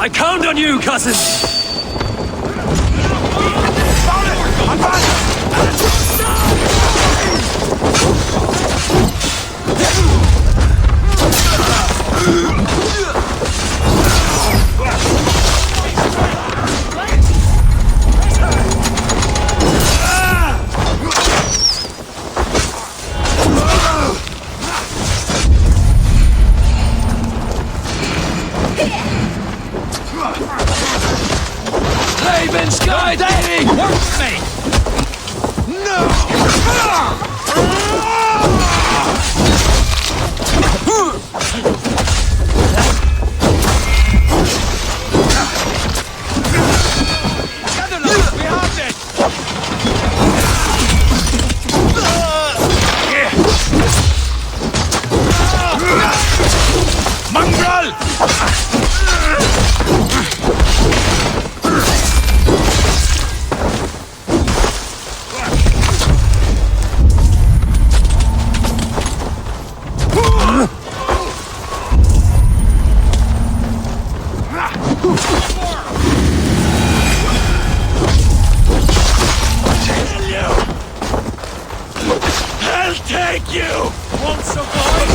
I count on you, cousin! Found it! I'm back! Sky Daddy! Work with me! No! We have this! Mongrel! Take you! Won't survive!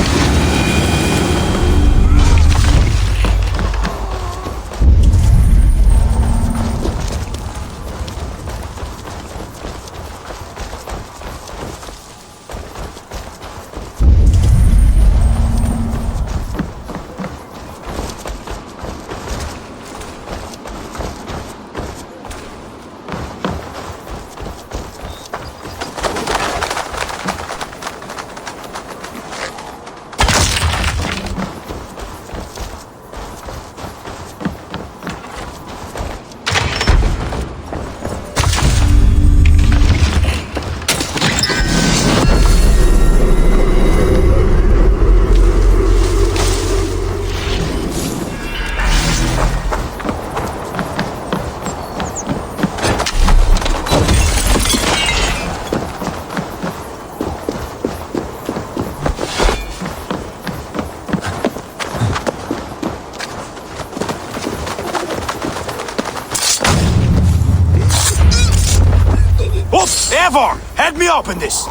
Eivor, head me up in this!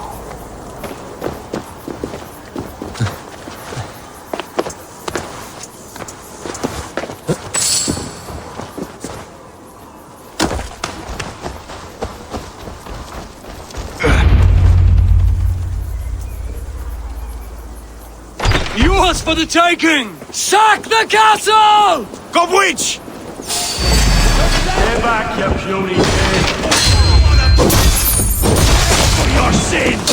Yours for the taking! Sack the castle! Go witch! Stay back, you puny kid! Your sins!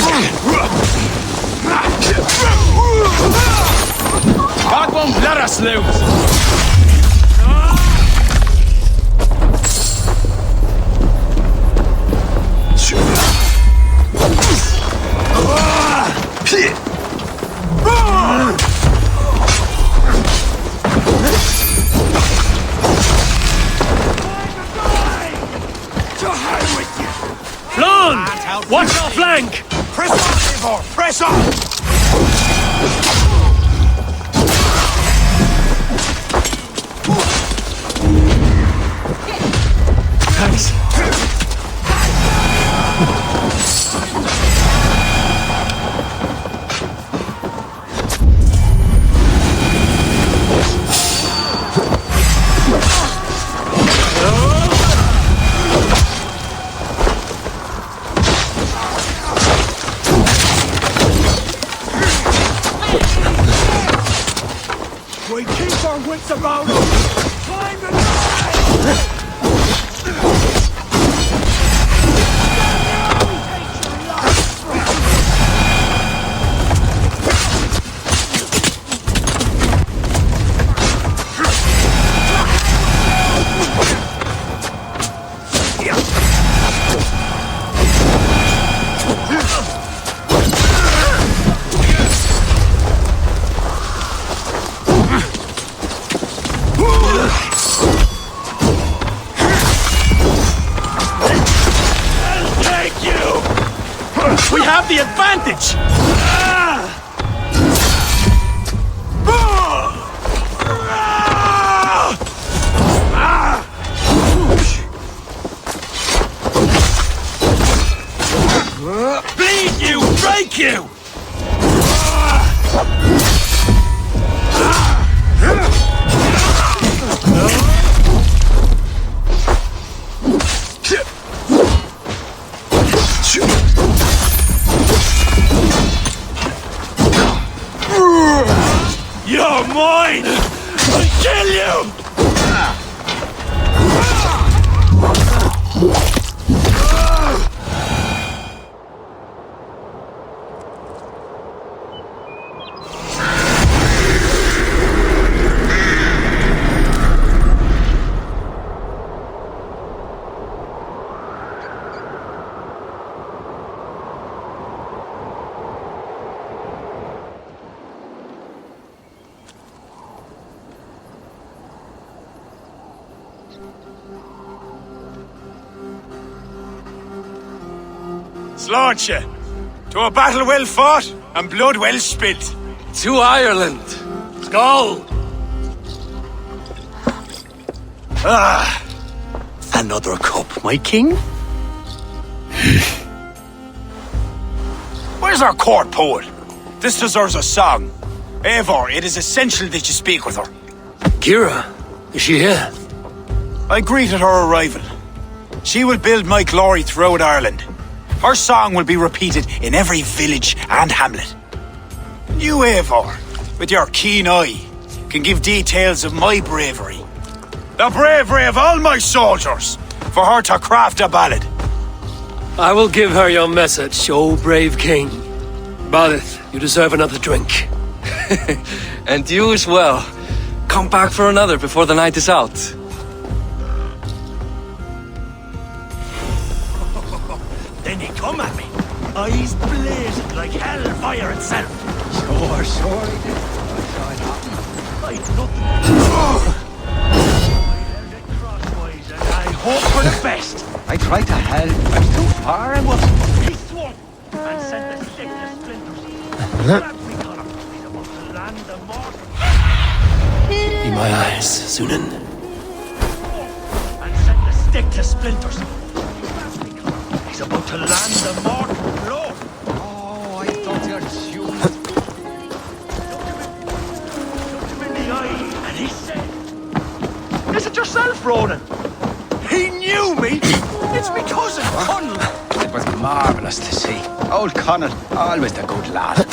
God won't let us lose! Flan! Watch our flank! Press on, Eivor! Press on! Thanks. We keep our wits about us! Climb the line! We have the advantage! you! You're mine! I'll kill you! Launch you to a battle well fought and blood well spilt. To Ireland. Go! Another cup, my king? Where's our court poet? This deserves a song. Eivor, it is essential that you speak with her. Kira, is she here? I greeted her arrival. She will build my glory throughout Ireland. Her song will be repeated in every village and hamlet. You, Eivor, with your keen eye, can give details of my bravery. The bravery of all my soldiers, for her to craft a ballad. I will give her your message, O brave king. Balith, you deserve another drink. And you as well. Come back for another before the night is out. Then he come at me, eyes blazing like hellfire itself. Sure he did. I saw it happen. I'd nothing. I held it crosswise and I hope for the best. I tried to help. I was too far and was... He swung and sent the stick to splinters. Grab me collar. He's about to land the mortar. In my eyes, Sunan. And sent the stick to splinters. Grab me collar. He's about to land the mortar blow. Oh, I thought you're stupid. Looked him in the eye and he said, "Is it yourself, Ronan?" He knew me! It's me cousin, Connell! It was marvellous to see. Old Connell, always the good lad.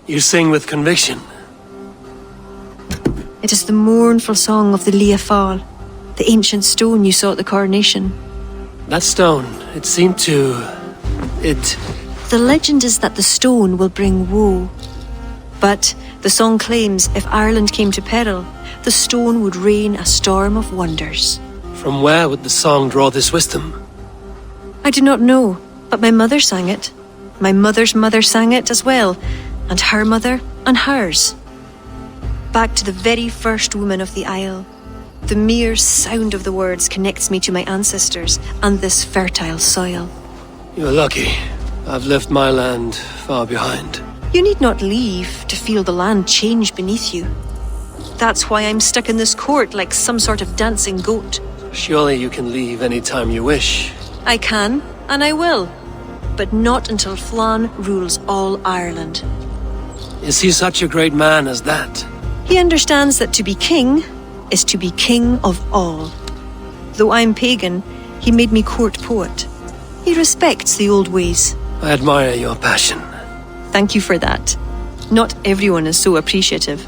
You sing with conviction. It is the mournful song of the Liafal, the ancient stone you saw at the coronation. That stone, it seemed to... The legend is that the stone will bring woe. But the song claims if Ireland came to peril, the stone would rain a storm of wonders. From where would the song draw this wisdom? I do not know, but my mother sang it. My mother's mother sang it as well, and her mother, and hers. Back to the very first woman of the Isle. The mere sound of the words connects me to my ancestors and this fertile soil. You're lucky. I've left my land far behind. You need not leave to feel the land change beneath you. That's why I'm stuck in this court like some sort of dancing goat. Surely you can leave any time you wish. I can, and I will. But not until Flann rules all Ireland. Is he such a great man as that? He understands that to be king is to be king of all. Though I'm pagan, he made me court poet. He respects the old ways. I admire your passion. Thank you for that. Not everyone is so appreciative.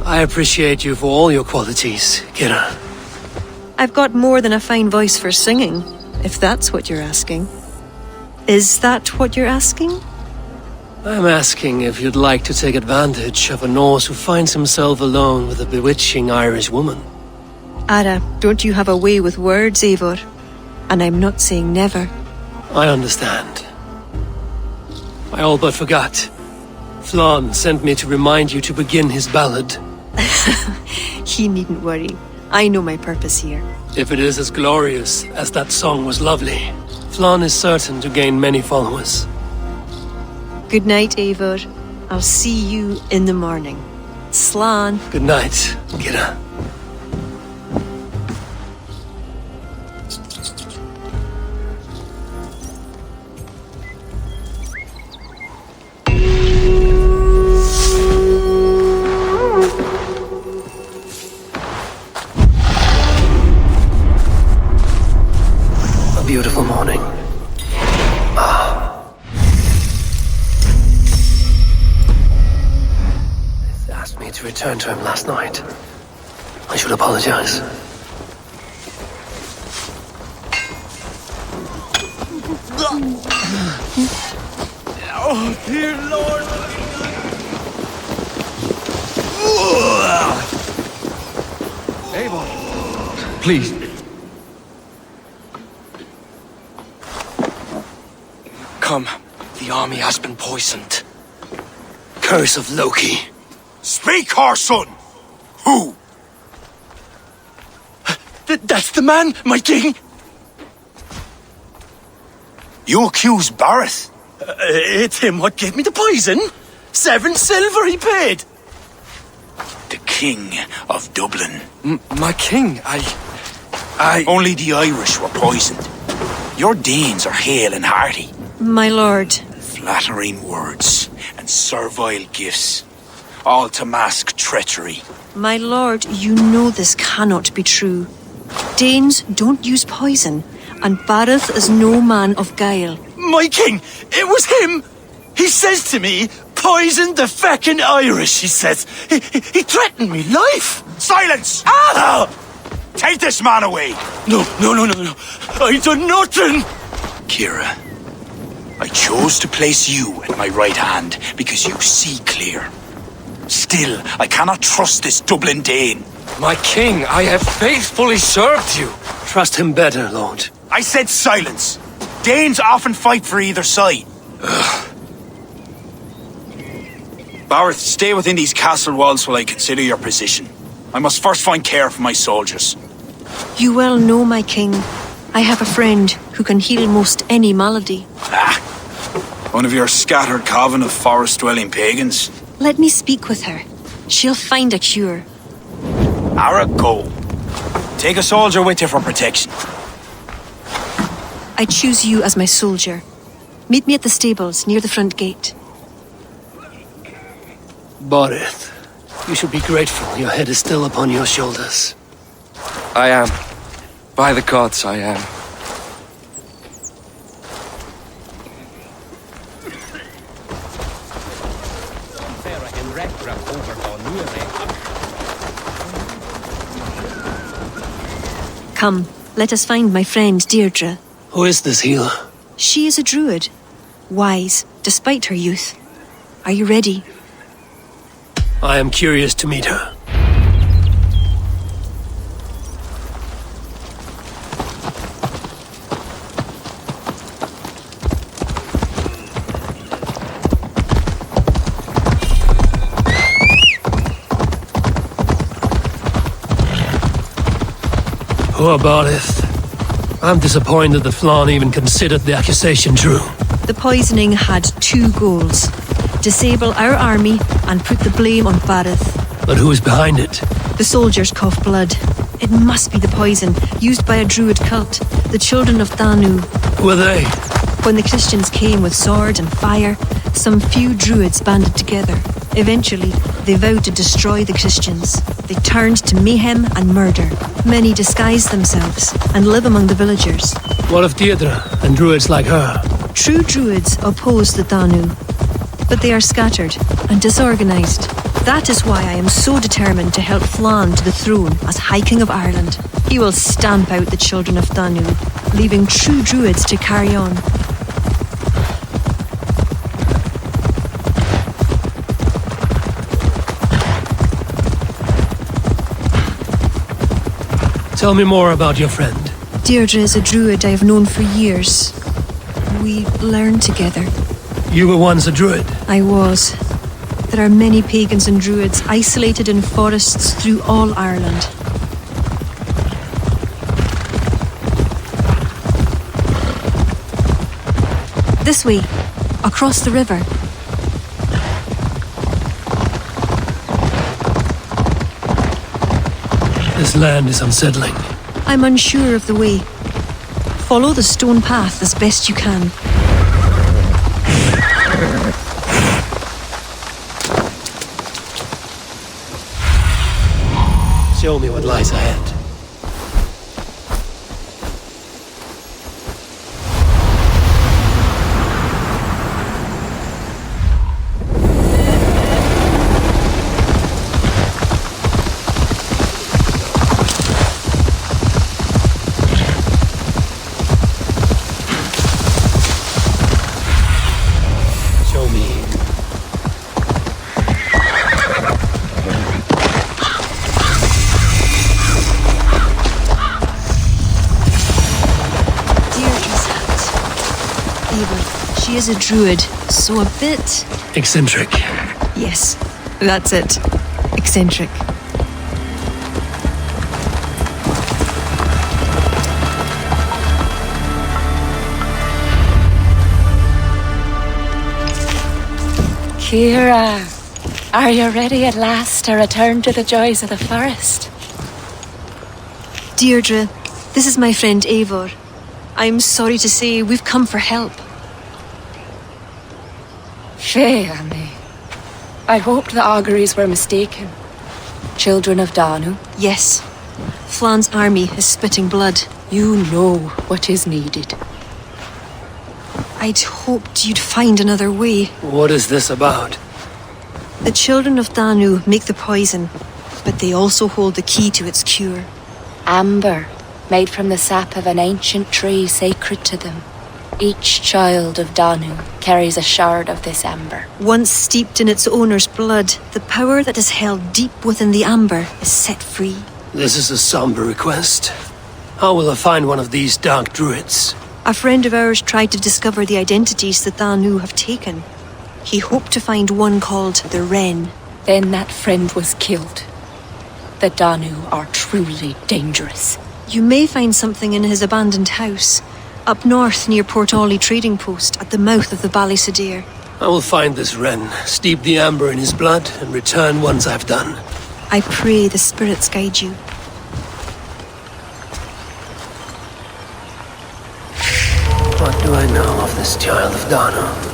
I appreciate you for all your qualities, Kira. I've got more than a fine voice for singing, if that's what you're asking. Is that what you're asking? I'm asking if you'd like to take advantage of a Norse who finds himself alone with a bewitching Irish woman. Ara, don't you have a way with words, Eivor? And I'm not saying never. I understand. I all but forgot. Flann sent me to remind you to begin his ballad. He needn't worry. I know my purpose here. If it is as glorious as that song was lovely, Flann is certain to gain many followers. Good night, Eivor. I'll see you in the morning. Slán. Good night, Kira. Beautiful morning. They asked me to return to him last night. I should apologize. Oh, dear Lord! Eivor, please. Come, the army has been poisoned. Curse of Loki. Speak, Harson! Who? That's the man, my king! You accuse Barrett? It's him what gave me the poison. 7 silver he paid. The King of Dublin. My king, I... Only the Irish were poisoned. Your Danes are hale and hearty. My lord. Flattering words and servile gifts, all to mask treachery. My lord, you know this cannot be true. Danes don't use poison, and Barrett is no man of guile. My king, it was him! He says to me, poison the feckin' Irish, he says. He threatened me life. Silence! Ah! Take this man away! No. I done nothing! Kira, I chose to place you at my right hand because you see clear. Still, I cannot trust this Dublin Dane. My king, I have faithfully served you. Trust him better, Lord. I said silence. Danes often fight for either side. Barrett, stay within these castle walls while I consider your position. I must first find care for my soldiers. You well know, my king. I have a friend who can heal most any malady. One of your scattered coven of forest-dwelling pagans? Let me speak with her. She'll find a cure. Ara, go. Take a soldier with you for protection. I choose you as my soldier. Meet me at the stables near the front gate. Borith, you should be grateful your head is still upon your shoulders. I am. By the gods, I am. Come, let us find my friend Deirdre. Who is this healer? She is a druid, wise despite her youth. Are you ready? I am curious to meet her. Who abideth? I'm disappointed that Flann even considered the accusation true. The poisoning had two goals. Disable our army and put the blame on Bareth. But who is behind it? The soldiers cough blood. It must be the poison used by a druid cult, the children of Danu. Who are they? When the Christians came with sword and fire, some few druids banded together. Eventually, they vowed to destroy the Christians. They turned to mayhem and murder. Many disguise themselves and live among the villagers. What of Deirdre and druids like her? True druids oppose the Danu, but they are scattered and disorganized. That is why I am so determined to help Flann to the throne as High King of Ireland. He will stamp out the children of Danu, leaving true druids to carry on. Tell me more about your friend. Deirdre is a druid I have known for years. We learned together. You were once a druid. I was. There are many pagans and druids isolated in forests through all Ireland. This way, across the river. This land is unsettling. I'm unsure of the way. Follow the stone path as best you can. Show me what lies ahead. Show me. She is a druid, so a bit... Eccentric. Yes, that's it. Eccentric. Kira, are you ready at last to return to the joys of the forest? Deirdre, this is my friend Eivor. I'm sorry to say we've come for help. Fear I hoped the auguries were mistaken. Children of Danu? Yes. Flann's army is spitting blood. You know what is needed. I'd hoped you'd find another way. What is this about? The children of Danu make the poison, but they also hold the key to its cure. Amber, made from the sap of an ancient tree sacred to them. Each child of Danu carries a shard of this amber. Once steeped in its owner's blood, the power that is held deep within the amber is set free. This is a somber request. How will I find one of these dark druids? A friend of ours tried to discover the identities the Danu have taken. He hoped to find one called the Wren. Then that friend was killed. The Danu are truly dangerous. You may find something in his abandoned house, up north near Port Ollie trading post at the mouth of the Ballysadare. I will find this Wren, steep the amber in his blood, and return once I've done. I pray the spirits guide you. What do I know of this child of Danu?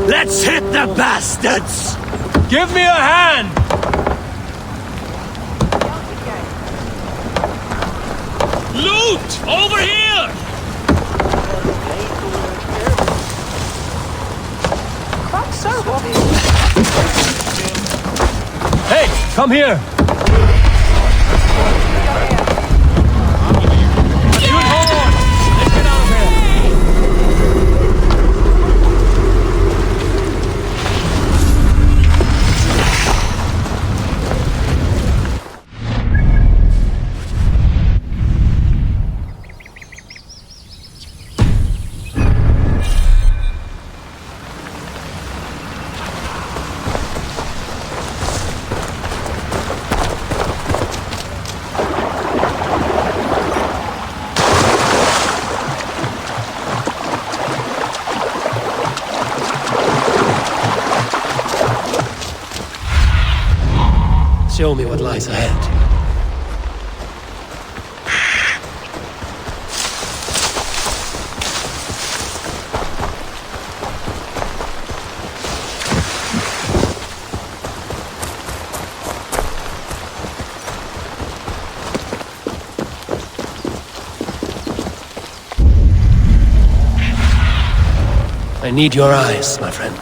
Let's hit the bastards! Give me a hand! Loot! Over here! Hey, come here! Dude, hold on! Let's get out of here! Show me what lies ahead. I need your eyes, my friend.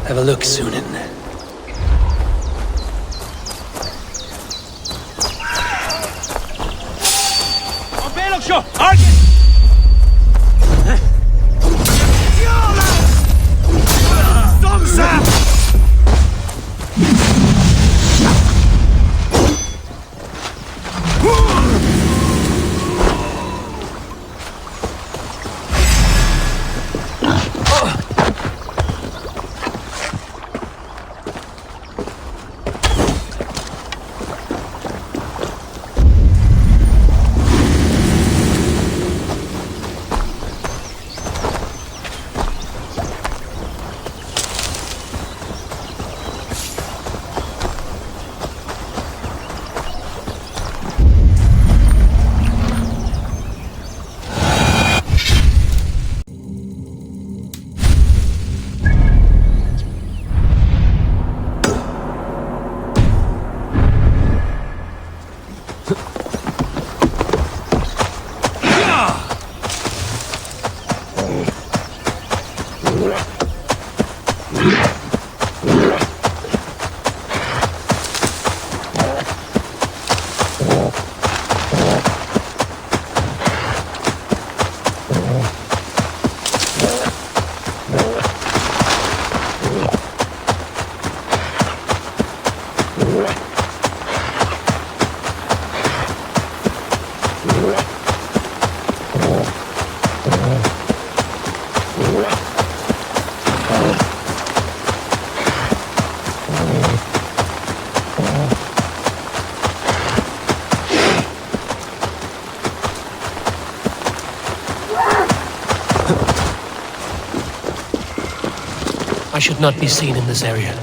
Have a look, Sunan. I should not be seen in this area.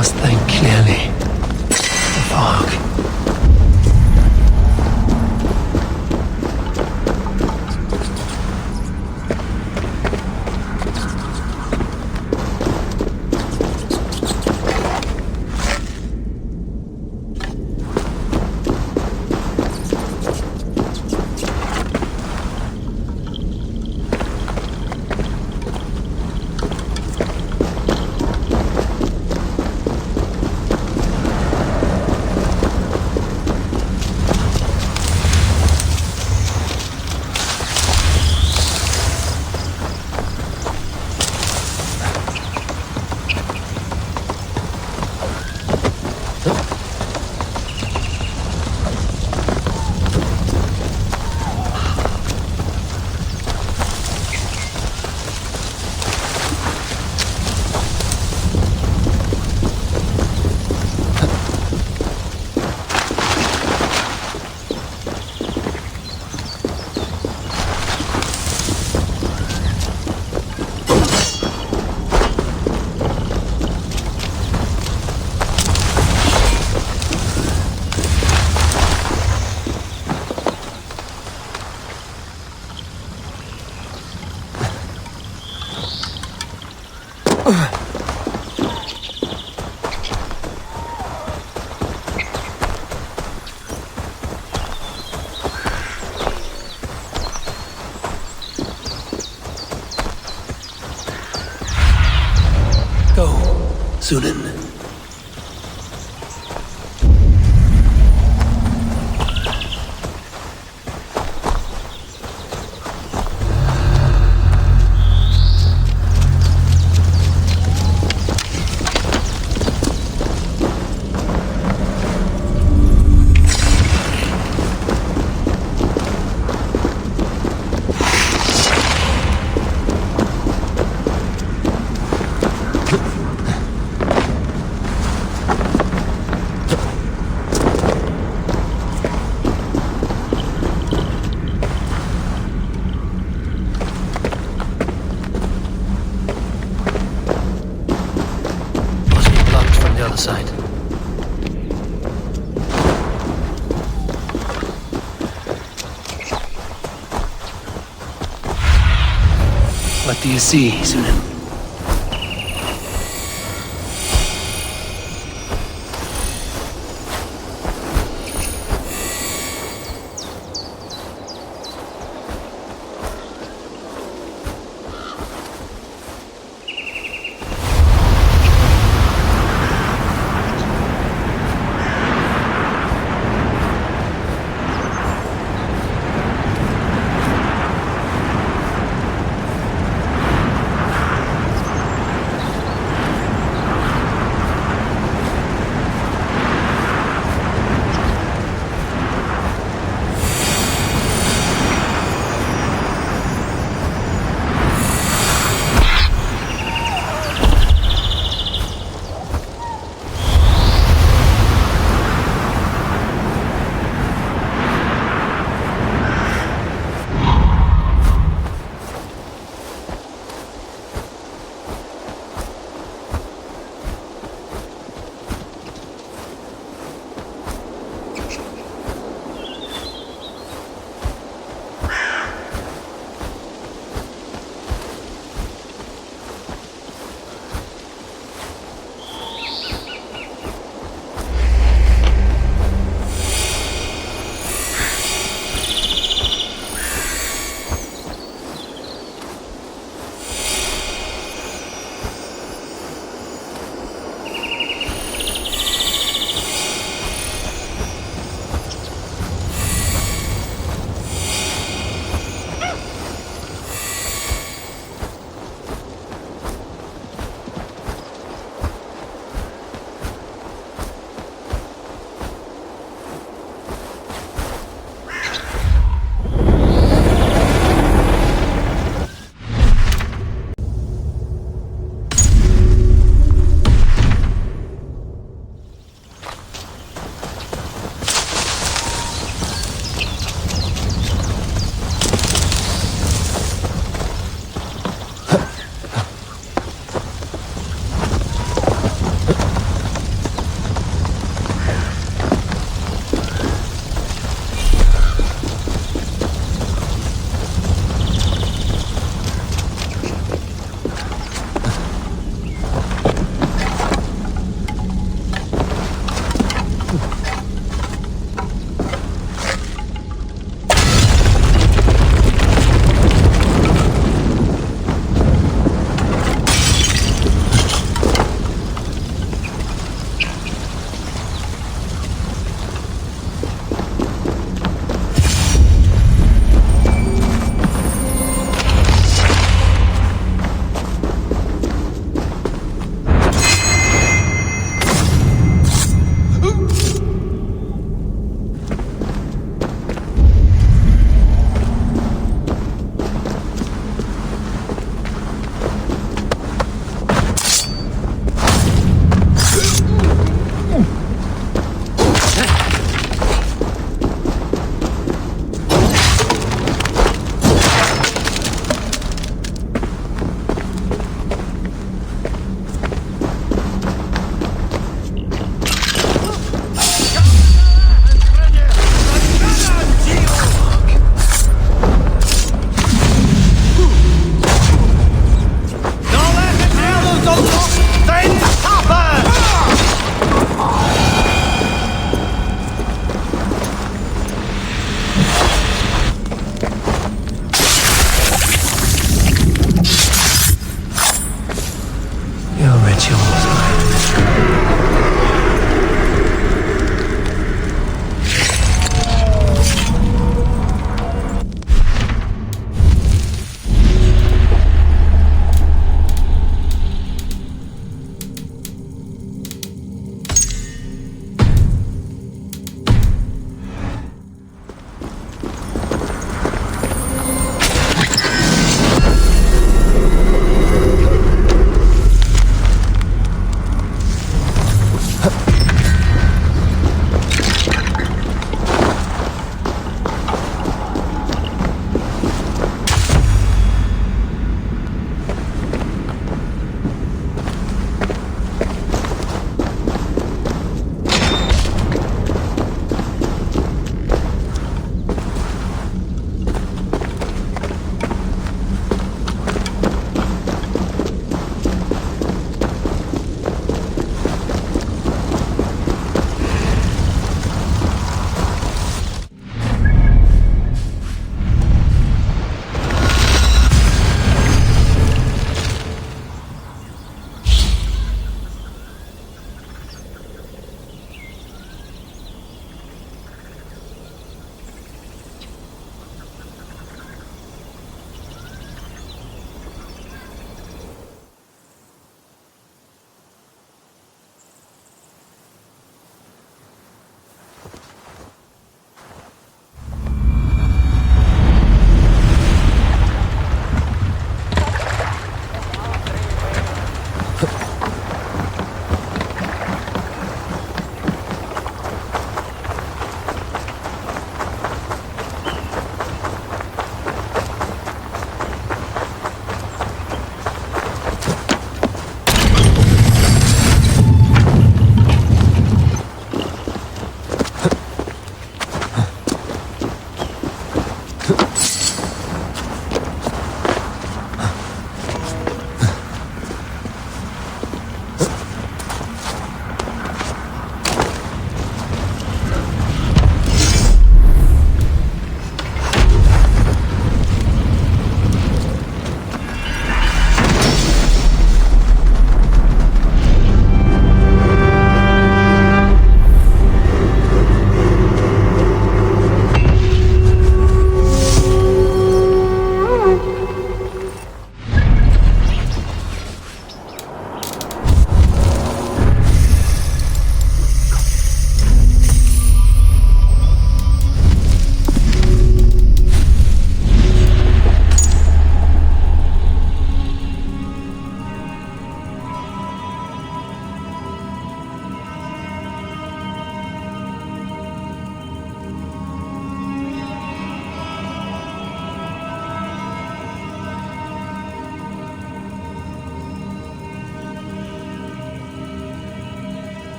must think clearly. The fog. Sunan. Side. What do you see, Sunan?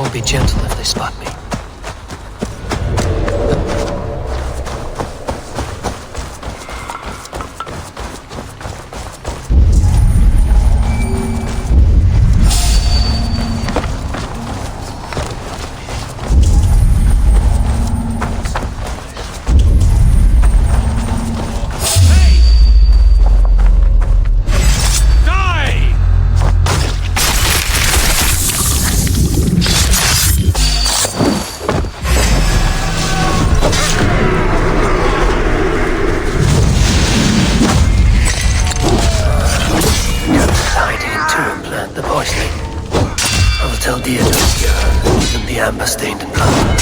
will be gentle if they spot me. Even the amber stained in blood.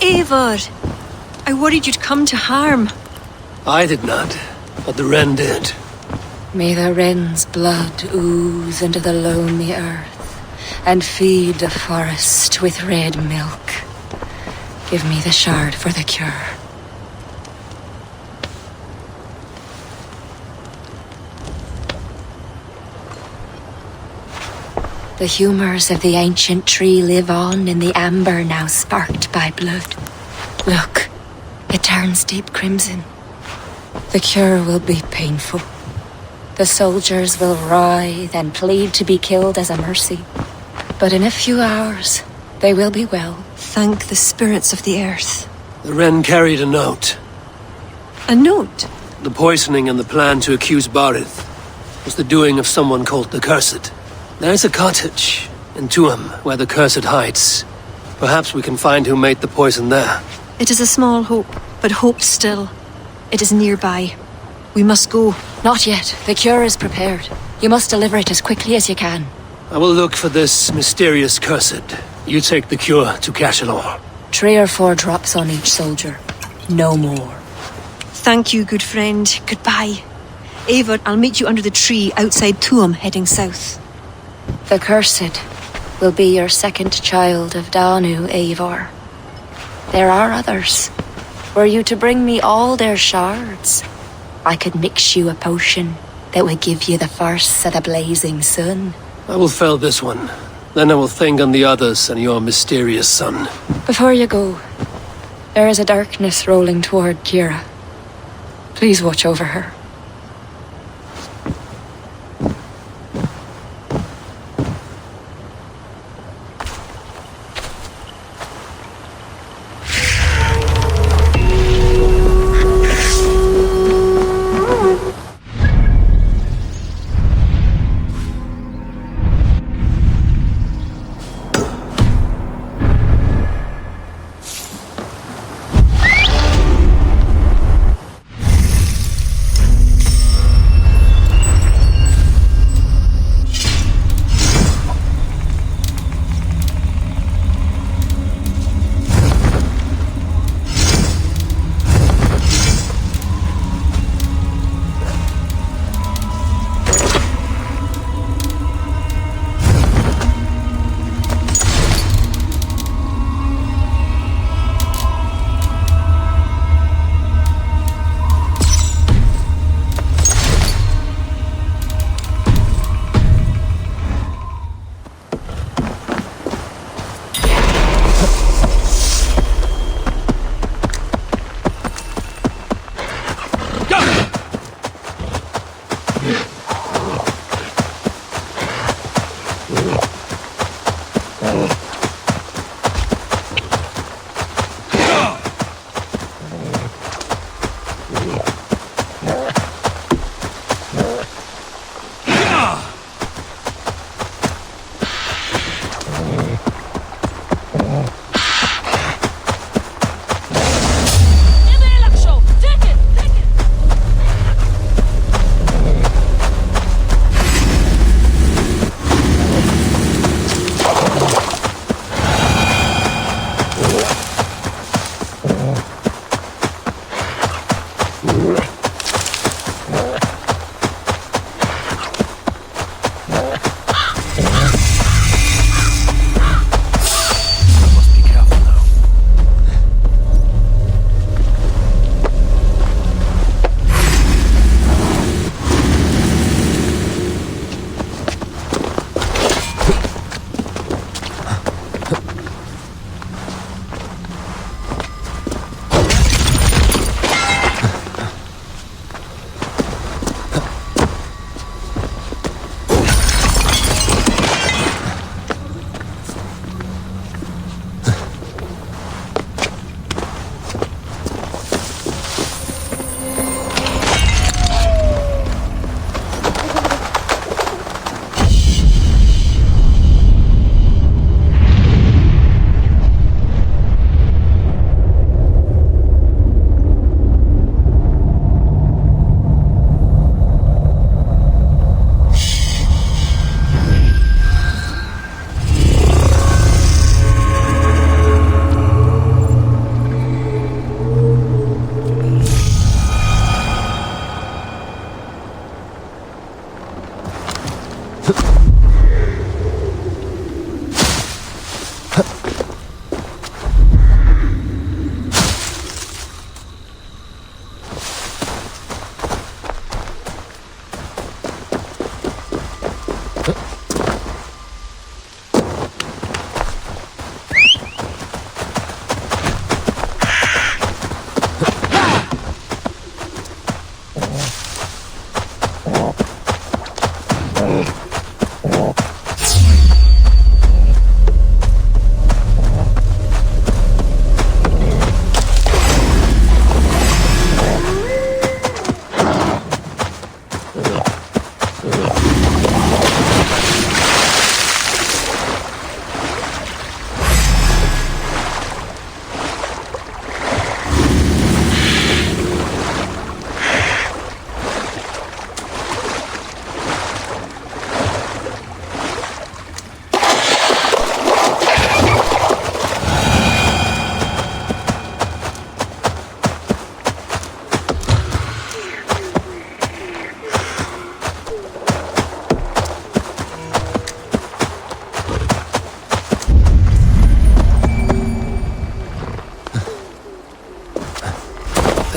Eivor, I worried you'd come to harm. I did not, but the wren did. May the wren's blood ooze into the lonely earth and feed the forest with red milk. Give me the shard for the cure. The humours of the ancient tree live on in the amber now sparked by blood. Look, it turns deep crimson. The cure will be painful. The soldiers will writhe and plead to be killed as a mercy. But in a few hours, they will be well. Thank the spirits of the earth. The wren carried a note. A note? The poisoning and the plan to accuse Barith was the doing of someone called the Cursed. There's a cottage in Tuam where the Cursed hides. Perhaps we can find who made the poison there. It is a small hope, but hope still. It is nearby. We must go. Not yet. The cure is prepared. You must deliver it as quickly as you can. I will look for this mysterious Cursed. You take the cure to Cashelaw. 3 or 4 drops on each soldier. No more. Thank you, good friend. Goodbye. Eivor, I'll meet you under the tree outside Tuam, heading south. The Cursed will be your second child of Danu, Eivor. There are others. Were you to bring me all their shards, I could mix you a potion that would give you the force of the blazing sun. I will fell this one. Then I will think on the others and your mysterious son. Before you go, there is a darkness rolling toward Kira. Please watch over her.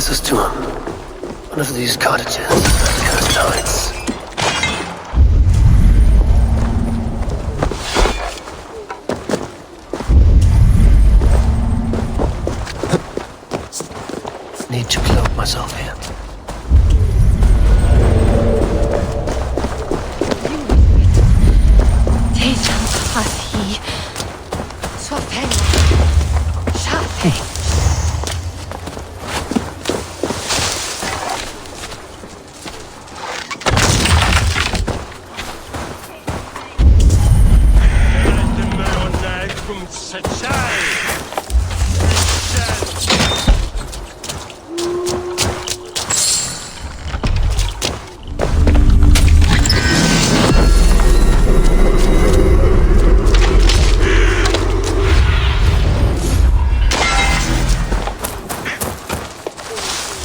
closest to him. One of these cottages where the cursed hides. Need to cloak myself here.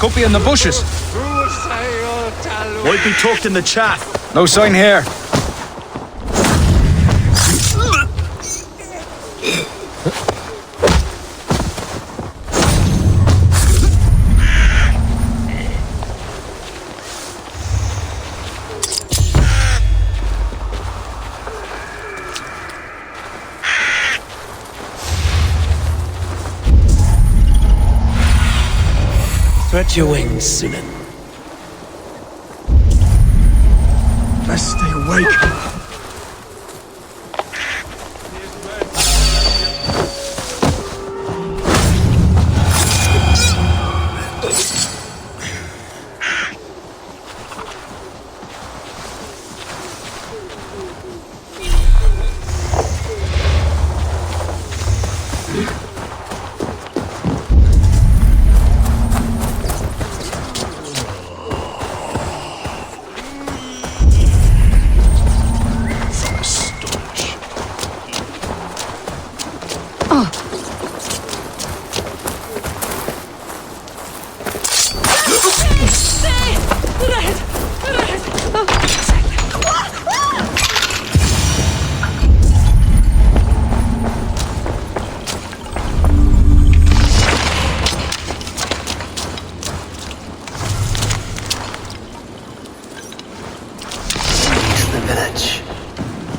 Could be in the bushes. Might be tucked in the chaff. No sign here. Spread your wings, Sunan. Best stay awake.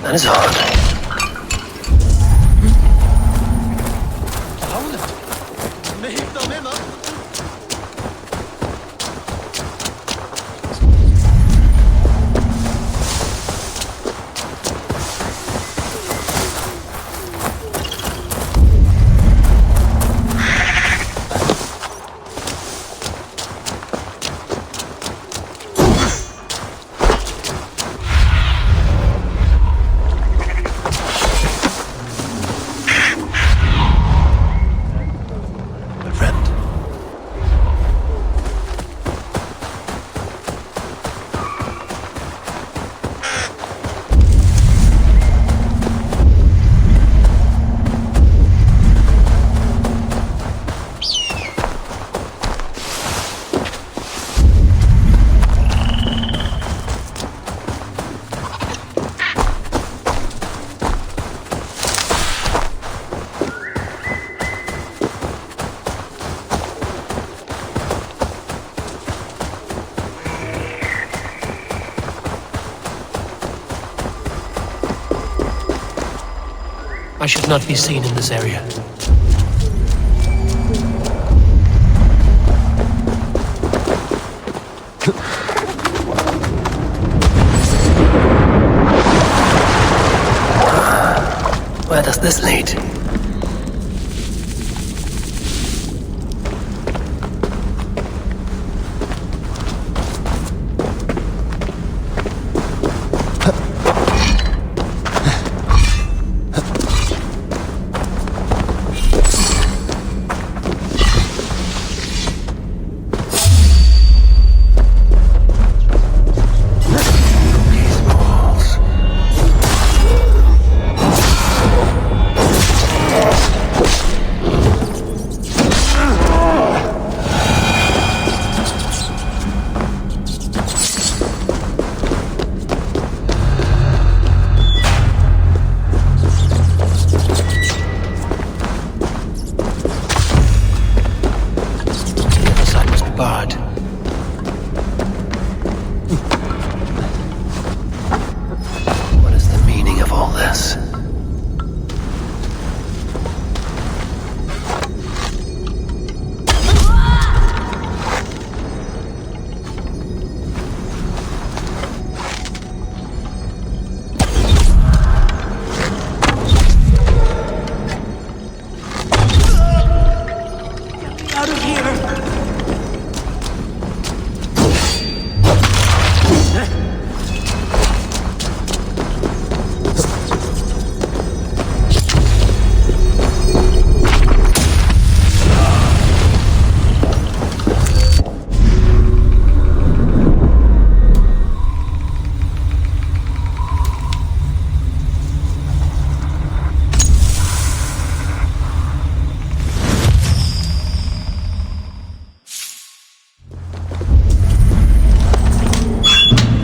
That is hard. I should not be seen in this area. Where does this lead?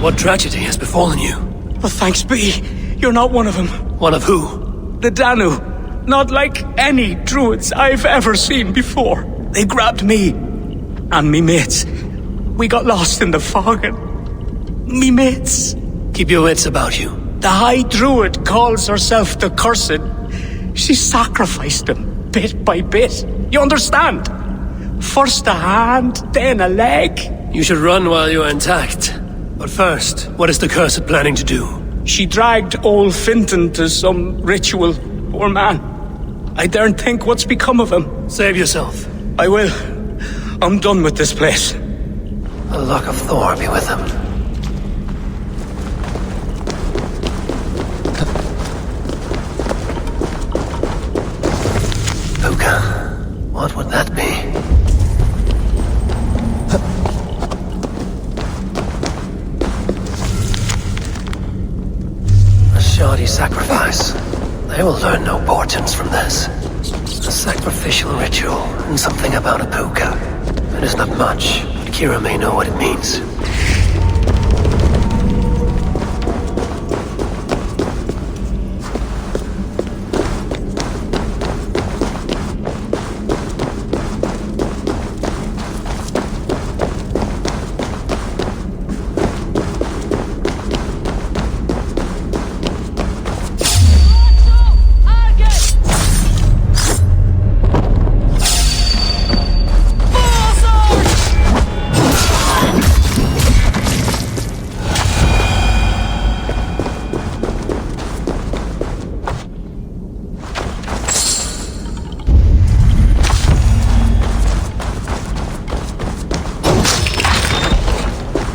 What tragedy has befallen you? But thanks be, you're not one of them. One of who? The Danu. Not like any druids I've ever seen before. They grabbed me and me mates. We got lost in the fog and me mates. Keep your wits about you. The High Druid calls herself the Cursed. She sacrificed them bit by bit. You understand? First a hand, then a leg. You should run while you're intact. But first, what is the Cursed planning to do? She dragged old Finton to some ritual. Poor man. I daren't think what's become of him. Save yourself. I will. I'm done with this place. The luck of Thor be with him. Puka. What would that be? A shoddy sacrifice. They will learn no portents from this. A sacrificial ritual, and something about a puka. It is not much, but Kira may know what it means.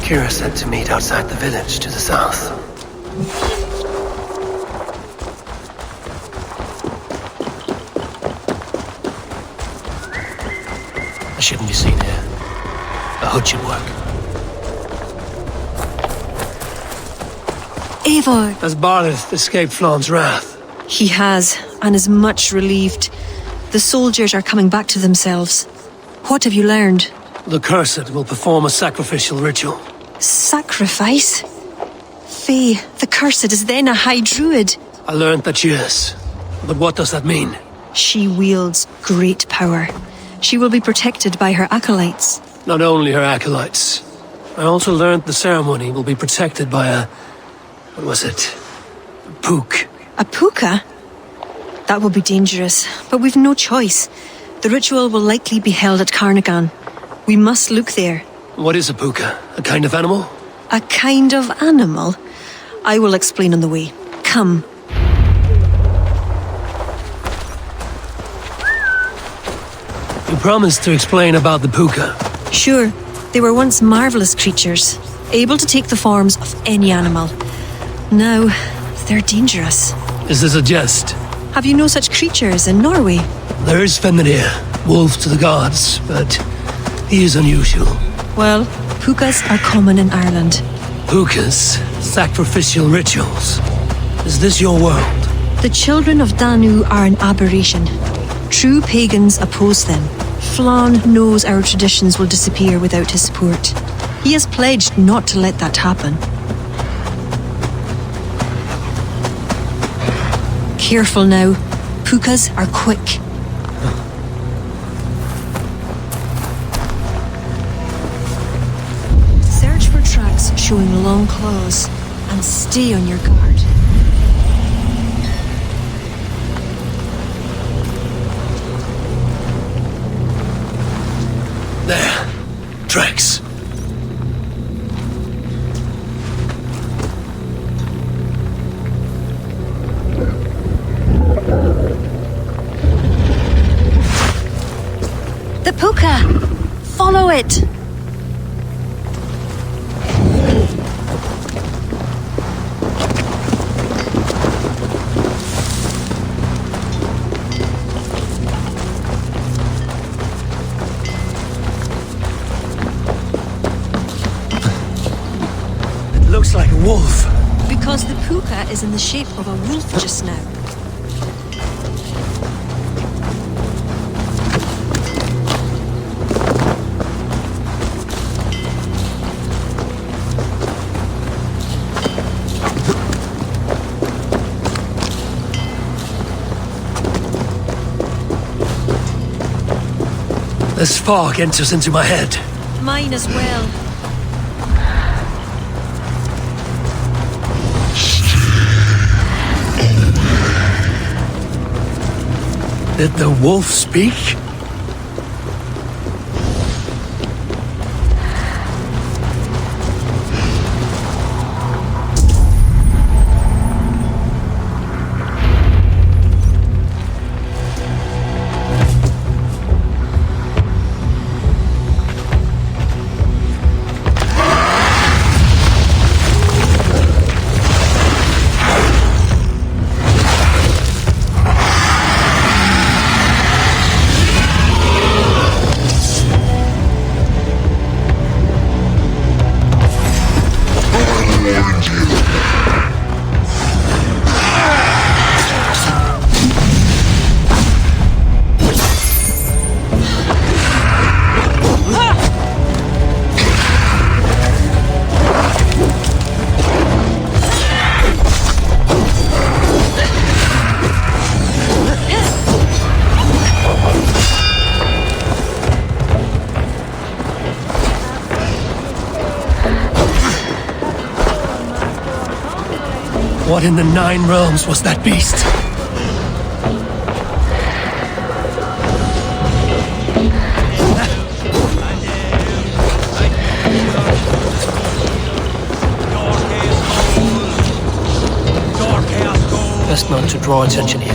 Kira said to meet outside the village to the south. I shouldn't be seen here. A hood should work. Eivor! Has Barleth escaped Flawn's wrath? He has, and is much relieved. The soldiers are coming back to themselves. What have you learned? The Cursed will perform a sacrificial ritual. Sacrifice? Faye, the Cursed is then a High Druid. I learned that she is. But what does that mean? She wields great power. She will be protected by her acolytes. Not only her acolytes. I also learned the ceremony will be protected by a... what was it? A pook. A puka? That will be dangerous, but we've no choice. The ritual will likely be held at Carnagan. We must look there. What is a puka? A kind of animal? A kind of animal? I will explain on the way. Come. You promised to explain about the puka. Sure, they were once marvelous creatures, able to take the forms of any animal. Now, they're dangerous. Is this a jest? Have you no such creatures in Norway? There is Fenrir, wolf to the gods, but he is unusual. Well, pukas are common in Ireland. Pukas? Sacrificial rituals. Is this your world? The children of Danu are an aberration. True pagans oppose them. Flann knows our traditions will disappear without his support. He has pledged not to let that happen. Careful now. Pukas are quick. Search for tracks showing long claws and stay on your guard. There. Tracks. The puka! Follow it! It looks like a wolf. Because the puka is in the shape of a wolf just now. This fog enters into my head. Mine as well. Did the wolf speak? What in the 9 realms was that beast? Best not to draw attention here.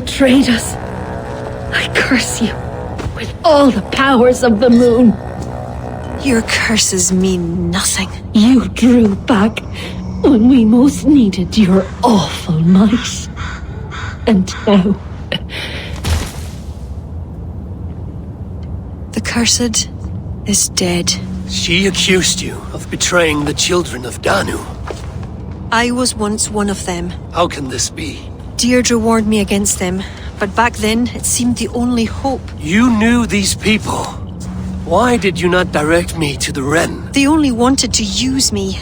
betrayed us. I curse you with all the powers of the moon. Your curses mean nothing. You drew back when we most needed your awful might. And now... The cursed is dead. She accused you of betraying the children of Danu. I was once one of them. How can this be? Deirdre warned me against them, but back then it seemed the only hope. You knew these people. Why did you not direct me to the Wren? They only wanted to use me.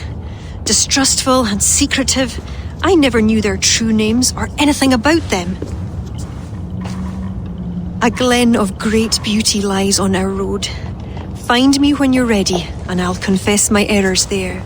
Distrustful and secretive. I never knew their true names or anything about them. A glen of great beauty lies on our road. Find me when you're ready, and I'll confess my errors there.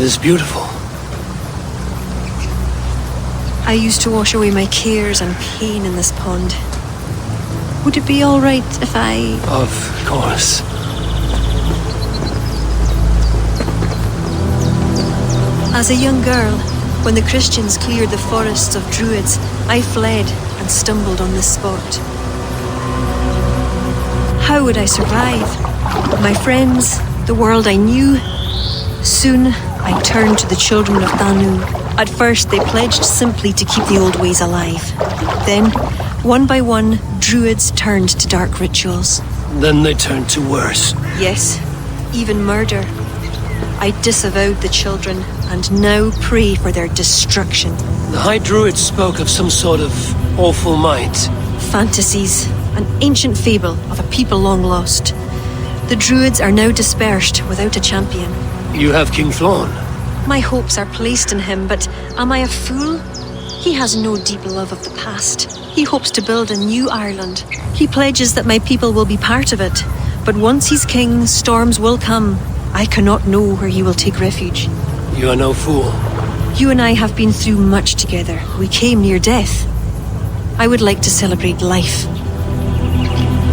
is beautiful. I used to wash away my cares and pain in this pond. Would it be all right if I... Of course. As a young girl, when the Christians cleared the forests of Druids, I fled and stumbled on this spot. How would I survive? My friends, the world I knew. Soon, I turned to the children of Danu. At first, they pledged simply to keep the old ways alive. Then, one by one, Druids turned to dark rituals. Then they turned to worse. Yes, even murder. I disavowed the children, and now pray for their destruction. The High Druids spoke of some sort of awful might. Fantasies, an ancient fable of a people long lost. The Druids are now dispersed without a champion. You have King Flann. My hopes are placed in him, but am I a fool? He has no deep love of the past. He hopes to build a new Ireland. He pledges that my people will be part of it. But once he's king, storms will come. I cannot know where he will take refuge. You are no fool. You and I have been through much together. We came near death. I would like to celebrate life.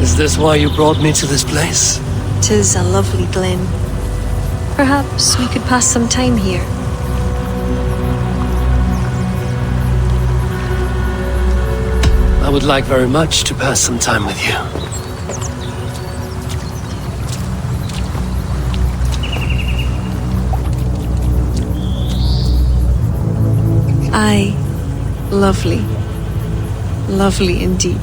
Is this why you brought me to this place? 'Tis a lovely glen. Perhaps we could pass some time here. I would like very much to pass some time with you. Aye, lovely. Lovely indeed.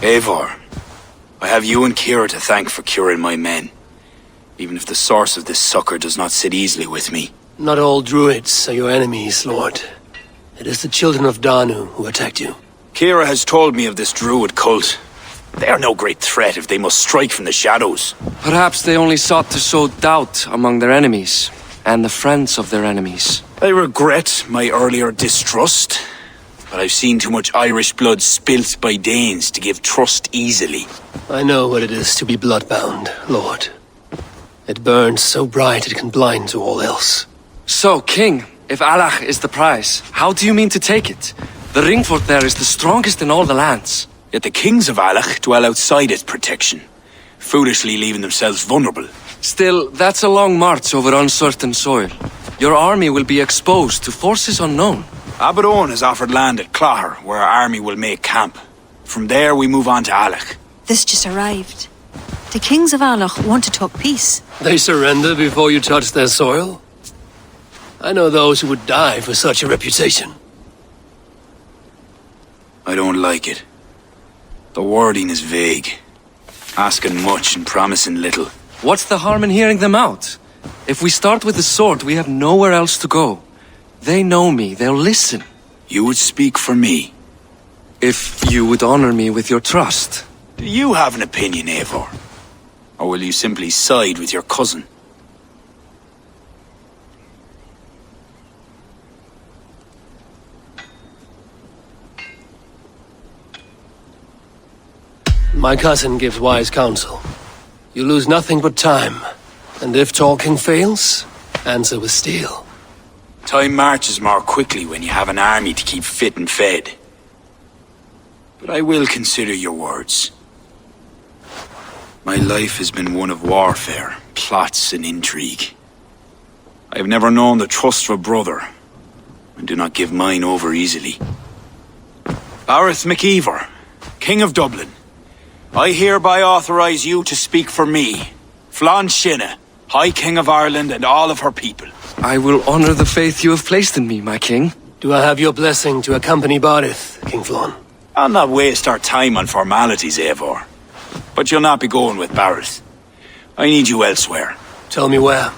Eivor, I have you and Kira to thank for curing my men. Even if the source of this succor does not sit easily with me. Not all druids are your enemies, Lord. It is the children of Danu who attacked you. Kira has told me of this druid cult. They are no great threat if they must strike from the shadows. Perhaps they only sought to sow doubt among their enemies, and the friends of their enemies. I regret my earlier distrust, but I've seen too much Irish blood spilt by Danes to give trust easily. I know what it is to be bloodbound, Lord. It burns so bright it can blind to all else. So, King, if Alach is the prize, how do you mean to take it? The ring fort there is the strongest in all the lands. Yet the kings of Alach dwell outside its protection, foolishly leaving themselves vulnerable. Still, that's a long march over uncertain soil. Your army will be exposed to forces unknown. Abaddon has offered land at Clogher, where our army will make camp. From there, we move on to Alach. This just arrived. The kings of Alach want to talk peace. They surrender before you touch their soil? I know those who would die for such a reputation. I don't like it. The wording is vague. Asking much and promising little. What's the harm in hearing them out? If we start with the sword, we have nowhere else to go. They know me, they'll listen. You would speak for me. If you would honor me with your trust. Do you have an opinion, Eivor? Or will you simply side with your cousin? My cousin gives wise counsel. You lose nothing but time. And if talking fails, answer with steel. Time marches more quickly when you have an army to keep fit and fed. But I will consider your words. My life has been one of warfare, plots and intrigue. I have never known the trust of a brother, and do not give mine over easily. Bareth MacIver, King of Dublin, I hereby authorize you to speak for me, Flann Shinna, High King of Ireland and all of her people. I will honor the faith you have placed in me, my king. Do I have your blessing to accompany Barith, King Flann? I'll not waste our time on formalities, Eivor. But you'll not be going with Bareth. I need you elsewhere. Tell me where.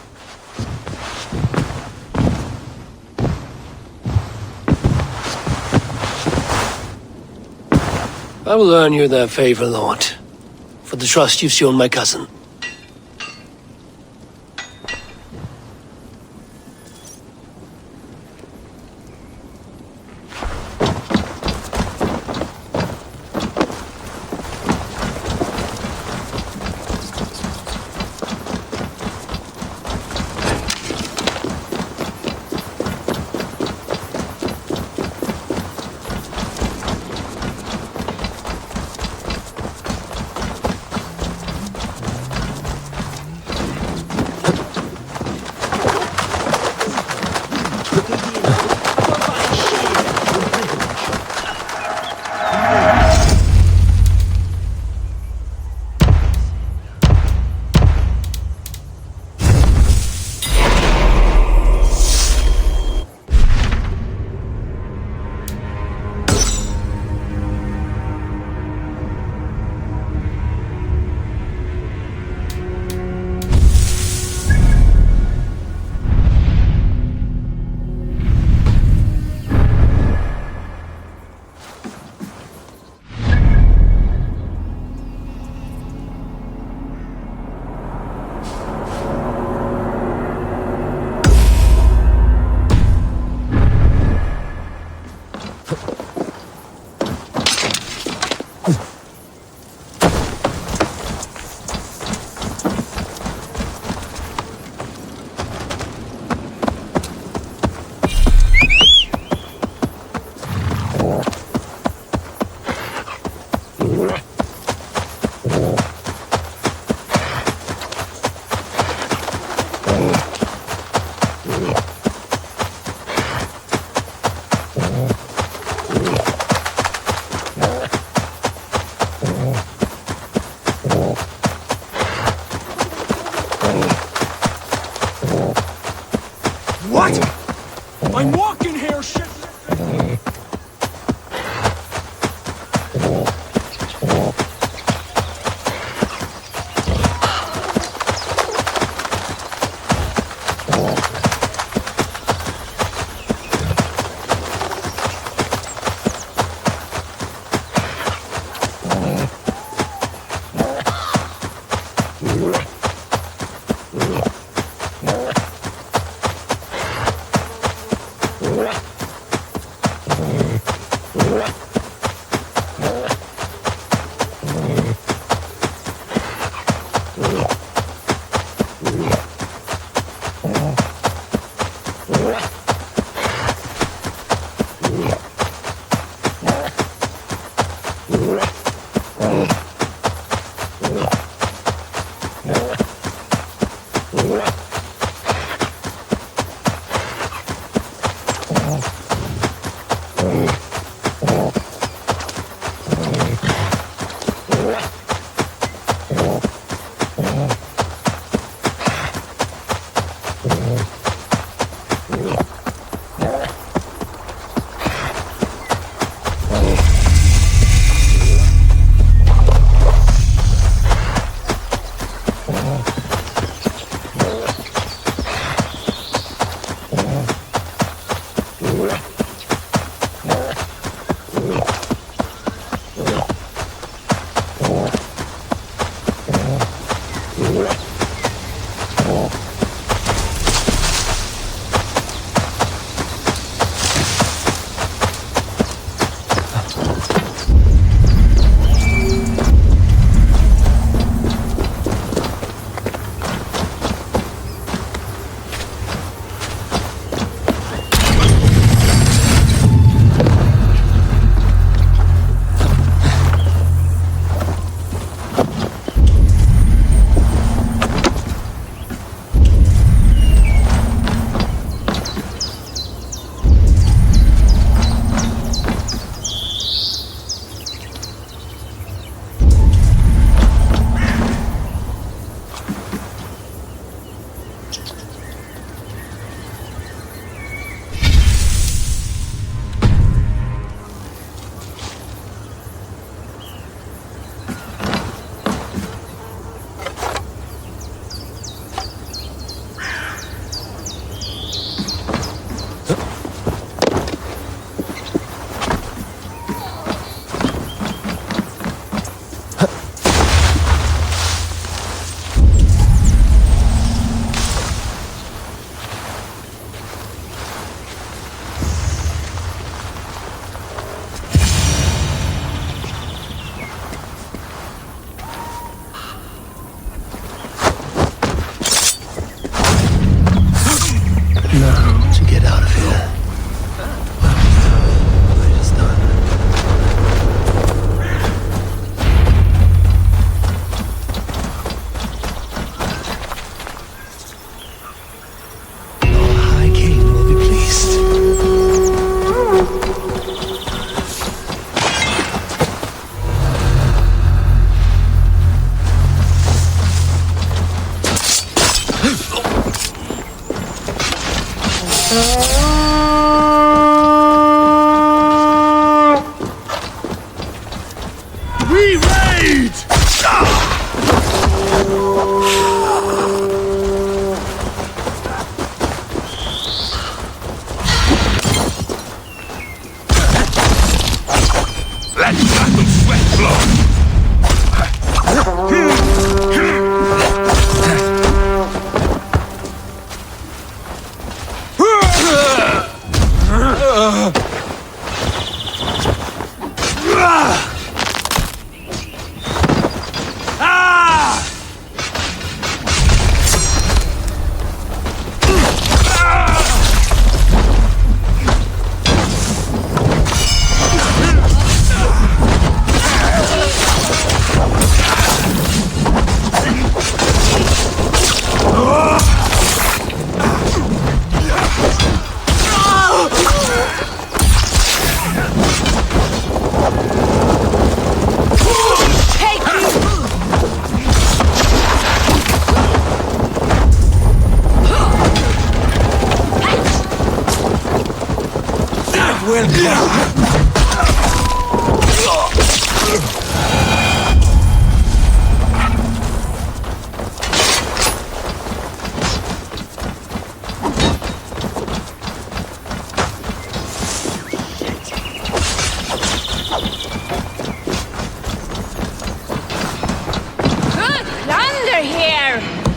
I will earn you their favor, Lord, for the trust you've shown my cousin. Now to get out of here. It is done. Our High King will be pleased. We raid! Let battle sweat flow!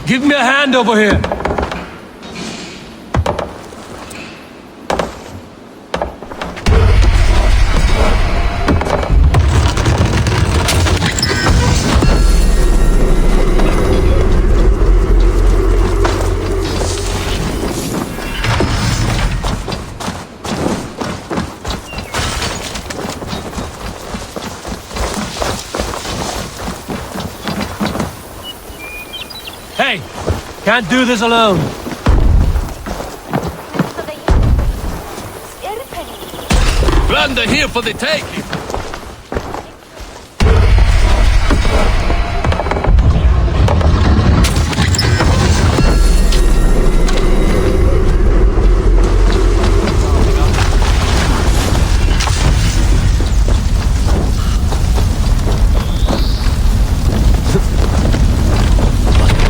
Give me a hand over here. Hey, can't do this alone. Plunder here for the taking.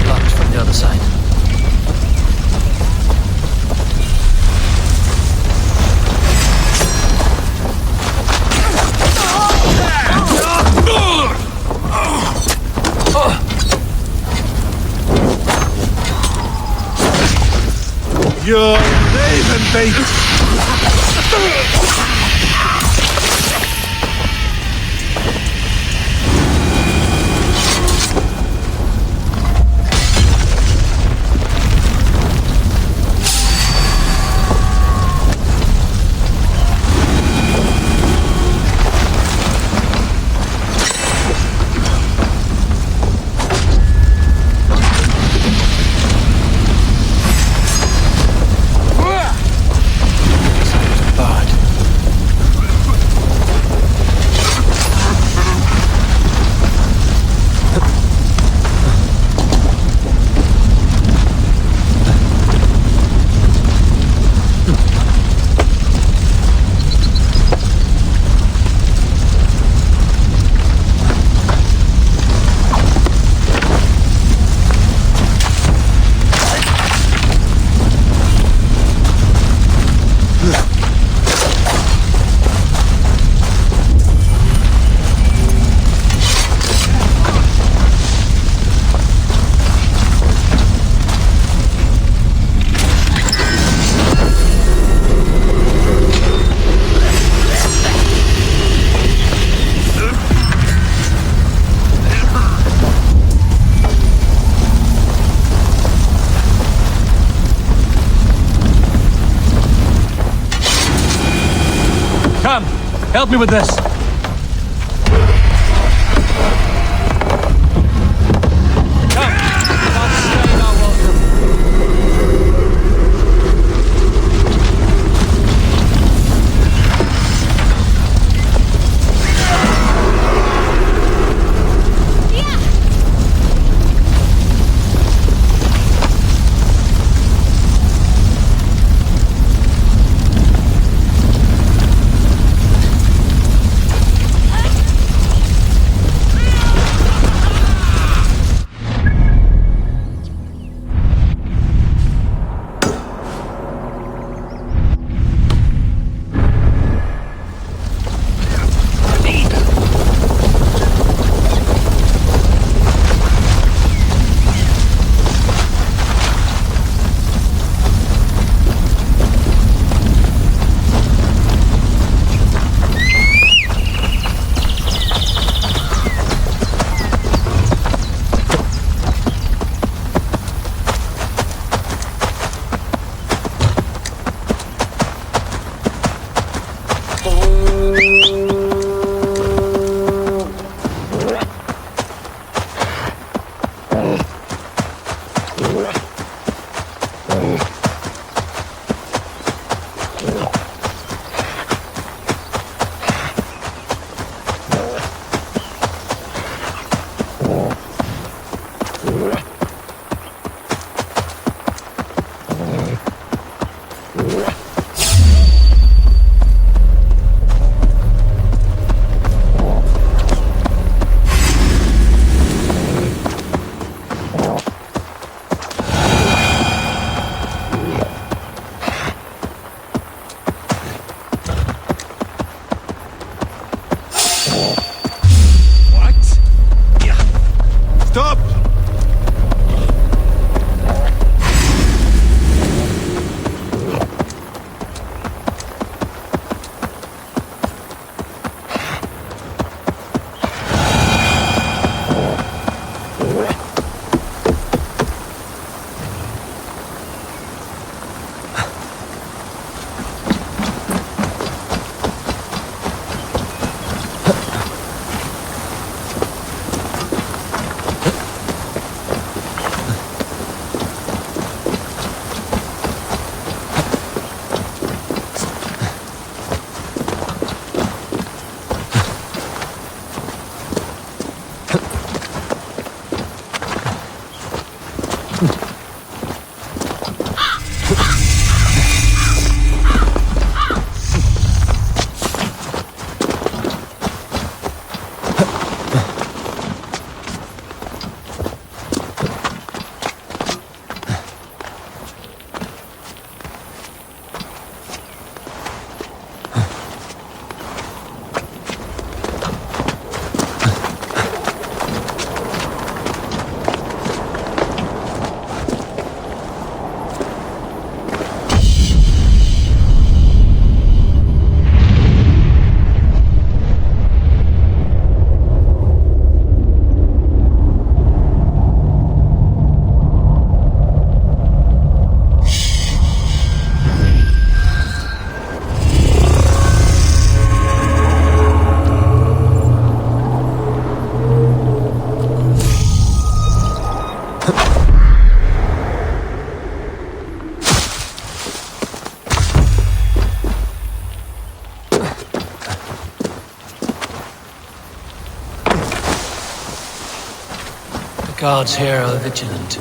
Blocked from the other side. You're Raven bait! Come, help me with this. Guards here are vigilant.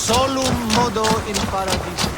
Solum modo in paradiso.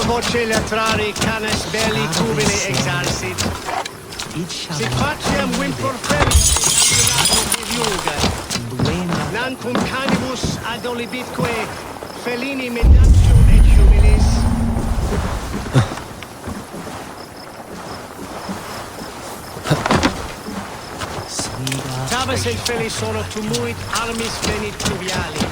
Voce latrari canes belli cubili exarsit. Sit faciem wimpor nan cum canibus adolibitque felini medatio et humilis. Tabes et felis sono tumuit armis venit pluviali.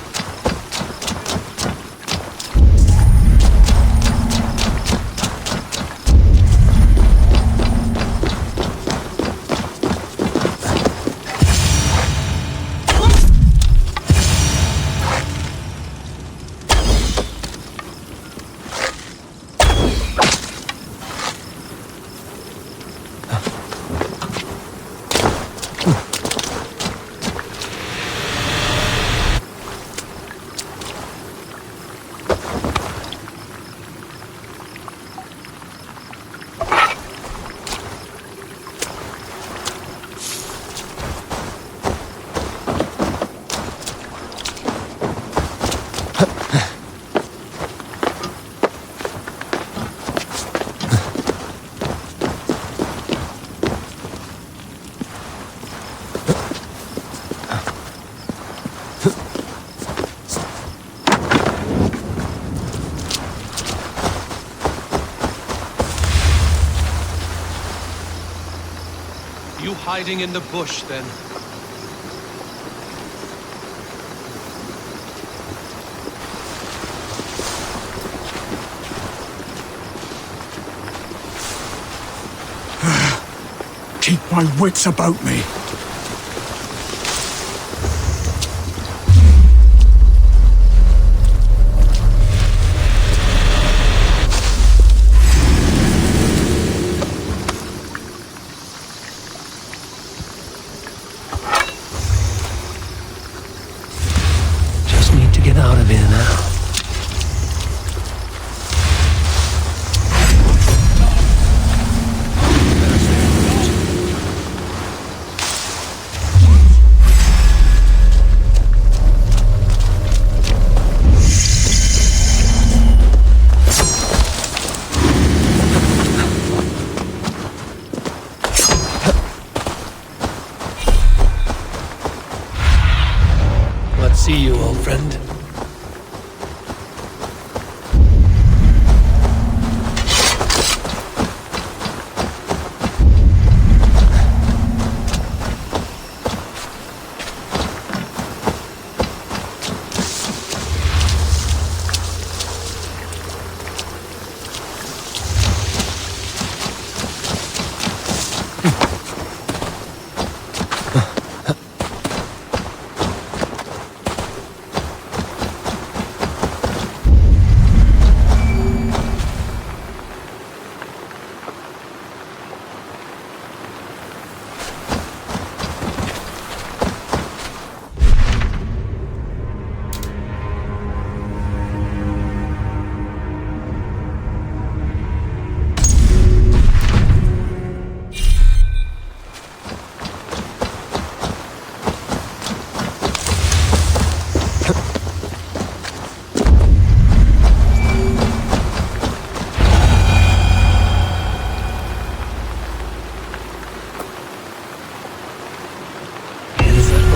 You hiding in the bush, then? Keep my wits about me. Get out of here now. Let's see you, old friend. We'll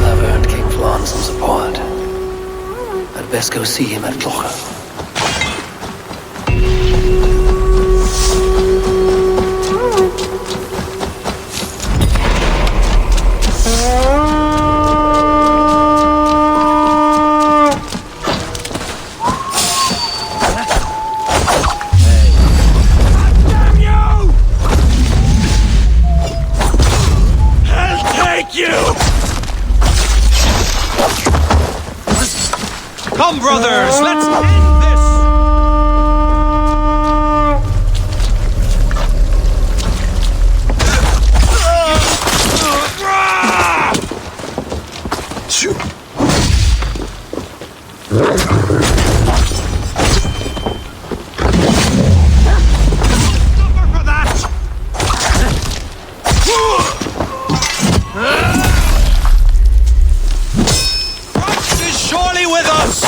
have earned King Flan some support. I'd best go see him at Clocher. Come, brothers, let's end this! Suffer for that! Christ is surely with us!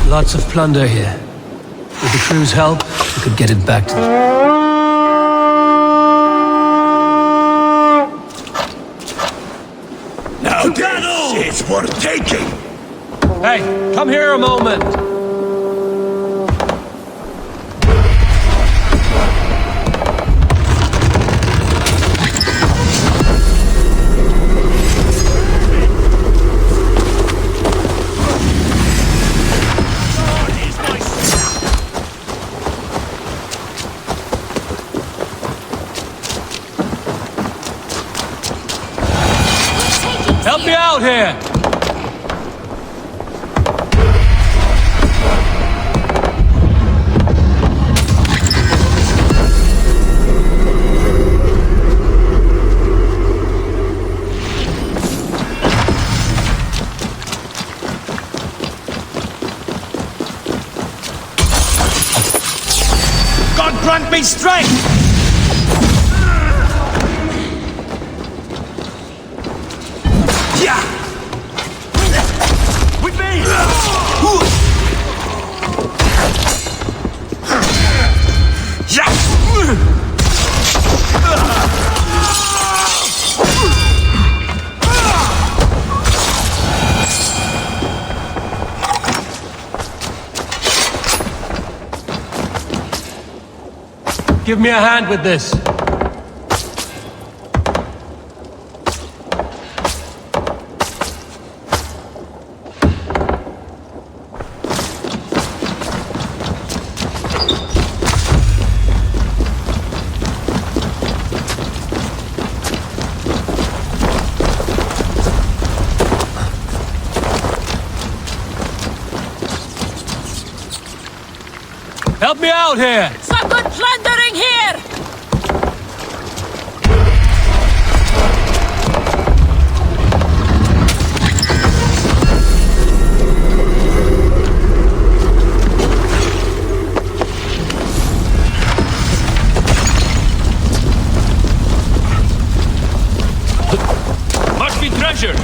Lots of plunder here. With the crew's help, we could get it back to Now this is worth taking! Hey, come here a moment! Help me out here! God grant me strength! With me! Give me a hand with this. Help me out here! Some good plundering here! Must be treasure!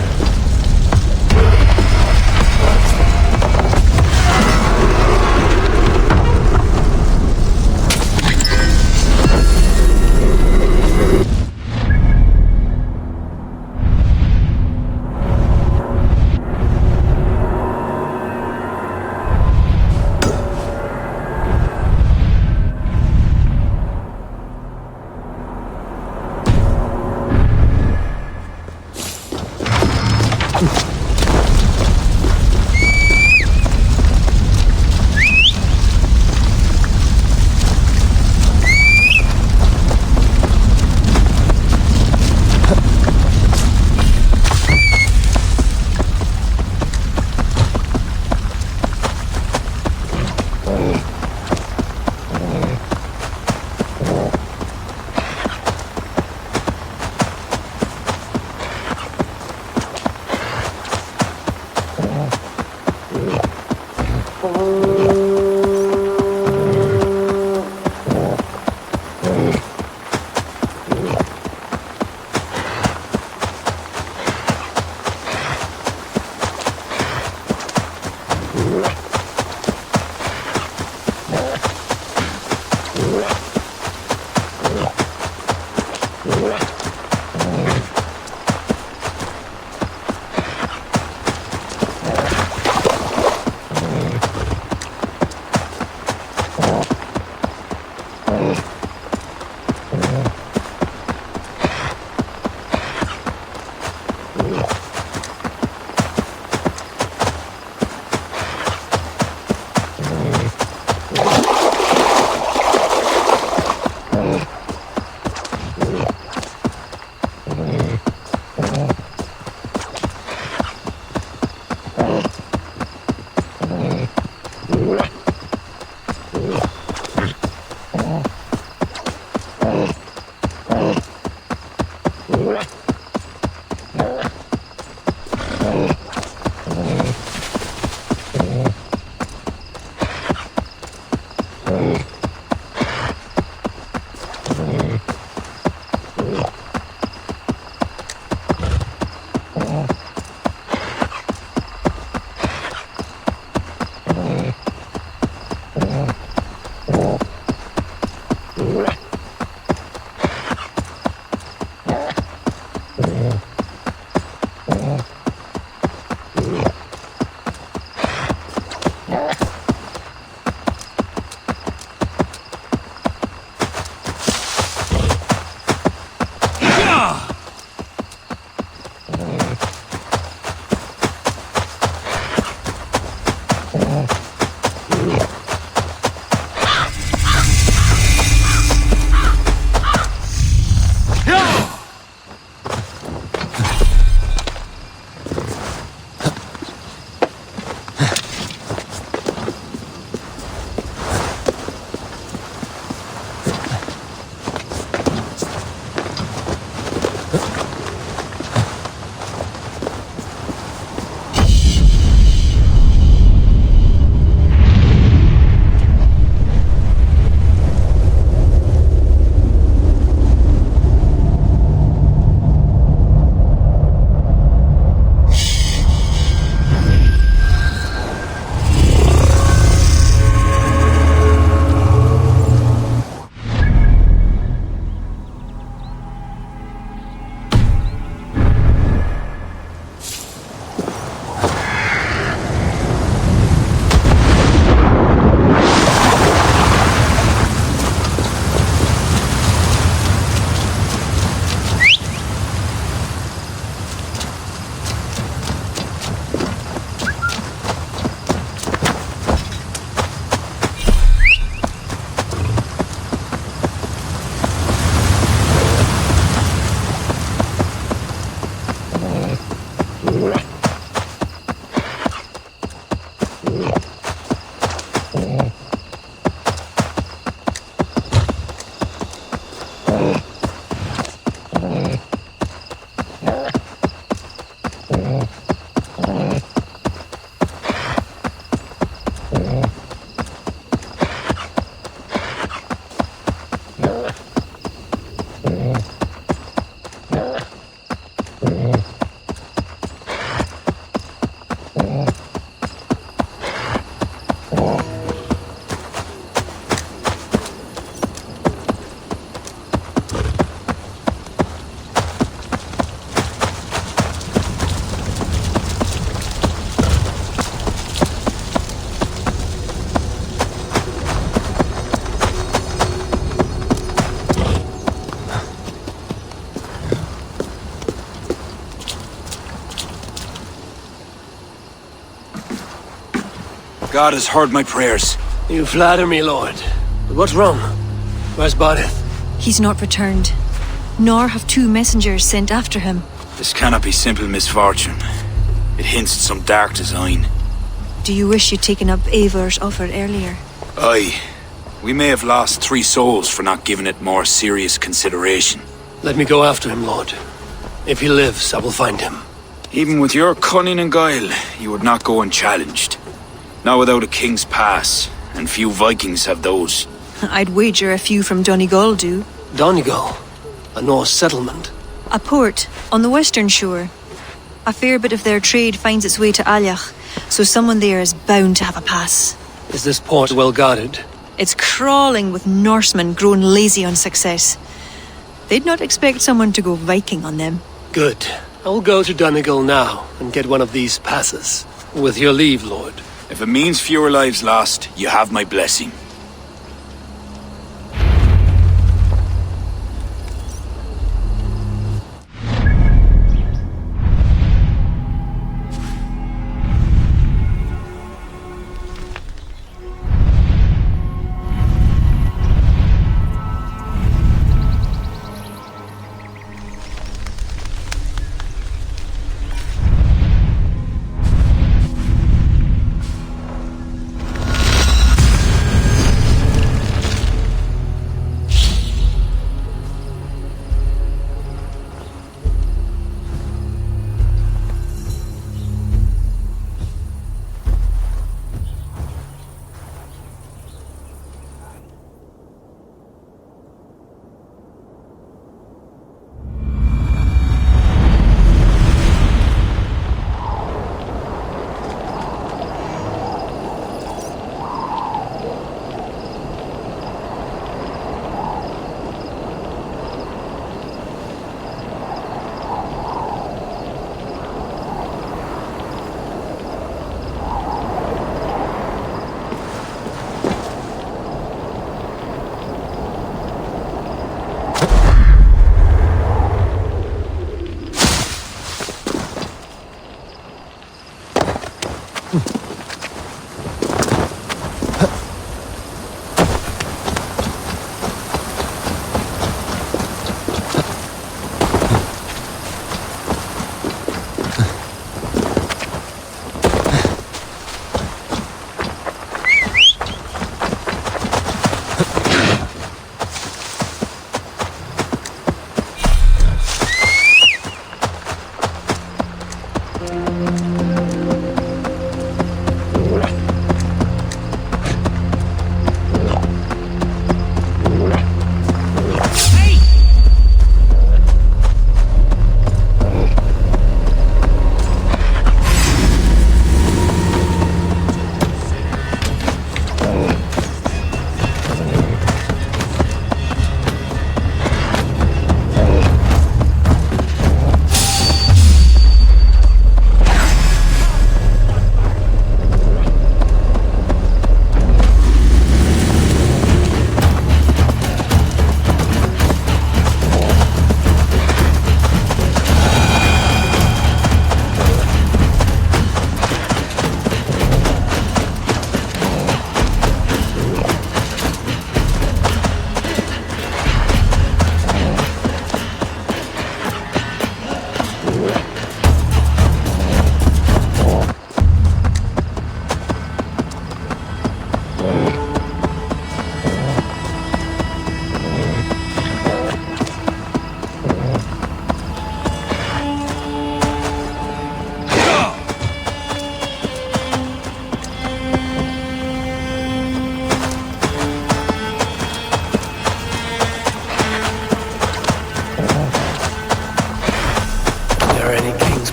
God has heard my prayers. You flatter me, Lord. But what's wrong? Where's Barith? He's not returned, nor have 2 messengers sent after him. This cannot be simple misfortune. It hints at some dark design. Do you wish you'd taken up Eivor's offer earlier? Aye. We may have lost 3 souls for not giving it more serious consideration. Let me go after him, Lord. If he lives, I will find him. Even with your cunning and guile, you would not go unchallenged. Not without a king's pass, and few Vikings have those. I'd wager a few from Donegal do. Donegal? A Norse settlement? A port on the western shore. A fair bit of their trade finds its way to Aljach, so someone there is bound to have a pass. Is this port well guarded? It's crawling with Norsemen grown lazy on success. They'd not expect someone to go Viking on them. Good. I will go to Donegal now and get one of these passes. With your leave, Lord. If it means fewer lives lost, you have my blessing.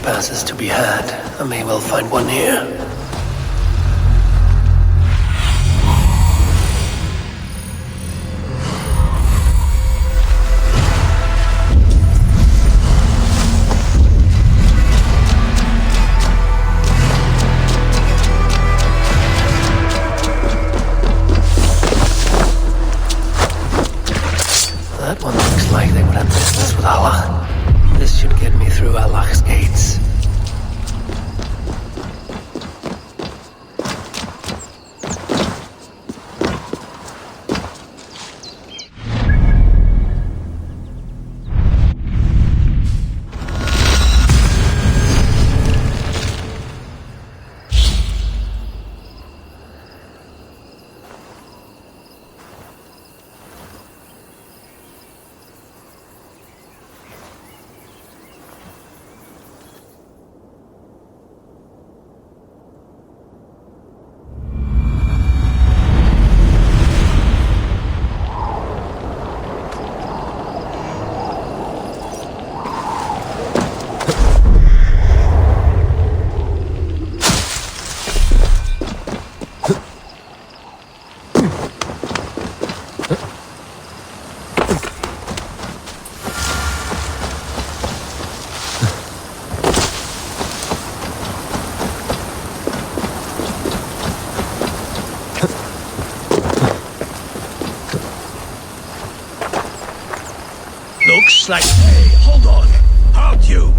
Passes to be had. I may well find one here. That one looks like they would have business with Allah. This should get me through Allah's gates. looks like... Hey, hold on. How'd you?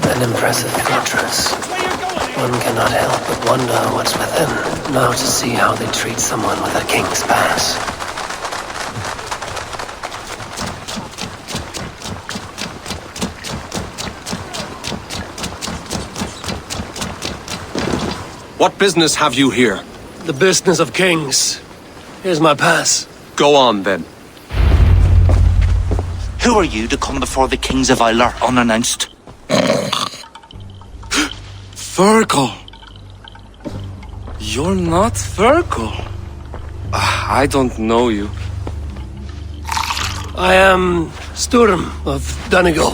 An impressive fortress. One cannot help but wonder what's within. Now to see how they treat someone with a king's pass. What business have you here? The business of kings. Here's my pass. Go on, then. Who are you to come before the kings of Ilar unannounced? Fergal. You're not Fergal. I don't know you. I am Sturm of Donegal.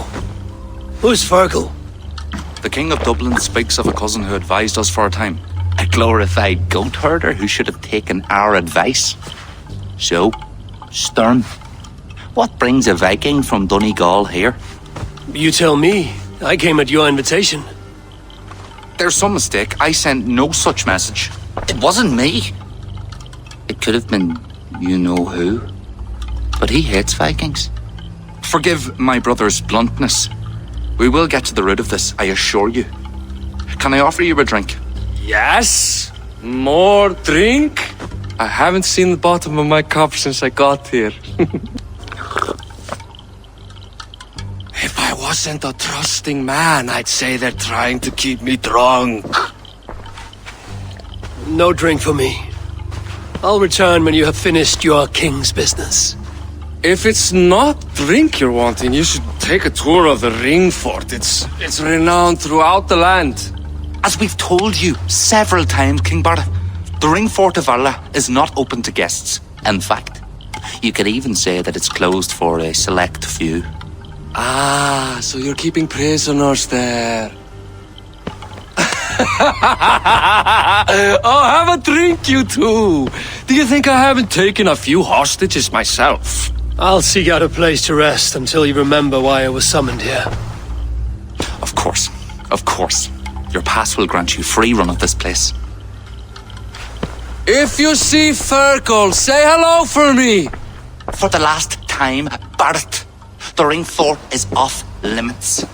Who's Fergal? The King of Dublin speaks of a cousin who advised us for a time. A glorified goat herder who should have taken our advice. So, Sturm, what brings a Viking from Donegal here? You tell me. I came at your invitation. There's some mistake. I sent no such message. It wasn't me. It could have been you-know-who. But he hates Vikings. Forgive my brother's bluntness. We will get to the root of this, I assure you. Can I offer you a drink? Yes? More drink? I haven't seen the bottom of my cup since I got here. If I wasn't a trusting man, I'd say they're trying to keep me drunk. No drink for me. I'll return when you have finished your king's business. If it's not drink you're wanting, you should take a tour of the ring fort. It's renowned throughout the land. As we've told you several times, King Barda, the ring fort of Arla is not open to guests. In fact, you could even say that it's closed for a select few. Ah, so you're keeping prisoners there. Oh, have a drink, you two. Do you think I haven't taken a few hostages myself? I'll seek out a place to rest until you remember why I was summoned here. Of course, of course. Your pass will grant you free run of this place. If you see Fergal, say hello for me. For the last time, Barrett, the ring fort is off limits.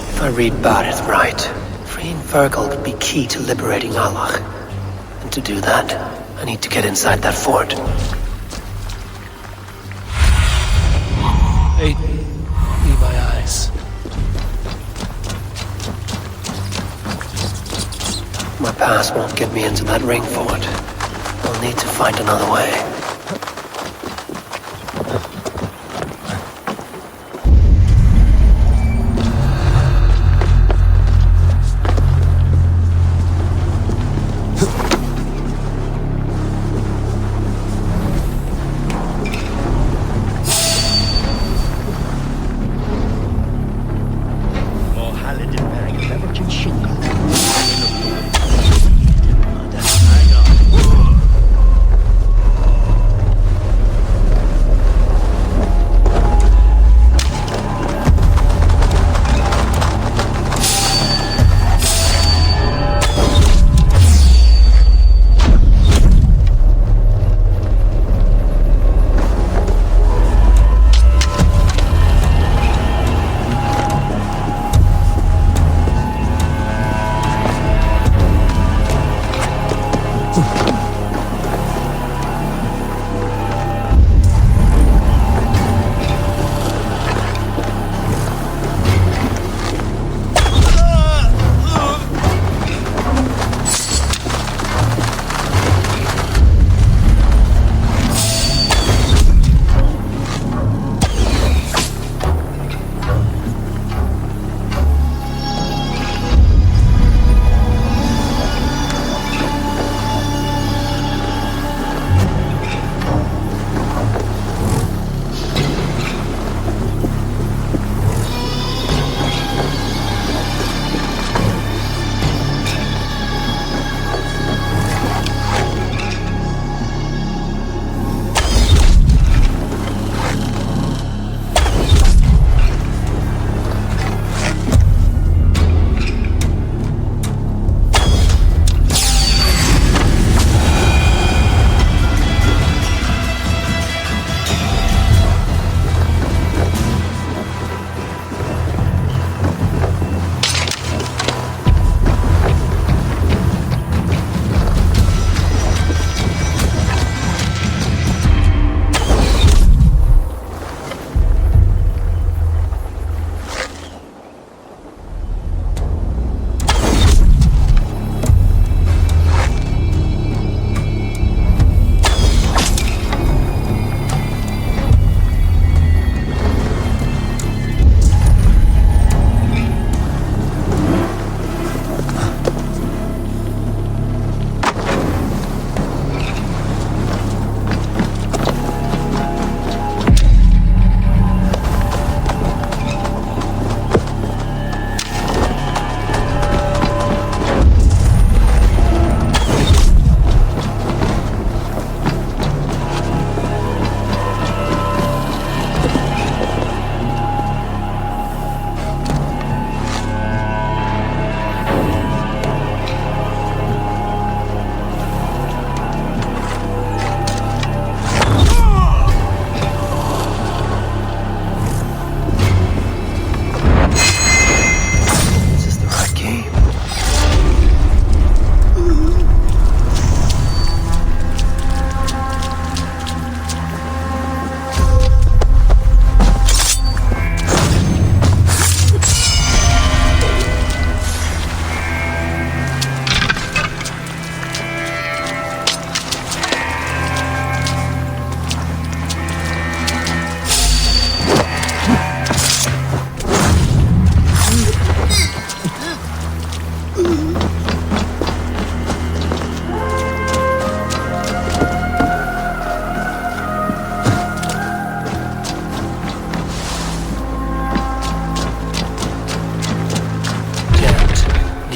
If I read Barrett right, freeing Fergal could be key to liberating Allah. And to do that, I need to get inside that fort. Hey, leave my eyes. My pass won't get me into that ring fort. I'll need to find another way.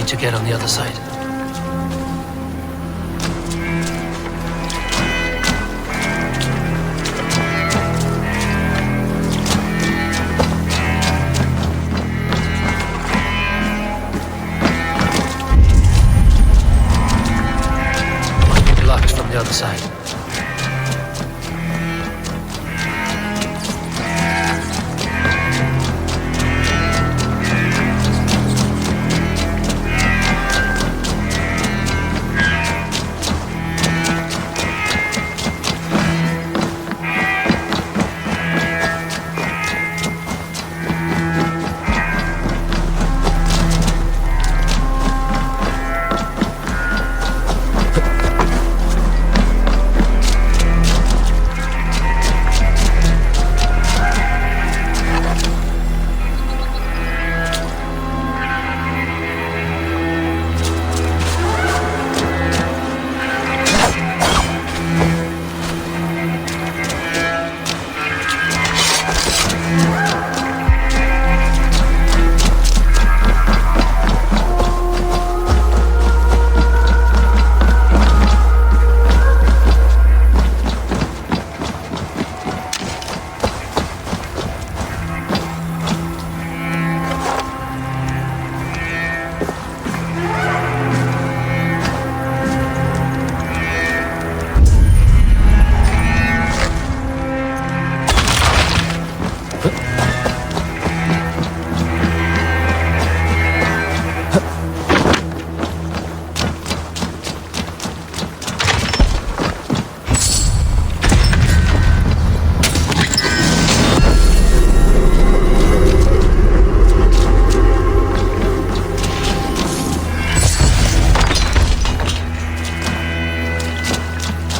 to get on the other side. Locked from the other side.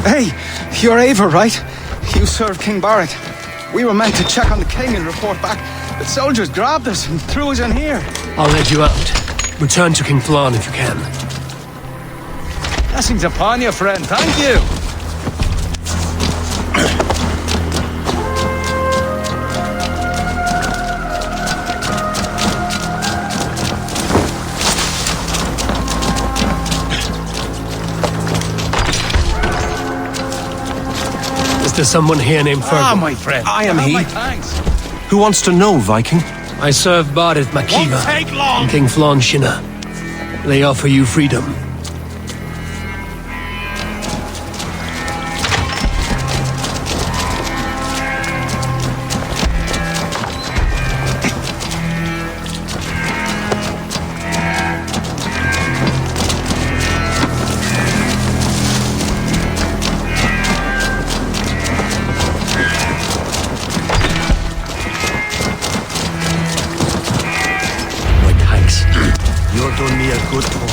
Hey, you're Ava, right? You served King Barrett. We were meant to check on the king and report back, but soldiers grabbed us and threw us in here. I'll let you out. Return to King Flann if you can. Blessings upon you, friend. Thank you. Is there someone here named Fergal? Ah, my friend. I am he. My thanks. Who wants to know, Viking? I serve Barrett Makiva Won't take long. and King Flann Shinna. They offer you freedom. You're doing me a good turn.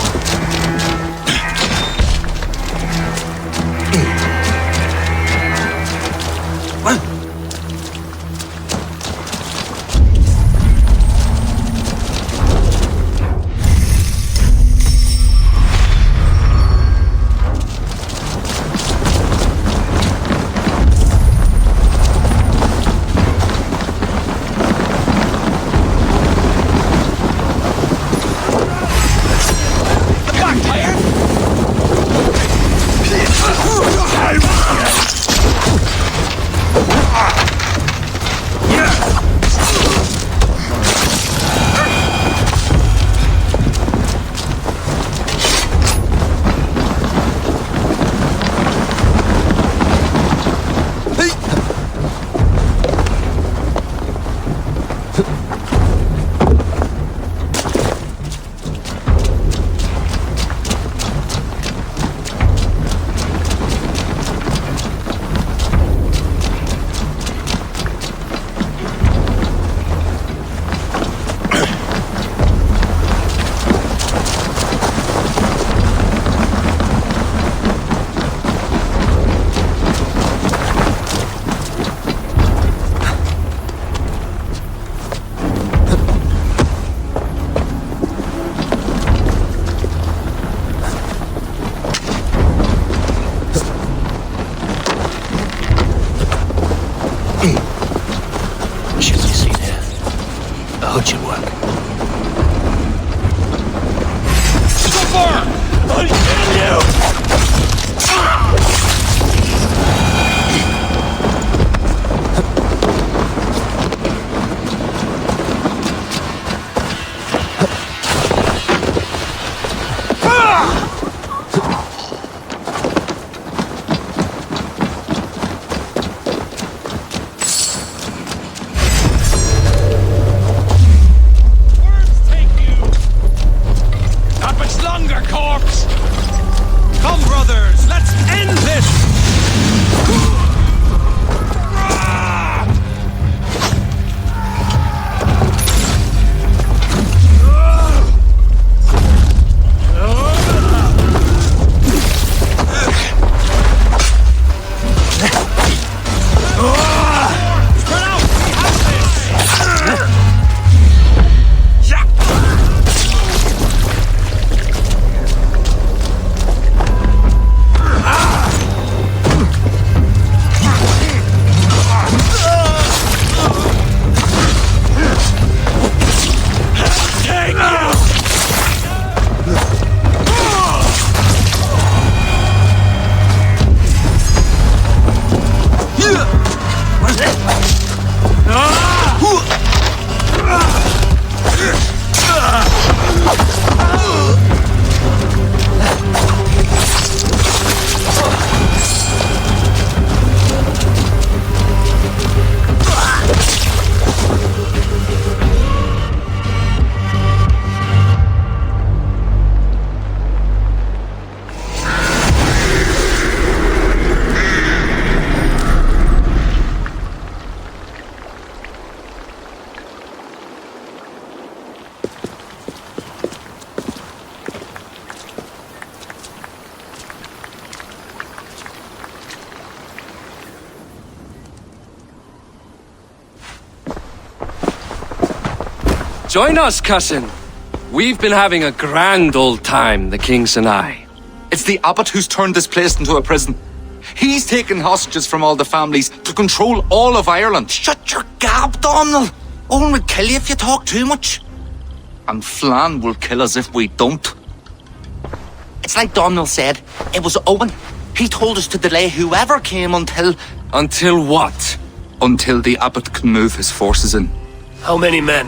hood should work. over! I'll kill you! Join us, cousin. We've been having a grand old time, the kings and I. It's the abbot who's turned this place into a prison. He's taken hostages from all the families to control all of Ireland. Shut your gab, Domhnall. Owen will kill you if you talk too much. And Flann will kill us if we don't. It's like Domhnall said. It was Owen. He told us to delay whoever came until... Until what? Until the abbot can move his forces in. How many men?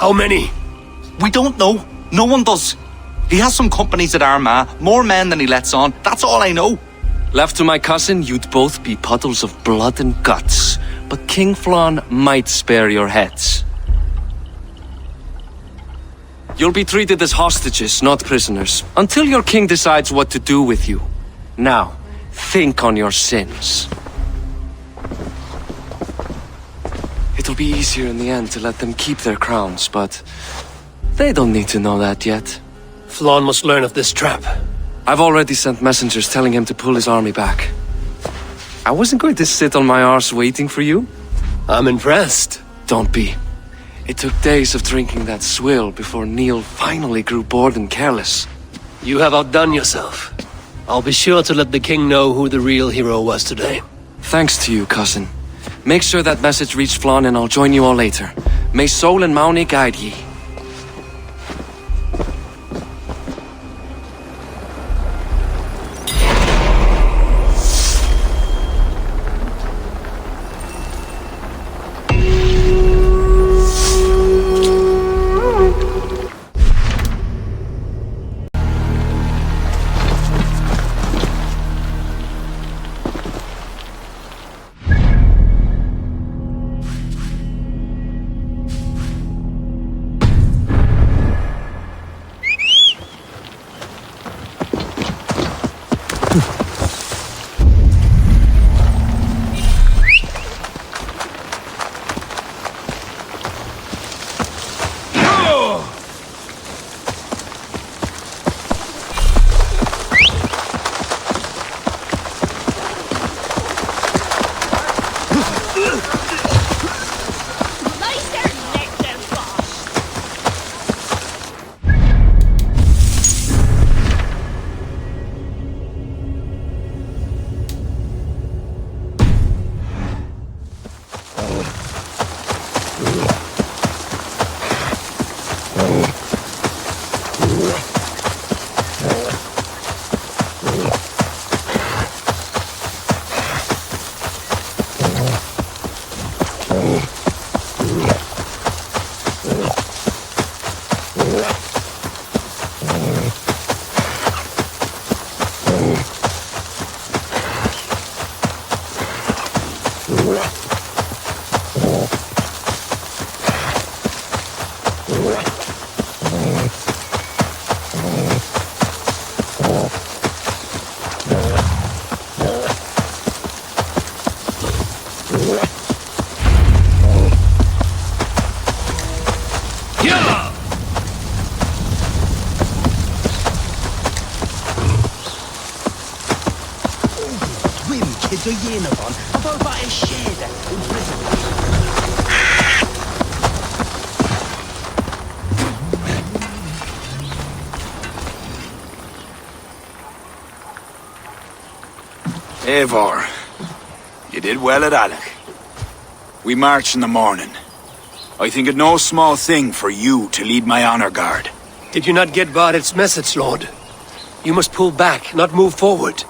How many? We don't know. No one does. He has some companies at Armagh, more men than he lets on. That's all I know. Left to my cousin, you'd both be puddles of blood and guts. But King Flann might spare your heads. You'll be treated as hostages, not prisoners, until your king decides what to do with you. Now, think on your sins. It'll be easier in the end to let them keep their crowns, but they don't need to know that yet. Flann must learn of this trap. I've already sent messengers telling him to pull his army back. I wasn't going to sit on my arse waiting for you. I'm impressed. Don't be. It took days of drinking that swill before Neil finally grew bored and careless. You have outdone yourself. I'll be sure to let the king know who the real hero was today. Thanks to you, cousin. Make sure that message reached Flann and I'll join you all later. May Sol and Mauni guide ye. Eivor, you did well at Alec. We march in the morning. I think it no small thing for you to lead my honor guard. Did you not get Barit's message, Lord? You must pull back, not move forward.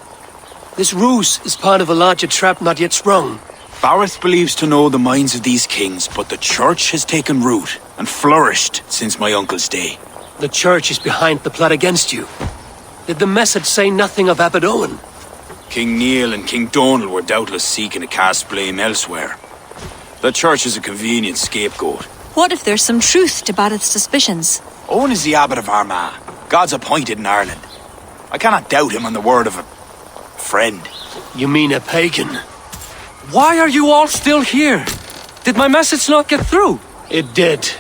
This ruse is part of a larger trap not yet sprung. Barith believes to know the minds of these kings, but the church has taken root and flourished since my uncle's day. The church is behind the plot against you. Did the message say nothing of Abaddon? King Neil and King Donal were doubtless seeking to cast blame elsewhere. The church is a convenient scapegoat. What if there's some truth to Barith's suspicions? Owen is the abbot of Armagh, God's appointed in Ireland. I cannot doubt him on the word of a friend. You mean a pagan? Why are you all still here? Did my message not get through? It did,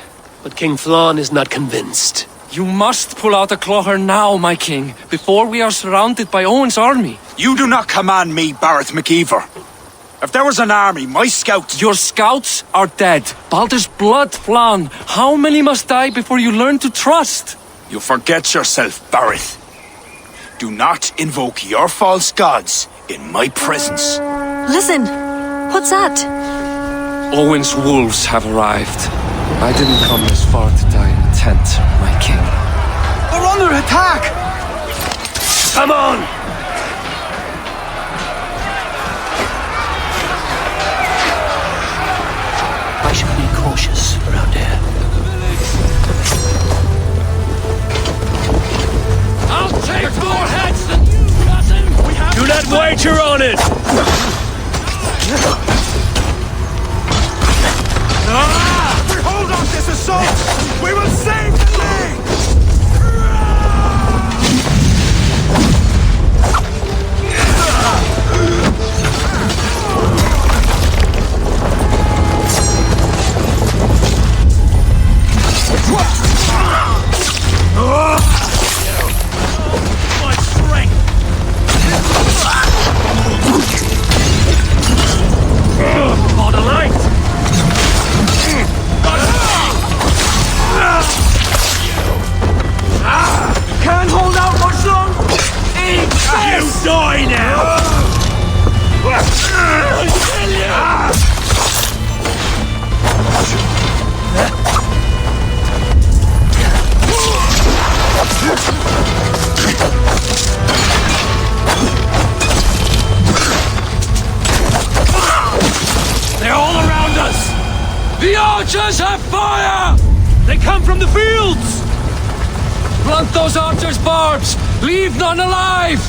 but King Flann is not convinced. You must pull out a clawher now, my king, before we are surrounded by Owen's army. You do not command me, Barith McIver. If there was an army, my scouts... Your scouts are dead. Baldur's blood, Flann. How many must die before you learn to trust? You forget yourself, Barith. Do not invoke your false gods in my presence. Listen, what's that? Owen's wolves have arrived. I didn't come this far to die in a tent, my king. We're under attack! Come on! I should be cautious around here. I'll take more heads than you, cousin! Do not wager on it! If we hold on this assault, we will save the day! My strength! For the light! Can't hold out much longer! Eat this! You die now! I kill you! They're all around us! The archers have fire! They come from the fields! Blunt those archers' barbs! Leave none alive!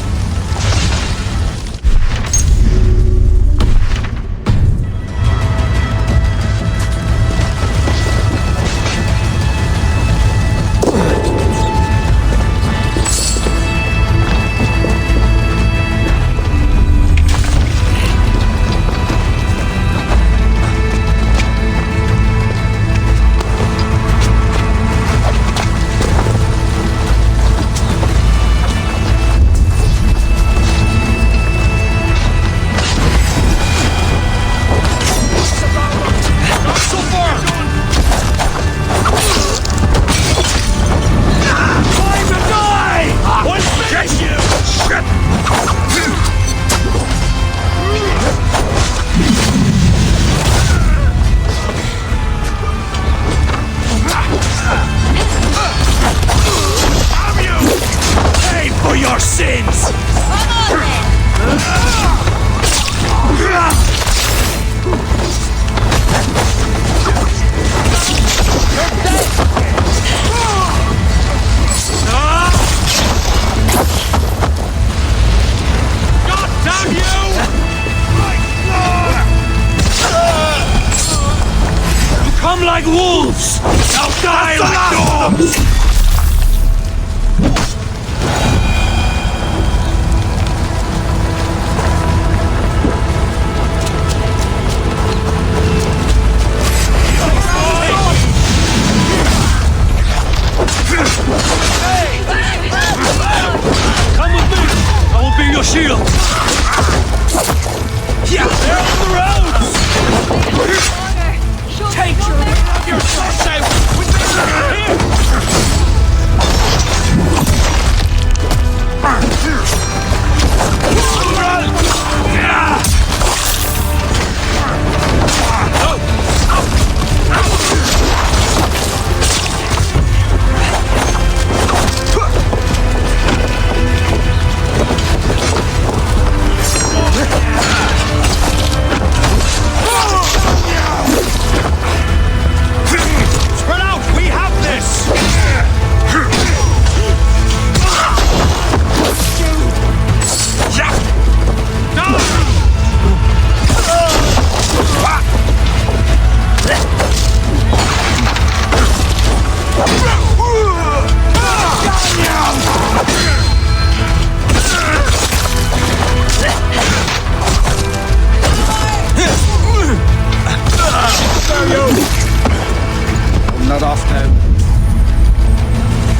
off now.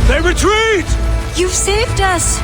They retreat! You've saved us!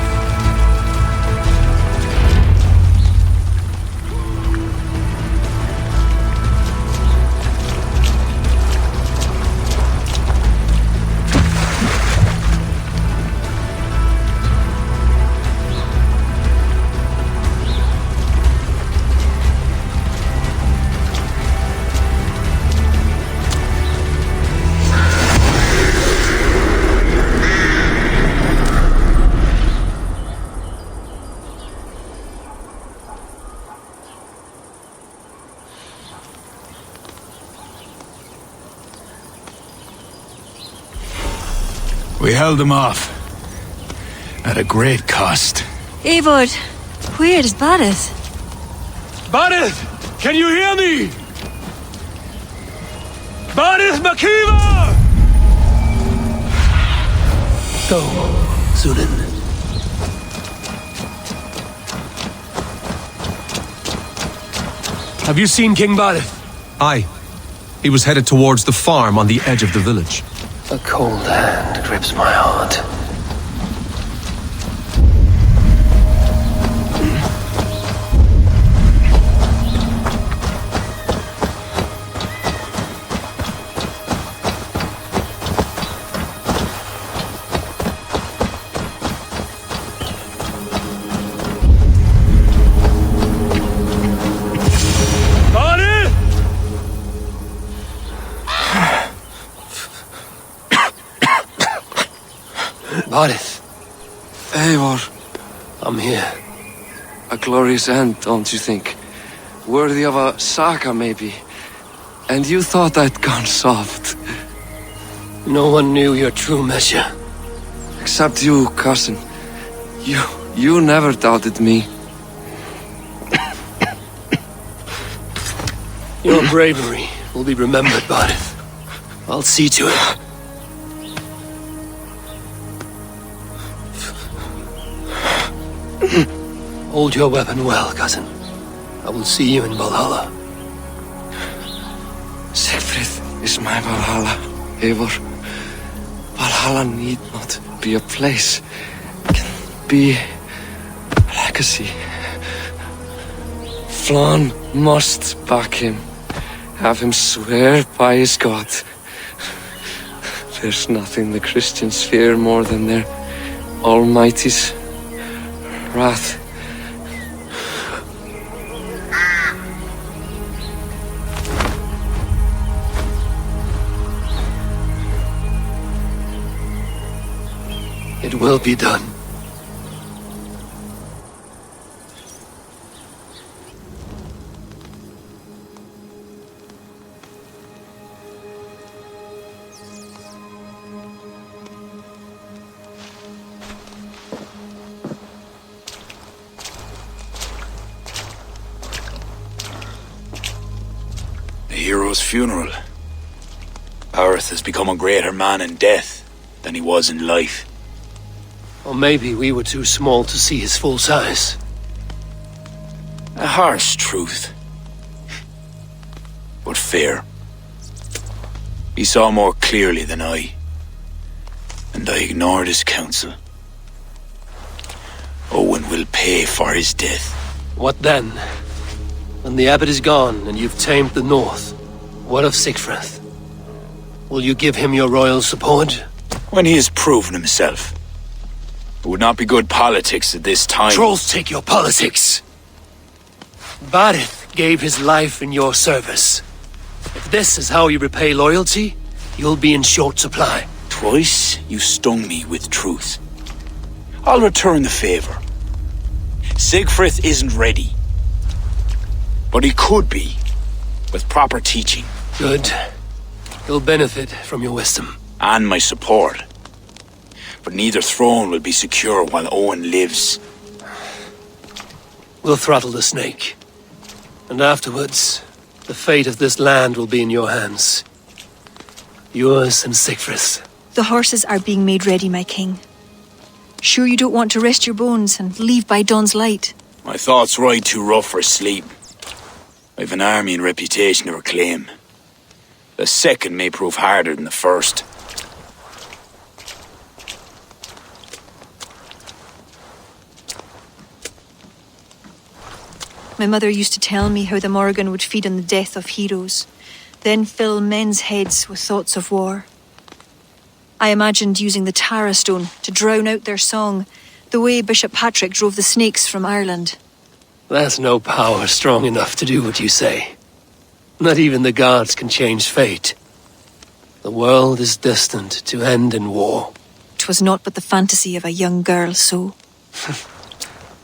We held them off. At a great cost. Eivor, where is Barith? Barith! Can you hear me? Barith Makiva! Go, Sunan. Have you seen King Barith? Aye. He was headed towards the farm on the edge of the village. A cold hand grips my heart. Barith. Eivor. I'm here. A glorious end, don't you think? Worthy of a saga, maybe. And you thought I'd gone soft. No one knew your true measure. Except you, cousin. You never doubted me. Your bravery will be remembered, Barith. I'll see to it. Hold your weapon well, cousin. I will see you in Valhalla. Siegfried is my Valhalla, Eivor. Valhalla need not be a place. It can be a legacy. Flann must back him. Have him swear by his God. There's nothing the Christians fear more than their Almighty's wrath. It will be done. A hero's funeral. Barith has become a greater man in death than he was in life. Or maybe we were too small to see his full size. A harsh truth. But fair. He saw more clearly than I. And I ignored his counsel. Owen will pay for his death. What then? When the abbot is gone and you've tamed the north, what of Siegfried? Will you give him your royal support? When he has proven himself. It would not be good politics at this time. Trolls take your politics. Barith gave his life in your service. If this is how you repay loyalty, you'll be in short supply. Twice you stung me with truth. I'll return the favor. Siegfried isn't ready. But he could be, with proper teaching. Good. He'll benefit from your wisdom. And my support. But neither throne will be secure while Owen lives. We'll throttle the snake. And afterwards, the fate of this land will be in your hands. Yours and Siegfried's. The horses are being made ready, my king. Sure you don't want to rest your bones and leave by dawn's light? My thoughts ride too rough for sleep. I've an army and reputation to reclaim. The second may prove harder than the first. My mother used to tell me how the Morrigan would feed on the death of heroes, then fill men's heads with thoughts of war. I imagined using the Tara Stone to drown out their song, the way Bishop Patrick drove the snakes from Ireland. There's no power strong enough to do what you say. Not even the gods can change fate. The world is destined to end in war. 'Twas not but the fantasy of a young girl, so...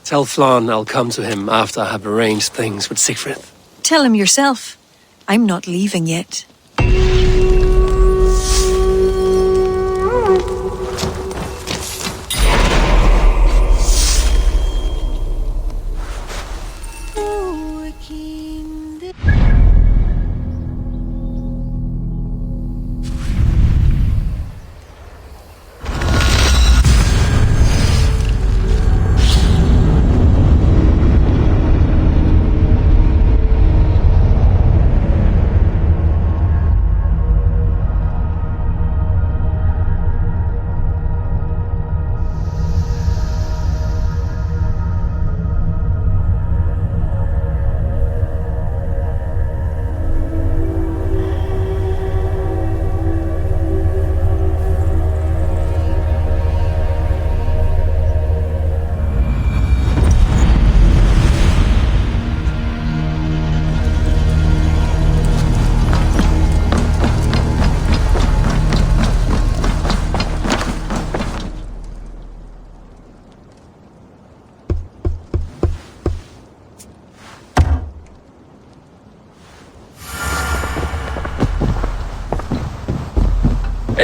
Tell Flann I'll come to him after I have arranged things with Siegfried. Tell him yourself. I'm not leaving yet.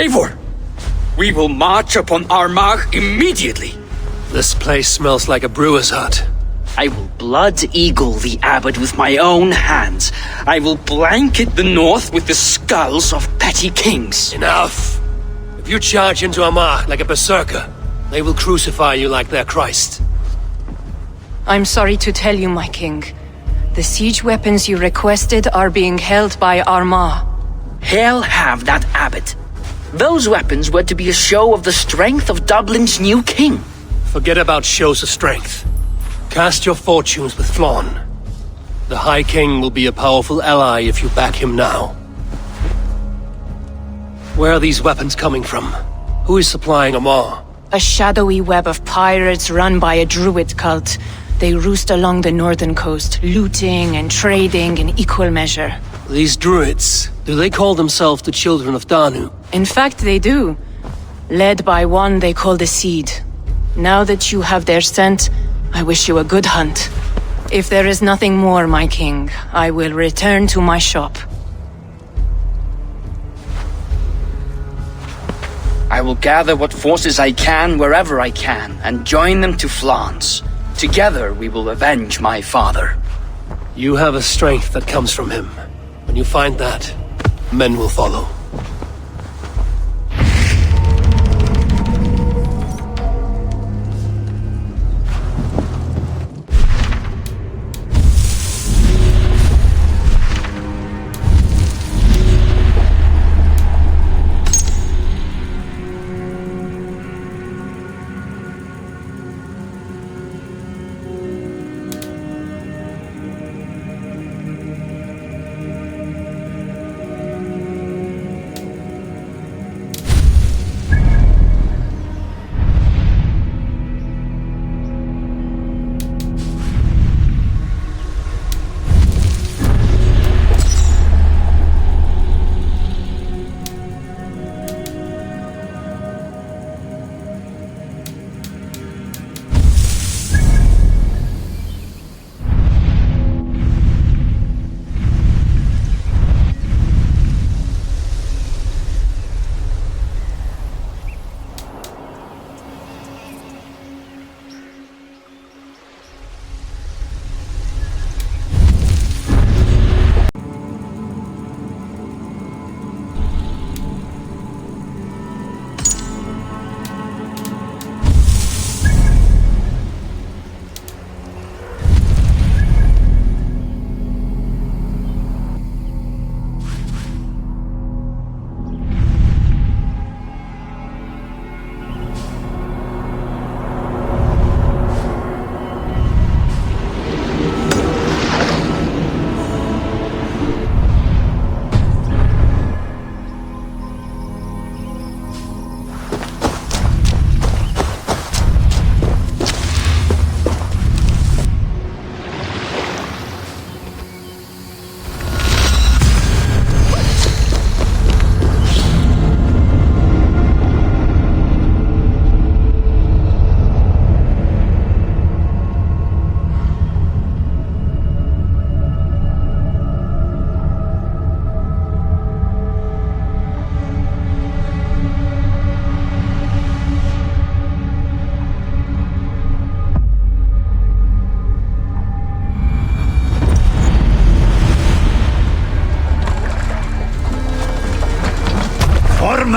Eivor! We will march upon Armagh immediately! This place smells like a brewer's hut. I will blood eagle the abbot with my own hands. I will blanket the north with the skulls of petty kings. Enough! If you charge into Armagh like a berserker, they will crucify you like their Christ. I'm sorry to tell you, my king. The siege weapons you requested are being held by Armagh. Hell have that abbot. Those weapons were to be a show of the strength of Dublin's new king. Forget about shows of strength. Cast your fortunes with Flann. The High King will be a powerful ally if you back him now. Where are these weapons coming from? Who is supplying Armagh? A shadowy web of pirates run by a druid cult. They roost along the northern coast, looting and trading in equal measure. These druids, do they call themselves the Children of Danu? In fact, they do. Led by one they call the Seed. Now that you have their scent, I wish you a good hunt. If there is nothing more, my king, I will return to my shop. I will gather what forces I can wherever I can, and join them to Flann's. Together we will avenge my father. You have a strength that comes from him. When you find that, men will follow.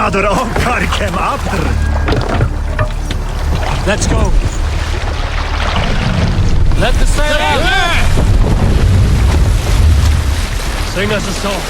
another onkar came after. Let's go. Let the sail out. Sing us a song.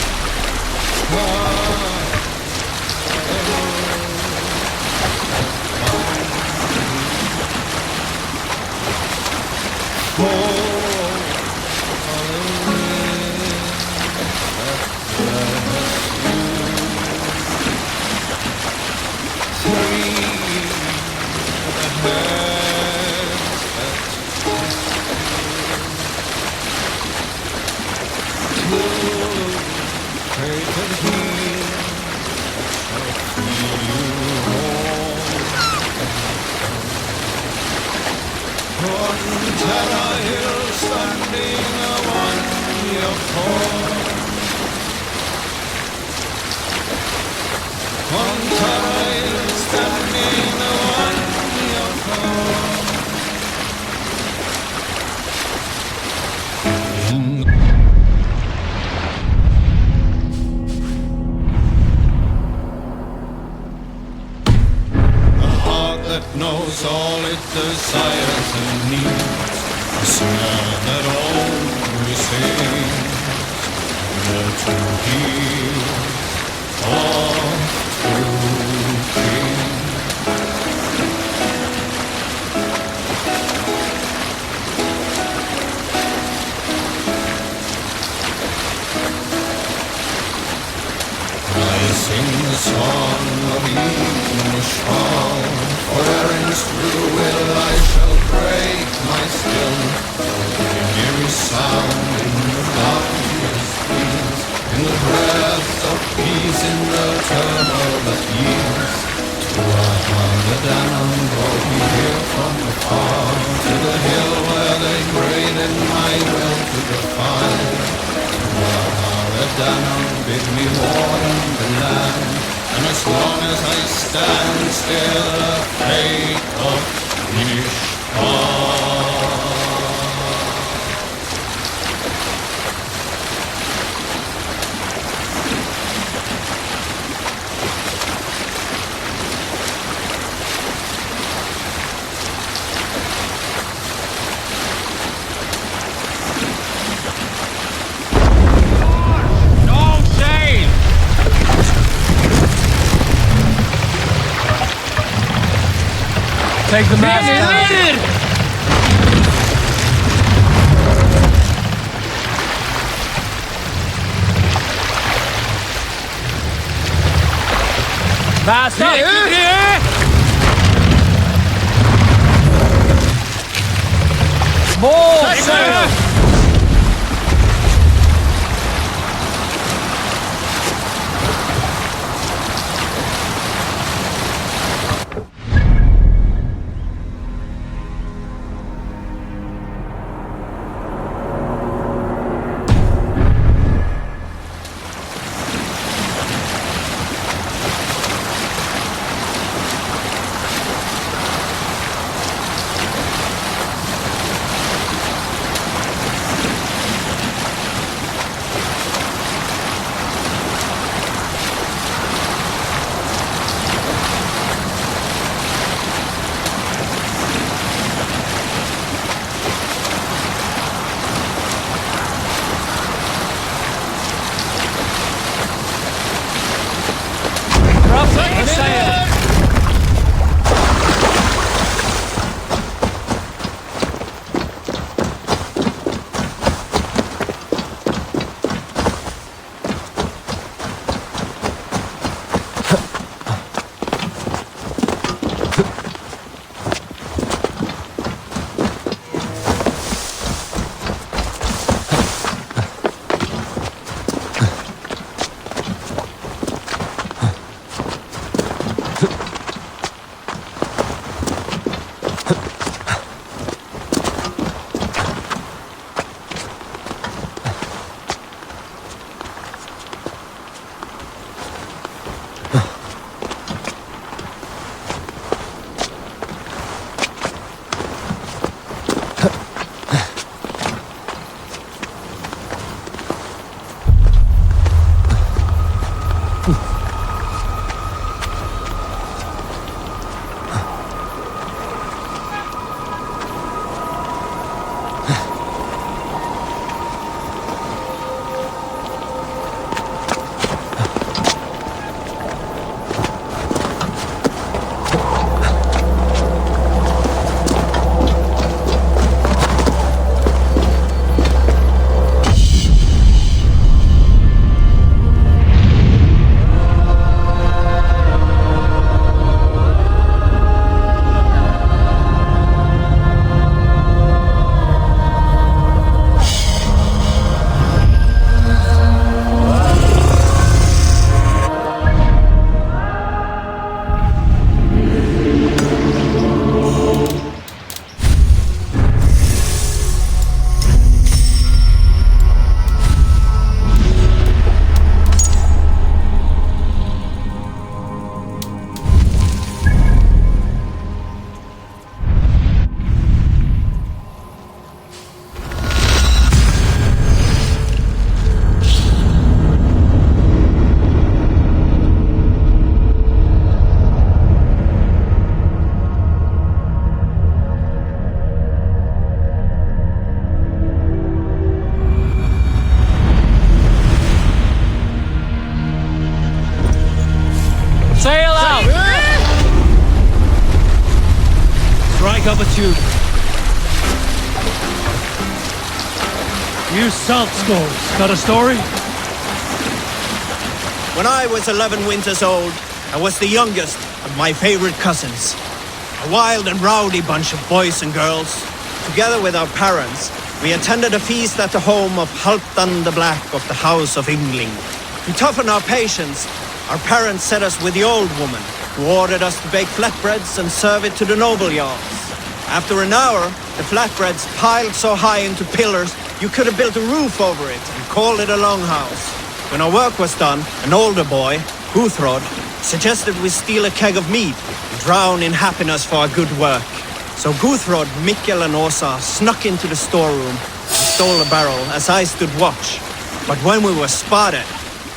Knows all it desires and needs, a smell that always sings, there to heal all true king. I sing the song of English for errands through will I shall break my skill. The nearest sound in the darkest fields, in the breath of peace, in the turmoil that yields. To a Hamadan brought me here from afar, to the hill where they prayed in my will to defile. To a Hamadan bid me warn the land, and as long as I stand still, the fate of Ishtar. Take the mast down. Mast up! Here! More sail! pick up a tune. You salt scores. Got a story? When I was 11 winters old, I was the youngest of my favorite cousins. A wild and rowdy bunch of boys and girls. Together with our parents, we attended a feast at the home of Halfdan the Black of the House of Yngling. To toughen our patience, our parents set us with the old woman, who ordered us to bake flatbreads and serve it to the noble jarls. After an hour, the flatbreads piled so high into pillars, you could have built a roof over it and called it a longhouse. When our work was done, an older boy, Guthrod, suggested we steal a keg of mead and drown in happiness for our good work. So Guthrod, Mikkel and Åsa snuck into the storeroom and stole a barrel as I stood watch. But when we were spotted,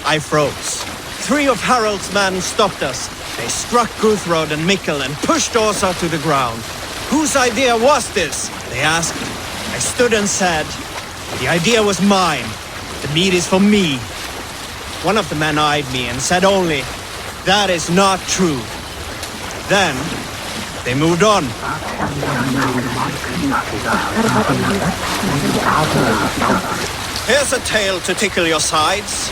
I froze. 3 of Harald's men stopped us. They struck Guthrod and Mikkel and pushed Åsa to the ground. Whose idea was this? They asked. I stood and said, the idea was mine. The mead is for me. One of the men eyed me and said only, that is not true. Then, they moved on. Here's a tale to tickle your sides.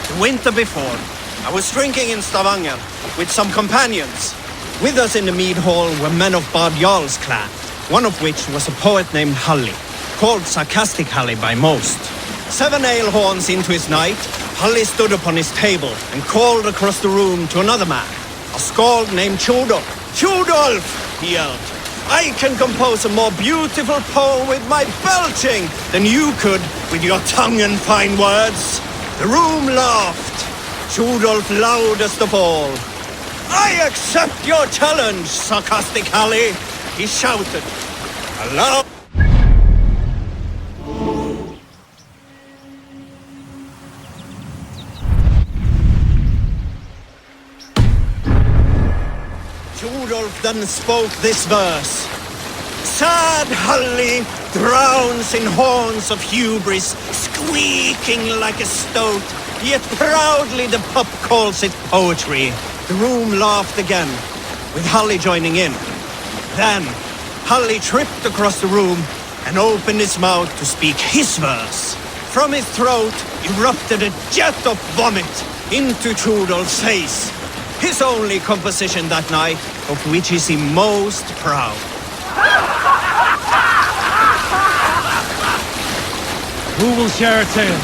The winter before, I was drinking in Stavanger with some companions. With us in the mead hall were men of Bard Jarl's clan, one of which was a poet named Halli, called Sarcastic Halli by most. 7 ale horns into his night, Halli stood upon his table and called across the room to another man, a skald named Tjodolf. Tjodolf, he yelled, I can compose a more beautiful poem with my belching than you could with your tongue and fine words. The room laughed. Tjodolf loudest of all. I accept your challenge, Sarcastic Halli, he shouted. Allow. Tjodolf then spoke this verse. Sad Halli drowns in horns of hubris, squeaking like a stoat, yet proudly the pup calls it poetry. The room laughed again, with Halli joining in. Then, Halli tripped across the room and opened his mouth to speak his verse. From his throat erupted a jet of vomit into Tjodolf's face. His only composition that night, of which he seemed most proud. Who will share a tale?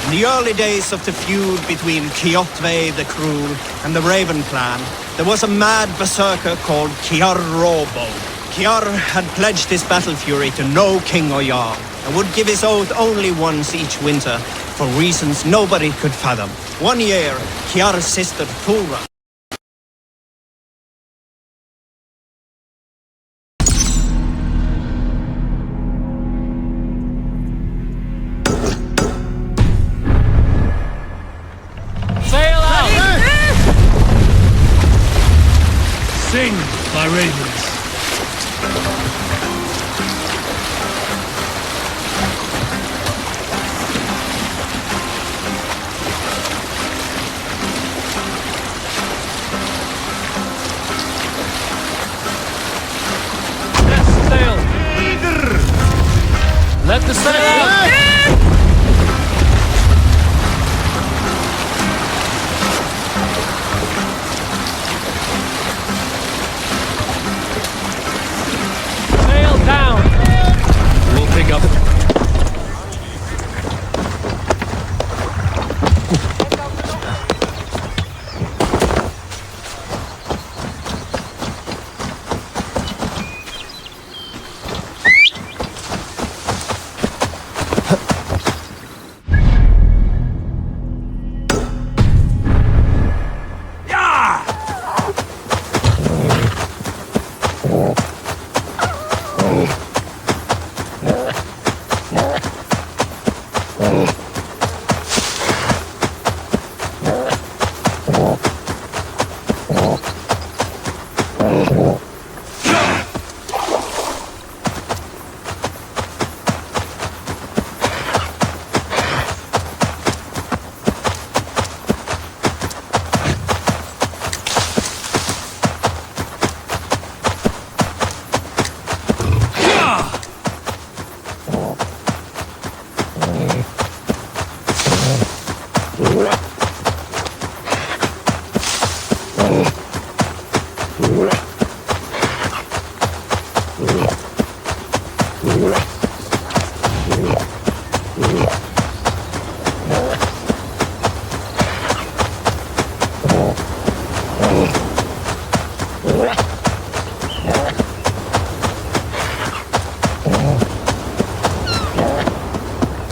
In the early days of the feud between Kjotve the Cruel and the Raven clan, there was a mad berserker called Kiar Robo. Kiar had pledged his battle fury to no king or jarl, and would give his oath only once each winter, for reasons nobody could fathom. One year, Kiar's sister Thora Sing, my ravens. Yes, sail. Let the sail out. Down. We'll pick up.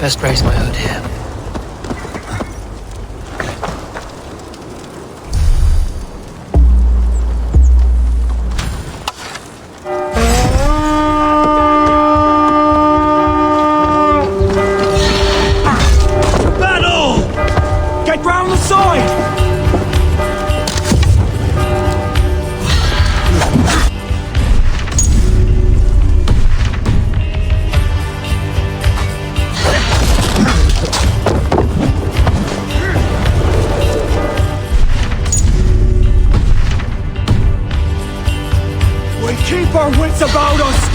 Best raise my hood here. Battle! Get round the side! Keep our wits about us!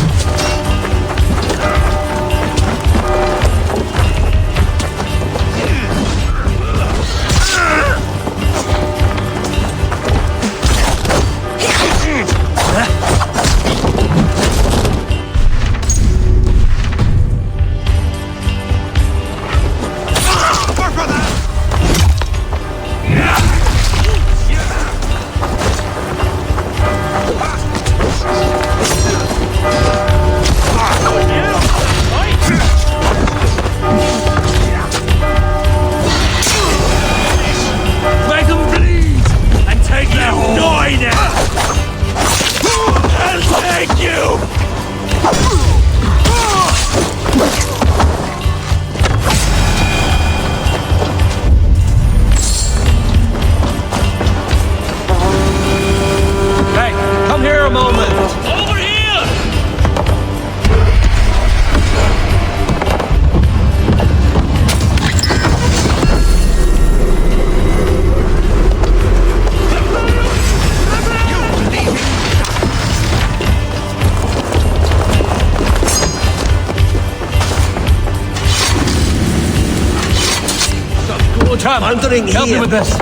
Huntering here. Help me with this.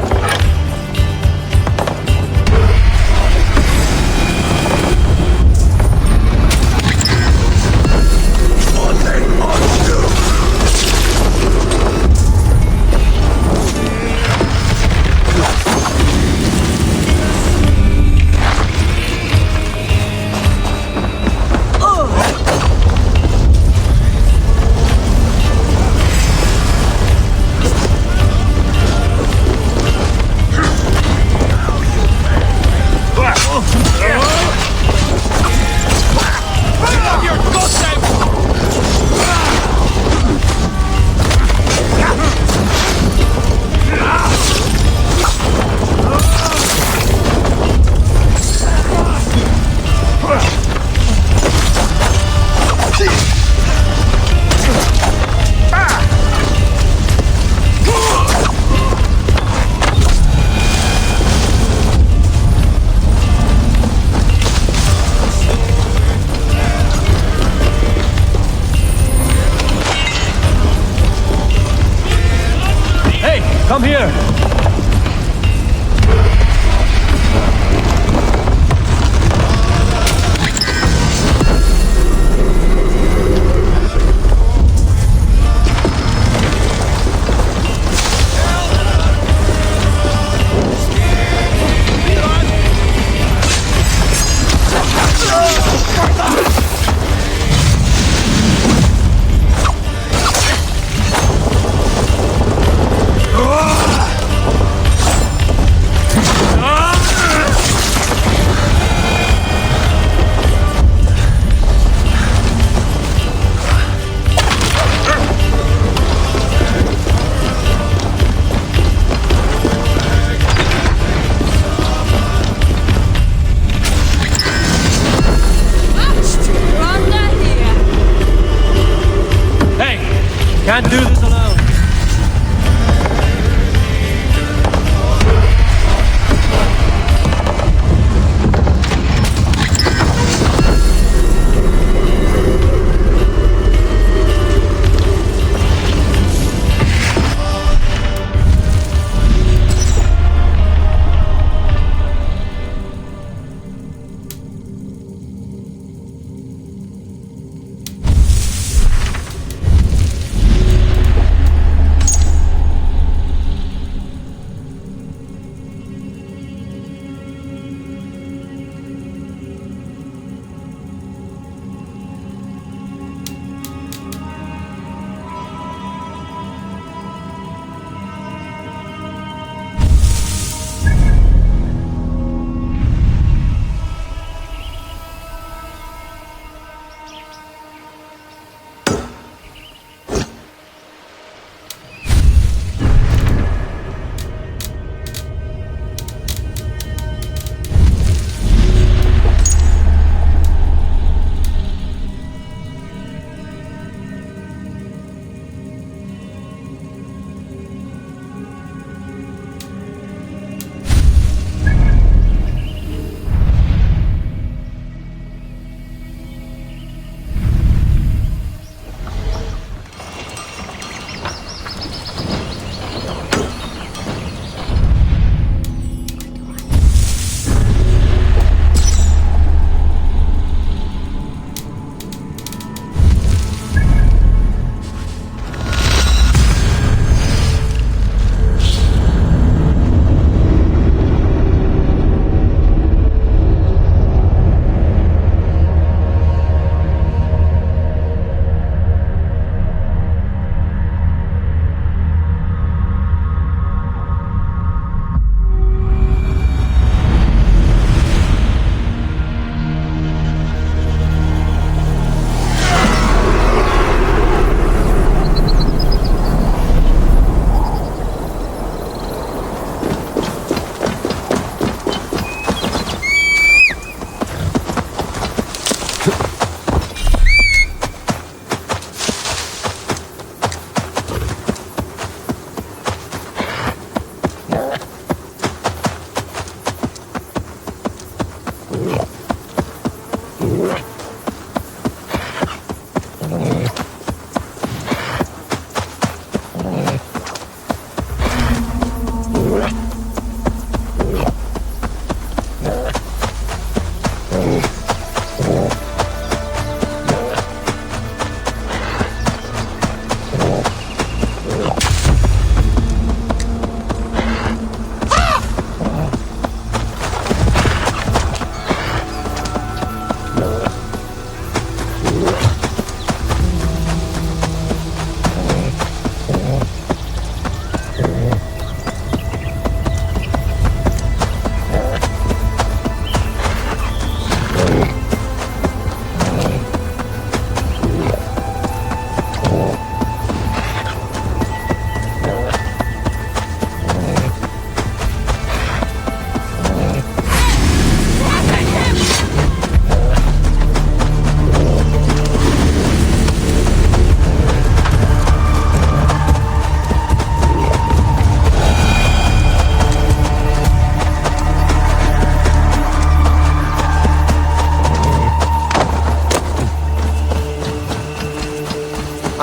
Come here! Can't do this alone.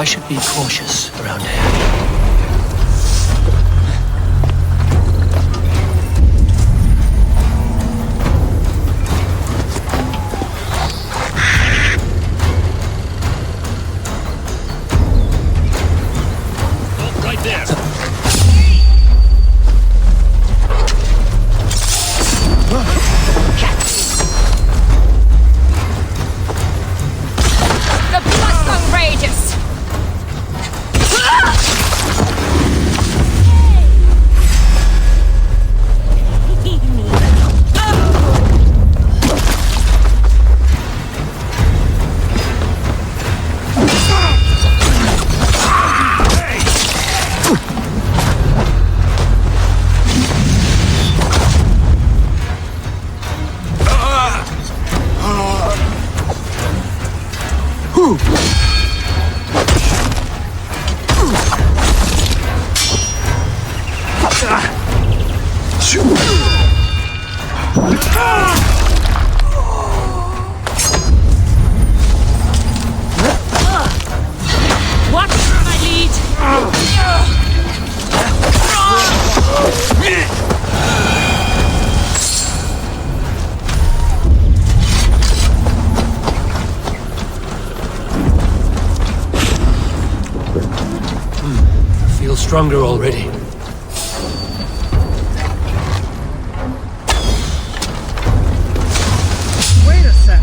I should be cautious around here. Stronger already. Wait a sec.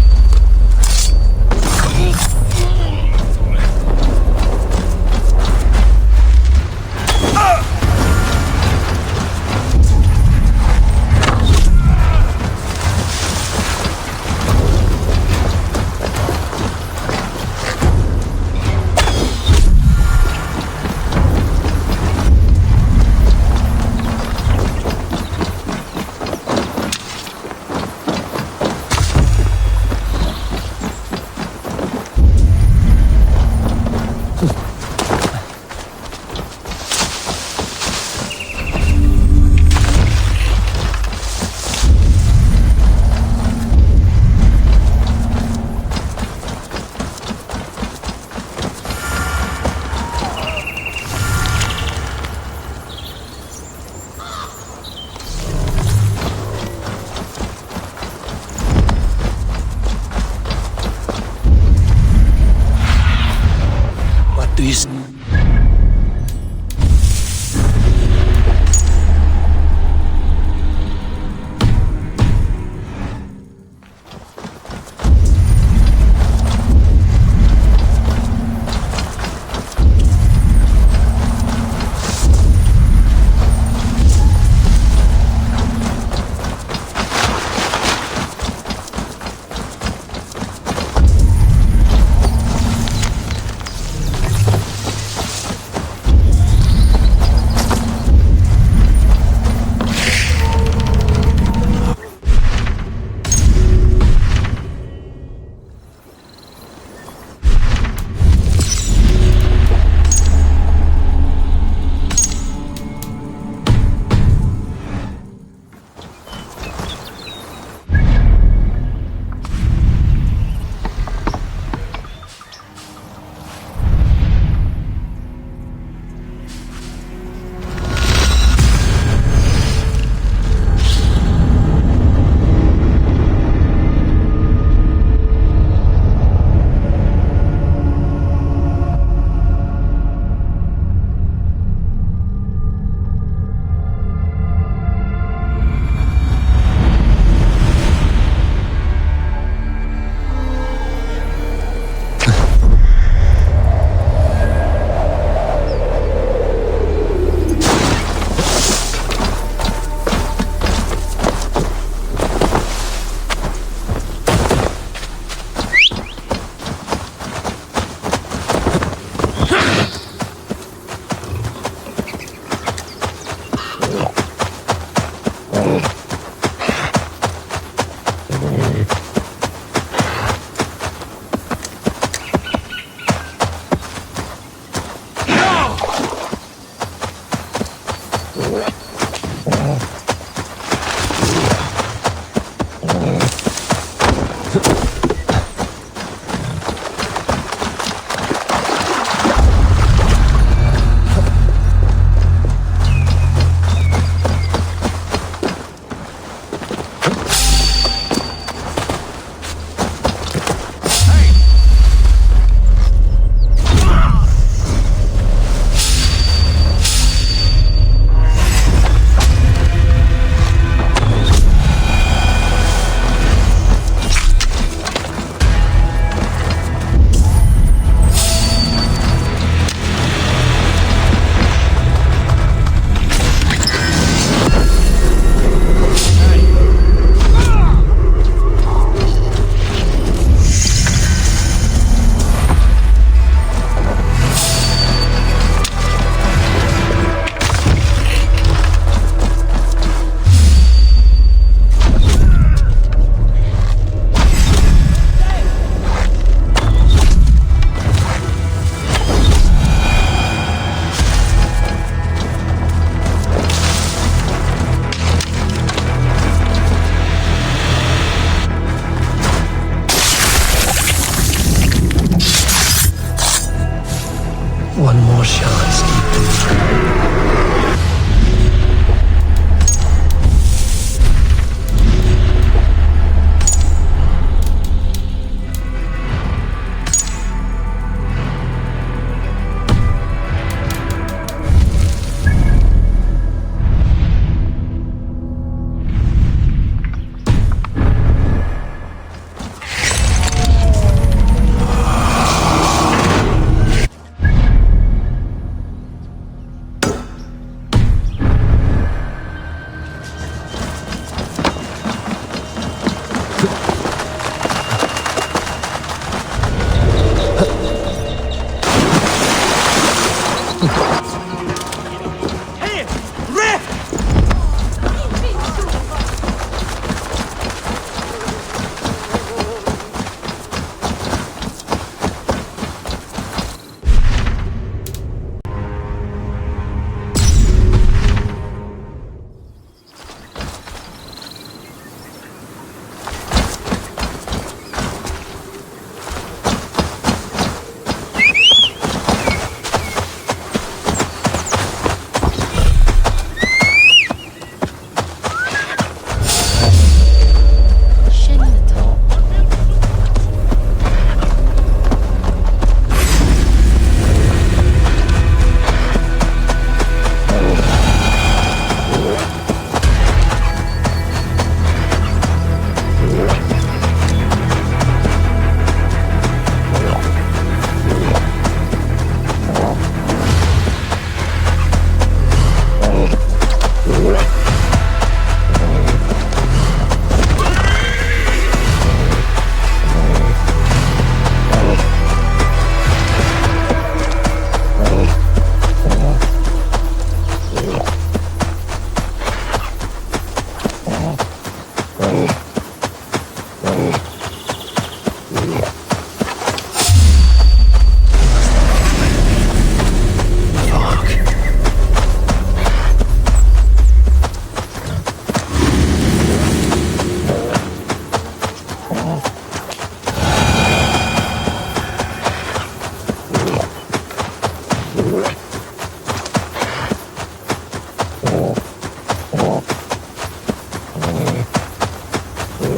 These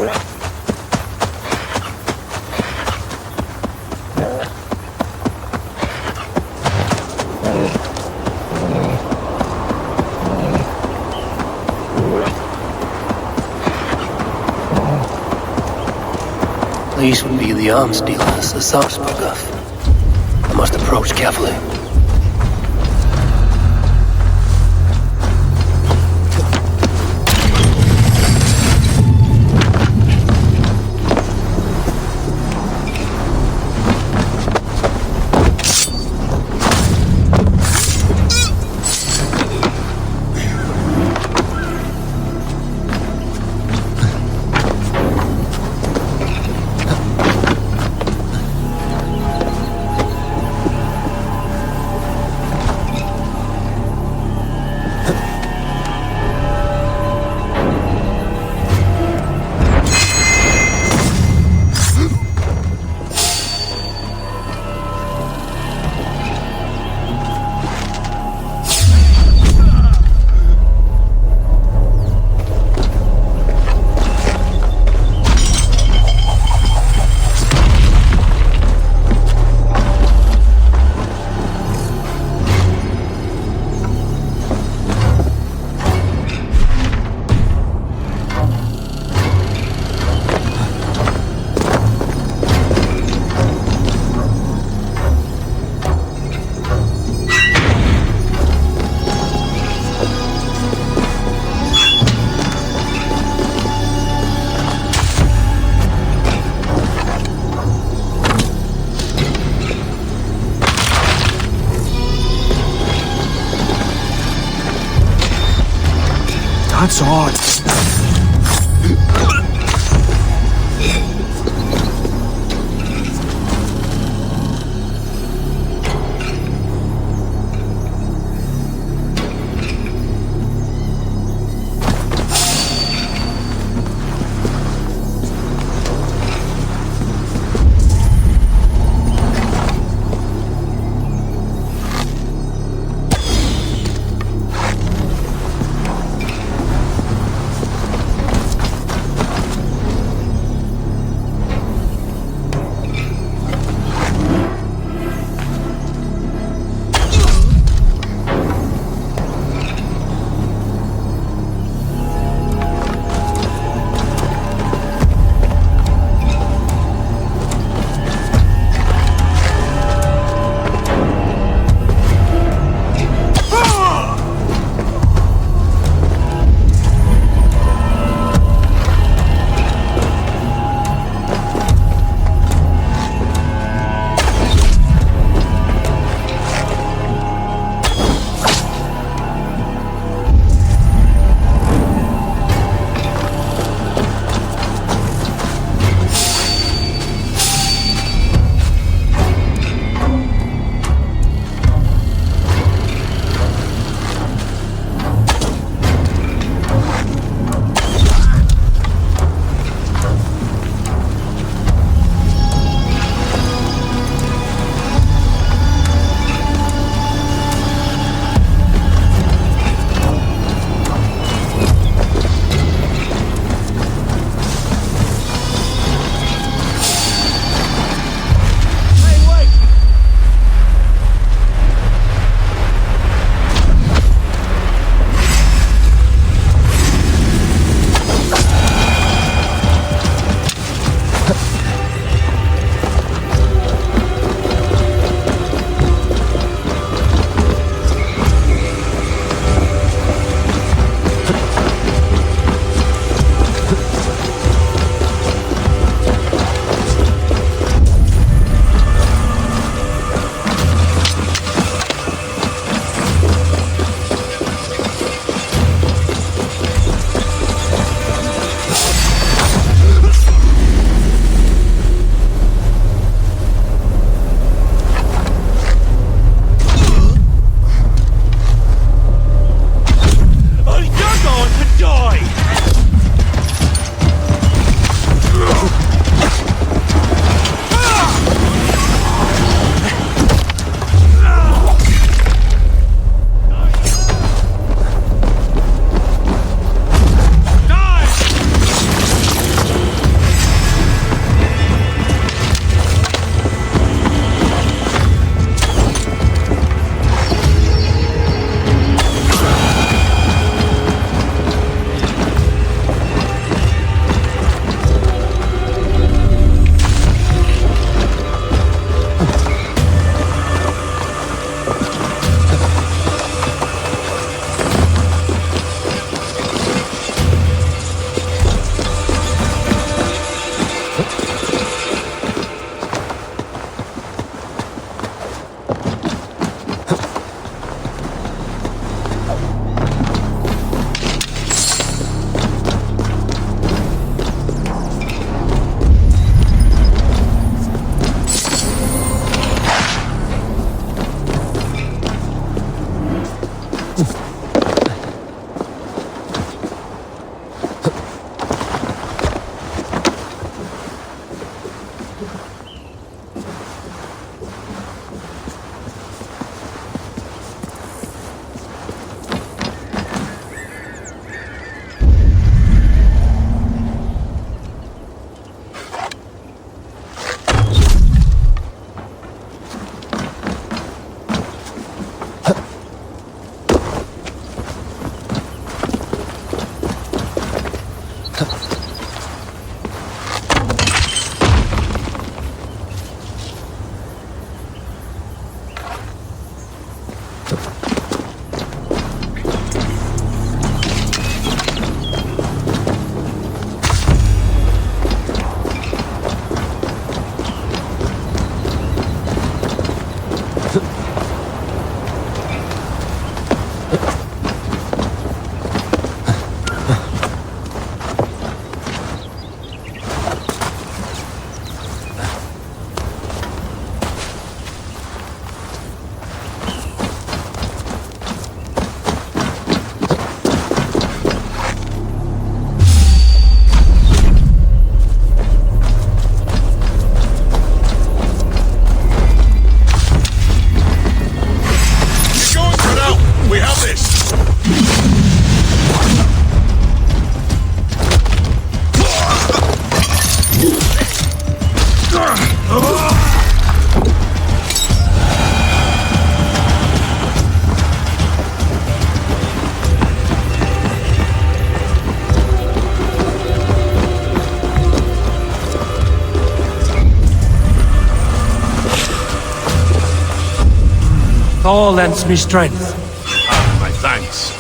would be the arms dealers the Tsar spoke of. I must approach carefully. That's odd. All lends me strength. Ah, my thanks.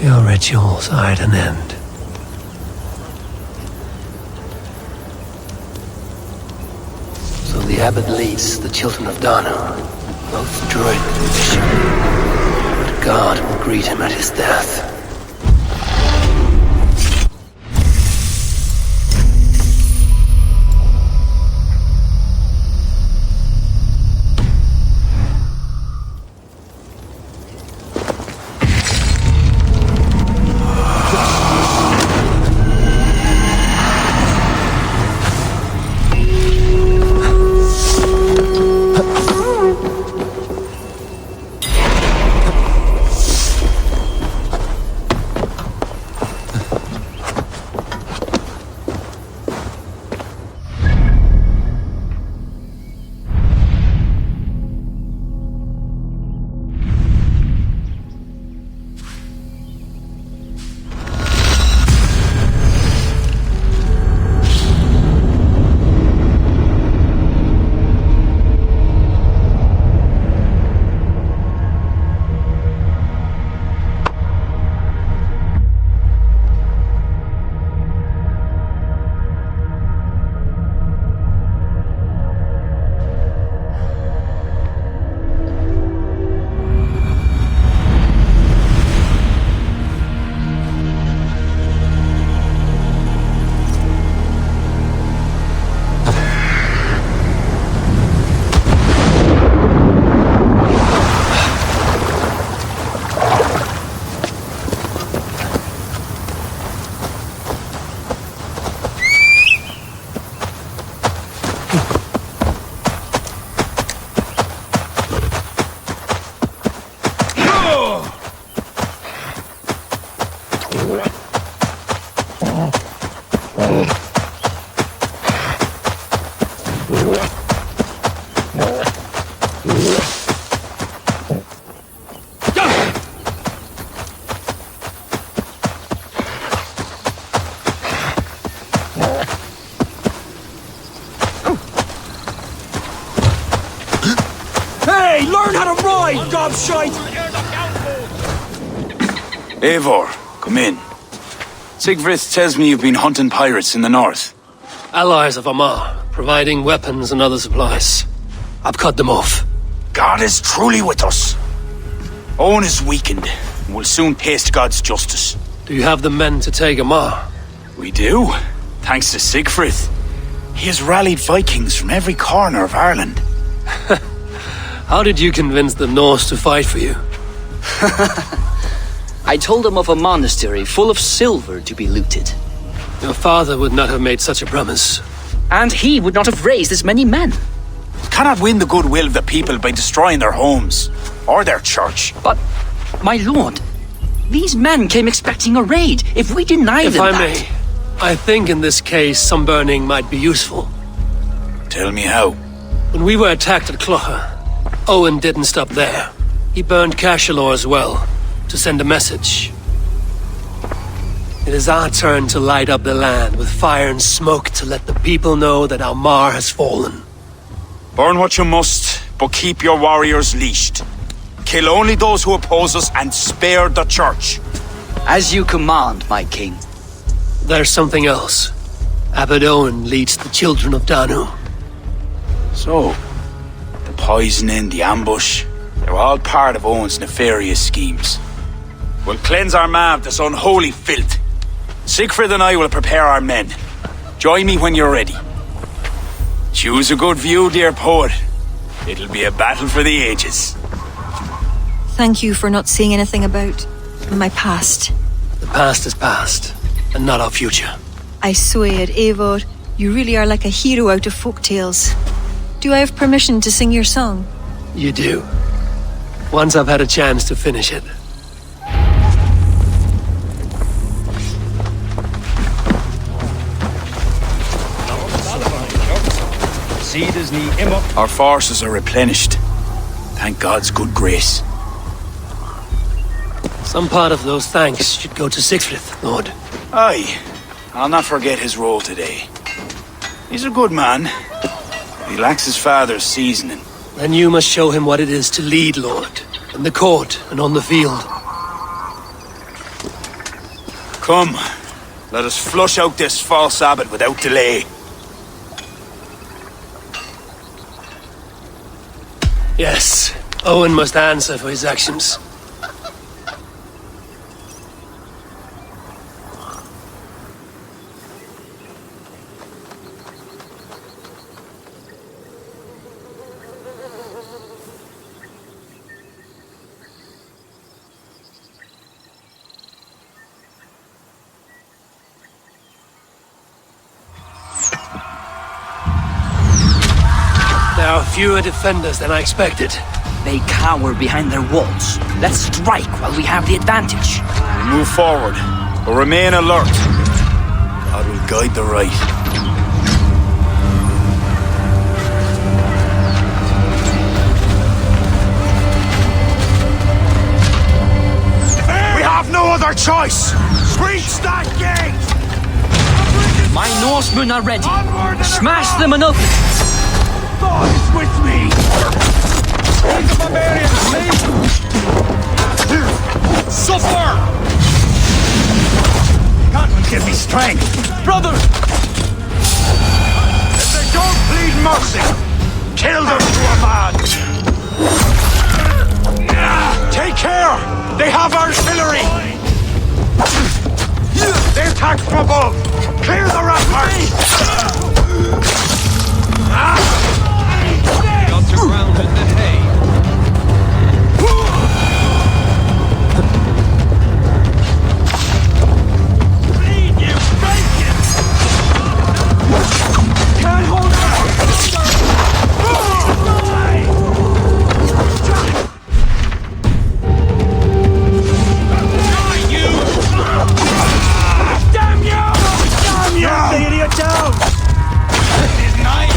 Your rituals are at an end. So the abbot leads the children of Dana, both druid and bishop. But God will greet him at his death. Hey, learn how to ride, gobshite! Eivor, come in. Sigfrid tells me you've been hunting pirates in the north. Allies of Amar, providing weapons and other supplies. I've cut them off. God is truly with us. Owen is weakened, and will soon taste God's justice. Do you have the men to take Amar? We do, thanks to Sigfrid. He has rallied Vikings from every corner of Ireland. How did you convince the Norse to fight for you? I told them of a monastery full of silver to be looted. Your father would not have made such a promise. And he would not have raised as many men. You cannot win the goodwill of the people by destroying their homes, or their church. But, my lord, These men came expecting a raid. If we deny them If I may, I think in this case some burning might be useful. Tell me how. When we were attacked at Clougha, Owen didn't stop there. He burned Cashelor as well, to send a message. It is our turn to light up the land with fire and smoke to let the people know that Almar has fallen. Burn what you must, but keep your warriors leashed. Kill only those who oppose us and spare the church. As you command, my king. There's something else. Abbot Owen leads the children of Danu. So, the poisoning, the ambush, they're all part of Owen's nefarious schemes. We'll cleanse our man of this unholy filth. Siegfried and I will prepare our men. Join me when you're ready. Choose a good view, dear poet. It'll be a battle for the ages. Thank you for not saying anything about my past. The past is past, and not our future. I swear, Eivor, you really are like a hero out of folk tales. Do I have permission to sing your song? You do. Once I've had a chance to finish it. Our forces are replenished. Thank God's good grace. Some part of those thanks should go to Siegfried, Lord. Aye, I'll not forget his role today. He's a good man. He lacks his father's seasoning. Then you must show him what it is to lead, Lord. In the court and on the field. Come, let us flush out this false abbot without delay. Yes, Owen must answer for his actions. There are fewer defenders than I expected. They cower behind their walls. Let's strike while we have the advantage. We move forward, but remain alert. God will guide the right. We have no other choice! Breach that gate! My Norsemen are ready. Smash them and open. God is with me! Leave the barbarians, leave! Suffer! God will give me strength. Brother! If they don't plead mercy, kill them to a man! Take care! They have artillery! They attack from above! Clear the ramparts! Got to ground in the hay. Bleed, you bacon! Can't hold Damn you! Damn you! Lay you down! It is night!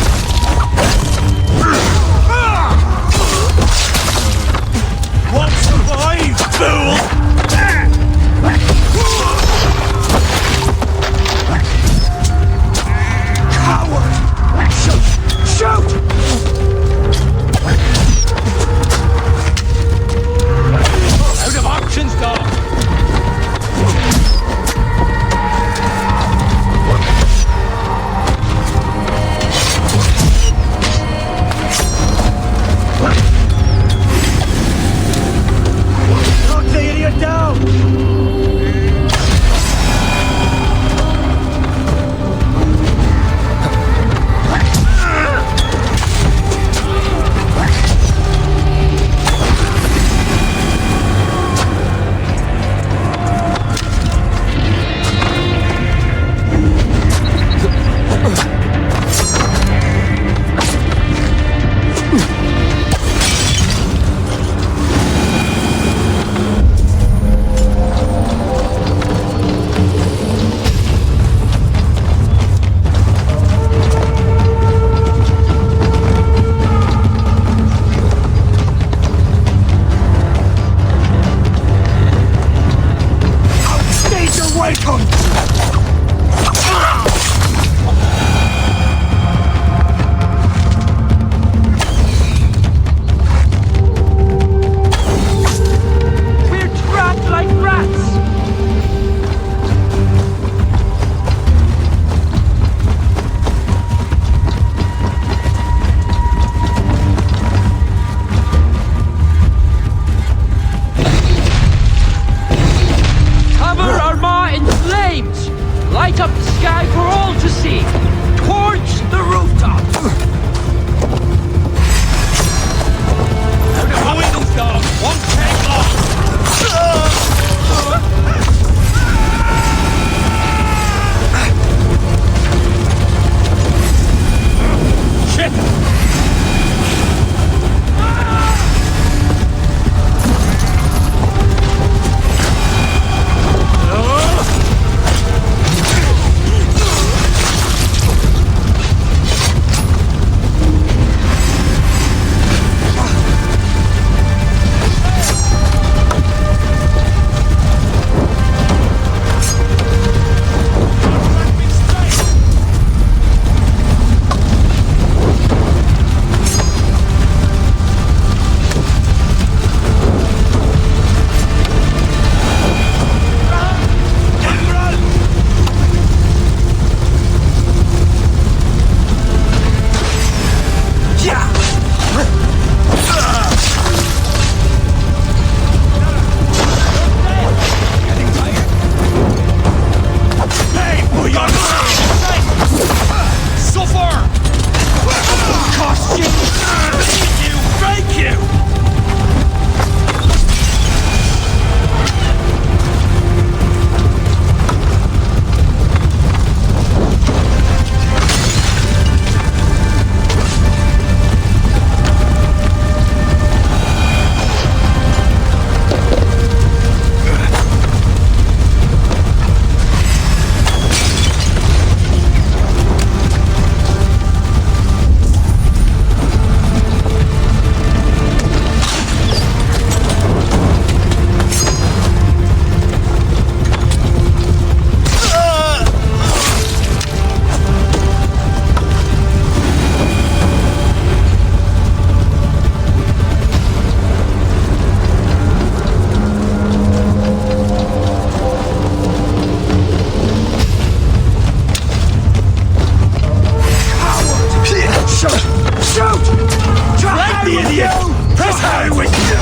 hell with you!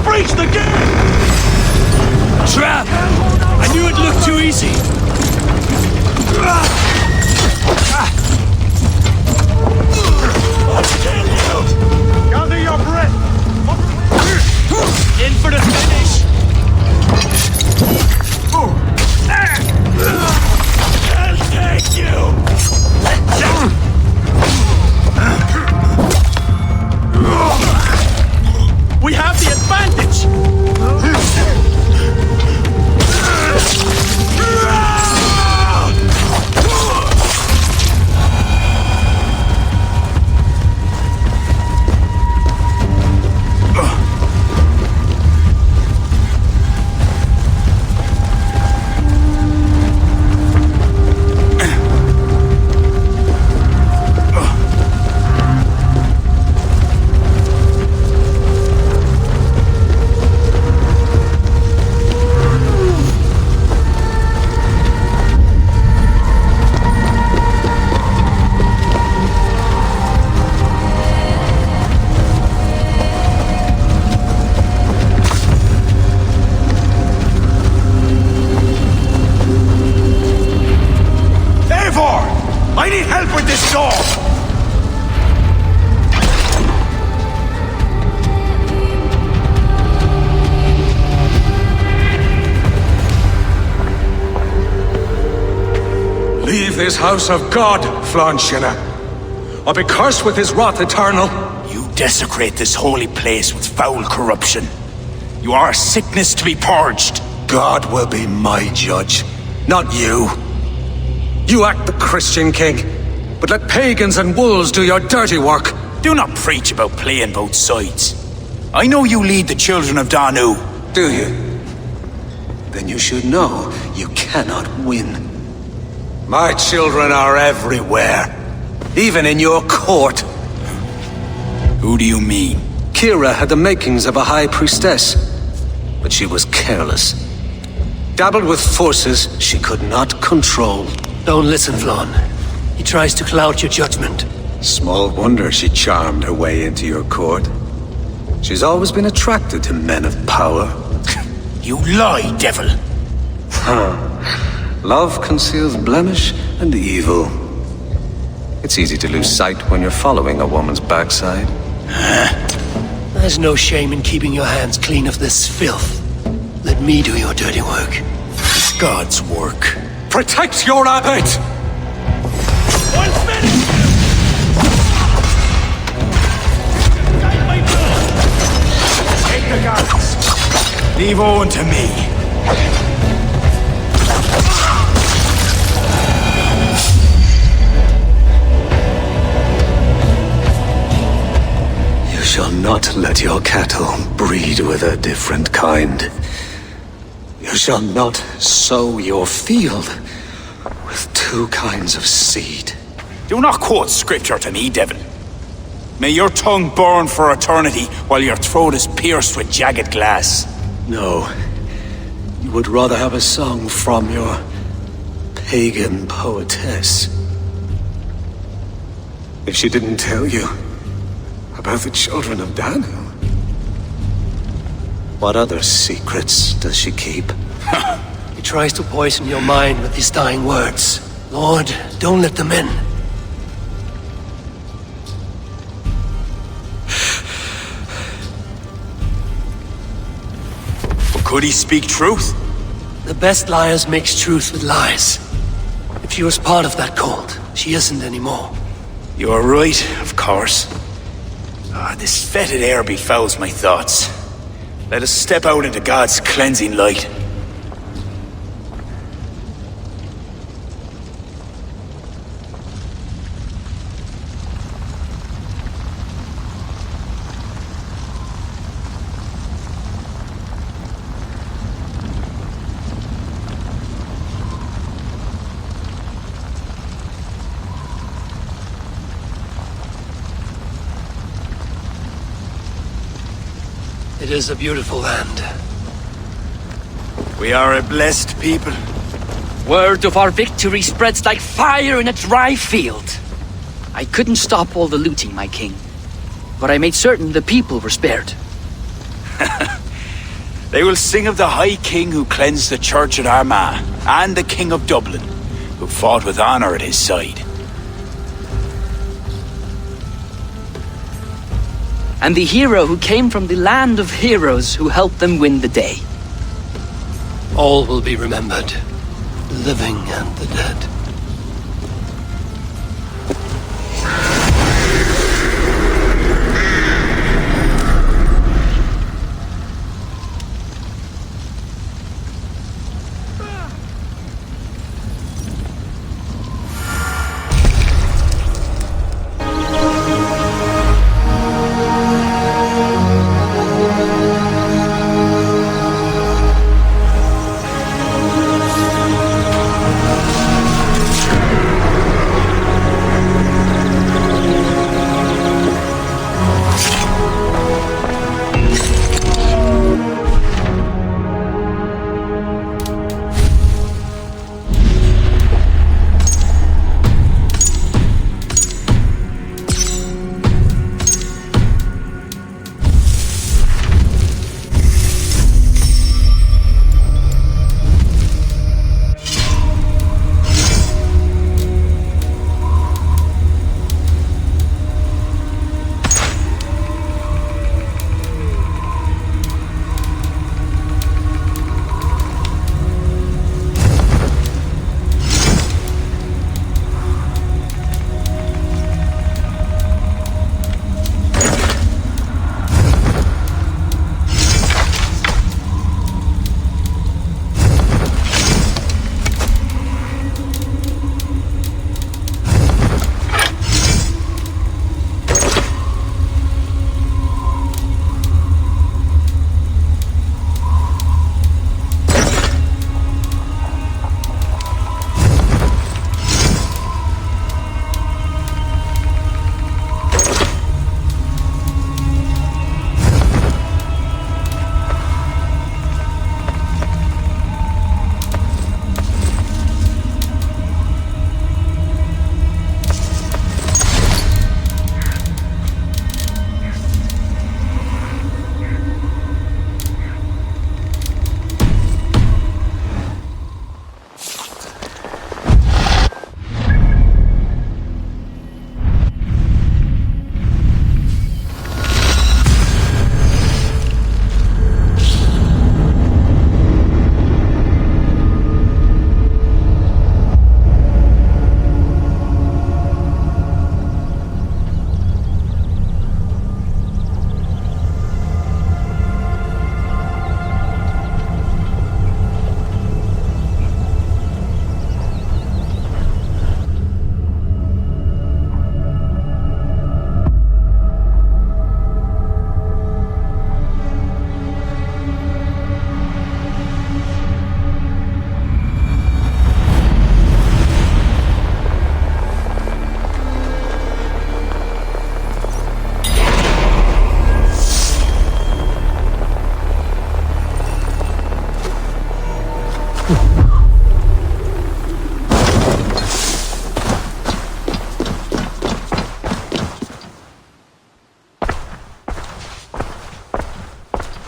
Breach the gate! Trap! I knew it looked too easy. I'll kill you! Gather your breath! In for the finish! I'll take you! We have the advantage! I need help with this door! Leave this house of God, Flanshina, or be cursed with his wrath eternal. You desecrate this holy place with foul corruption. You are a sickness to be purged. God will be my judge, not you. You act the Christian king, but let pagans and wolves do your dirty work. Do not preach about playing both sides. I know you lead the children of Danu. Do you? Then you should know you cannot win. My children are everywhere, even in your court. Who do you mean? Kira had the makings of a high priestess, but she was careless. Dabbled with forces she could not control. Don't listen, Flann. He tries to cloud your judgment. Small wonder she charmed her way into your court. She's always been attracted to men of power. You lie, devil! Love conceals blemish and evil. It's easy to lose sight when you're following a woman's backside. There's no shame in keeping your hands clean of this filth. Let me do your dirty work. It's God's work. Protect your abbot! Take the guards. Leave Owen to me. You shall not let your cattle breed with a different kind. You shall not sow your field with two kinds of seed. Do not quote scripture to me, devil. May your tongue burn for eternity while your throat is pierced with jagged glass. No. You would rather have a song from your pagan poetess. If she didn't tell you about the children of Danu, what other secrets does she keep? He tries to poison your mind with his dying words. Lord, don't let them in. Could he speak truth? The best liars mix truth with lies. If she was part of that cult, she isn't anymore. You're right, of course. This fetid air befouls my thoughts. Let us step out into God's cleansing light. It is a beautiful land. We are a blessed people. Word of our victory spreads like fire in a dry field. I couldn't stop all the looting, my king, but I made certain the people were spared. They will sing of the High King who cleansed the church at Armagh, and the King of Dublin, who fought with honor at his side. And the hero who came from the land of heroes who helped them win the day. All will be remembered, the living and the dead.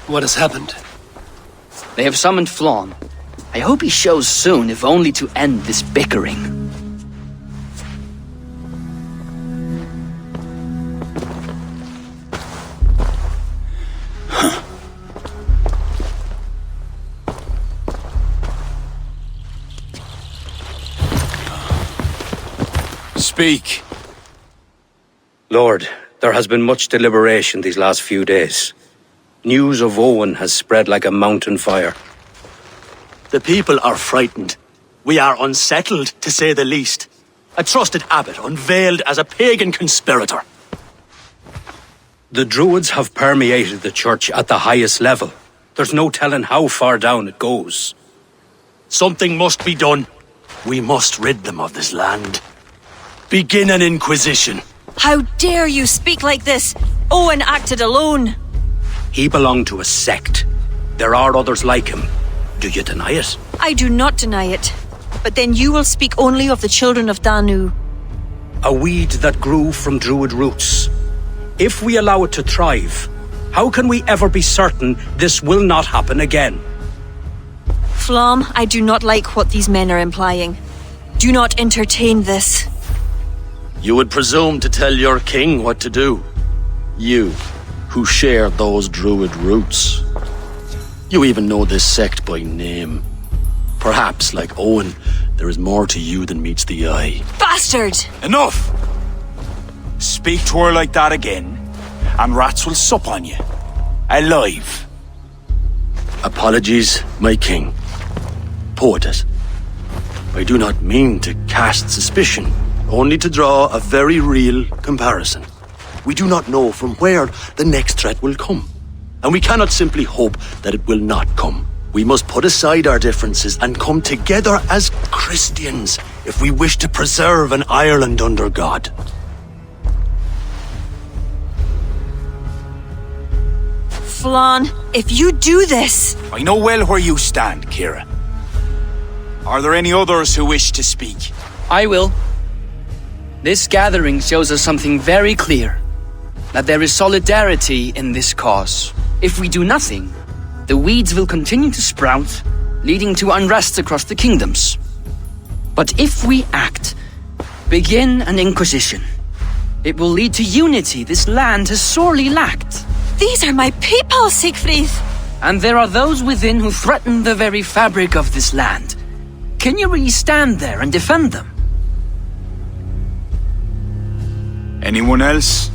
What has happened? They have summoned Flawn. I hope he shows soon, if only to end this bickering. Speak. Lord, there has been much deliberation these last few days. News of Owen has spread like a mountain fire. The people are frightened. We are unsettled, to say the least. A trusted abbot unveiled as a pagan conspirator. The Druids have permeated the church at the highest level. There's no telling how far down it goes. Something must be done. We must rid them of this land. Begin an inquisition. How dare you speak like this? Owen acted alone. He belonged to a sect. There are others like him. Do you deny it? I do not deny it. But then you will speak only of the children of Danu. A weed that grew from Druid roots. If we allow it to thrive, how can we ever be certain this will not happen again? Flom, I do not like what these men are implying. Do not entertain this. You would presume to tell your king what to do. You, who share those druid roots. You even know this sect by name. Perhaps, like Owen, there is more to you than meets the eye. Bastard! Enough! Speak to her like that again, and rats will sup on you. Alive. Apologies, my king. Poetess. I do not mean to cast suspicion, only to draw a very real comparison. We do not know from where the next threat will come, and we cannot simply hope that it will not come. We must put aside our differences and come together as Christians if we wish to preserve an Ireland under God. Flann, if you do this... I know well where you stand, Kira. Are there any others who wish to speak? I will. This gathering shows us something very clear. That there is solidarity in this cause. If we do nothing, the weeds will continue to sprout, leading to unrest across the kingdoms. But if we act, begin an inquisition, it will lead to unity this land has sorely lacked. These are my people, Siegfried! And there are those within who threaten the very fabric of this land. Can you really stand there and defend them? Anyone else?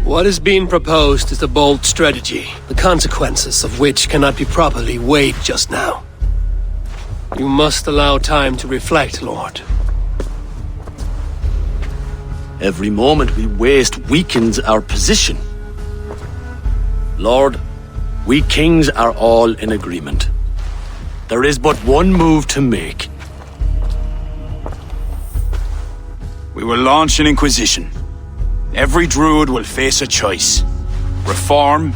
What is being proposed is a bold strategy, the consequences of which cannot be properly weighed just now. You must allow time to reflect, Lord. Every moment we waste weakens our position. Lord, we kings are all in agreement. There is but one move to make. We will launch an inquisition. Every druid will face a choice. Reform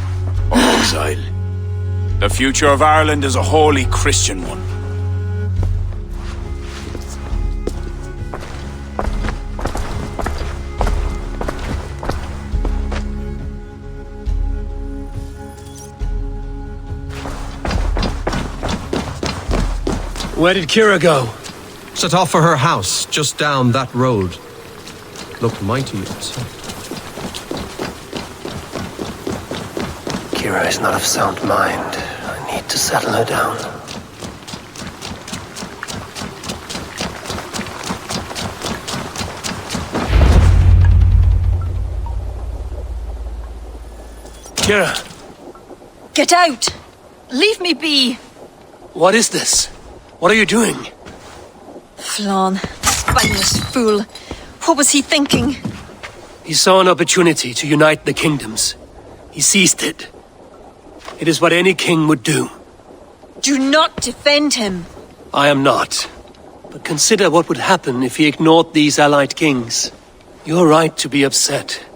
or exile. The future of Ireland is a wholly Christian one. Where did Kira go? Set off for her house, just down that road. Looked mighty upset. Kira is not of sound mind. I need to settle her down. Kira! Get out! Leave me be! What is this? What are you doing? Flann, spineless fool. What was he thinking? He saw an opportunity to unite the kingdoms. He seized it. It is what any king would do. Do not defend him. I am not. But consider what would happen if he ignored these allied kings. You're right to be upset.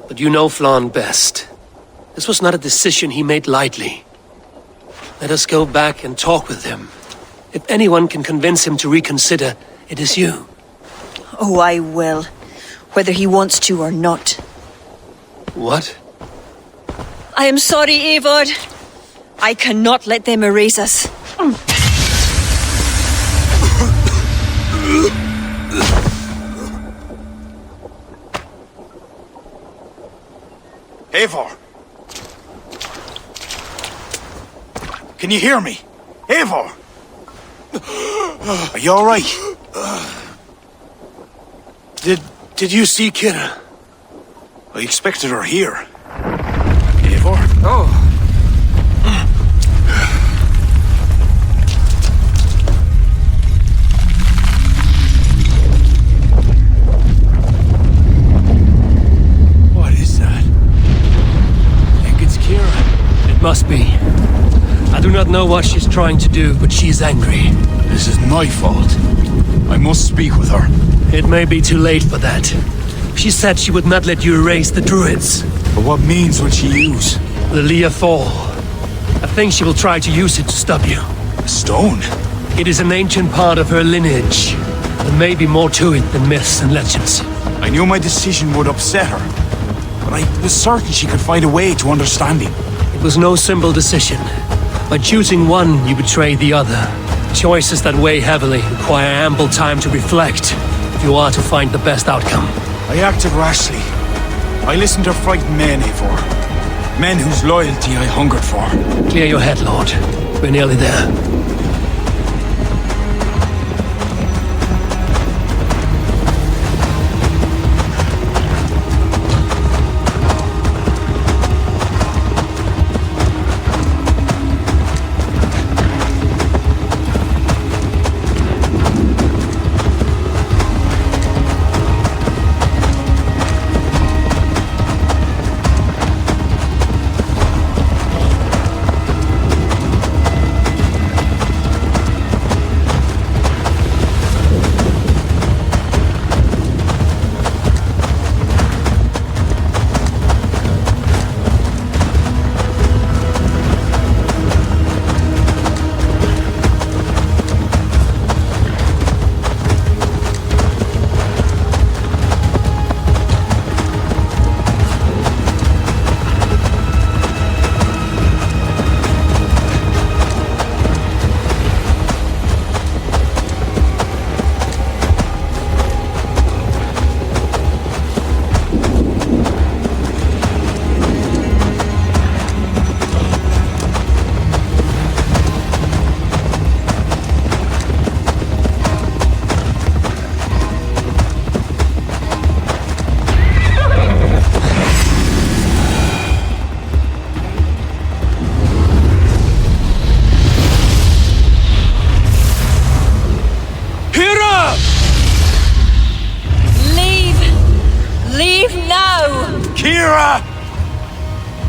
But you know Flann best. This was not a decision he made lightly. Let us go back and talk with him. If anyone can convince him to reconsider, it is you. Oh, I will. Whether he wants to or not. What? I am sorry, Eivor. I cannot let them erase us. Eivor! Can you hear me? Eivor! Are you alright? Did you see Kira? I expected her here. Eivor? Oh. What is that? I think it's Kira. It must be. I do not know what she's trying to do, but she's angry. This is my fault. I must speak with her. It may be too late for that. She said she would not let you erase the druids. But what means will she use? The Leah Fall. I think she will try to use it to stop you. A stone? It is an ancient part of her lineage. There may be more to it than myths and legends. I knew my decision would upset her, but I was certain she could find a way to understanding. It was no simple decision. By choosing one, you betray the other. Choices that weigh heavily require ample time to reflect if you are to find the best outcome. I acted rashly. I listened to frightened men, Eivor. Men whose loyalty I hungered for. Clear your head, Lord. We're nearly there.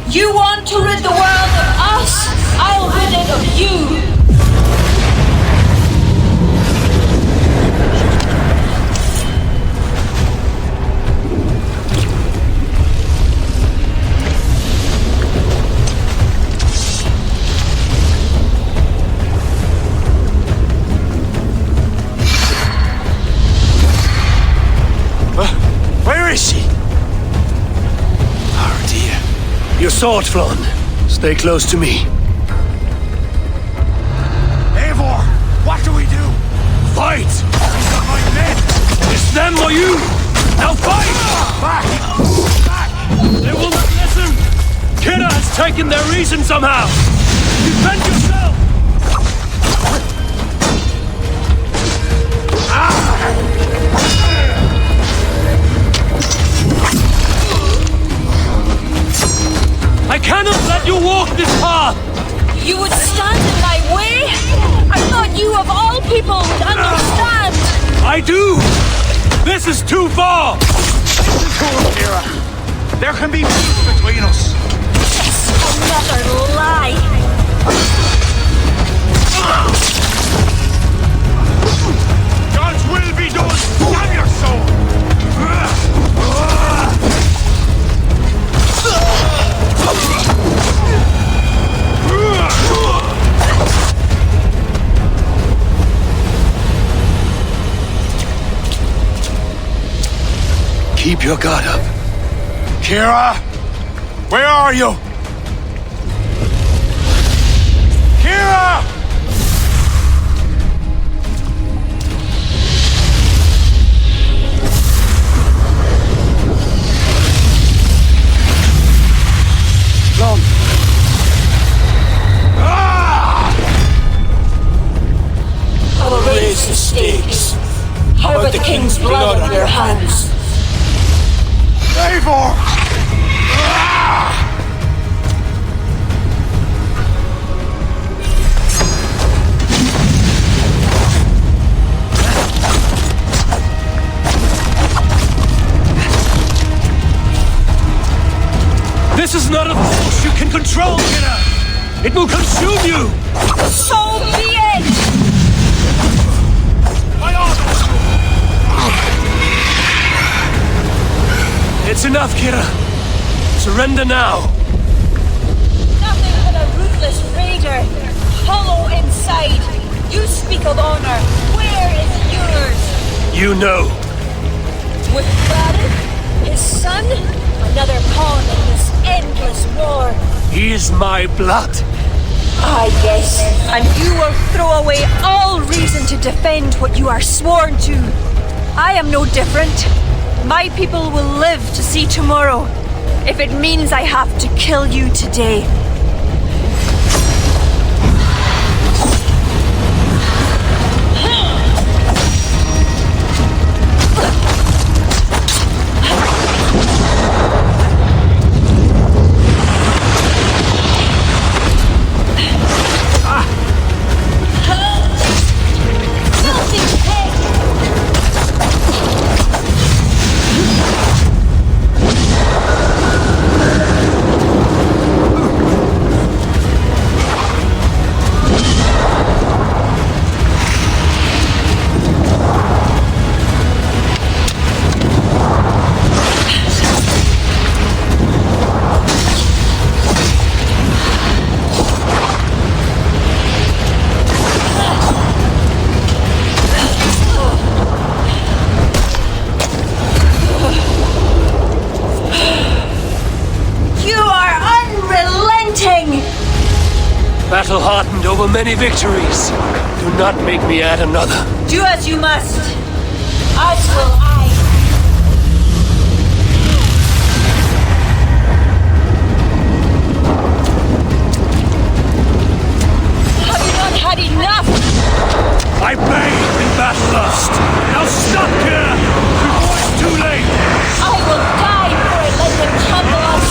You want to rid the world of us? I'll rid it of you! Where is she? Oh dear. Your sword, Flann. Stay close to me. Eivor, what do we do? Fight! My men! It's them or you! Now fight! Back! They will not listen! Kira has taken their reason somehow! Defend yourself! I cannot let you walk this path! You would stand in my way? I thought you of all people would understand! I do! This is too far! Listen to him, Kira. There can be peace between us. Another lie! God's will be done! Damn your soul! Keep your guard up. Kira! Where are you? Kira! Long. Ah! or with the king's blood on your hands. Eivor! This is not a force you can control, Kira! It will consume you! So be it! It's enough, Kira. Surrender now. Nothing but a ruthless raider. Hollow inside. You speak of honor. Where is yours? You know. With Varith, his son, another pawn in this endless war. He is my blood. Ah, yes. And you will throw away all reason to defend what you are sworn to. I am no different. My people will live to see tomorrow, if it means I have to kill you today. Battle-hardened over many victories. Do not make me add another. Do as you must. As will I. Have you not had enough? I bathe in battle lust. Now stop here before it's too late. I will die before I let them trample us.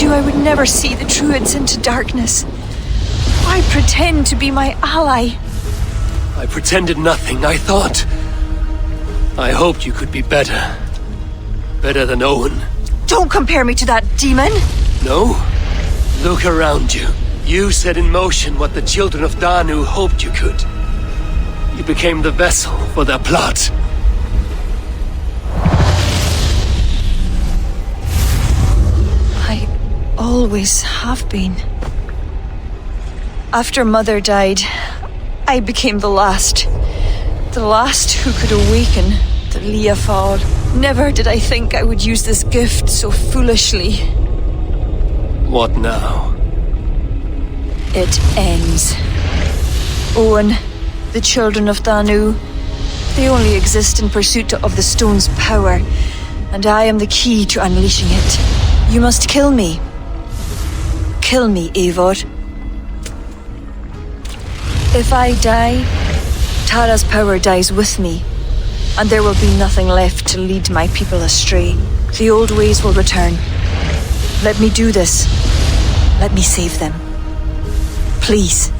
I would never see the Druids into darkness. Why pretend to be my ally? I pretended nothing. I hoped you could be better. Better than Owen. Don't compare me to that demon! No? Look around you. You set in motion what the children of Danu hoped you could. You became the vessel for their plot. Always have been. After Mother died, I became the last. The last who could awaken the Leafal. Never did I think I would use this gift so foolishly. What now? It ends. Owen, the children of Danu, they only exist in pursuit of the stone's power, and I am the key to unleashing it. You must kill me. Kill me, Eivor. If I die, Tara's power dies with me, and there will be nothing left to lead my people astray. The old ways will return. Let me do this. Let me save them. Please.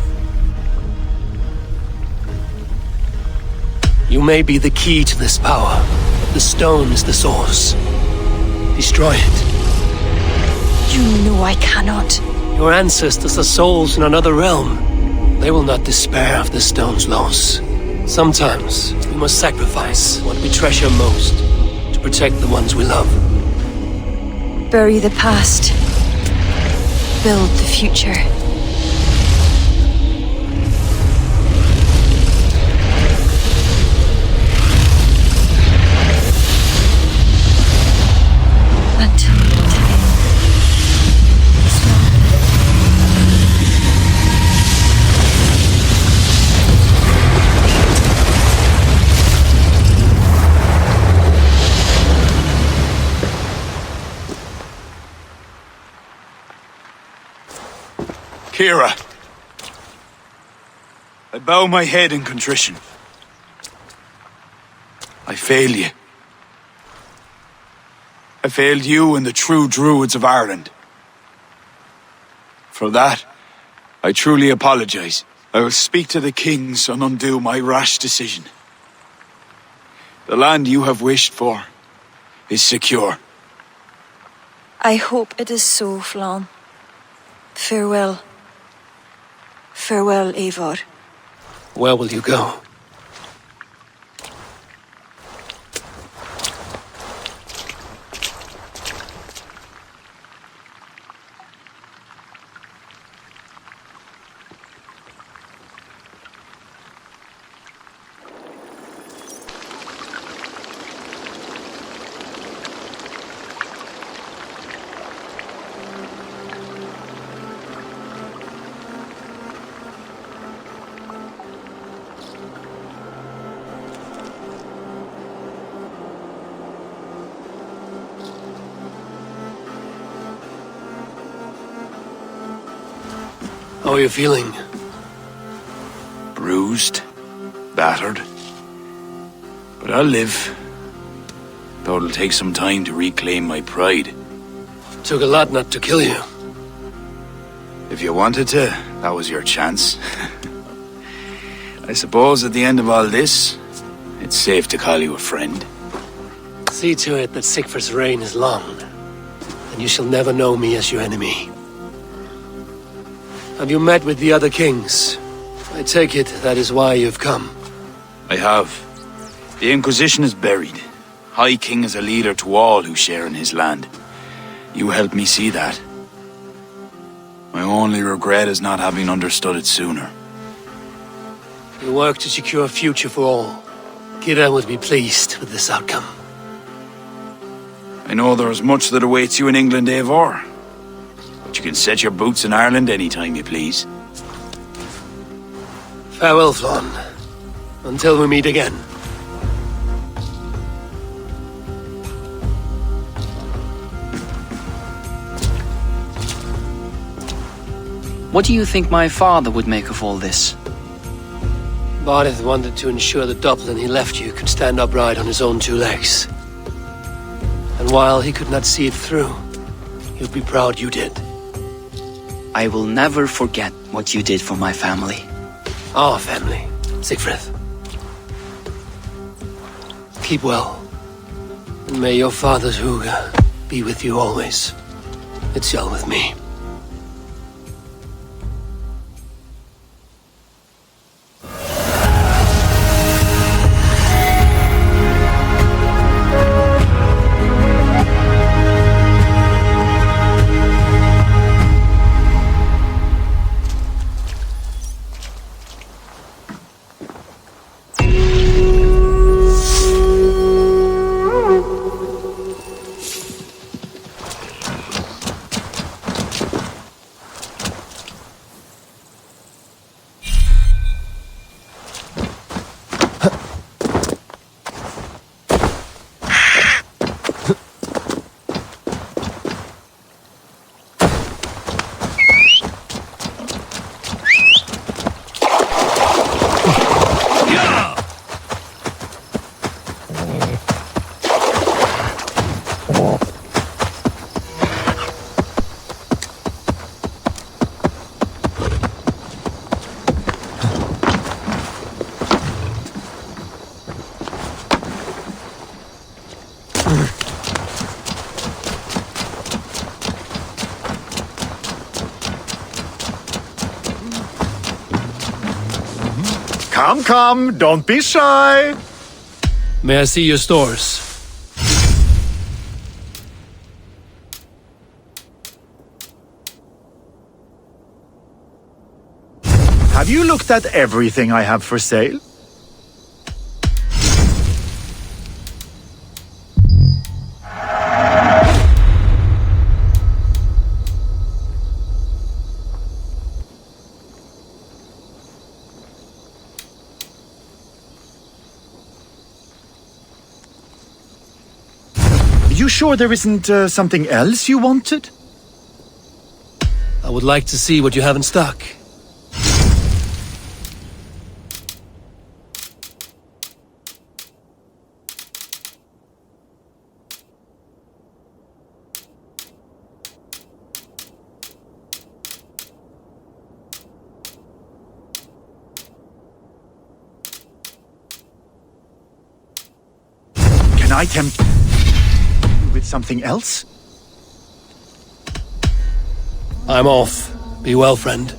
You may be the key to this power, but the stone is the source. destroy it. You know I cannot. Your ancestors are souls in another realm. They will not despair of the stone's loss. Sometimes, we must sacrifice what we treasure most to protect the ones we love. Bury the past. Build the future. Kira, I bow my head in contrition. I fail you. I failed you and the true druids of Ireland. For that, I truly apologize. I will speak to the kings and undo my rash decision. The land you have wished for is secure. I hope it is so, Flann. Farewell. Farewell, Eivor. Where will you go? How are you feeling? Bruised, battered. But I'll live. Though it'll take some time to reclaim my pride. Took a lot not to kill you. If you wanted to, that was your chance. I suppose at the end of all this, it's safe to call you a friend. See to it that Sigfrid's reign is long, and you shall never know me as your enemy. Have you met with the other kings? I take it that is why you've come. I have. The Inquisition is buried. High King is a leader to all who share in his land. You helped me see that. My only regret is not having understood it sooner. You work to secure a future for all. Kira would be pleased with this outcome. I know there is much that awaits you in England, Eivor. But you can set your boots in Ireland anytime you please. Farewell, Flann. Until we meet again. What do you think my father would make of all this? Barith wanted to ensure that Dublin he left you could stand upright on his own two legs. And while he could not see it through, he'd be proud you did. I will never forget what you did for my family. Our family, Sigfrid. Keep well. And may your father's Huga be with you always. It shall with me. Come, come, don't be shy. May I see your stores? Have you looked at everything I have for sale? You sure there isn't something else you wanted? I would like to see what you have in stock. Can I tempt you with something else? I'm off. Be well, friend.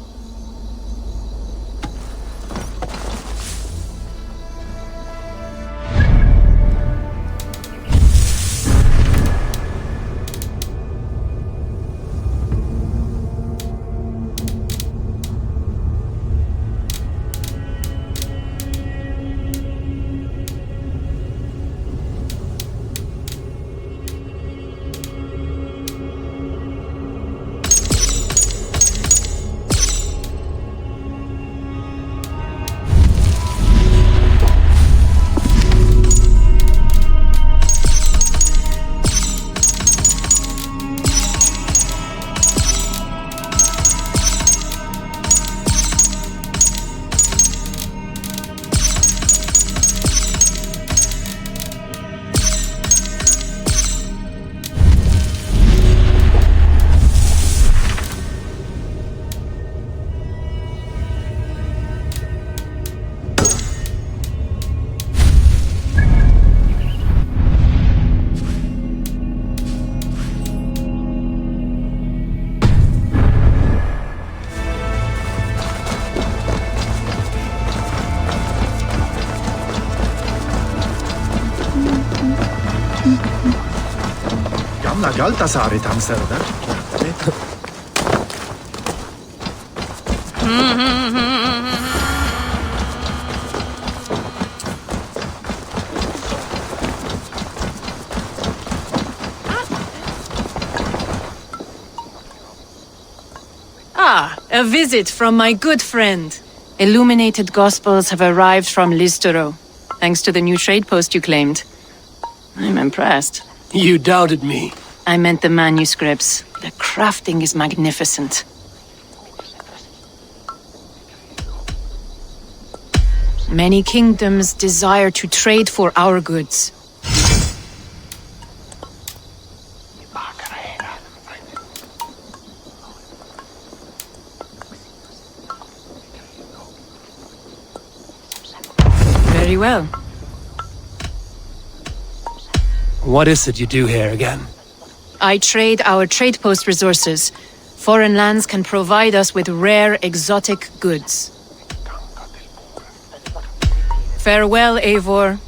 Gamla Galtasarit han server. Ah, a visit from my good friend. Illuminated Gospels have arrived from Listero, thanks to the new trade post you claimed. I'm impressed. You doubted me. I meant the manuscripts. The crafting is magnificent. Many kingdoms desire to trade for our goods. Very well. What is it you do here again? I trade our trade post resources. Foreign lands can provide us with rare, exotic goods. Farewell, Eivor.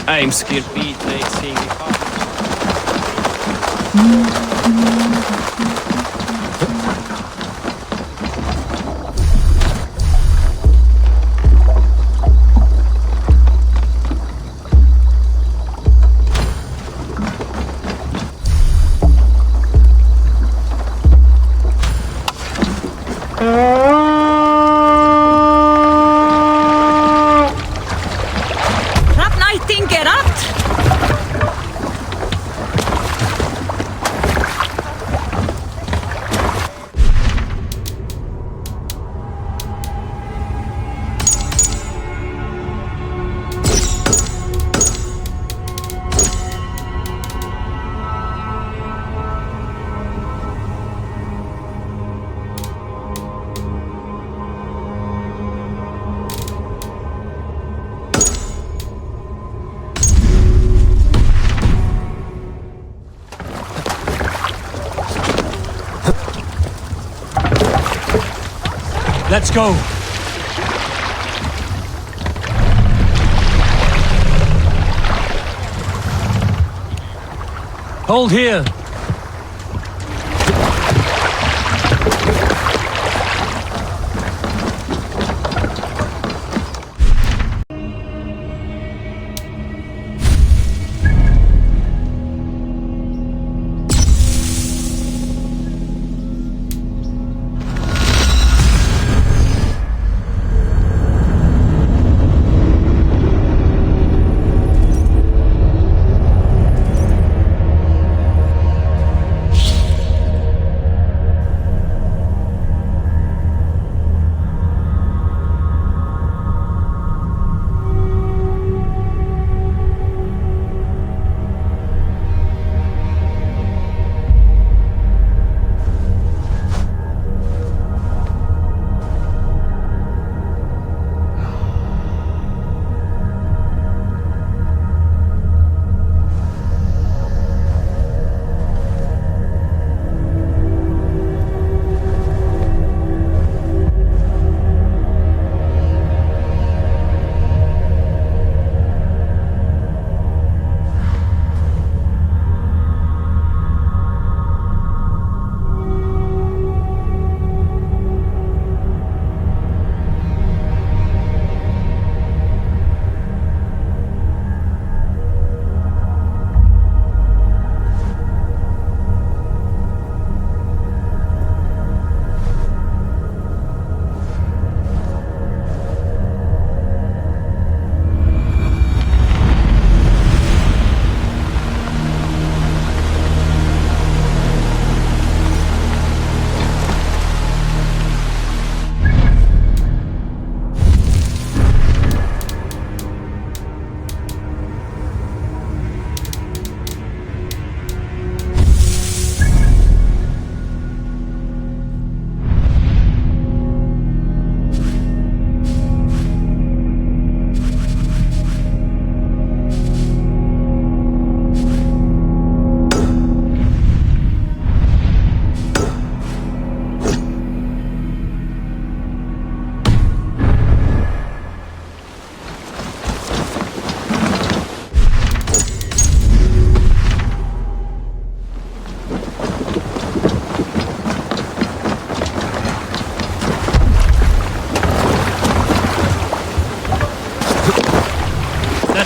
I'm scared beat like seeing the car. Let's go. Hold here.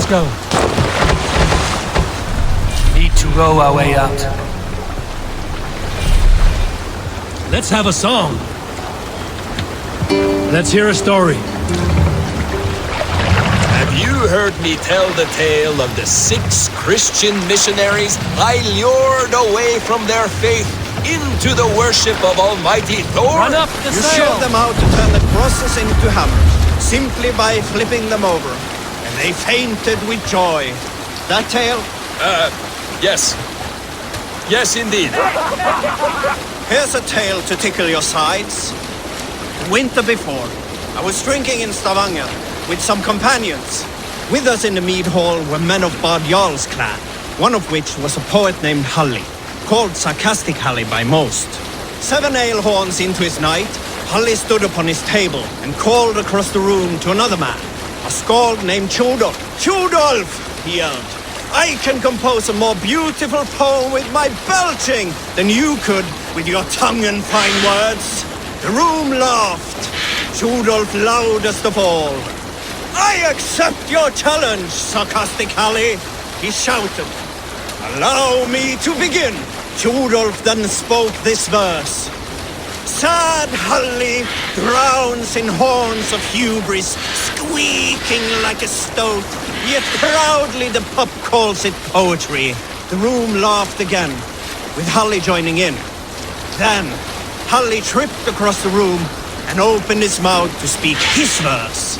Go. Need to row our way out. Let's have a song. Let's hear a story. Have you heard me tell the tale of the 6 Christian missionaries I lured away from their faith into the worship of Almighty Thor? Run up the sail! You showed them how to turn the crosses into hammers, simply by flipping them over. They fainted with joy. That tale? Yes. Yes, indeed. Here's a tale to tickle your sides. The winter before, I was drinking in Stavanger with some companions. With us in the mead hall were men of Bard Jarl's clan, one of which was a poet named Halli, called Sarcastic Halli by most. 7 ale horns into his night, Halli stood upon his table and called across the room to another man, a skald named Tjodolf. Tjodolf, he yelled, I can compose a more beautiful poem with my belching than you could with your tongue and fine words. The room laughed. Tjodolf loudest of all. I accept your challenge, Sarcastic Halli, he shouted. Allow me to begin. Tjodolf then spoke this verse. Sad Halli drowns in horns of hubris, squeaking like a stoat, yet proudly the pup calls it poetry. The room laughed again, with Halli joining in. Then, Halli tripped across the room and opened his mouth to speak his verse.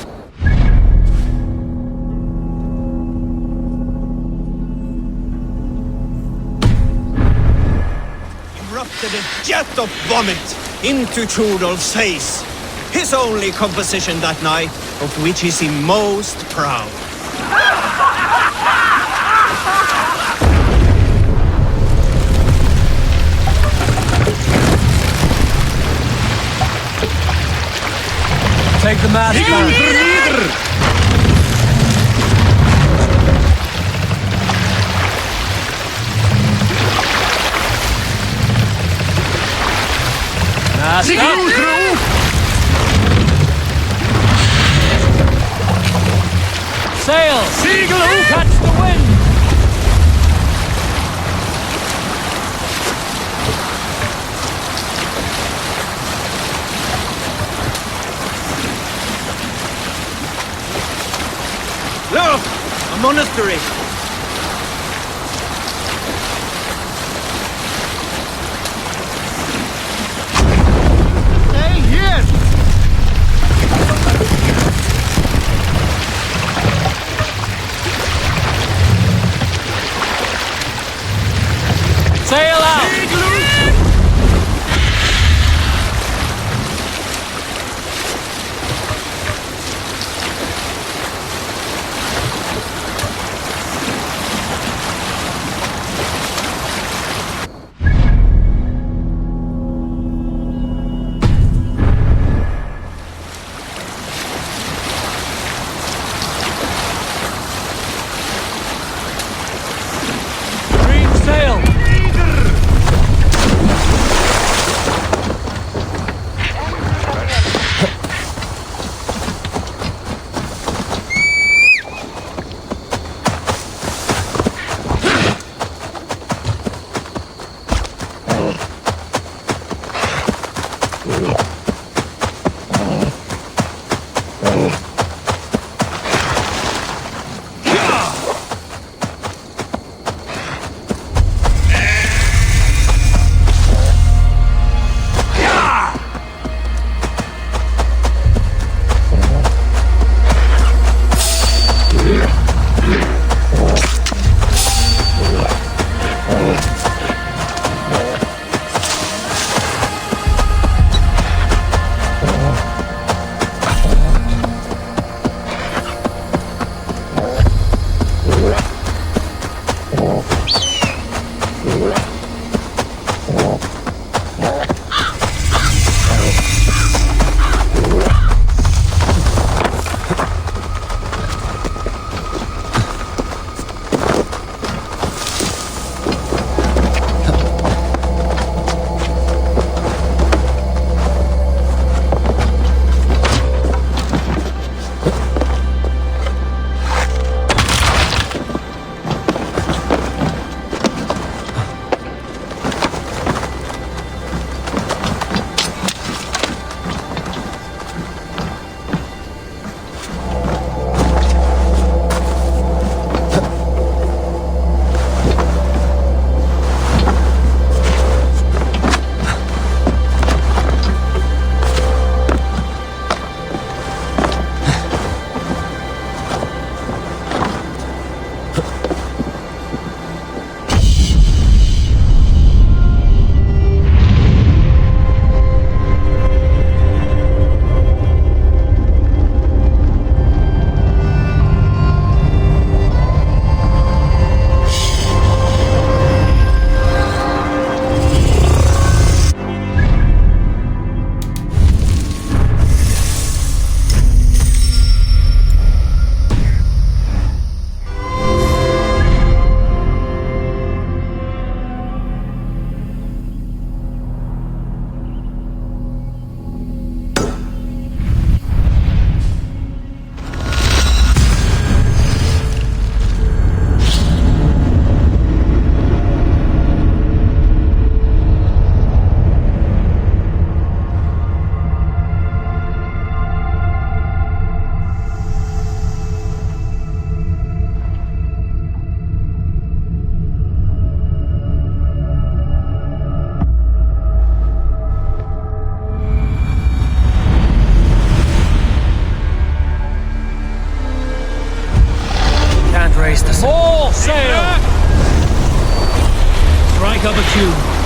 Erupted a jet of vomit into Tjodolf's face, his only composition that night, of which he seemed most proud. take the mast back. Mast up. Sail! Seagull! Catch the wind! Look! A monastery! Hey, here! Sail out! Green sail! raise the sail. More sail! Strike up a tune.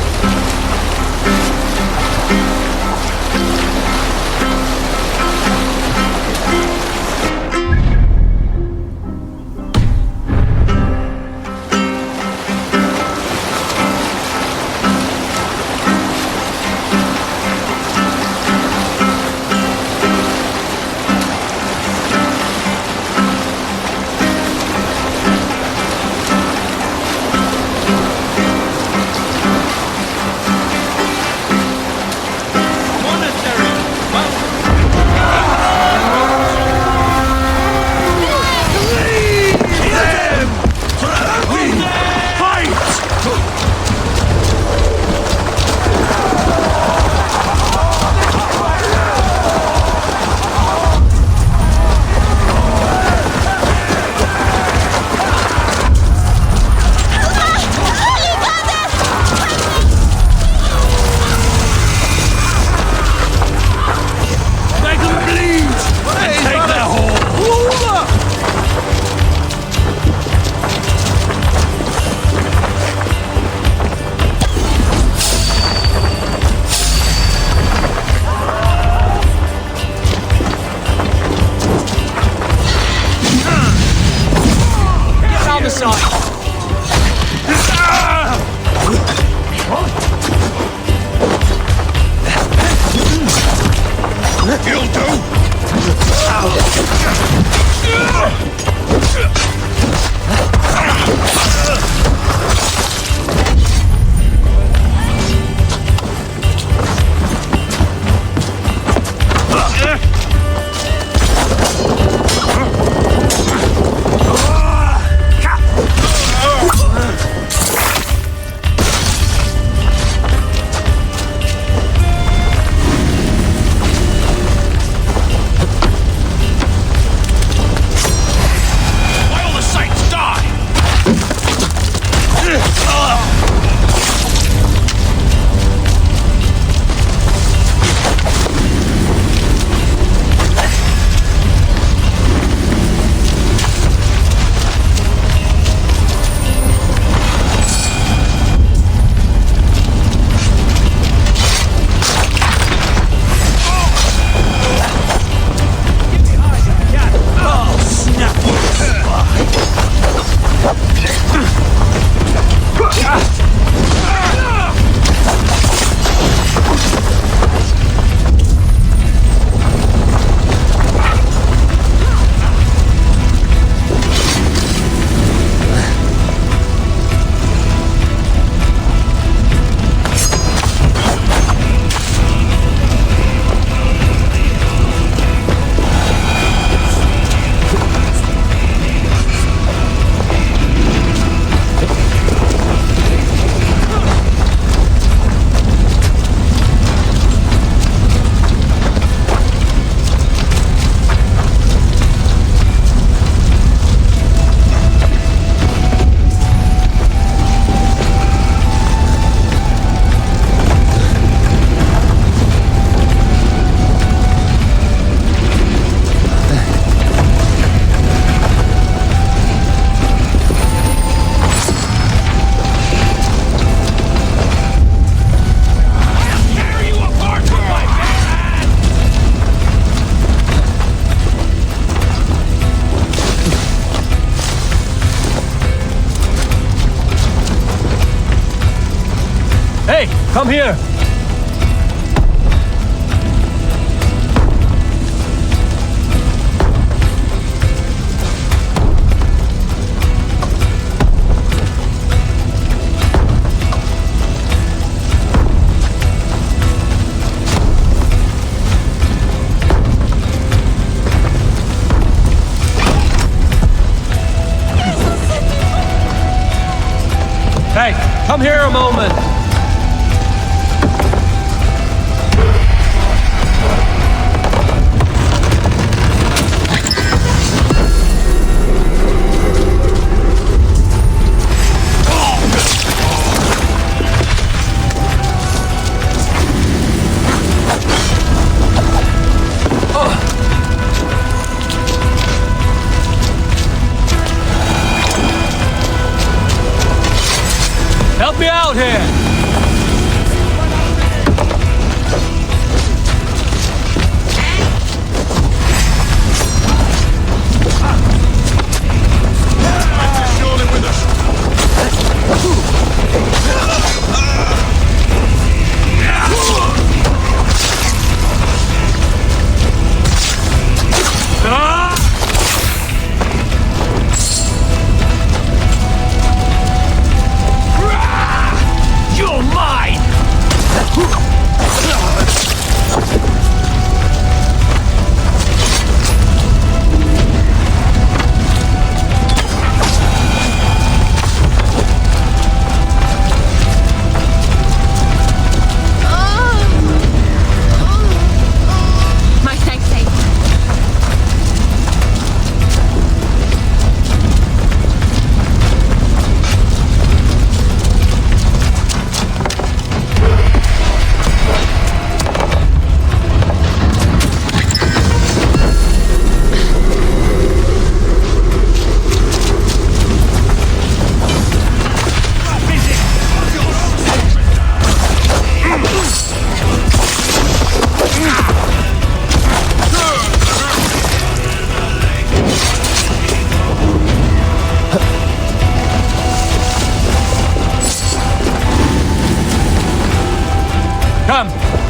side! You'll do! Hey, come here! Hey, come here a moment! Help me out here! You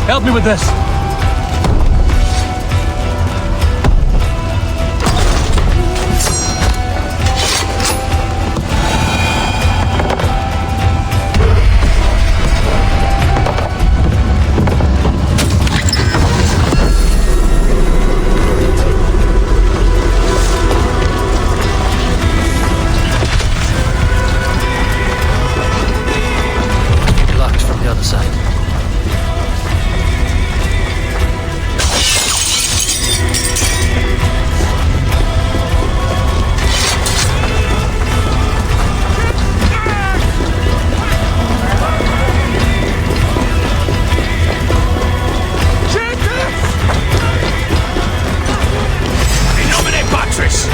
Help me with this. Locked from the other side. Nominate Patris!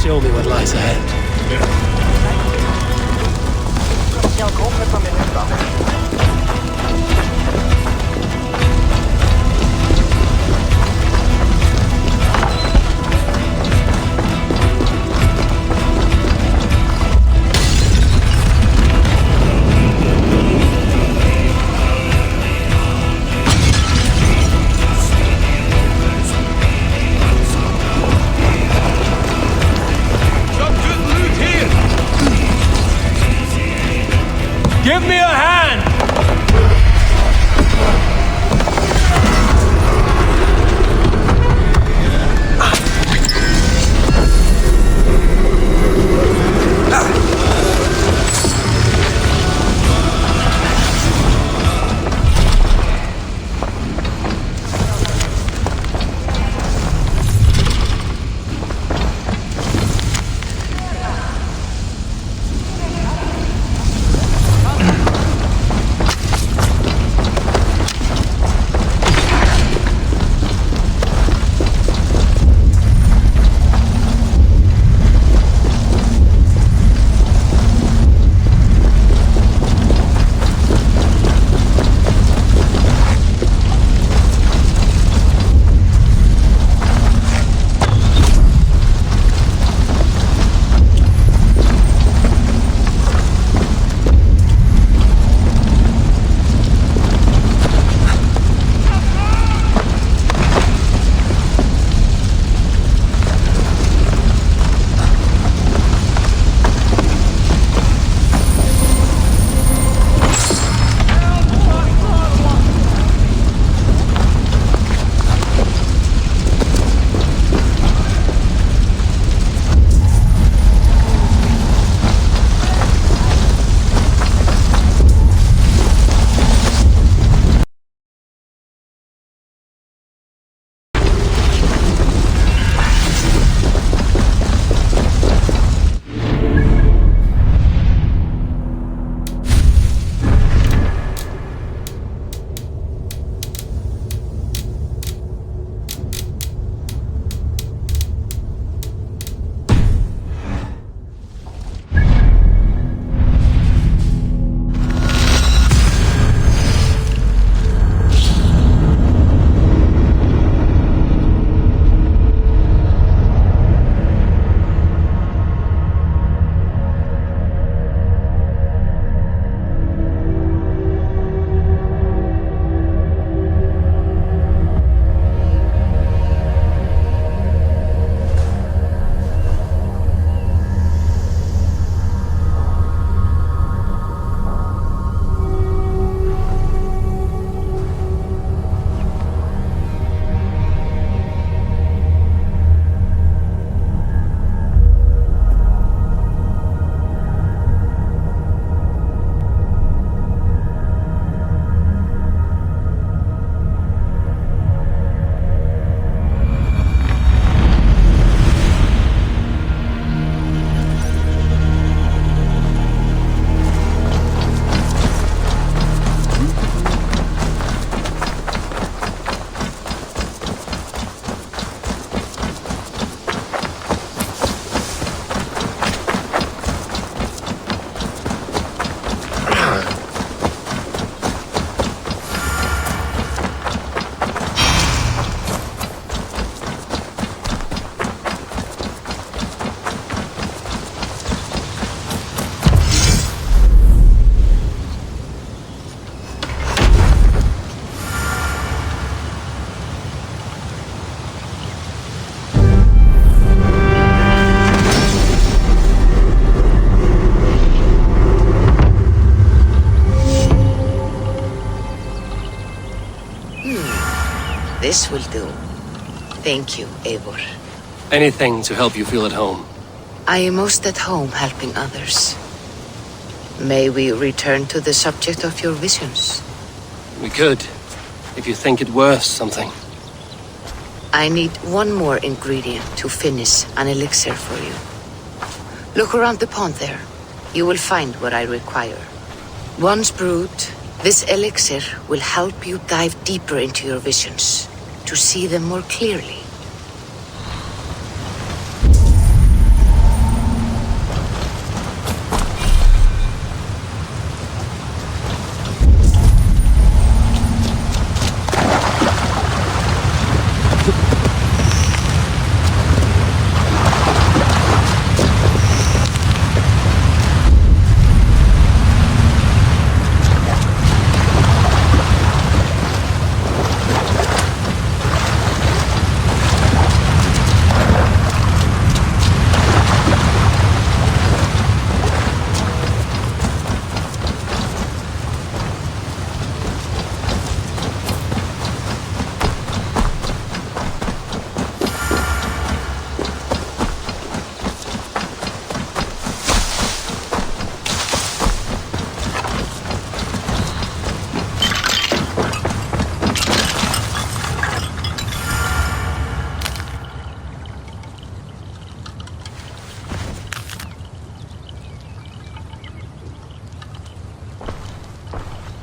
Show me what lies ahead. Give me a hand! This will do. Thank you, Eivor. Anything to help you feel at home. I am most at home helping others. May we return to the subject of your visions? We could, if you think it worth something. I need one more ingredient to finish an elixir for you. Look around the pond there. You will find what I require. Once brewed, this elixir will help you dive deeper into your visions, to see them more clearly.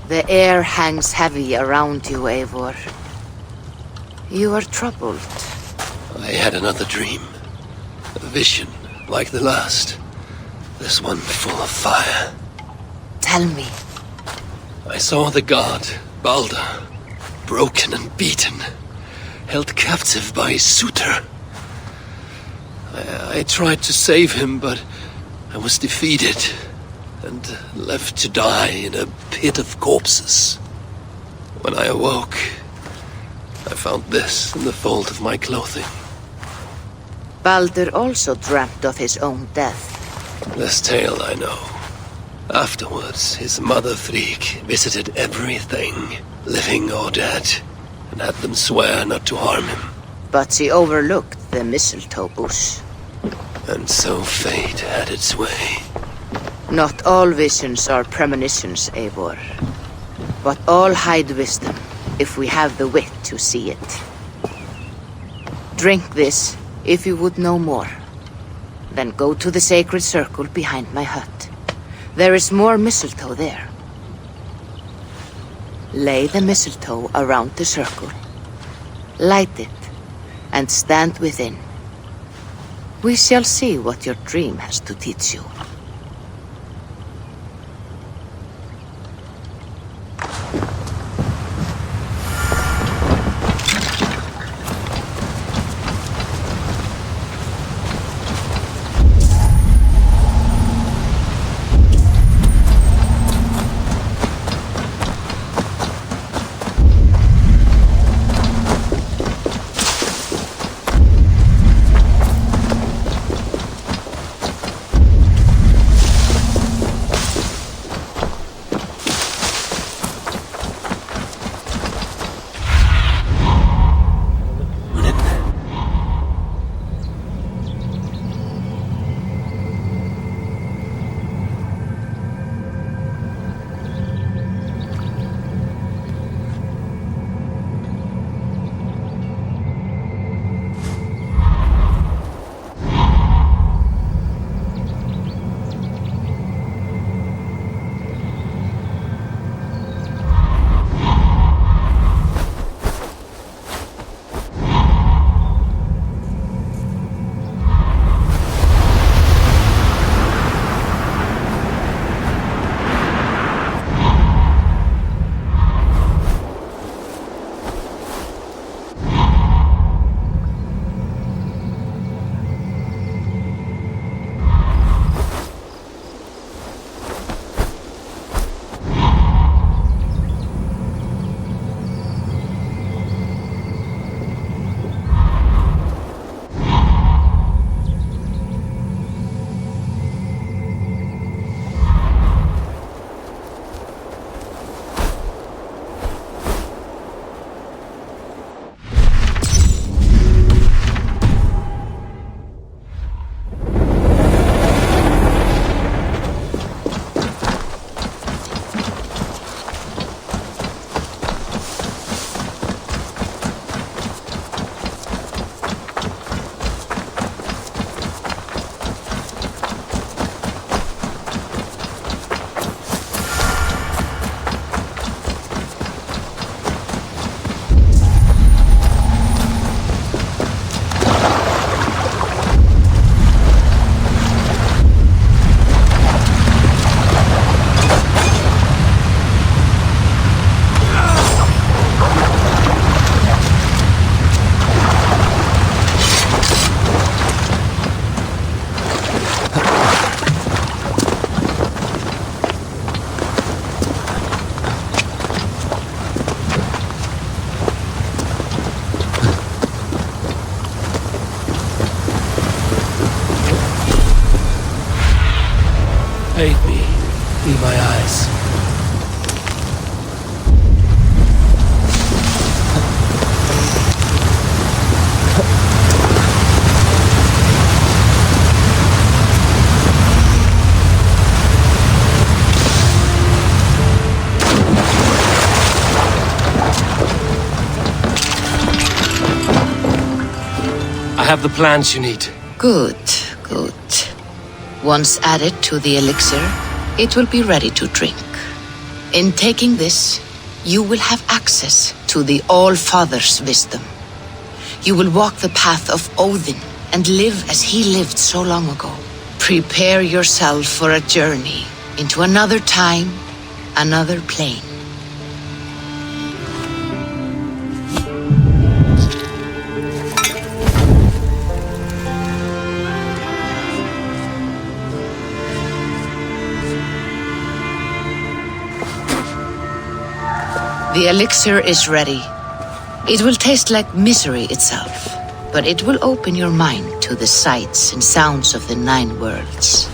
The air hangs heavy around you, Eivor. You are troubled. I had another dream. A vision, like the last. This one full of fire. Tell me. I saw the god, Balder, broken and beaten, held captive by his suitor. I tried to save him, but I was defeated and left to die in a pit of corpses. When I awoke, I found this in the fold of my clothing. Balder also dreamt of his own death. This tale I know. Afterwards, his mother Frigg visited everything, living or dead, and had them swear not to harm him. But she overlooked the mistletoe bush. And so fate had its way. Not all visions are premonitions, Eivor. But all hide wisdom, if we have the wit to see it. Drink this, if you would know more. Then go to the sacred circle behind my hut. There is more mistletoe there. Lay the mistletoe around the circle. Light it, and stand within. We shall see what your dream has to teach you. Bathe me. Be my eyes. I have the plants you need. Good, good. Once added to the elixir, it will be ready to drink. In taking this, you will have access to the All-Father's wisdom. You will walk the path of Odin and live as he lived so long ago. Prepare yourself for a journey into another time, another plane. The elixir is ready. It will taste like misery itself, but it will open your mind to the sights and sounds of the 9 worlds.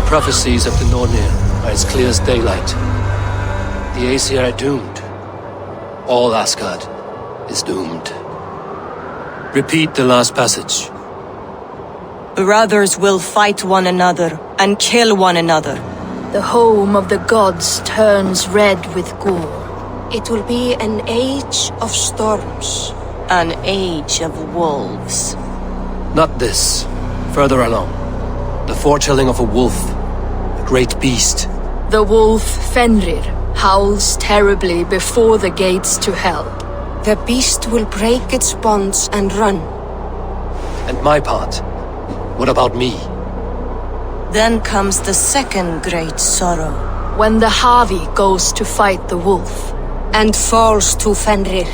Prophecies of the Nornir are as clear as daylight. The Aesir are doomed. All Asgard is doomed. Repeat the last passage. Brothers will fight one another and kill one another. The home of the gods turns red with gore. It will be an age of storms. An age of wolves. Not this. Further along. The foretelling of a wolf. A great beast. The wolf Fenrir howls terribly before the gates to hell. The beast will break its bonds and run. And my part? What about me? Then comes the second great sorrow. When the Havi goes to fight the wolf. And falls to Fenrir.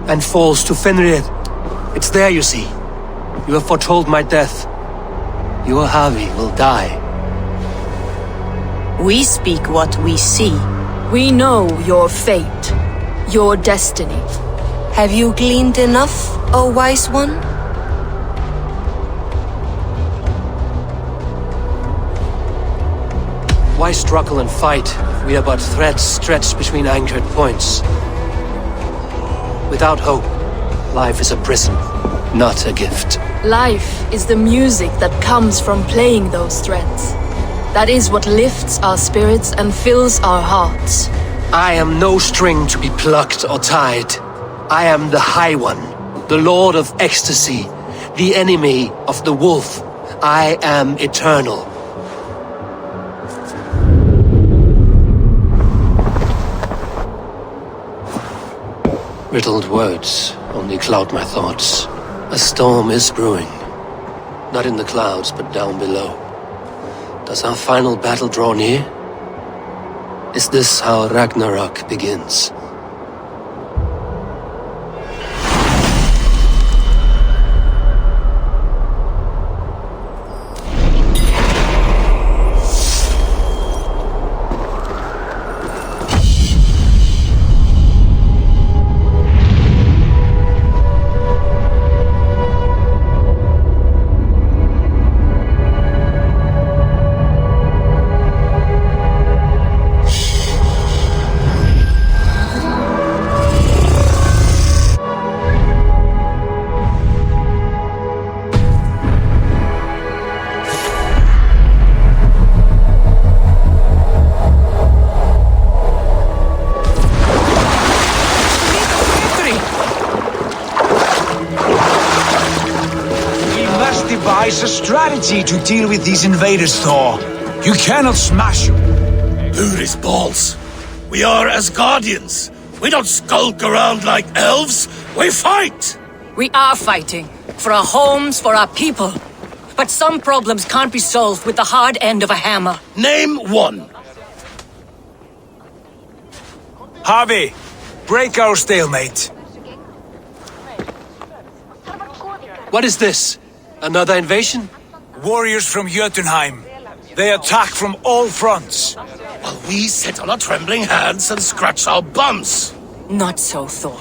And falls to Fenrir. It's there, you see. You have foretold my death. Your Havi will die. We speak what we see. We know your fate, your destiny. Have you gleaned enough, O wise one? Why struggle and fight if we are but threads stretched between anchored points? Without hope, life is a prison, not a gift. Life is the music that comes from playing those threads. That is what lifts our spirits and fills our hearts. I am no string to be plucked or tied. I am the High One, the Lord of Ecstasy, the enemy of the wolf. I am eternal. Riddled words only cloud my thoughts. A storm is brewing. Not in the clouds, but down below. Does our final battle draw near? Is this how Ragnarok begins? devise a strategy to deal with these invaders, Thor. You cannot smash them. Who's balls? We are as guardians. We don't skulk around like elves. We fight! We are fighting. For our homes, for our people. But some problems can't be solved with the hard end of a hammer. Name one. Harvey, break our stalemate. What is this? Another invasion? Warriors from Jotunheim. They attack from all fronts. While we sit on our trembling hands and scratch our bums. Not so, Thor.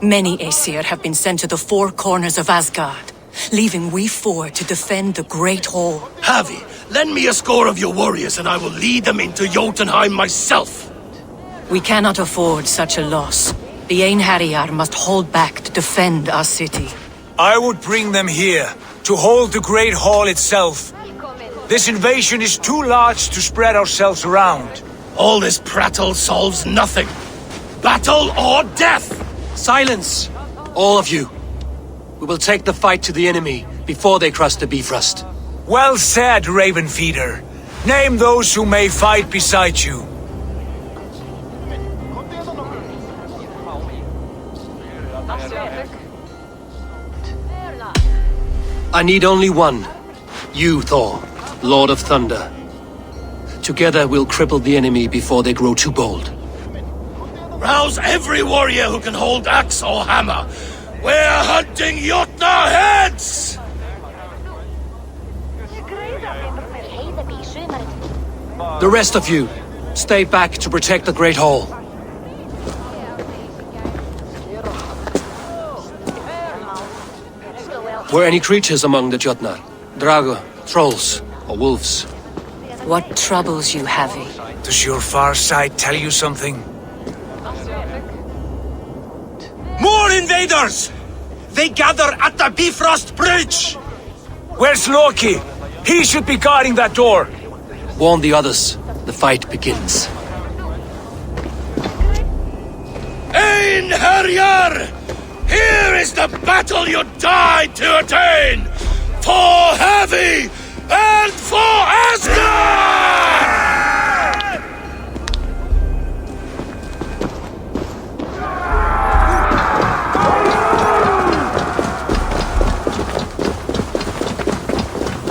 Many Aesir have been sent to the four corners of Asgard, leaving we four to defend the Great Hall. Harvey, lend me a score of your warriors and I will lead them into Jotunheim myself. We cannot afford such a loss. The Einherjar must hold back to defend our city. I would bring them here, to hold the Great Hall itself. This invasion is too large to spread ourselves around. All this prattle solves nothing. Battle or death! Silence! All of you. We will take the fight to the enemy before they cross the Bifrost. Well said, Ravenfeeder. Name those who may fight beside you. I need only one. You, Thor, Lord of Thunder. Together we'll cripple the enemy before they grow too bold. Rouse every warrior who can hold axe or hammer. We're hunting Jotnar heads! The rest of you, stay back to protect the Great Hall. Were any creatures among the Jotnar? Drago, trolls, or wolves? What troubles you, Havi? Does your far side tell you something? More invaders! They gather at the Bifrost Bridge! Where's Loki? He should be guarding that door. Warn the others. The fight begins. Einherjar! Here is the battle you died to attain! For Havi and for Asgard!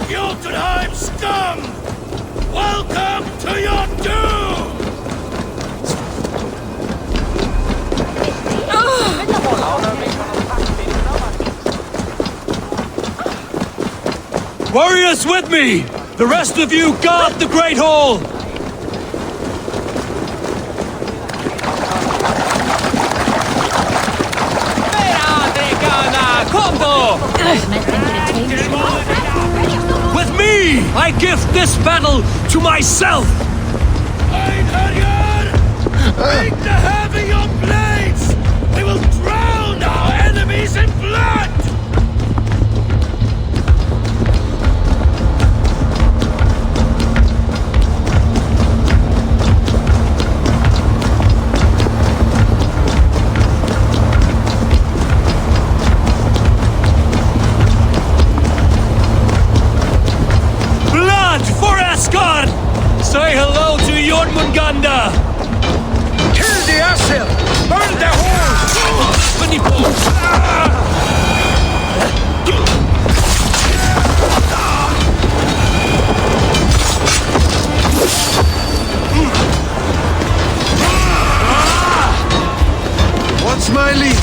Jotunheim scum! Welcome to your doom! Warriors with me! The rest of you guard the Great Hall! With me, I gift this battle to myself! Einherjar! Bring the heavy your blades! We will drown our enemies in blood! Thunder! Kill the asshole! Burn the horse! What's my lead?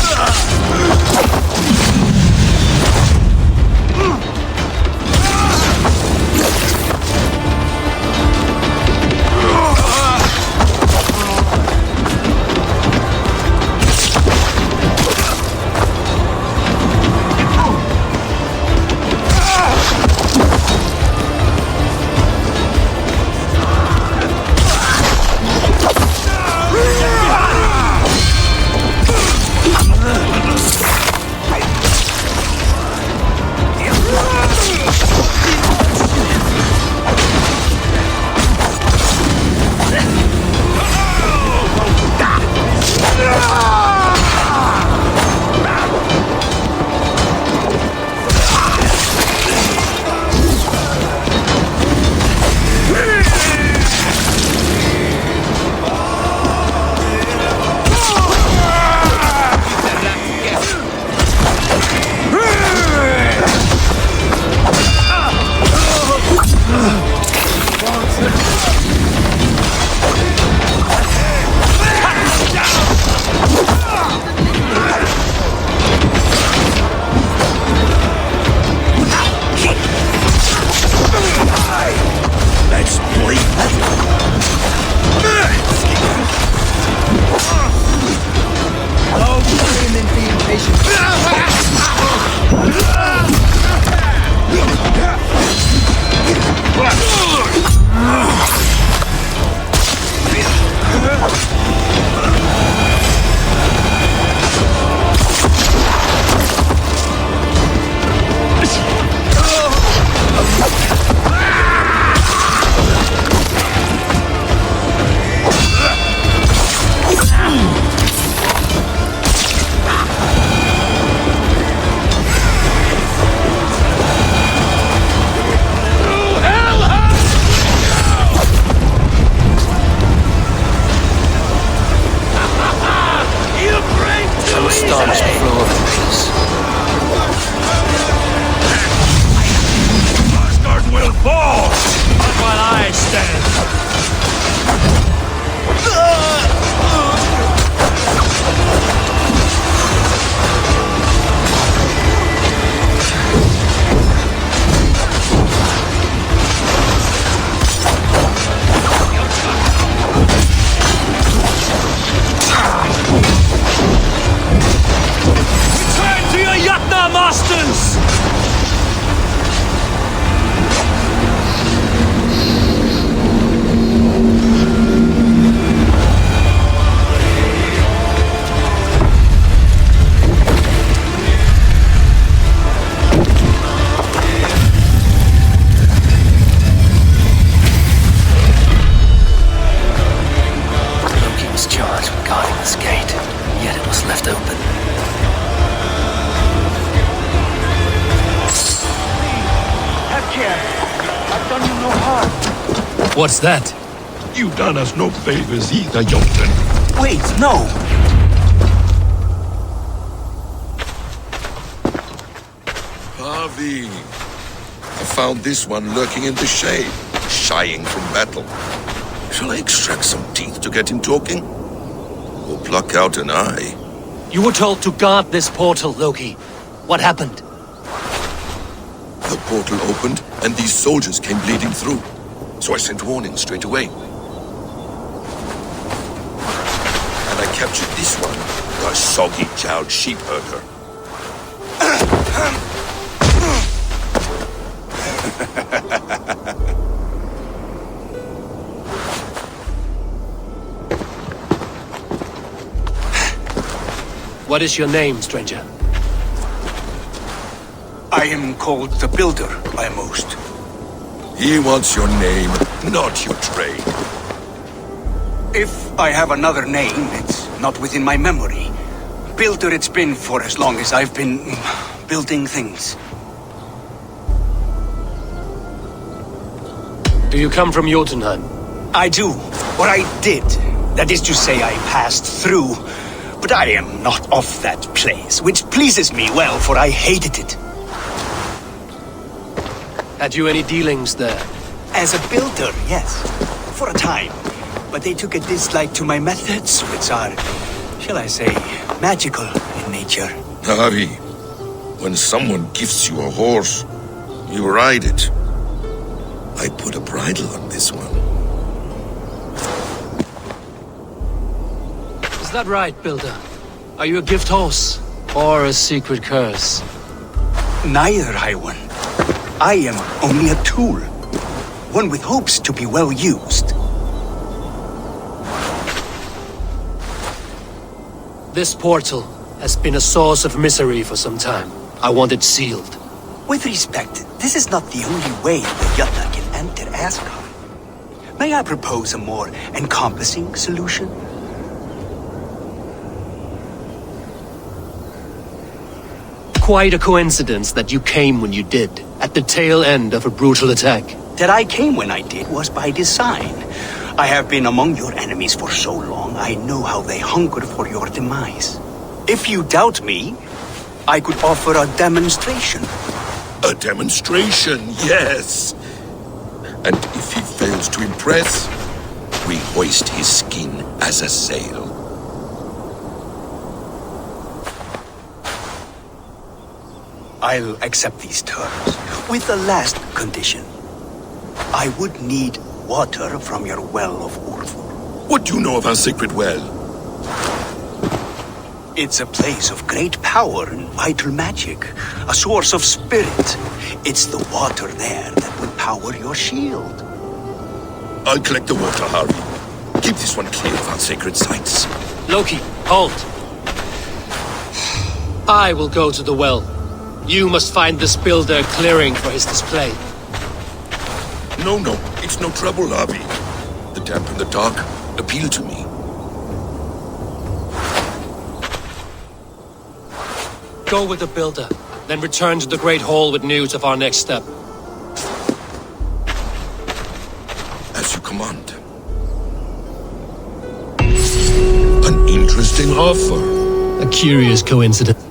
What's that? You done us no favors either, Youngton. Wait, no! Harvey, I found this one lurking in the shade, shying from battle. Shall I extract some teeth to get him talking? Or pluck out an eye? You were told to guard this portal, Loki. What happened? The portal opened, and these soldiers came bleeding through. So I sent warning straight away. And I captured this one, the soggy-jowled sheep herder. What is your name, stranger? I am called the Builder by most. He wants your name, not your trade. If I have another name, it's not within my memory. Builder it's been for as long as I've been building things. Do you come from Jotunheim? I do. Or I did. That is to say, I passed through. But I am not of that place, which pleases me well, for I hated it. Had you any dealings there? As a builder, yes. For a time. But they took a dislike to my methods, which are, shall I say, magical in nature. Harry, when someone gifts you a horse, you ride it. I put a bridle on this one. Is that right, Builder? Are you a gift horse? Or a secret curse? Neither, High One. I am only a tool. One with hopes to be well used. This portal has been a source of misery for some time. I want it sealed. With respect, this is not the only way the Yutna can enter Asgard. May I propose a more encompassing solution? Quite a coincidence that you came when you did, at the tail end of a brutal attack. That I came when I did was by design. I have been among your enemies for so long, I know how they hunger for your demise. If you doubt me, I could offer a demonstration. A demonstration, yes. And if he fails to impress, we hoist his skin as a sail. I'll accept these terms, with the last condition. I would need water from your well of Ulfur. What do you know of our sacred well? It's a place of great power and vital magic, a source of spirit. It's the water there that will power your shield. I'll collect the water, Harry. Keep this one clear of our sacred sites. Loki, halt! I will go to the well. You must find this builder clearing for his display. No, it's no trouble, Harvey. The damp and the dark appeal to me. Go with the builder, then return to the Great Hall with news of our next step. As you command. An interesting offer. A curious coincidence.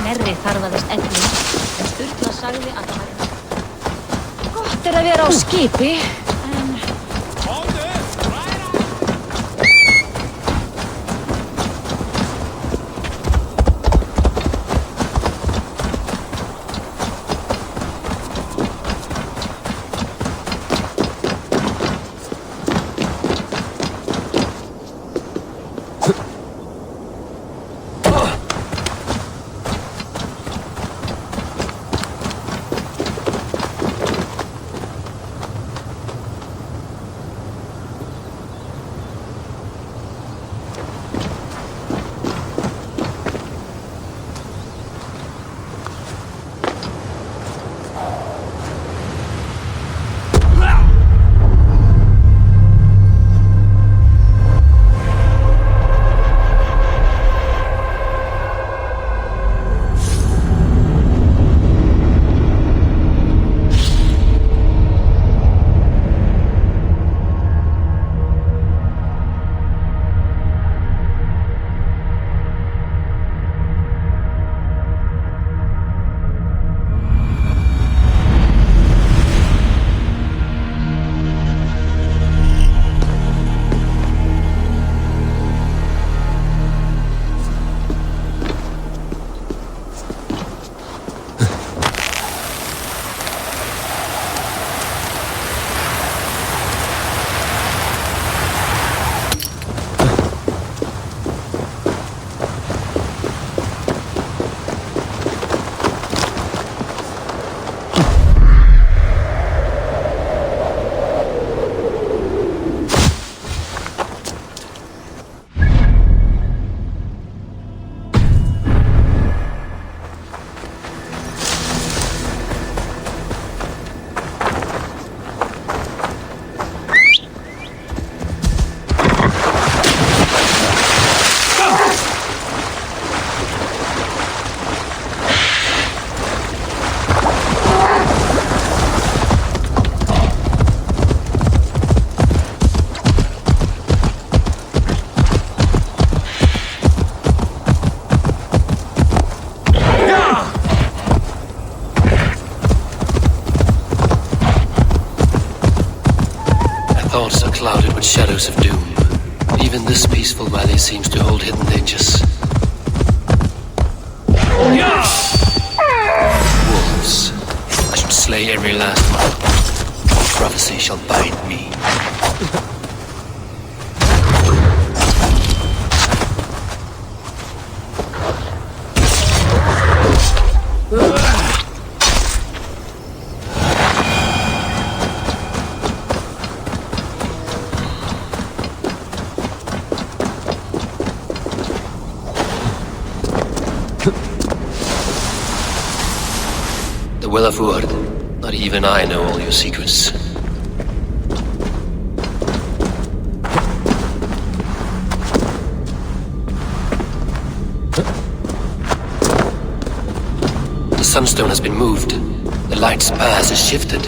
Nærri þarfaðist ellin, en Sturla sagði að það væri gott að vera á skipi, en... shadows of doom. Even this peaceful valley seems to hold hidden dangers. Wolves. I should slay every last one. Prophecy shall bind me. The Will of Wood. Not even I know all your secrets. The sunstone has been moved. The light's path is shifted.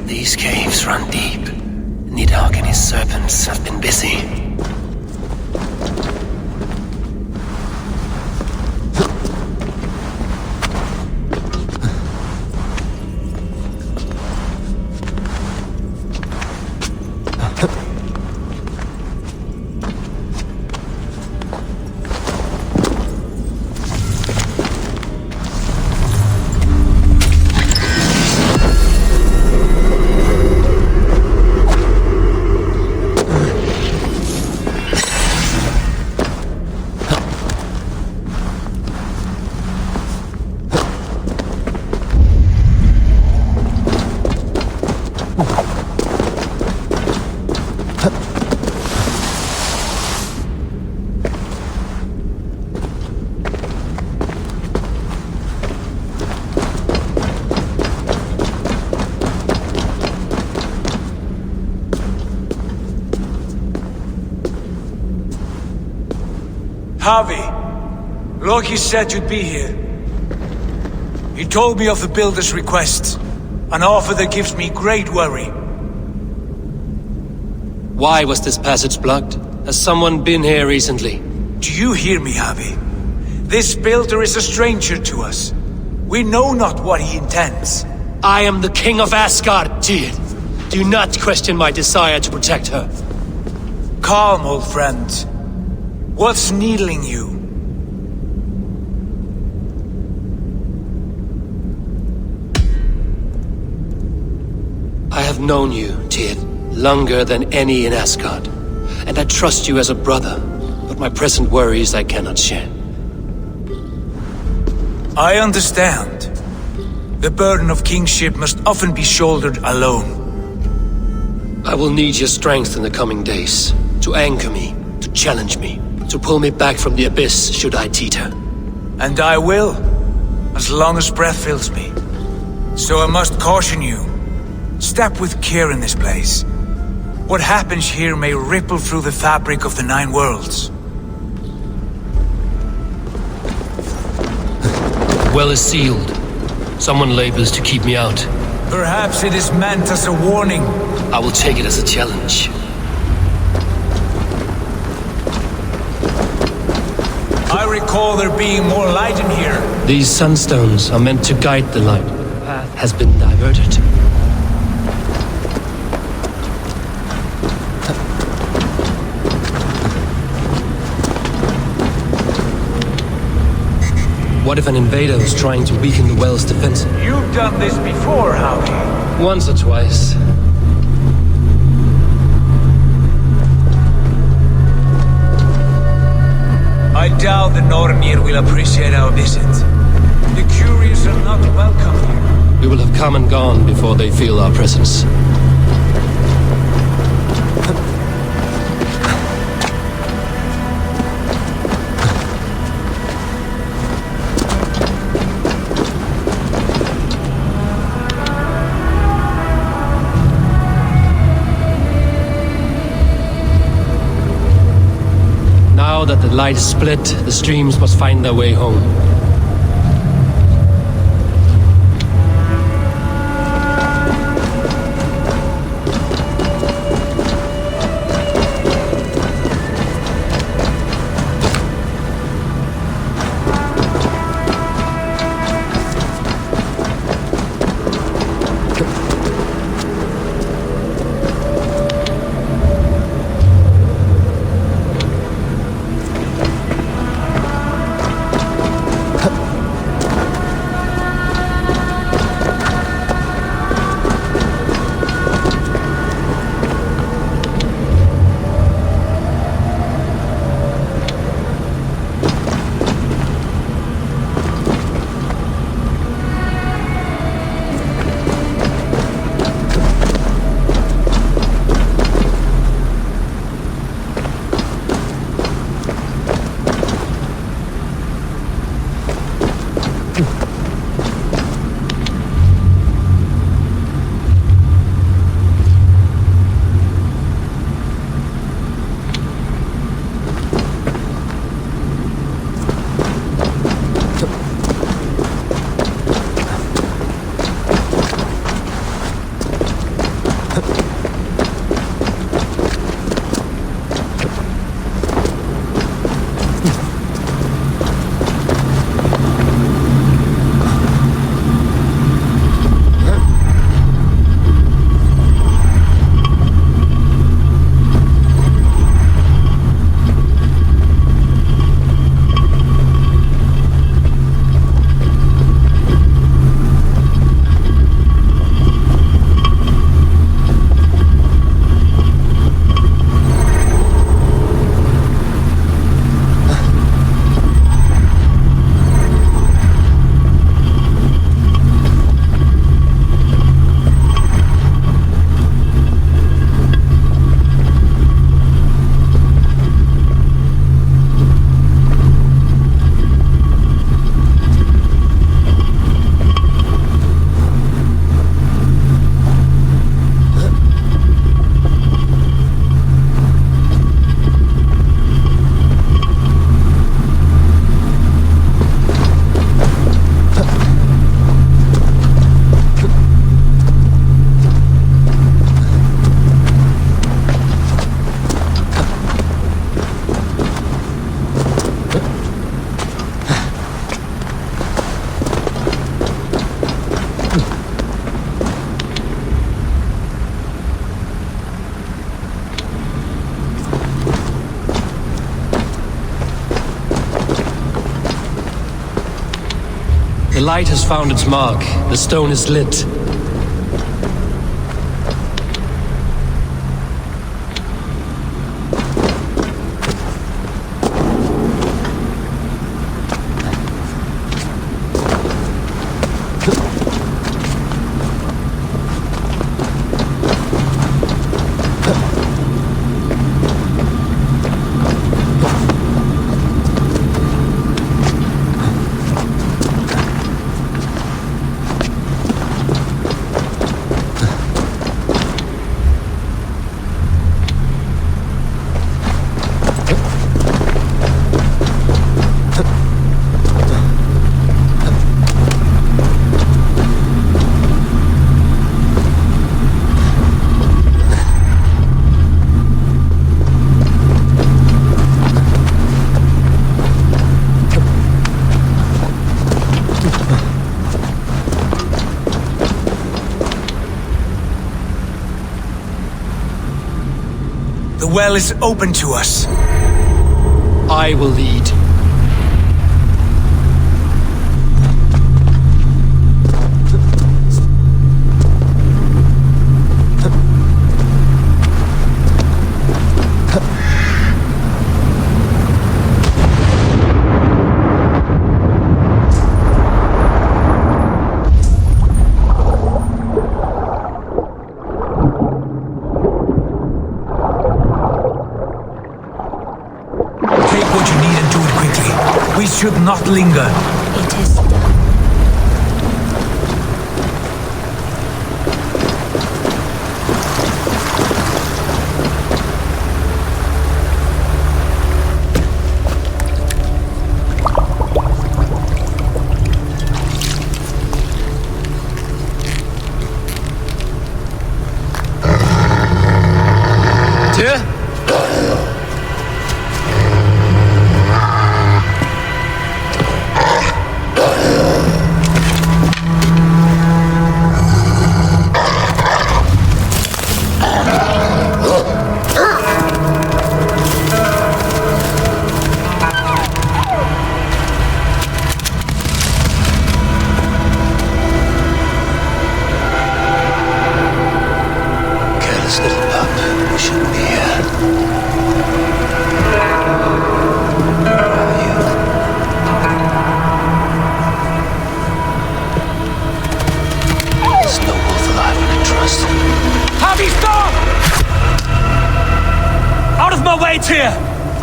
These caves run deep. Nidhogg and his serpents have been busy. Harvey, Loki said you'd be here. He told me of the Builder's request, an offer that gives me great worry. Why was this passage blocked? Has someone been here recently? Do you hear me, Harvey? This Builder is a stranger to us. We know not what he intends. I am the King of Asgard, Tyr. Do not question my desire to protect her. Calm, old friend. What's needling you? I have known you, Tyr, longer than any in Asgard. And I trust you as a brother, but my present worries I cannot share. I understand. The burden of kingship must often be shouldered alone. I will need your strength in the coming days, to anchor me, to challenge me, to pull me back from the abyss should I teeter. And I will, as long as breath fills me. So I must caution you. Step with care in this place. What happens here may ripple through the fabric of the 9 worlds. The well is sealed. Someone labors to keep me out. Perhaps it is meant as a warning. I will take it as a challenge. I recall there being more light in here. These sunstones are meant to guide the light. The path has been diverted. What if an invader was trying to weaken the well's defense? You've done this before, Howdy. Once or twice. I doubt the Nornir will appreciate our visit. The curious are not welcome here. We will have come and gone before they feel our presence. Now that the light is split, the streams must find their way home. The light has found its mark. The stone is lit. The well is open to us. I will lead. We should not linger. It is done.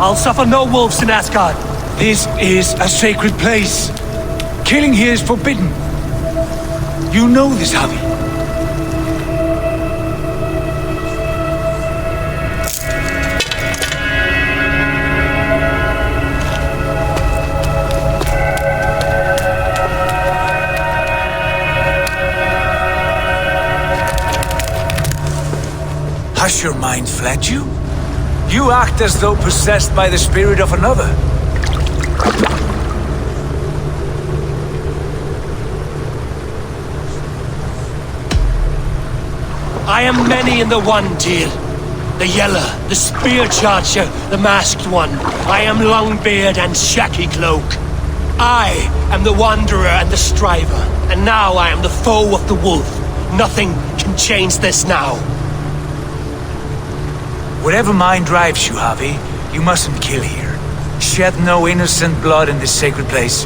I'll suffer no wolves in Asgard. This is a sacred place. Killing here is forbidden. You know this, Javi. Has your mind fled you? You act as though possessed by the spirit of another. I am many in the one, Tyr. The Yeller, the Spear Charger, the Masked One. I am Longbeard and Shaky Cloak. I am the Wanderer and the Striver. And now I am the foe of the Wolf. Nothing can change this now. Whatever mind drives you, Javi, you mustn't kill here. Shed no innocent blood in this sacred place.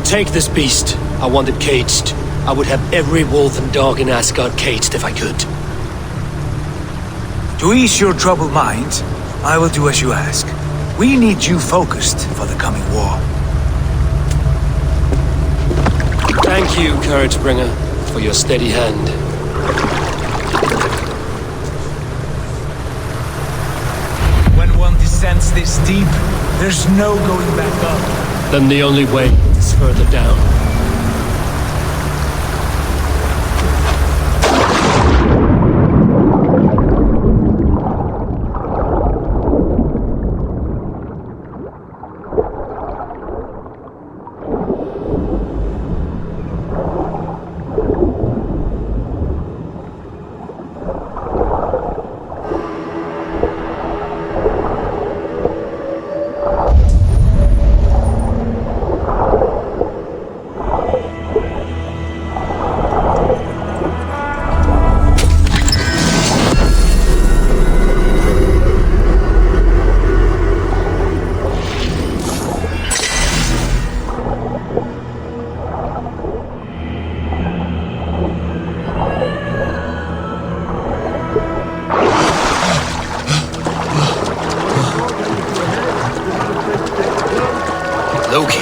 Take this beast. I want it caged. I would have every wolf and dog in Asgard caged if I could. To ease your troubled mind, I will do as you ask. We need you focused for the coming war. Thank you, Couragebringer, for your steady hand. When one descends this deep, there's no going back up. Then the only way is further down. Loki.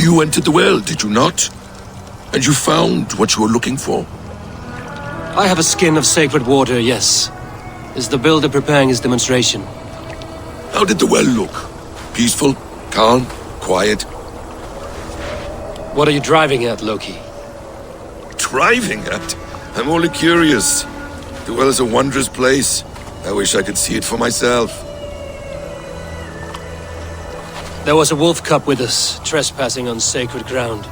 You entered the well, did you not? And you found what you were looking for? I have a skin of sacred water, yes. Is the builder preparing his demonstration? How did the well look? Peaceful? Calm? Quiet? What are you driving at, Loki? Driving at? I'm only curious. The well is a wondrous place. I wish I could see it for myself. There was a wolf cub with us, trespassing on sacred ground.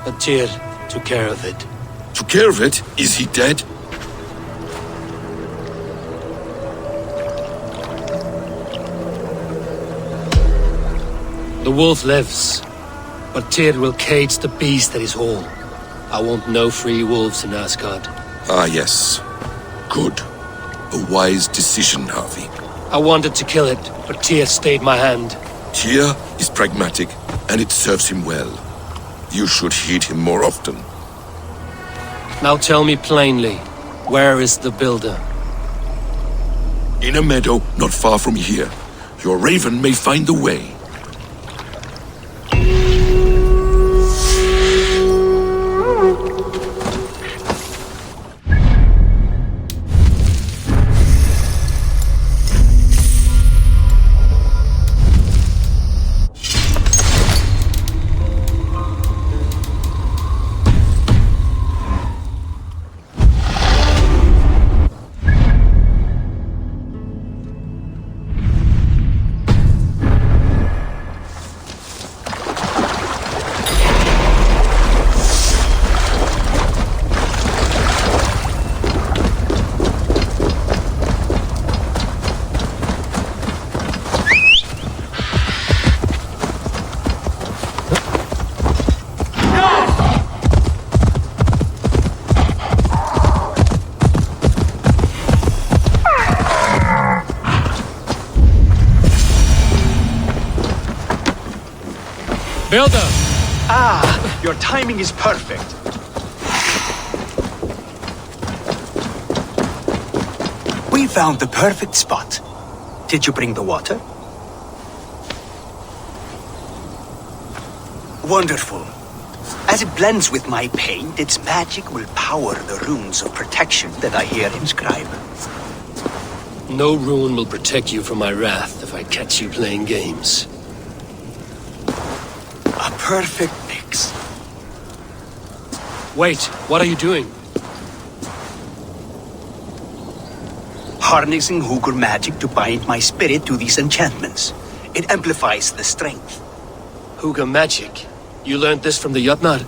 But Tyr took care of it. Took care of it? Is he dead? The wolf lives, but Tyr will cage the beast at his hall. I want no free wolves in Asgard. Ah, yes. Good. A wise decision, Harvey. I wanted to kill it, but Tyr stayed my hand. Tyr is pragmatic, and it serves him well. You should heed him more often. Now tell me plainly, where is the builder? In a meadow not far from here. Your raven may find the way. Builder! Ah, your timing is perfect. We found the perfect spot. Did you bring the water? Wonderful. As it blends with my paint, its magic will power the runes of protection that I hear inscribed. No rune will protect you from my wrath if I catch you playing games. A perfect mix. Wait, what are you doing? Harnessing Hugr magic to bind my spirit to these enchantments. It amplifies the strength. Hugr magic? You learned this from the Jotnar?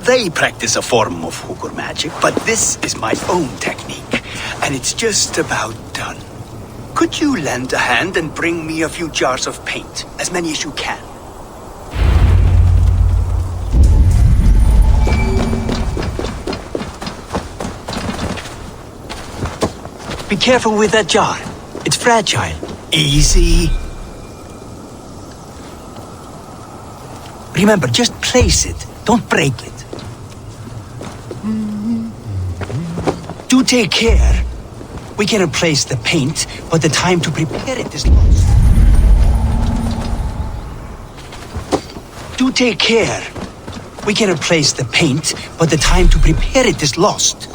They practice a form of Hugr magic, but this is my own technique, and it's just about done. Could you lend a hand and bring me a few jars of paint? As many as you can. Be careful with that jar. It's fragile. Easy. Remember, just place it. Don't break it. Do take care. We can replace the paint, but the time to prepare it is lost. Do take care. We can replace the paint, but the time to prepare it is lost.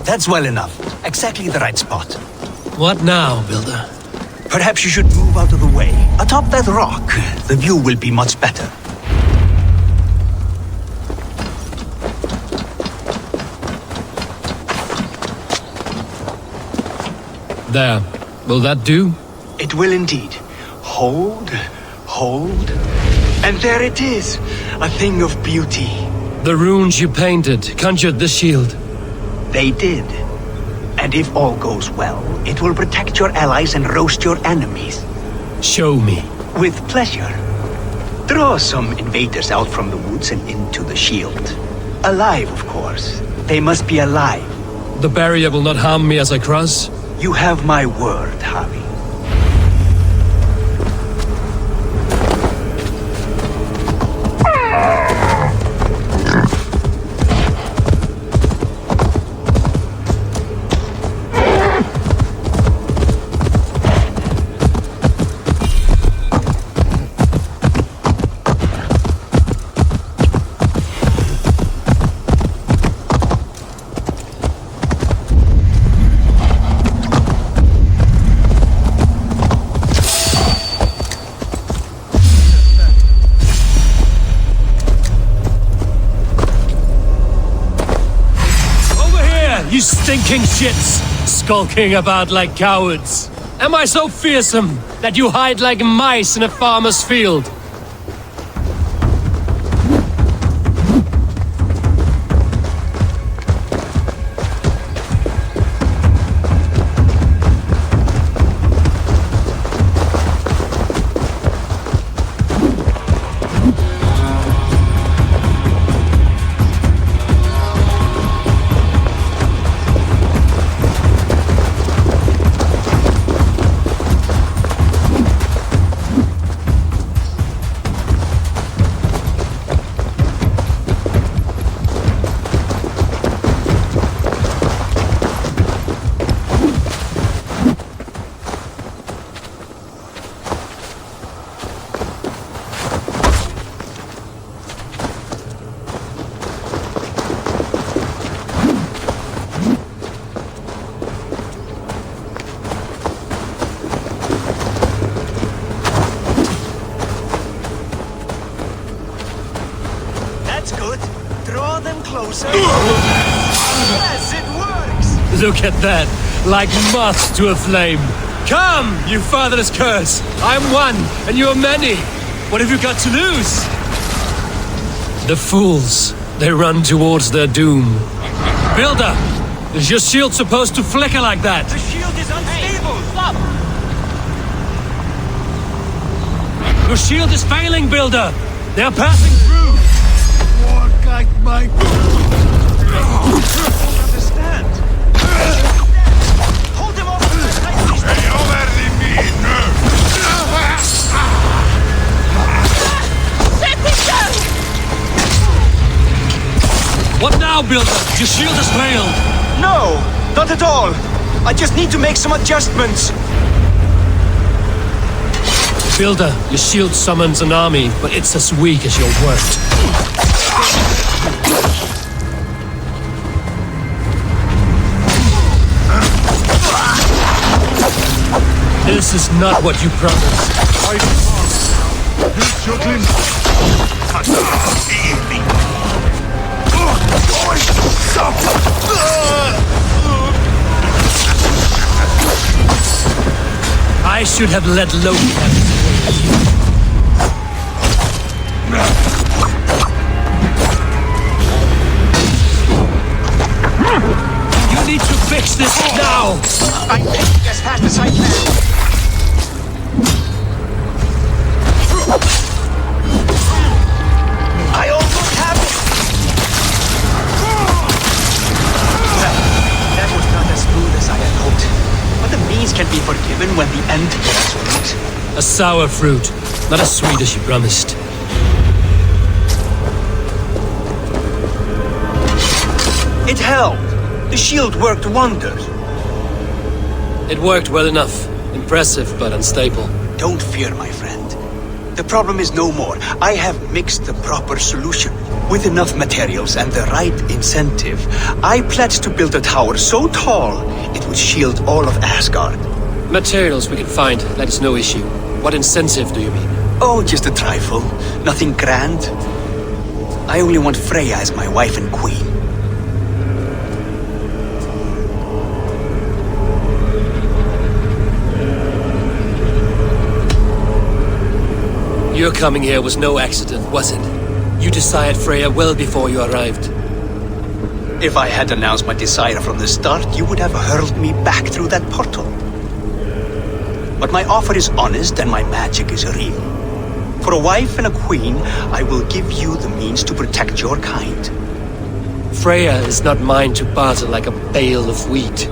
That's well enough. Exactly the right spot. What now, Builder? Perhaps you should move out of the way. Atop that rock, the view will be much better. There. Will that do? It will indeed. Hold, hold. And there it is. A thing of beauty. The runes you painted conjured the shield. They did. And if all goes well, it will protect your allies and roast your enemies. Show me. With pleasure. Draw some invaders out from the woods and into the shield. Alive, of course. They must be alive. The barrier will not harm me as I cross? You have my word, Harvey. You stinking shits! Skulking about like cowards! Am I so fearsome that you hide like mice in a farmer's field? closer. Yes, it works! Look at that, like moths to a flame. Come, you fatherless curse! I'm one, and you are many. What have you got to lose? The fools. They run towards their doom. Builder! Is your shield supposed to flicker like that? The shield is unstable! Stop! Your shield is failing, Builder! They're passing through! Walk like my... I don't understand. Hold him off! What now, Builder? Your shield has failed! No! Not at all! I just need to make some adjustments. Builder, your shield summons an army, but it's as weak as your worst. This is not what you promised. I should have let Loki have his way with you. You need to fix this now! I'm making as fast as I can. I almost have it! Well, that was not as smooth as I had hoped. But the means can be forgiven when the end bears fruit. A sour fruit, not as sweet as you promised. It held. The shield worked wonders. It worked well enough. Impressive, but unstable. Don't fear, my friend. The problem is no more. I have mixed the proper solution. With enough materials and the right incentive, I pledge to build a tower so tall it would shield all of Asgard. Materials we can find, that is no issue. What incentive do you mean? Oh, just a trifle. Nothing grand. I only want Freya as my wife and queen. Your coming here was no accident, was it? You desired Freya well before you arrived. If I had announced my desire from the start, you would have hurled me back through that portal. But my offer is honest and my magic is real. For a wife and a queen, I will give you the means to protect your kind. Freya is not mine to barter like a bale of wheat.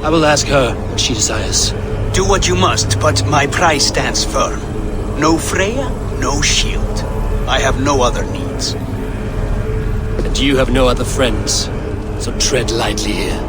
I will ask her what she desires. Do what you must, but my price stands firm. No Freya, no shield. I have no other needs. And you have no other friends, so tread lightly here.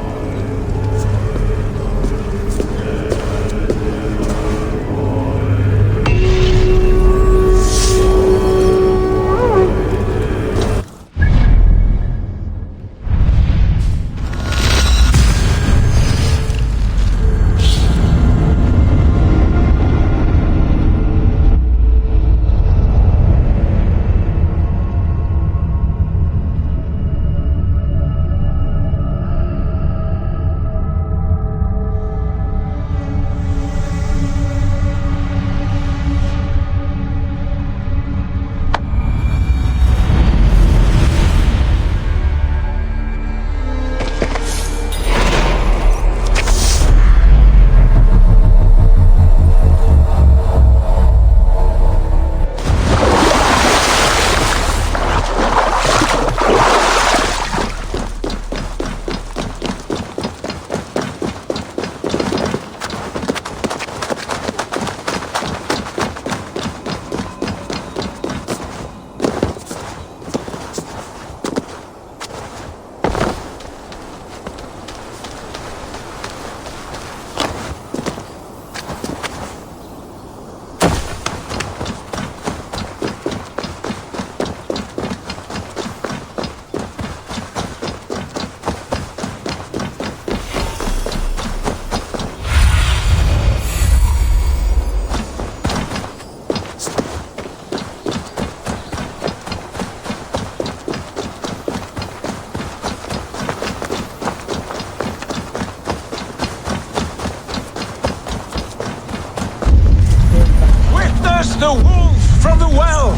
the wolf from the well!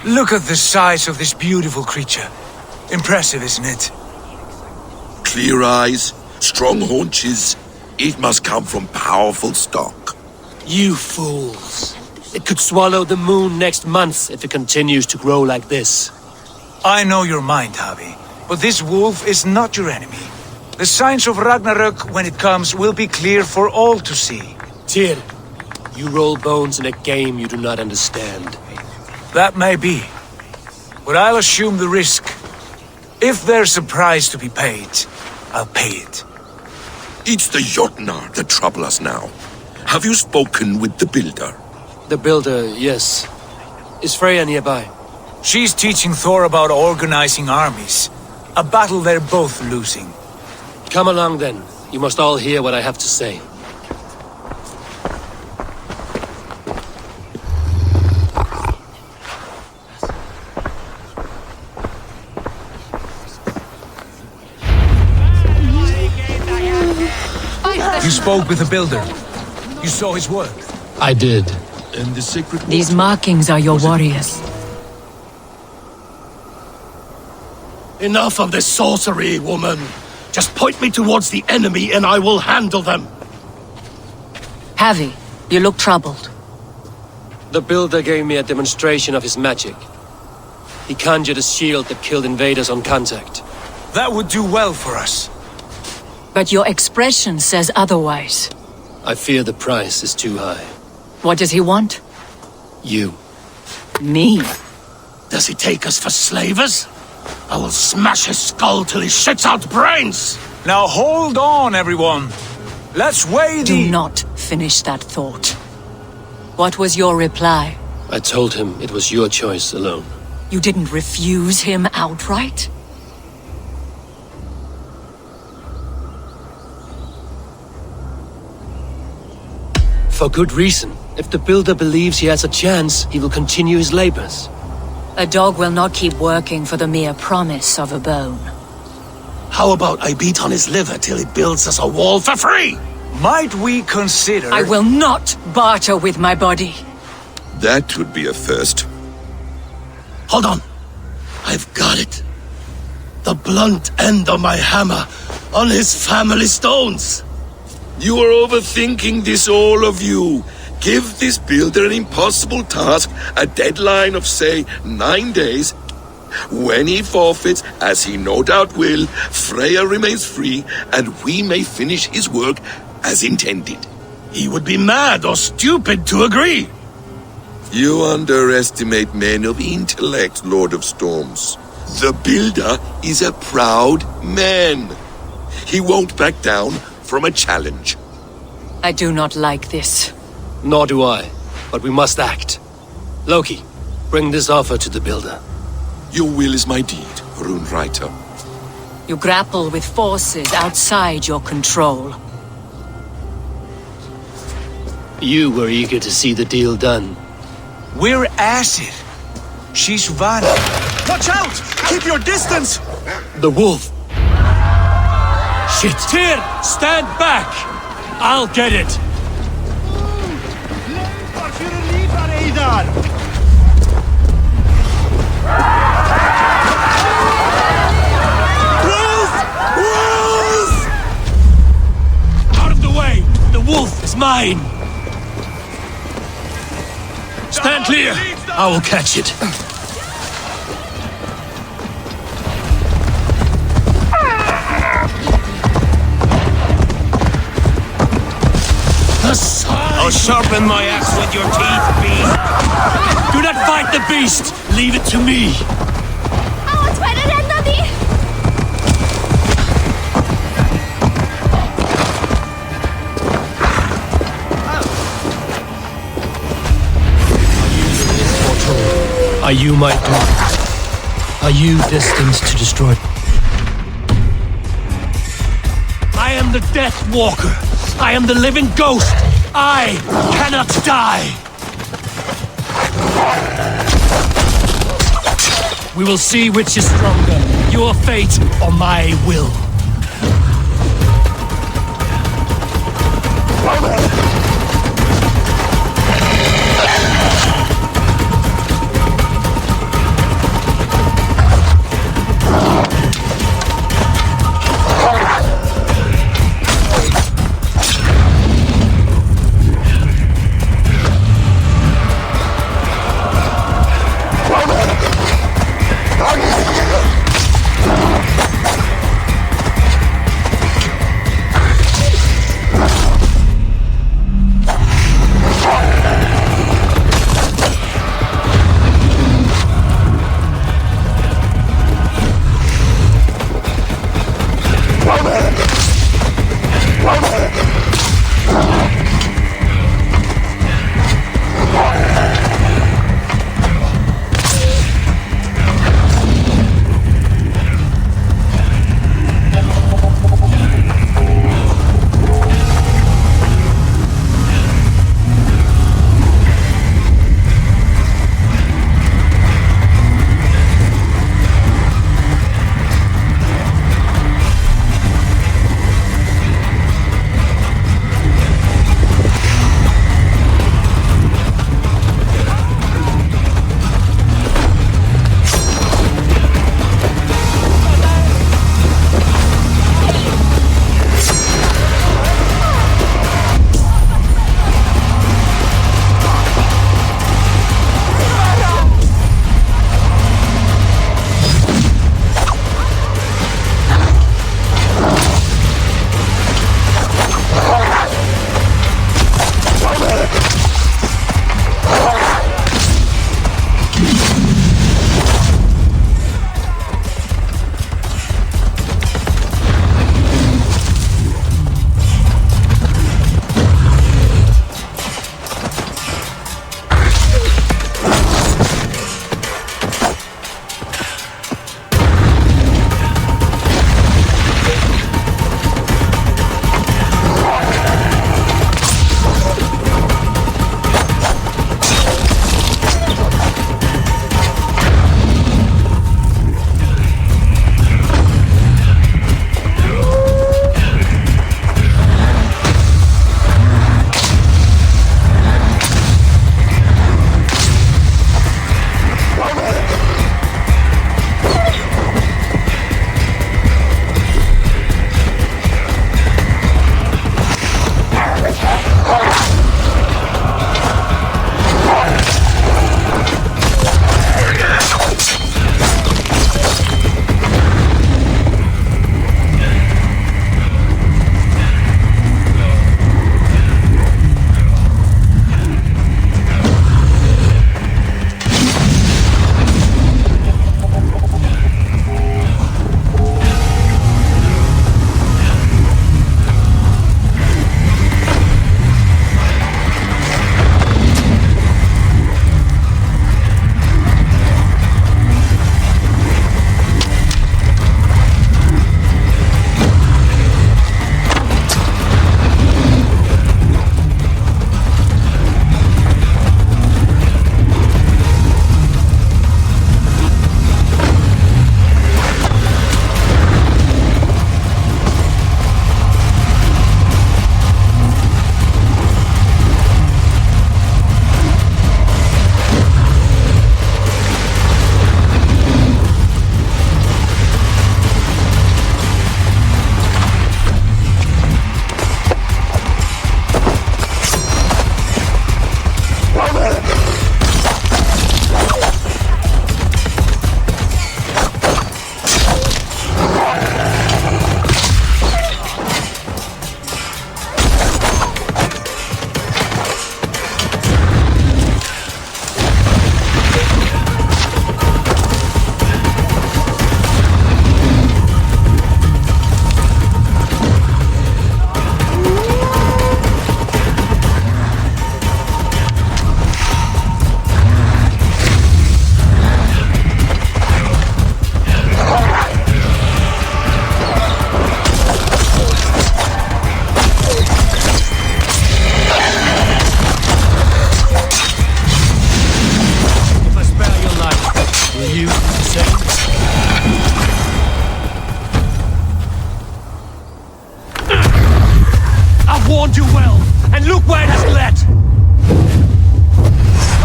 Look at the size of this beautiful creature. Impressive, isn't it? Clear eyes, strong haunches. It must come from powerful stock. You fools. It could swallow the moon next month if it continues to grow like this. I know your mind, Javi, but this wolf is not your enemy. The signs of Ragnarök, when it comes, will be clear for all to see. Tyr, you roll bones in a game you do not understand. That may be, but I'll assume the risk. If there's a price to be paid, I'll pay it. It's the Jotnar that trouble us now. Have you spoken with the Builder? The Builder, yes. Is Freya nearby? She's teaching Thor about organizing armies. A battle they're both losing. Come along then. You must all hear what I have to say. You spoke with the Builder. You saw his work. I did. And the sacred These markings are your warriors. Enough of this sorcery, woman. Just point me towards the enemy and I will handle them. Javi, you look troubled. The Builder gave me a demonstration of his magic. He conjured a shield that killed invaders on contact. That would do well for us. But your expression says otherwise. I fear the price is too high. What does he want? You. Me? Does he take us for slavers? I will smash his skull till he shits out brains! Now hold on, everyone. Let's weigh the... Do not finish that thought. What was your reply? I told him it was your choice alone. You didn't refuse him outright? For good reason. If the Builder believes he has a chance, he will continue his labors. A dog will not keep working for the mere promise of a bone. How about I beat on his liver till he builds us a wall for free? Might we consider... I will not barter with my body. That would be a first. Hold on. I've got it. The blunt end of my hammer on his family stones. You are overthinking this, all of you. Give this Builder an impossible task, a deadline of, say, 9 days. When he forfeits, as he no doubt will, Freya remains free, and we may finish his work as intended. He would be mad or stupid to agree. You underestimate men of intellect, Lord of Storms. The Builder is a proud man. He won't back down from a challenge. I do not like this. Nor do I, but we must act. Loki, bring this offer to the Builder. Your will is my deed, Rune Writer. You grapple with forces outside your control. You were eager to see the deal done. We're Acid. She's Vana. Watch out! Keep your distance! The wolf! Shit! Tyr, stand back! I'll get it! Out of the way! The wolf is mine! Stand clear! I will catch it. I'll sharpen my axe with your teeth, beast! Do not fight the beast! Leave it to me! Are you my doom? Are you destined to destroy? I am the Death Walker. I am the living ghost. I cannot die. We will see which is stronger, your fate or my will. word has led!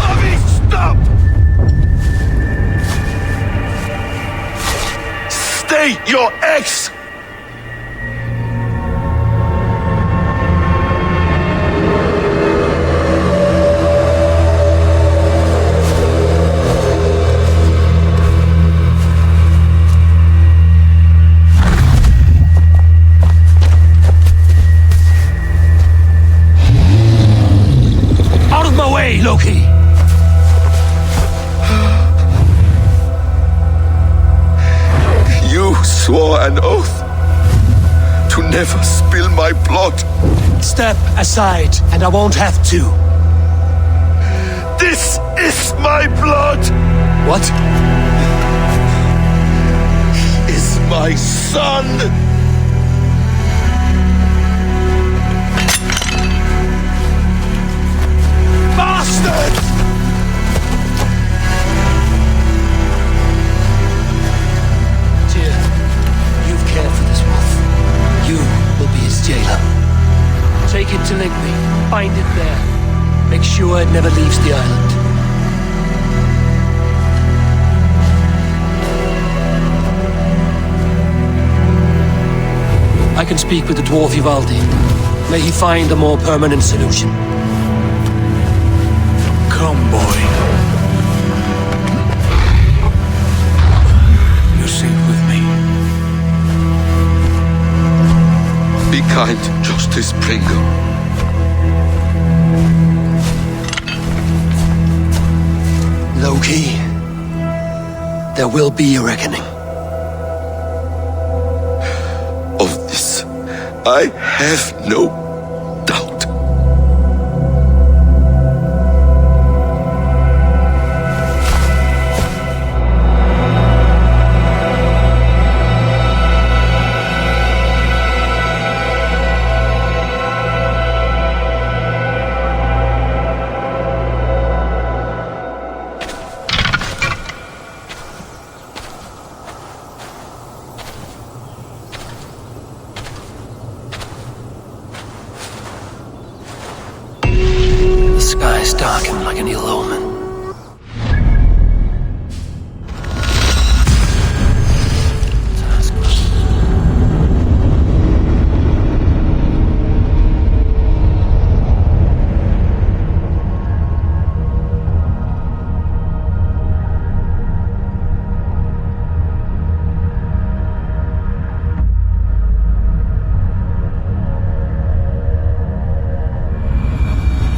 Avi, stop! Stay your ex! Out of my way, Loki! You swore an oath to never spill my blood. Step aside, and I won't have to. This is my blood! What? He is my son! Bastard! Tyr, you've cared for this wolf. You will be his jailer. Take it to Ligby. Find it there. Make sure it never leaves the island. I can speak with the dwarf Ivaldi. May he find a more permanent solution. Come, boy. You're safe with me. Be kind, Justice Pringle. Loki, there will be a reckoning. Of this, I have no doubt. The sky's darkened like an ill omen.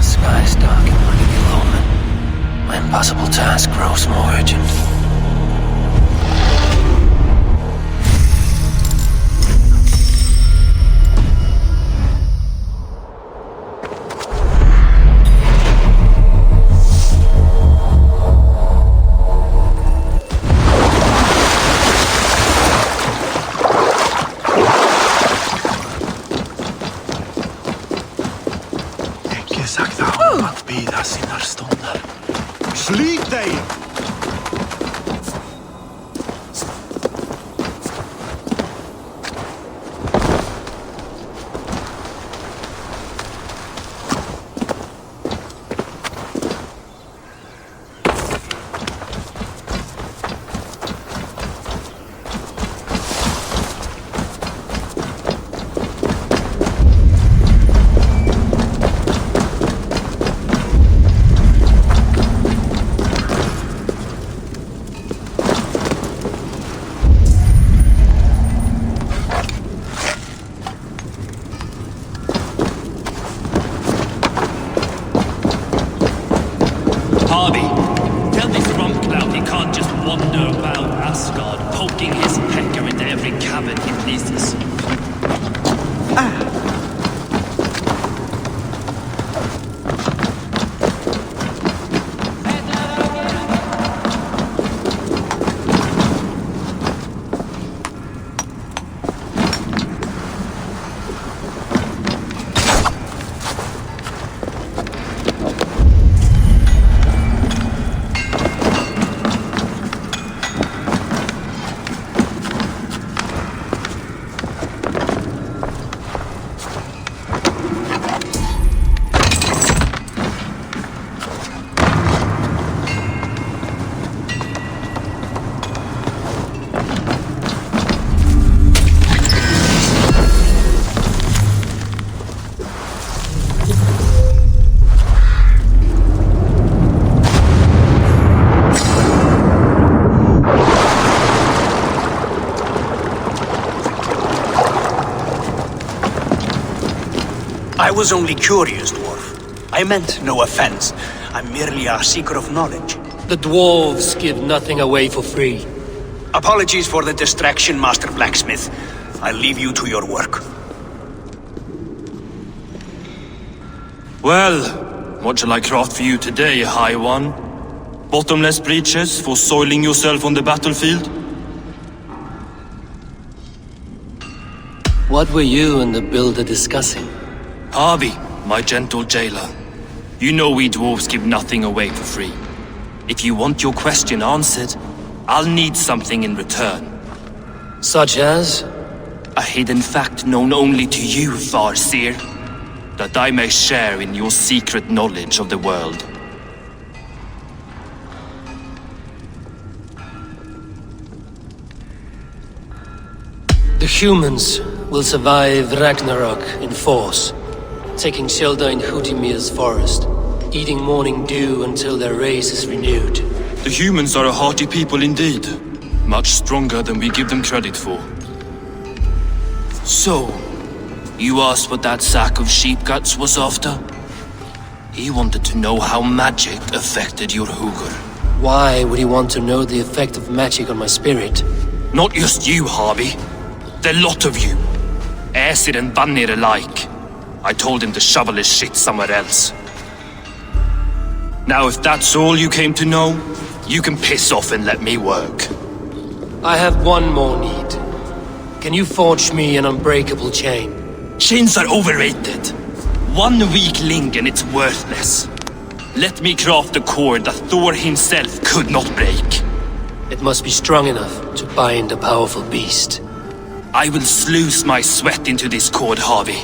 Skies darken like an ill omen. My impossible task grows more urgent. Ikke sakta om att bida sina stunder. Slit dig! I was only curious, dwarf. I meant no offense. I'm merely a seeker of knowledge. The dwarves give nothing away for free. Apologies for the distraction, Master Blacksmith. I'll leave you to your work. Well, what shall I craft for you today, High One? Bottomless breeches for soiling yourself on the battlefield? What were you and the builder discussing? Harvey, my gentle jailer. You know we dwarves give nothing away for free. If you want your question answered, I'll need something in return. Such as? A hidden fact known only to you, Farseer. That I may share in your secret knowledge of the world. The humans will survive Ragnarok in force, taking shelter in Hutimir's forest, eating morning dew until their race is renewed. The humans are a hearty people indeed. Much stronger than we give them credit for. So, you asked what that sack of sheep guts was after? He wanted to know how magic affected your Hugr. Why would he want to know the effect of magic on my spirit? Not just you, Harvey. The lot of you. Aesir and Vanir alike. I told him to shovel his shit somewhere else. Now if that's all you came to know, you can piss off and let me work. I have one more need. Can you forge me an unbreakable chain? Chains are overrated. 1 weak link and it's worthless. Let me craft a cord that Thor himself could not break. It must be strong enough to bind a powerful beast. I will sluice my sweat into this cord, Harvey.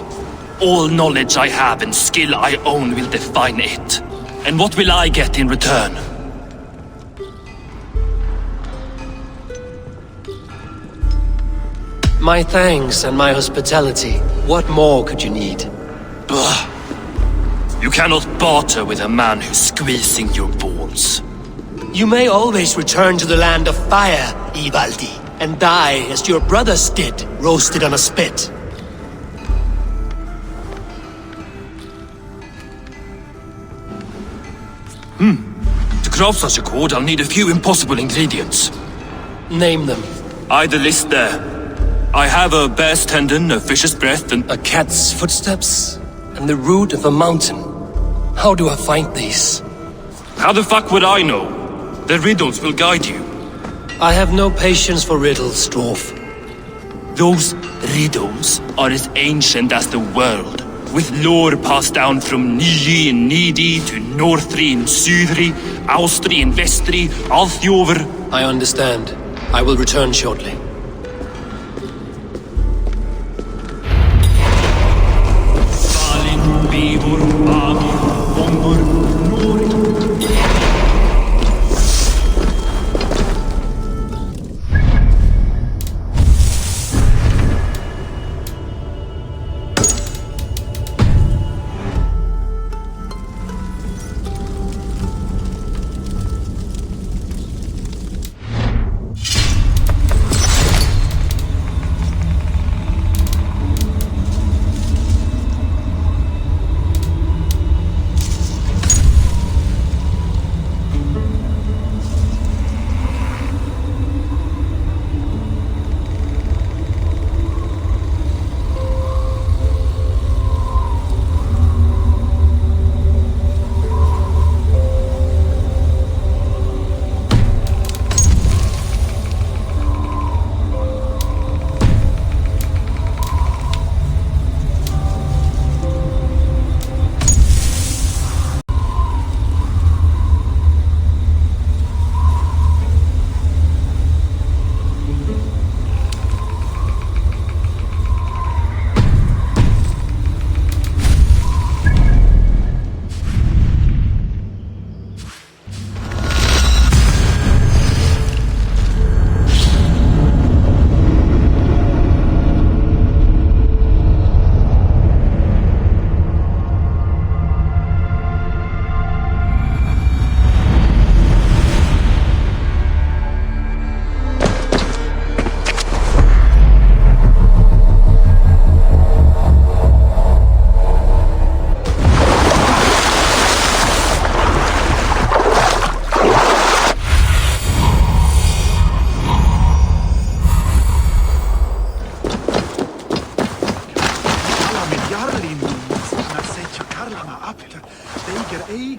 All knowledge I have and skill I own will define it. And what will I get in return? My thanks and my hospitality. What more could you need? Ugh. You cannot barter with a man who's squeezing your balls. You may always return to the land of fire, Ivaldi, and die as your brothers did, roasted on a spit. To craft such a cord, I'll need a few impossible ingredients. Name them. The list there. I have a bear's tendon, a fish's breath, and a cat's footsteps, and the root of a mountain. How do I find these? How the fuck would I know? The riddles will guide you. I have no patience for riddles, dwarf. Those riddles are as ancient as the world, with lore passed down from Niji and Nidi to Northri and Sudri, Austri and Vestri, Althjover. I understand. I will return shortly.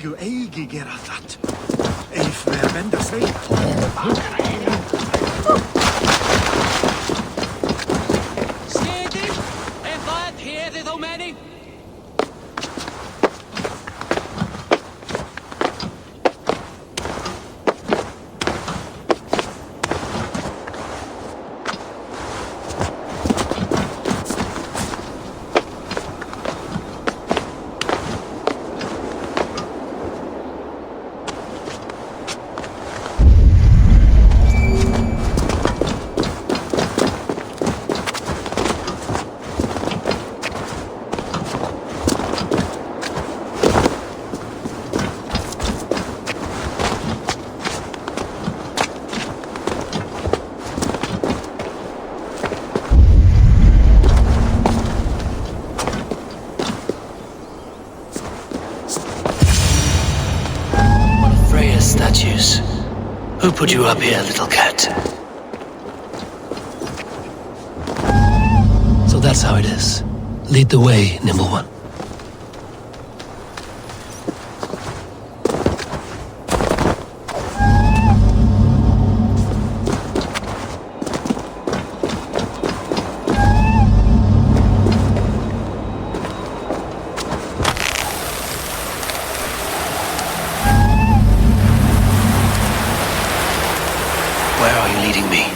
Hu eigi gera that. Eif venda sig. Steady! If I hear the many. Statues. Who put you up here, little cat? So that's how it is. Lead the way, nimble one. Where are you leading me?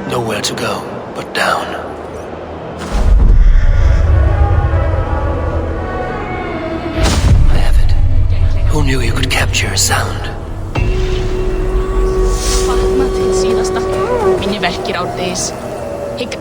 Nowhere to go but down. I have it. Who knew you could capture a sound? Vatnat síðasta. Minni verkir árdegis. Hygg.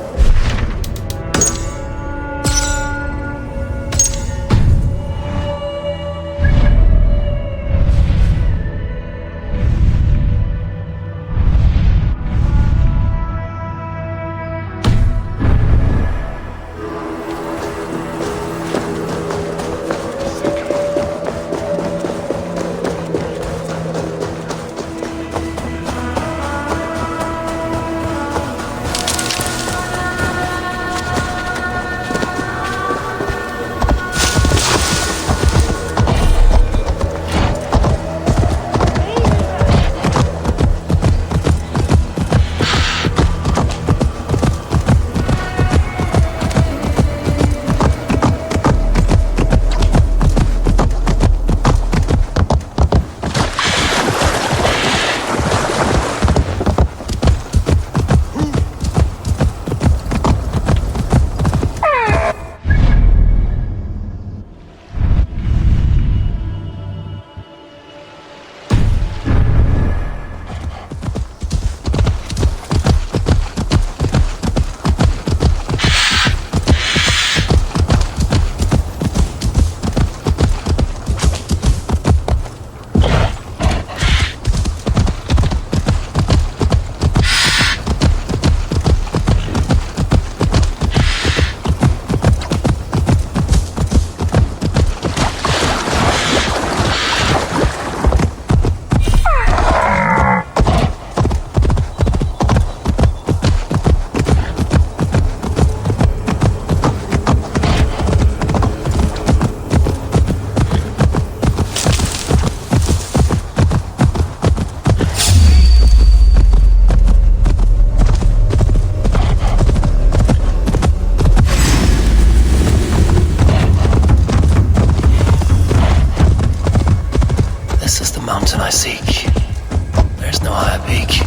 This is the mountain I seek. There's no higher peak.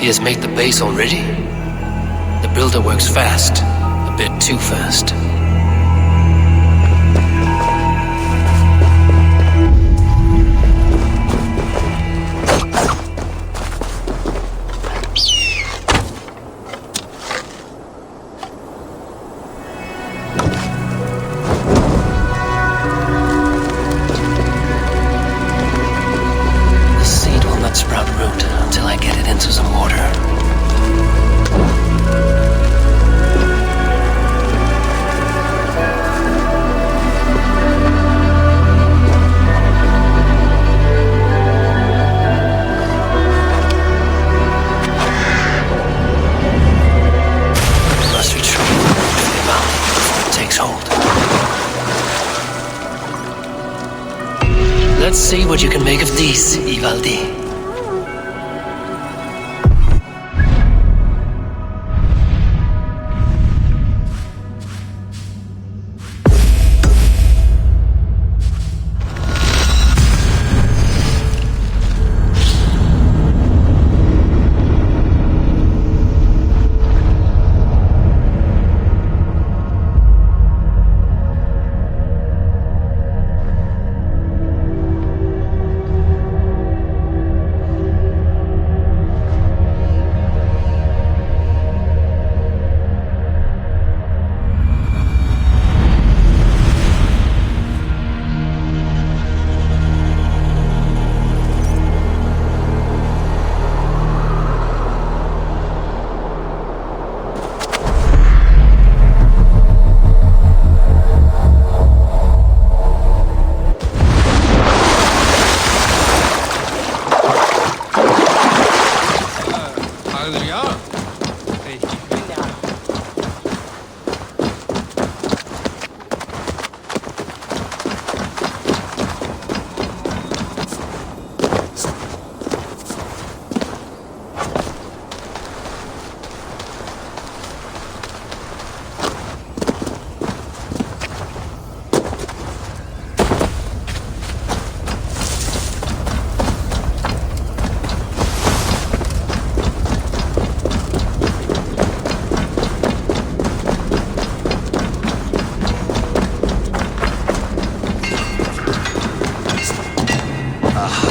He has made the base already? The builder works fast. A bit too fast. The seed will not sprout root until I get it into some water. Must retreat to the valley before it takes hold. Let's see what you can make of these, Ivaldi.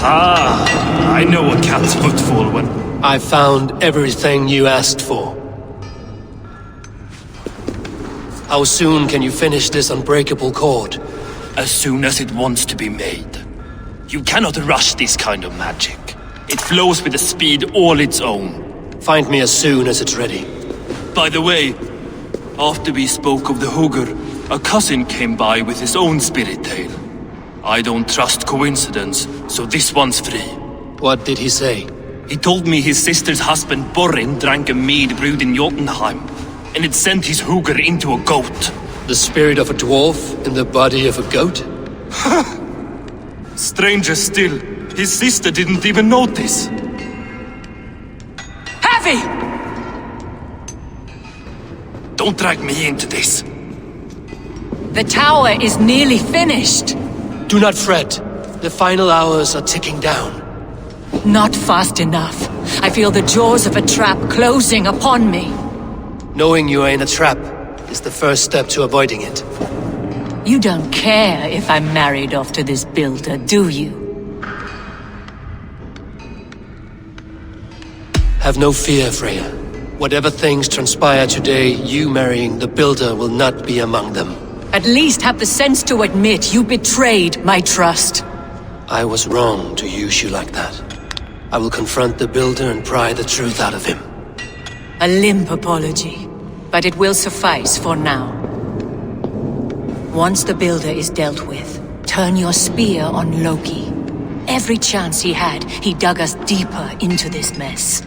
Ah, I know a cat's footfall when... I found everything you asked for. How soon can you finish this unbreakable cord? As soon as it wants to be made. You cannot rush this kind of magic. It flows with a speed all its own. Find me as soon as it's ready. By the way, after we spoke of the Hugger, a cousin came by with his own spirit tale. I don't trust coincidence, so this one's free. What did he say? He told me his sister's husband Borin drank a mead brewed in Jotunheim, and it sent his Hugger into a goat. The spirit of a dwarf in the body of a goat? Stranger still, his sister didn't even notice. Heavy! Don't drag me into this. The tower is nearly finished. Do not fret. The final hours are ticking down. Not fast enough. I feel the jaws of a trap closing upon me. Knowing you are in a trap is the first step to avoiding it. You don't care if I'm married off to this builder, do you? Have no fear, Freya. Whatever things transpire today, you marrying the builder will not be among them. At least have the sense to admit you betrayed my trust. I was wrong to use you like that. I will confront the builder and pry the truth out of him. A limp apology, but it will suffice for now. Once the builder is dealt with, turn your spear on Loki. Every chance he had, he dug us deeper into this mess.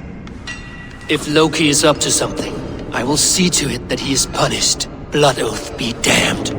If Loki is up to something, I will see to it that he is punished. Blood Oath be damned.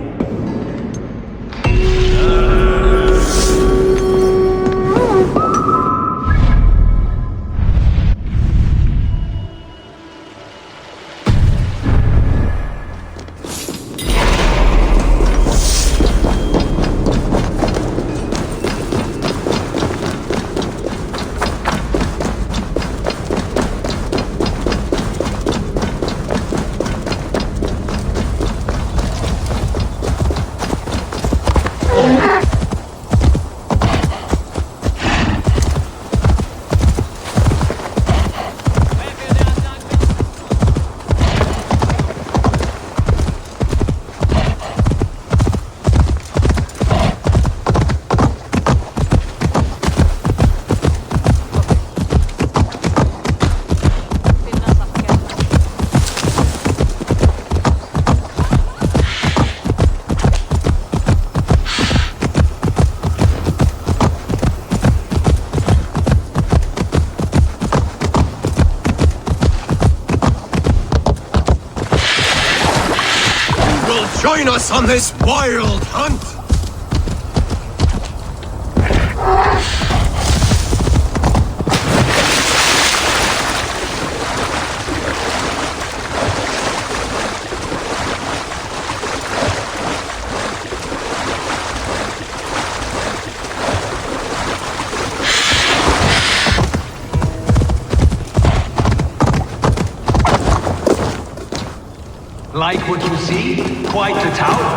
us on this wild hunt! Like what you see? Quite a tower.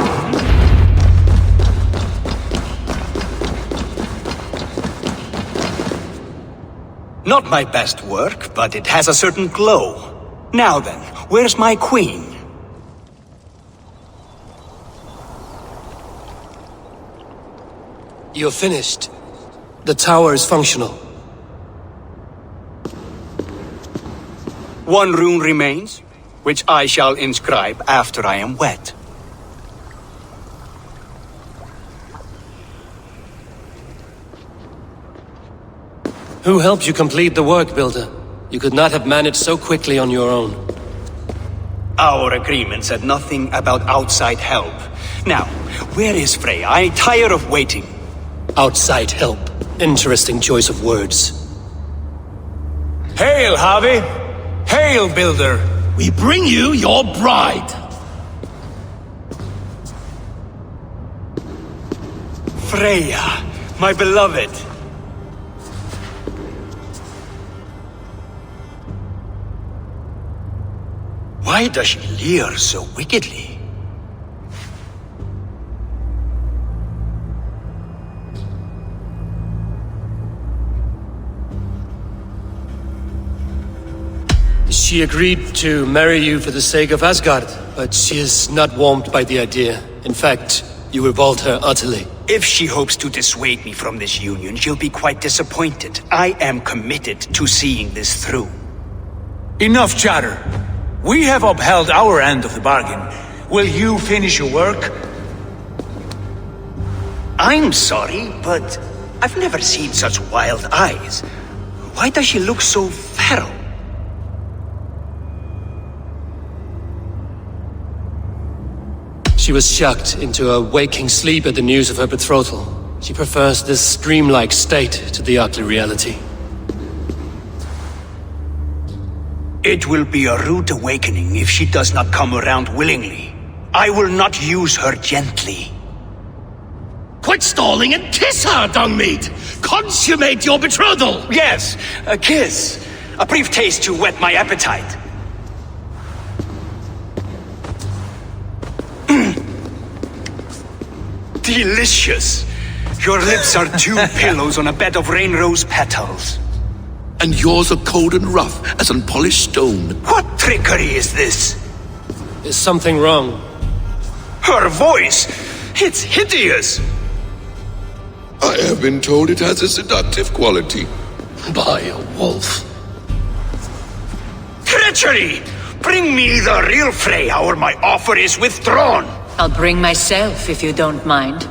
Not my best work, but it has a certain glow. Now then, where's my queen? You're finished. The tower is functional. One rune remains, which I shall inscribe after I am wet. Who helped you complete the work, Builder? You could not have managed so quickly on your own. Our agreement said nothing about outside help. Now, where is Freya? I tire of waiting. Outside help. Interesting choice of words. Hail, Harvey! Hail, Builder! We bring you your bride! Freya, my beloved. Why does she leer so wickedly? She agreed to marry you for the sake of Asgard, but she is not warmed by the idea. In fact, you revolt her utterly. If she hopes to dissuade me from this union, she'll be quite disappointed. I am committed to seeing this through. Enough chatter. We have upheld our end of the bargain. Will you finish your work? I'm sorry, but I've never seen such wild eyes. Why does she look so feral? She was shocked into a waking sleep at the news of her betrothal. She prefers this dreamlike state to the ugly reality. It will be a rude awakening if she does not come around willingly. I will not use her gently. Quit stalling and kiss her, Dungmeat! Consummate your betrothal! Yes, a kiss. A brief taste to whet my appetite. Delicious! Your lips are two pillows on a bed of rain rose petals. And yours are cold and rough as unpolished stone. What trickery is this? Is something wrong? Her voice! It's hideous! I have been told it has a seductive quality. By a wolf. Treachery! Bring me the real Freya or my offer is withdrawn! I'll bring myself if you don't mind.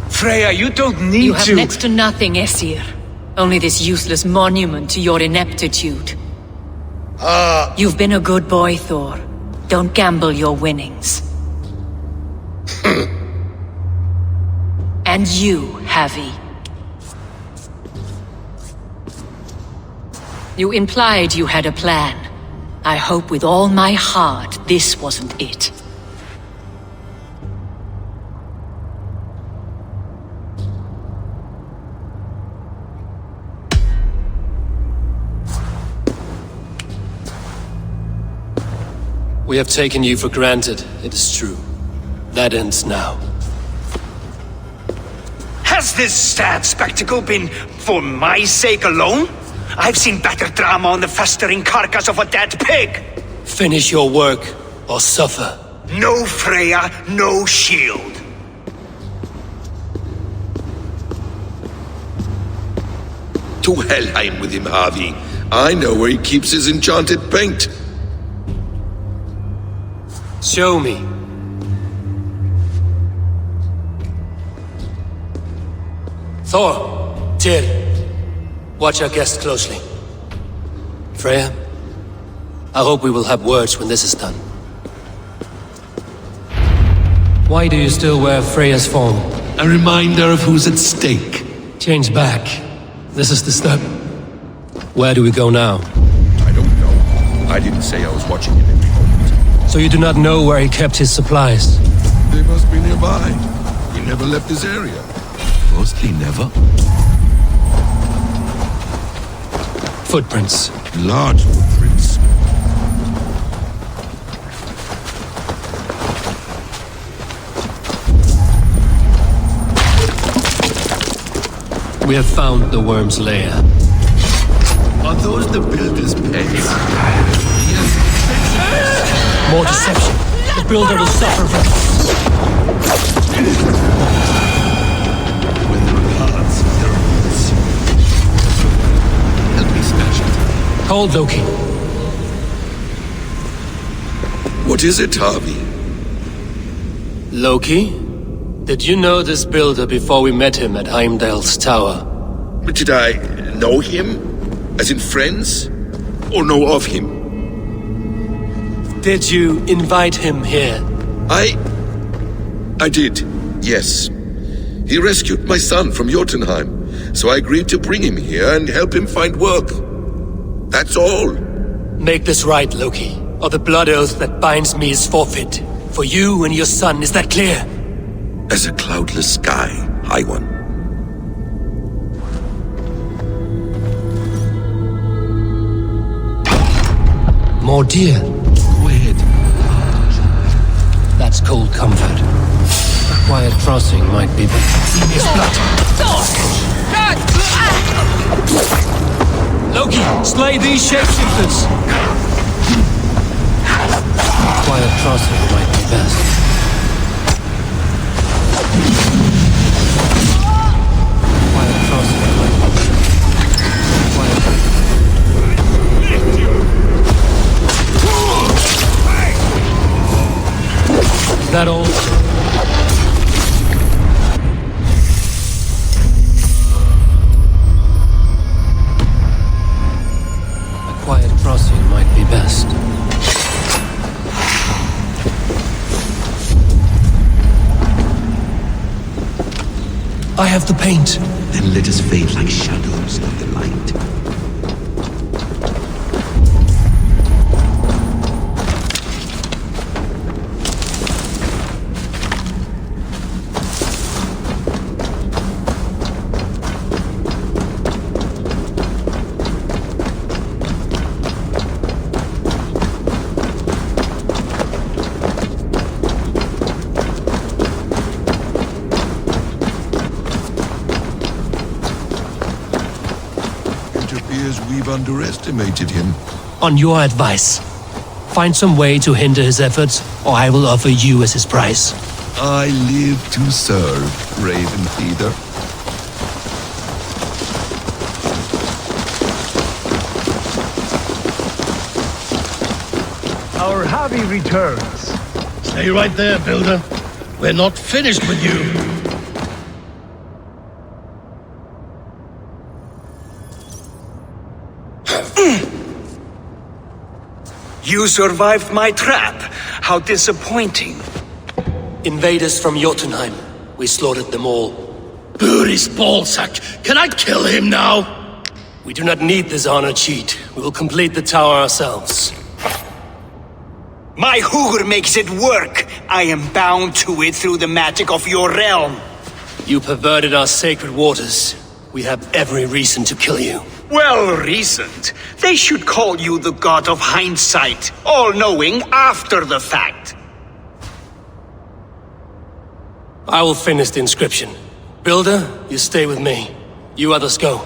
Freya, you don't need You have to— next to nothing, Aesir. Only this useless monument to your ineptitude. You've been a good boy, Thor. Don't gamble your winnings. And you, Havi. You implied you had a plan. I hope with all my heart this wasn't it. We have taken you for granted, it is true. That ends now. Has this sad spectacle been for my sake alone? I've seen better drama on the festering carcass of a dead pig! Finish your work, or suffer. No Freya, no shield. To Helheim with him, Harvey. I know where he keeps his enchanted paint. Show me. Thor, Tyr, watch our guest closely. Freya, I hope we will have words when this is done. Why do you still wear Freya's form? A reminder of who's at stake. Change back. This is the step. Where do we go now? I don't know. I didn't say I was watching him every moment. So you do not know where he kept his supplies? They must be nearby. He never left this area. Mostly never. Footprints. Large footprints. We have found the worm's lair. Are those the builder's pets? Yes. More deception. The builder will suffer from... With regards, their roots. Help me smash it. Hold, Loki. What is it, Harvey? Loki? Did you know this builder before we met him at Heimdall's tower? Did I know him? As in friends? Or know of him? Did you invite him here? I did, yes. He rescued my son from Jotunheim, so I agreed to bring him here and help him find work. That's all. Make this right, Loki, or the blood oath that binds me is forfeit. For you and your son, is that clear? As a cloudless sky, High One. More deer. Go ahead. That's cold comfort. A quiet crossing might be his blood. Loki, slay these shapeshifters! A quiet crossing might be best. Quiet crossing might be best. Is that all? A quiet crossing might be best. I have the paint. Then let us fade like shadows in the light. We've underestimated him. On your advice, find some way to hinder his efforts, or I will offer you as his prize. I live to serve, Raven Feeder. Our Javi returns. Stay right there, Builder. We're not finished with you. You survived my trap. How disappointing. Invaders from Jotunheim. We slaughtered them all. Buri's ballsack. Can I kill him now? We do not need this honor cheat. We will complete the tower ourselves. My Hugr makes it work. I am bound to it through the magic of your realm. You perverted our sacred waters. We have every reason to kill you. Well reasoned. They should call you the god of hindsight, all-knowing after the fact. I will finish the inscription. Builder, you stay with me. You others go.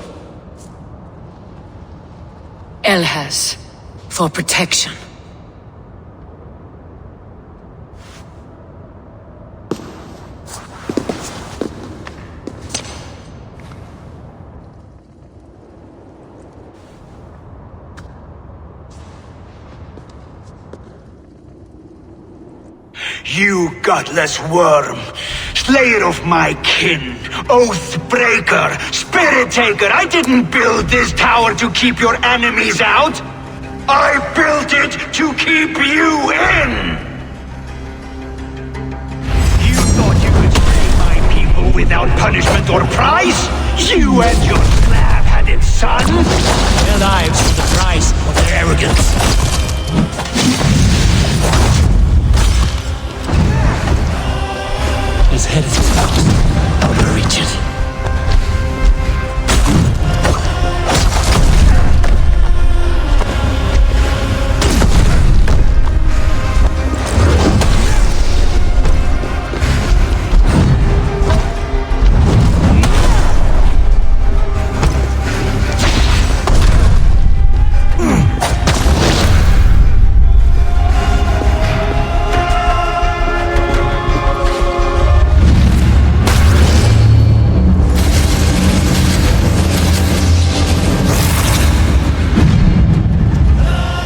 Elhaz, for protection. You godless worm, slayer of my kin, oath breaker, spirit taker, I didn't build this tower to keep your enemies out! I built it to keep you in! You thought you could slay my people without punishment or prize? You and your slab-headed son? Their lives are the price of their arrogance. His head is exposed. I'm gonna reach it.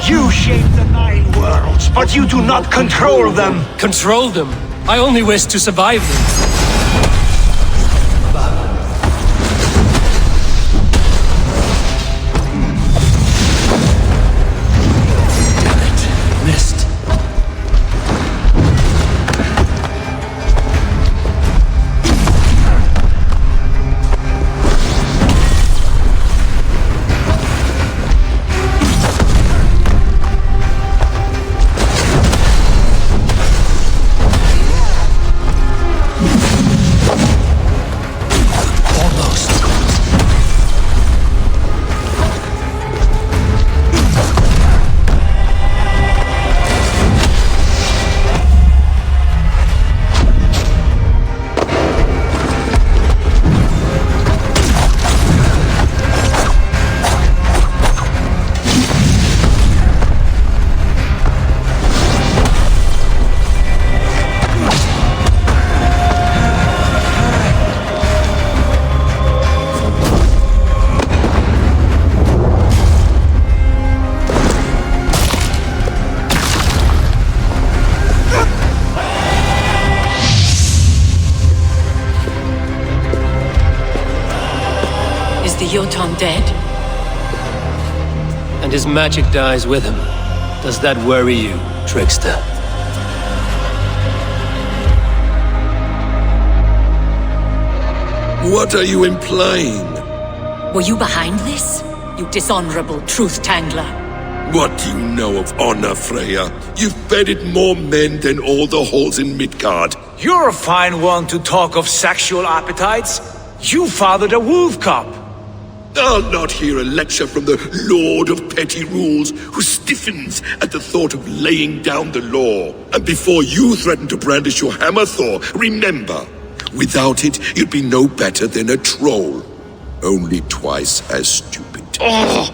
You shape the 9 worlds, but you do not control them! Control them? I only wish to survive them. Damn it. Missed. Is the Jotun dead? And his magic dies with him. Does that worry you, trickster? What are you implying? Were you behind this? You dishonorable truth-tangler. What do you know of honor, Freya? You've bedded more men than all the halls in Midgard. You're a fine one to talk of sexual appetites. You fathered a wolf cub. I'll not hear a lecture from the Lord of Petty Rules, who stiffens at the thought of laying down the law. And before you threaten to brandish your hammer, Thor, remember, without it, you'd be no better than a troll. Only twice as stupid. Oh!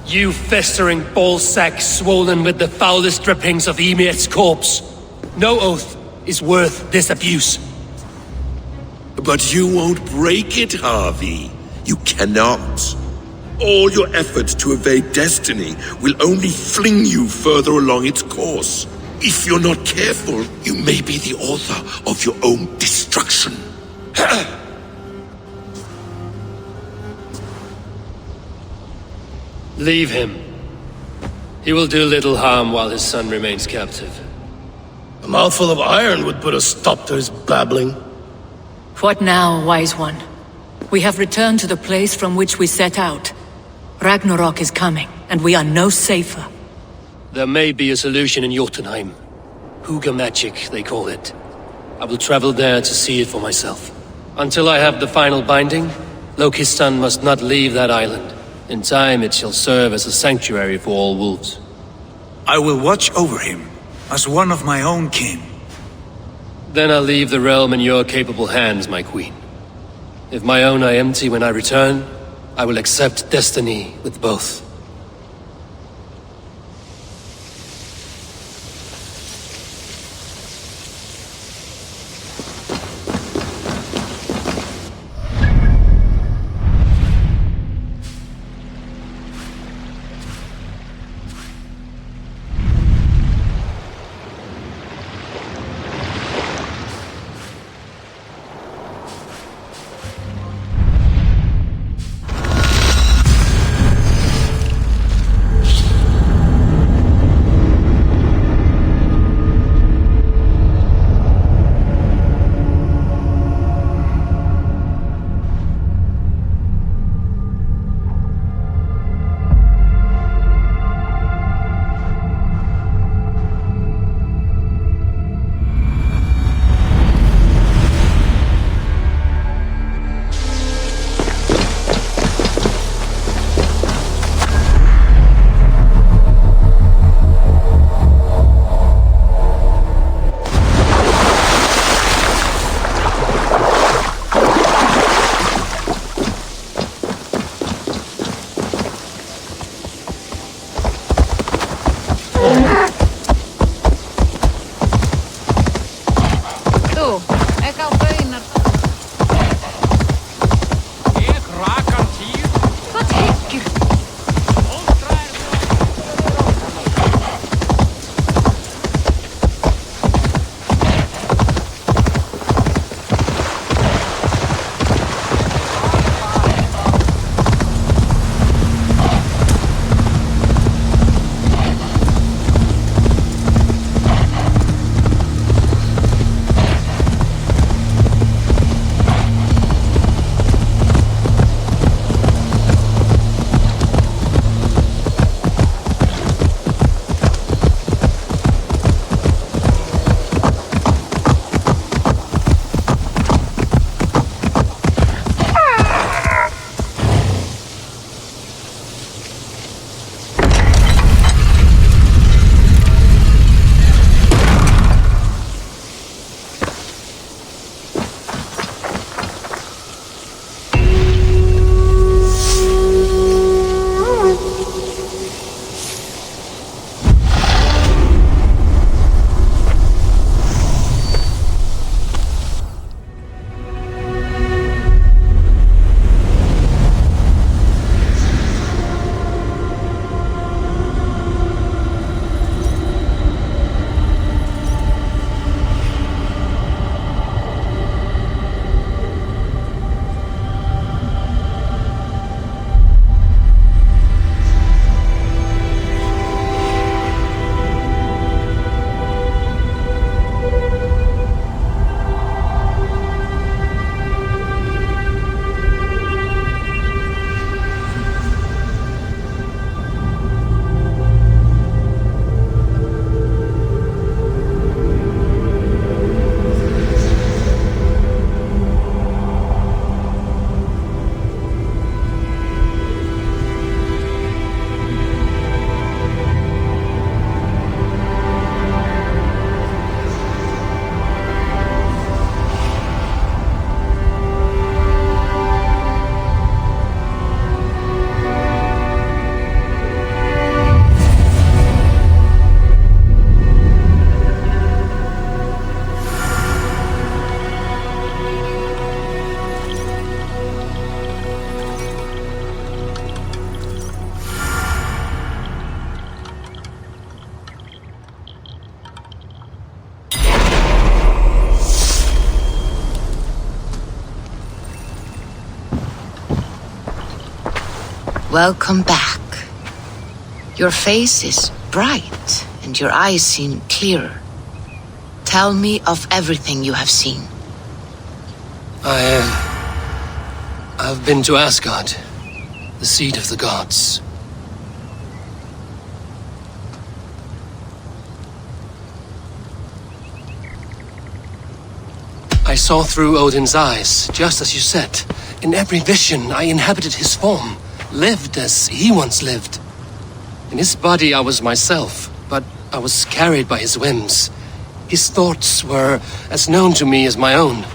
You festering ballsack swollen with the foulest drippings of Ymir's corpse. No oath is worth this abuse. But you won't break it, Harvey. You cannot. All your efforts to evade destiny will only fling you further along its course. If you're not careful, you may be the author of your own destruction. Leave him. He will do little harm while his son remains captive. A mouthful of iron would put a stop to his babbling. What now, wise one? We have returned to the place from which we set out. Ragnarok is coming, and we are no safer. There may be a solution in Jotunheim. Hugger magic, they call it. I will travel there to see it for myself. Until I have the final binding, Loki's son must not leave that island. In time, it shall serve as a sanctuary for all wolves. I will watch over him, as one of my own kin. Then I'll leave the realm in your capable hands, my queen. If my own are empty when I return, I will accept destiny with both. Welcome back. Your face is bright, and your eyes seem clearer. Tell me of everything you have seen. I've been to Asgard, the seat of the gods. I saw through Odin's eyes, just as you said. In every vision, I inhabited his form, lived as he once lived. In his body, I was myself, but I was carried by his whims. His thoughts were as known to me as my own.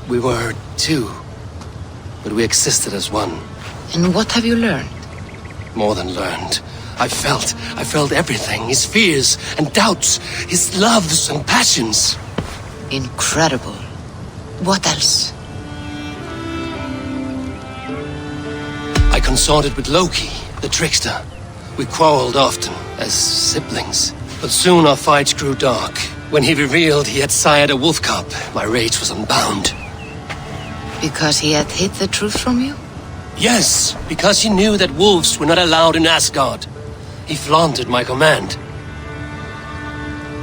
We were two, but we existed as one. And what have you learned? More than learned. I felt everything. His fears and doubts, his loves and passions. Incredible. What else? I consorted with Loki, the trickster. We quarreled often, as siblings. But soon our fights grew dark. When he revealed he had sired a wolf cub, my rage was unbound. Because he had hid the truth from you? Yes, because he knew that wolves were not allowed in Asgard. He flaunted my command.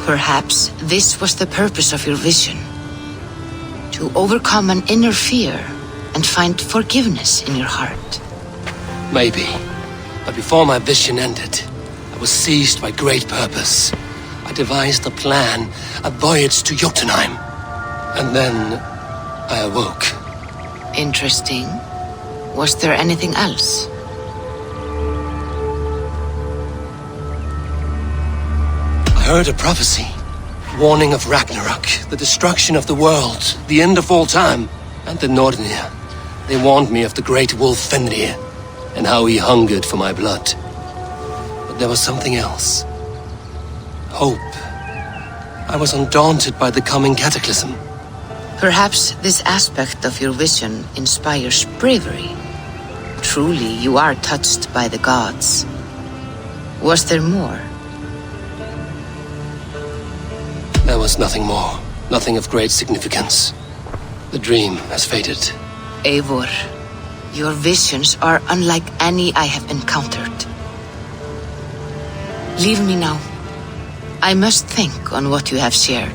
Perhaps this was the purpose of your vision. To overcome an inner fear and find forgiveness in your heart. Maybe. But before my vision ended, I was seized by great purpose. I devised a plan, a voyage to Jotunheim. And then I awoke. Interesting. Was there anything else? I heard a prophecy. Warning of Ragnarok, the destruction of the world, the end of all time. And the Nornir. They warned me of the great wolf Fenrir, and how he hungered for my blood. But there was something else. Hope. I was undaunted by the coming cataclysm. Perhaps this aspect of your vision inspires bravery. Truly, you are touched by the gods. Was there more? There was nothing more. Nothing of great significance. The dream has faded. Eivor, your visions are unlike any I have encountered. Leave me now. I must think on what you have shared.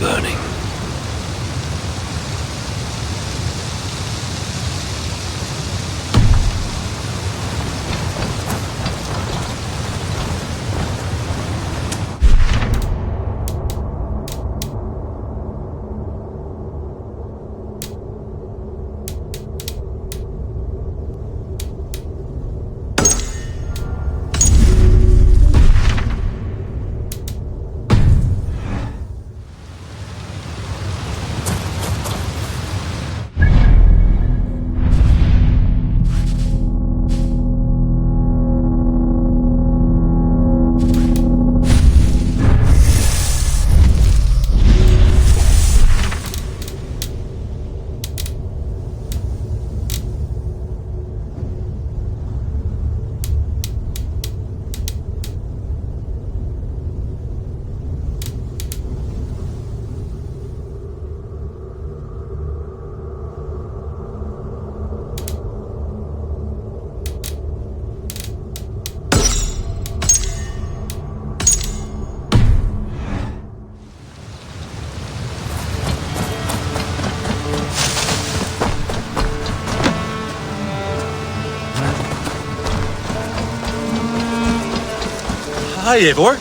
Burning. Hi, Eivor.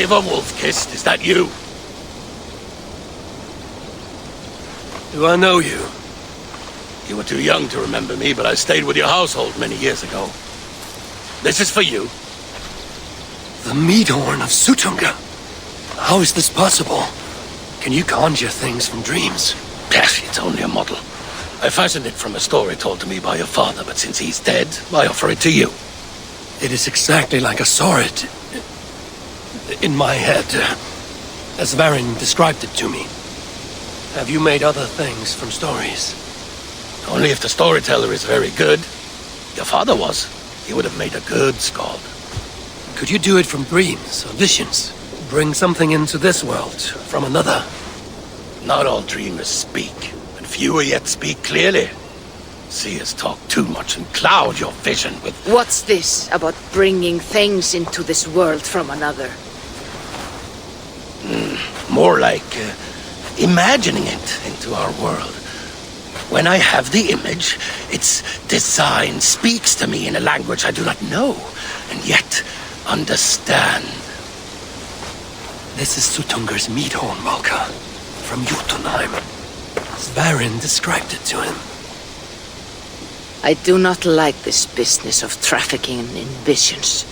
Eivor Wolf-Kissed, is that you? Do I know you? You were too young to remember me, but I stayed with your household many years ago. This is for you. The Meadhorn of Sutunga. How is this possible? Can you conjure things from dreams? Yes, it's only a model. I fashioned it from a story told to me by your father, but since he's dead, I offer it to you. It is exactly like I saw it in my head, as Varin described it to me. Have you made other things from stories? Only if the storyteller is very good. Your father was. He would have made a good skald. Could you do it from dreams or visions? Bring something into this world from another? Not all dreamers speak, and fewer yet speak clearly. Seers talk too much and cloud your vision with... What's this about bringing things into this world from another? More like imagining it into our world. When I have the image, its design speaks to me in a language I do not know, and yet understand. This is Sutunger's meat horn, Malka, from Jotunheim. Varin described it to him. I do not like this business of trafficking in visions.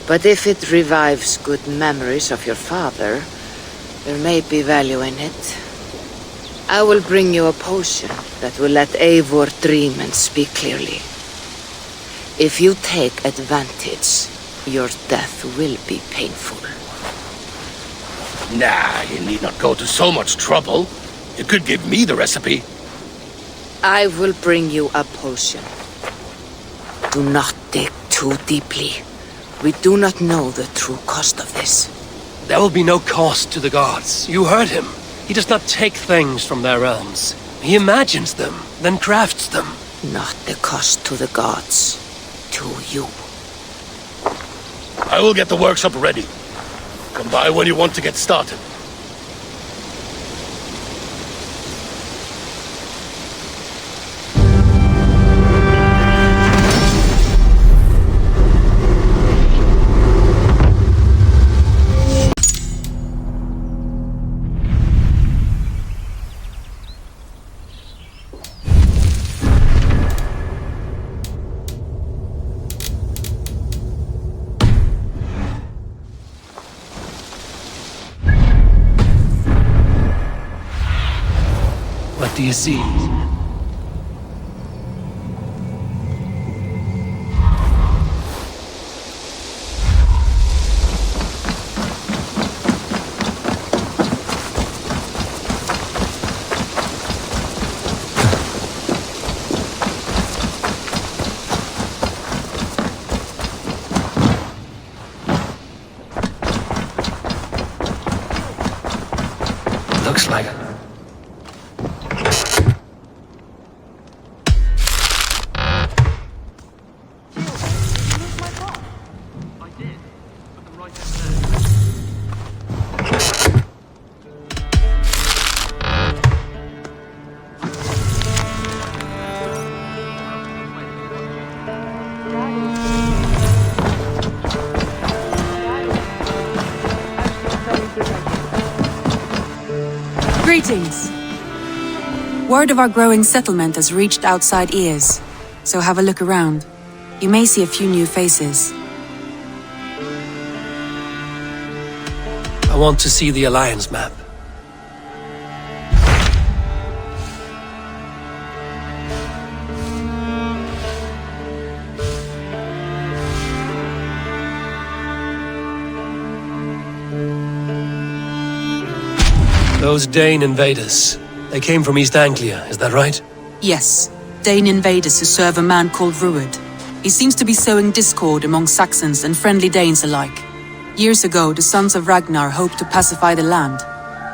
But if it revives good memories of your father, there may be value in it. I will bring you a potion that will let Eivor dream and speak clearly. If you take advantage, your death will be painful. Nah, you need not go to so much trouble. You could give me the recipe. I will bring you a potion. Do not dig too deeply. We do not know the true cost of this. There will be no cost to the gods. You heard him. He does not take things from their realms. He imagines them, then crafts them. Not the cost to the gods. To you. I will get the workshop ready. Come by when you want to get started. What do you see? Looks like it. Greetings. Word of our growing settlement has reached outside ears, so have a look around. You may see a few new faces. I want to see the Alliance map. Those Dane invaders, they came from East Anglia, is that right? Yes, Dane invaders who serve a man called Ruud. He seems to be sowing discord among Saxons and friendly Danes alike. Years ago, the sons of Ragnar hoped to pacify the land.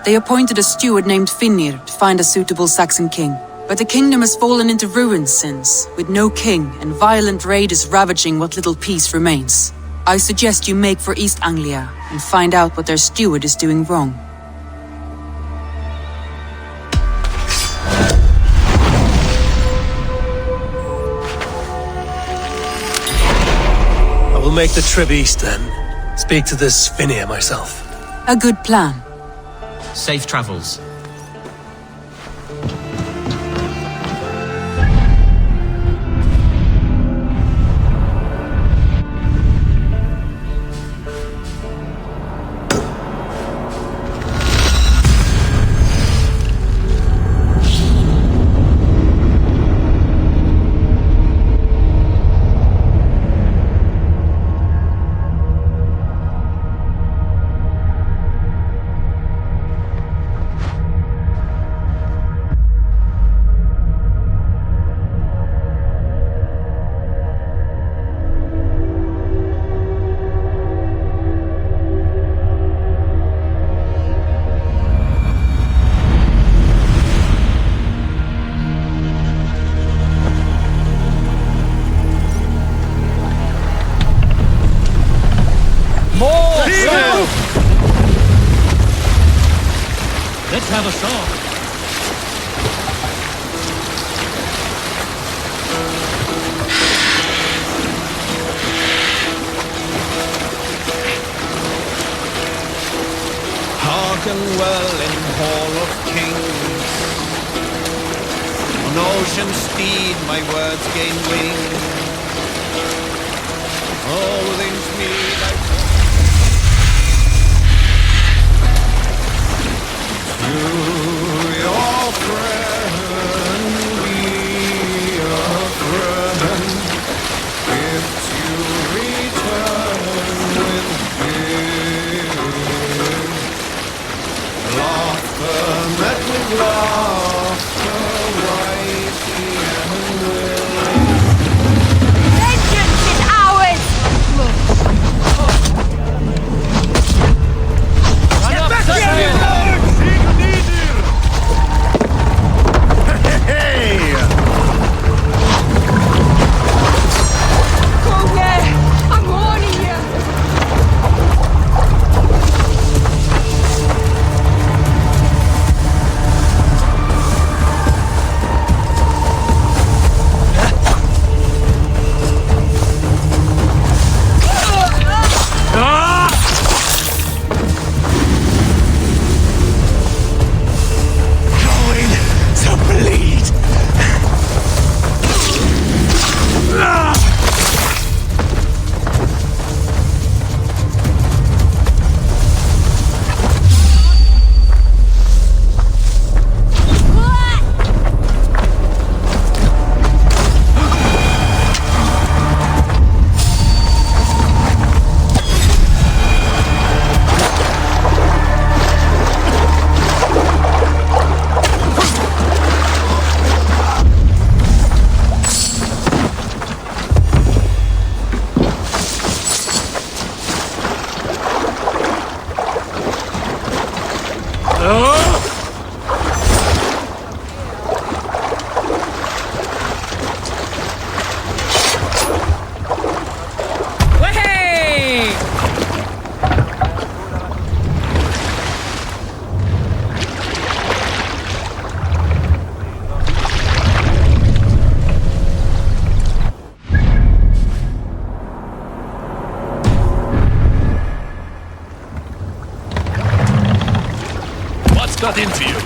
They appointed a steward named Finnir to find a suitable Saxon king. But the kingdom has fallen into ruins since, with no king and violent raiders ravaging what little peace remains. I suggest you make for East Anglia and find out what their steward is doing wrong. I will make the trip east then. Speak to this Finnir myself. A good plan. Safe travels. have a song. Hearken well in Hall of Kings. On ocean speed my words gain wing. All things meet I to your friend be a friend. If you return with gift, laughter met with laughter, wifey and willing. Vengeance is ours! Get back here, you Oh yeah, I'm warning you! Going to bleed. What's got into you?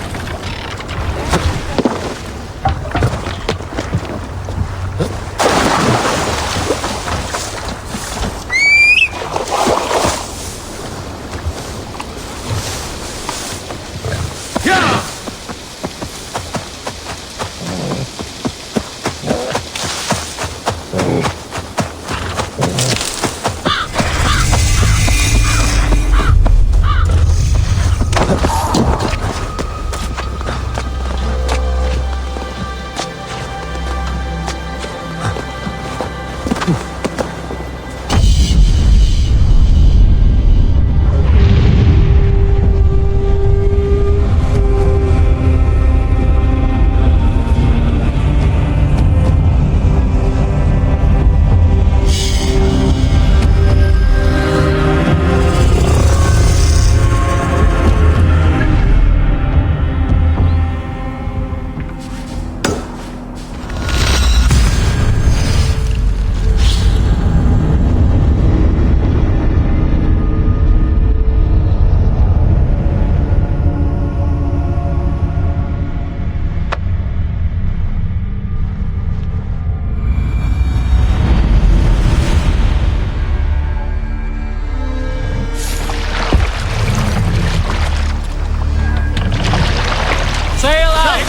Sail out!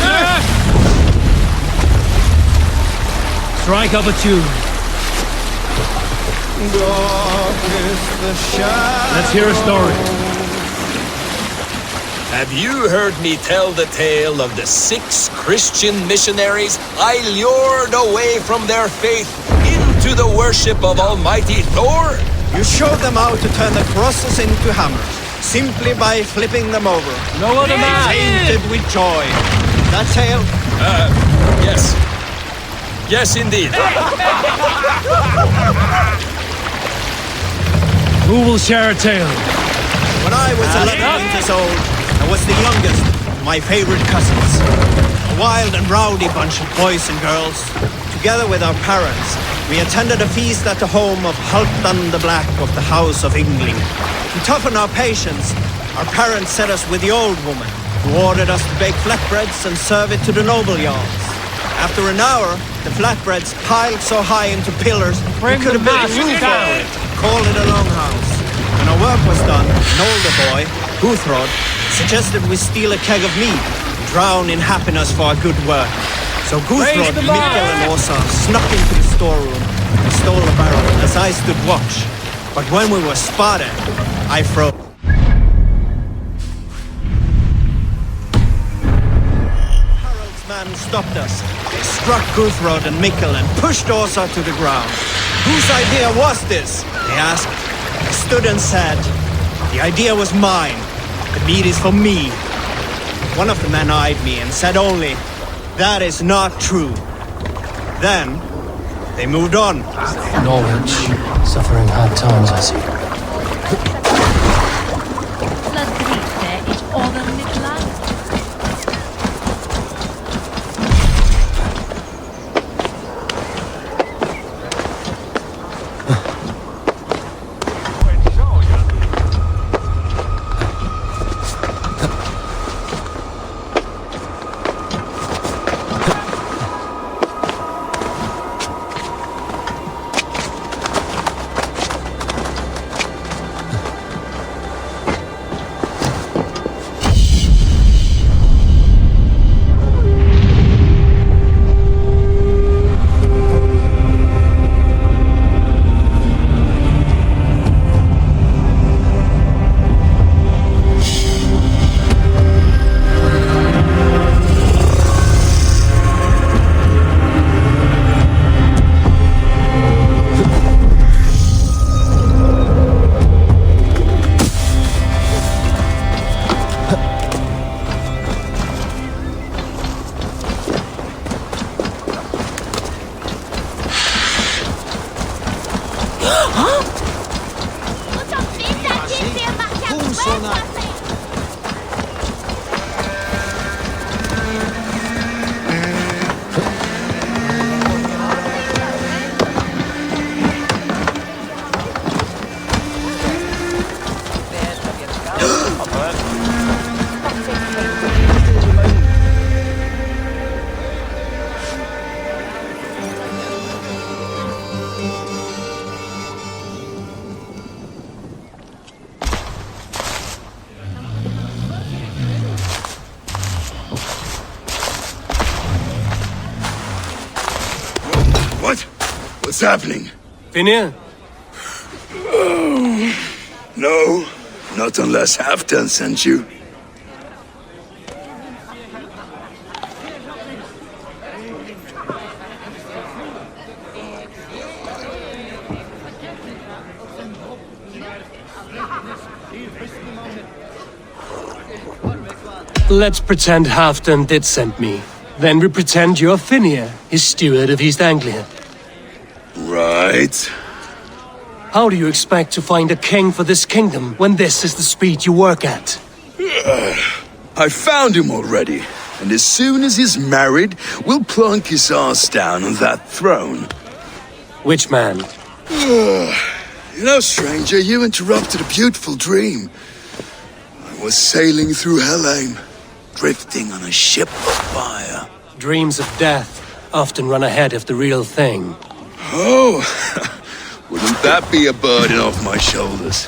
Strike up a tune. Let's hear a story. Have you heard me tell the tale of the 6 Christian missionaries I lured away from their faith into the worship of Almighty Thor? You showed them how to turn the crosses into hammers, simply by flipping them over. No other man! Tainted with joy. That tale? Yes. Yes, indeed. Who will share a tale? When I was 11 winters old, I was the youngest. my favorite cousins. A wild and rowdy bunch of boys and girls. Together with our parents, we attended a feast at the home of Halfdan the Black of the House of Yngling. To toughen our patience, our parents set us with the old woman, who ordered us to bake flatbreads and serve it to the noble jarls. After an hour, the flatbreads piled so high into pillars we could have built a roof over it, called it a longhouse. When our work was done, an older boy, Huthrod, suggested we steal a keg of meat and drown in happiness for our good work. So Guthrod, Mikkel and Åsa snuck into the storeroom and stole a barrel as I stood watch. But when we were spotted, I froze. Man stopped us. They struck Guthrod and Mikkel and pushed Åsa to the ground. Whose idea was this? They asked. I stood and said, the idea was mine. The meat is for me. One of the men eyed me and said only, that is not true. Then, they moved on. Norwich, suffering hard times, I see. What's happening? Finnir? Oh, no, not unless Halfdan sent you. Let's pretend Halfdan did send me. Then we pretend you're Finnir, his steward of East Anglia. Right. How do you expect to find a king for this kingdom when this is the speed you work at? I found him already, and as soon as he's married, we'll plunk his ass down on that throne. Which man? You know, stranger, you interrupted a beautiful dream. I was sailing through Helheim, drifting on a ship of fire. Dreams of death often run ahead of the real thing. Oh, wouldn't that be a burden off my shoulders?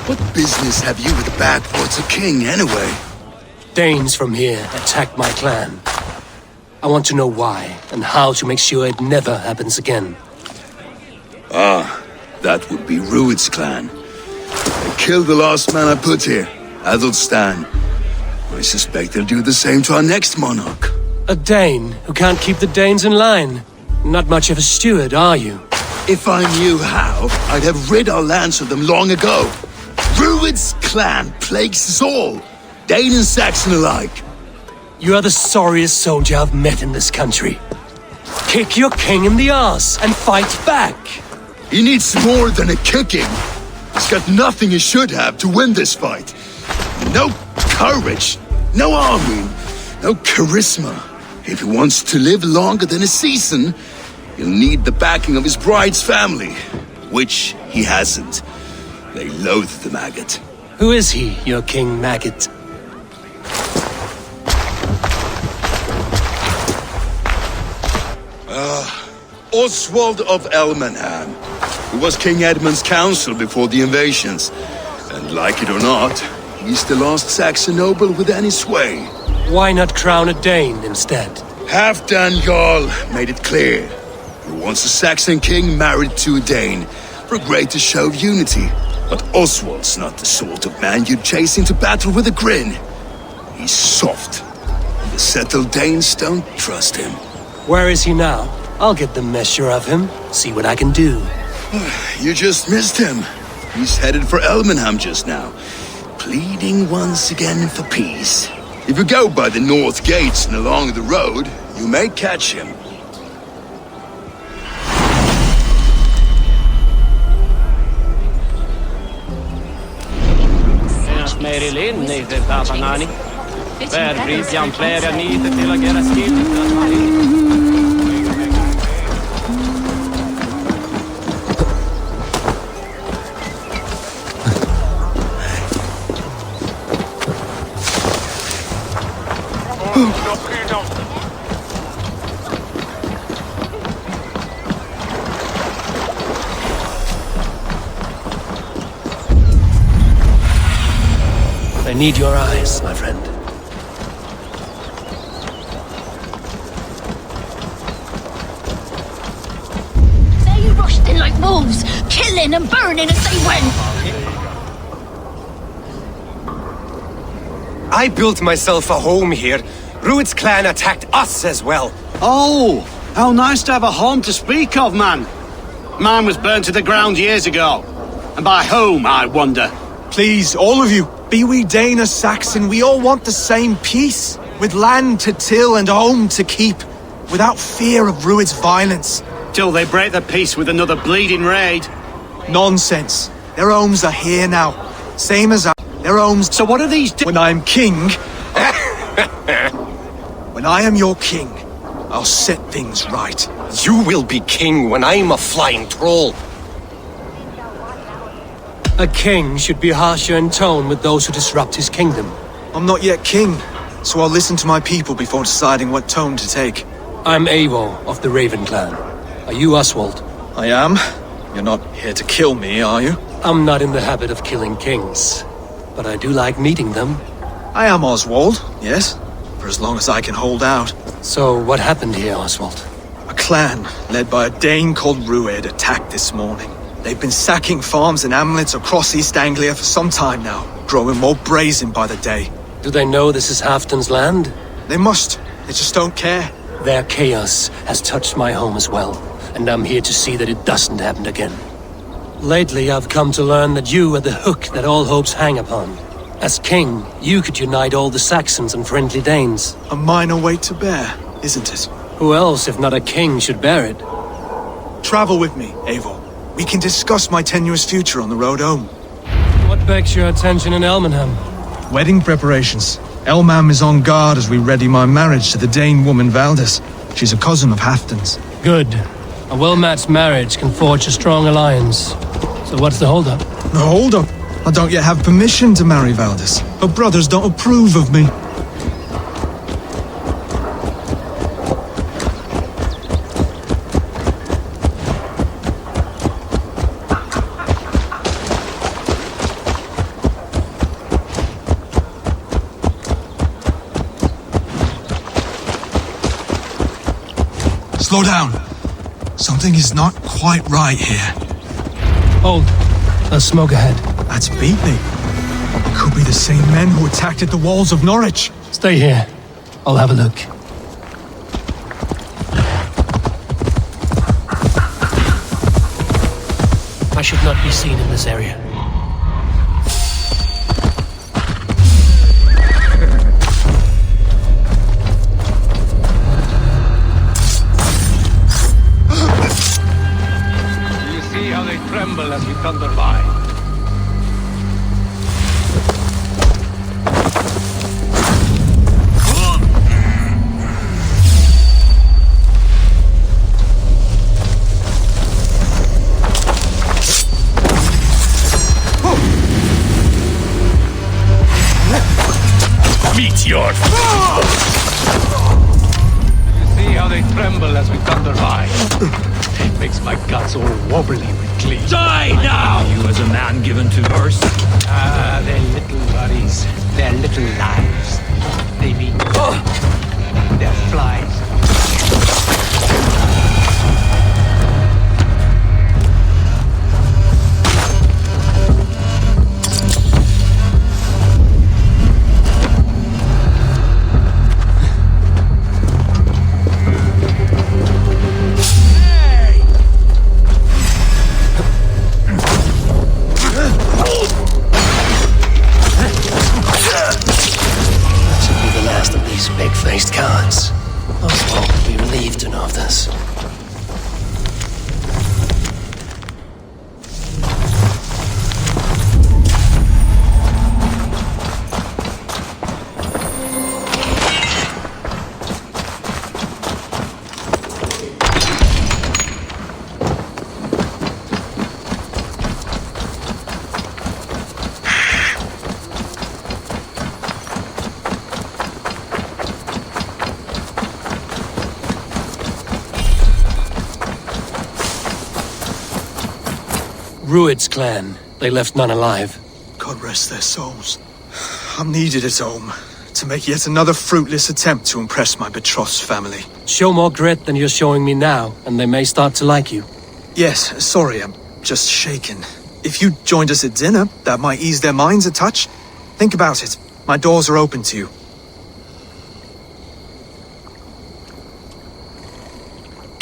What business have you with the backwards of king, anyway? Danes from here attacked my clan. I want to know why, and how to make sure it never happens again. Ah, that would be Rued's clan. They killed the last man I put here, Adelstan. I suspect they'll do the same to our next monarch. A Dane who can't keep the Danes in line. Not much of a steward, are you? If I knew how, I'd have rid our lands of them long ago. Rued's clan plagues us all, Dane and Saxon alike. You are the sorriest soldier I've met in this country. Kick your king in the arse and fight back. He needs more than a kicking. He's got nothing he should have to win this fight. No courage, no army, no charisma. If he wants to live longer than a season, he'll need the backing of his bride's family, which he hasn't. They loathe the maggot. Who is he, your king maggot? Oswald of Elmenham. He was King Edmund's counsel before the invasions. And like it or not, he's the last Saxon noble with any sway. Why not crown a Dane instead? Halfdan Jarl made it clear. He wants a Saxon king married to a Dane for a greater show of unity. But Oswald's not the sort of man you'd chase into battle with a grin. He's soft. The settled Danes don't trust him. Where is he now? I'll get the measure of him, see what I can do. You just missed him. He's headed for Elmenham just now, pleading once again for peace. If you go by the north gates and along the road, you may catch him. I need your eyes, my friend. They rushed in like wolves, killing and burning as they went. I built myself a home here. Rued's clan attacked us as well. Oh, how nice to have a home to speak of, man. Mine was burnt to the ground years ago. And by whom, I wonder? Please, all of you, be we Dane or Saxon, we all want the same peace. With land to till and home to keep. Without fear of Rued's violence. Till they break the peace with another bleeding raid. Nonsense. Their homes are here now. Same as ours. Their homes. So what are these When I am king... when I am your king, I'll set things right. You will be king when I'm a flying troll. A king should be harsher in tone with those who disrupt his kingdom. I'm not yet king, so I'll listen to my people before deciding what tone to take. I'm Eivor of the Raven clan. Are you Oswald? I am. You're not here to kill me, are you? I'm not in the habit of killing kings, but I do like meeting them. I am Oswald, yes, for as long as I can hold out. So what happened here, Oswald? A clan, led by a Dane called Rued, attacked this morning. They've been sacking farms and hamlets across East Anglia for some time now, growing more brazen by the day. Do they know this is Halfdan's land? They must. They just don't care. Their chaos has touched my home as well, and I'm here to see that it doesn't happen again. Lately, I've come to learn that you are the hook that all hopes hang upon. As king, you could unite all the Saxons and friendly Danes. A minor weight to bear, isn't it? Who else, if not a king, should bear it? Travel with me, Eivor. We can discuss my tenuous future on the road home. What begs your attention in Elmenham? Wedding preparations. Elmam is on guard as we ready my marriage to the Dane woman Valdis. She's a cousin of Halfdan's. Good. A well-matched marriage can forge a strong alliance. So what's the holdup? The holdup? I don't yet have permission to marry Valdis. Her brothers don't approve of me. Slow down. Something is not quite right here. Hold. There's smoke ahead. That's Beatley. Could be the same men who attacked at the walls of Norwich. Stay here. I'll have a look. I should not be seen in this area. Tremble as we thunder by. tremble as we thunder by. It makes my guts all wobbly with glee. Die now! You as a man given to verse? Ah, their little worries, their little lives. They mean they're flies. Big-faced cowards. Oswald will be relieved to know of this. Rued's clan. They left none alive. God rest their souls. I'm needed at home to make yet another fruitless attempt to impress my betrothed's family. Show more grit than you're showing me now, and they may start to like you. Yes, sorry, I'm just shaken. If you joined us at dinner, that might ease their minds a touch. Think about it. My doors are open to you.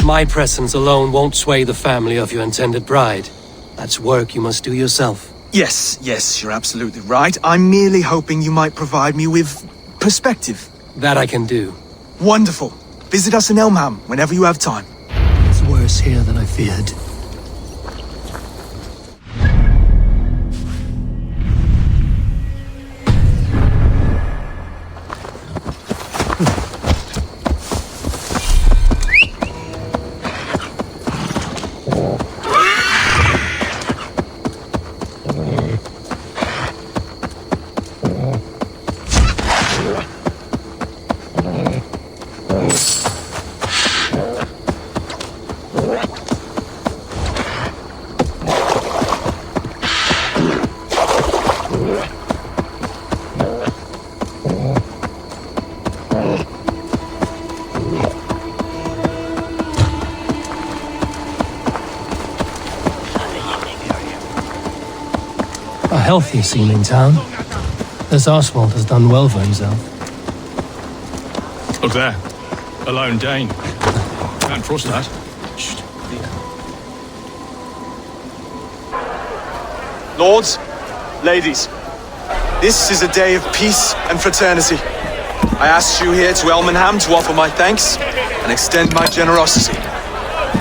My presence alone won't sway the family of your intended bride. That's work you must do yourself. Yes, you're absolutely right. I'm merely hoping you might provide me with perspective. That I can do. Wonderful. Visit us in Elmham whenever you have time. It's worse here than I feared. A healthy-seeming town. This Oswald has done well for himself. Look there. A lone Dane. Can't trust that. Shh. Lords, ladies, this is a day of peace and fraternity. I asked you here to Elmenham to offer my thanks and extend my generosity.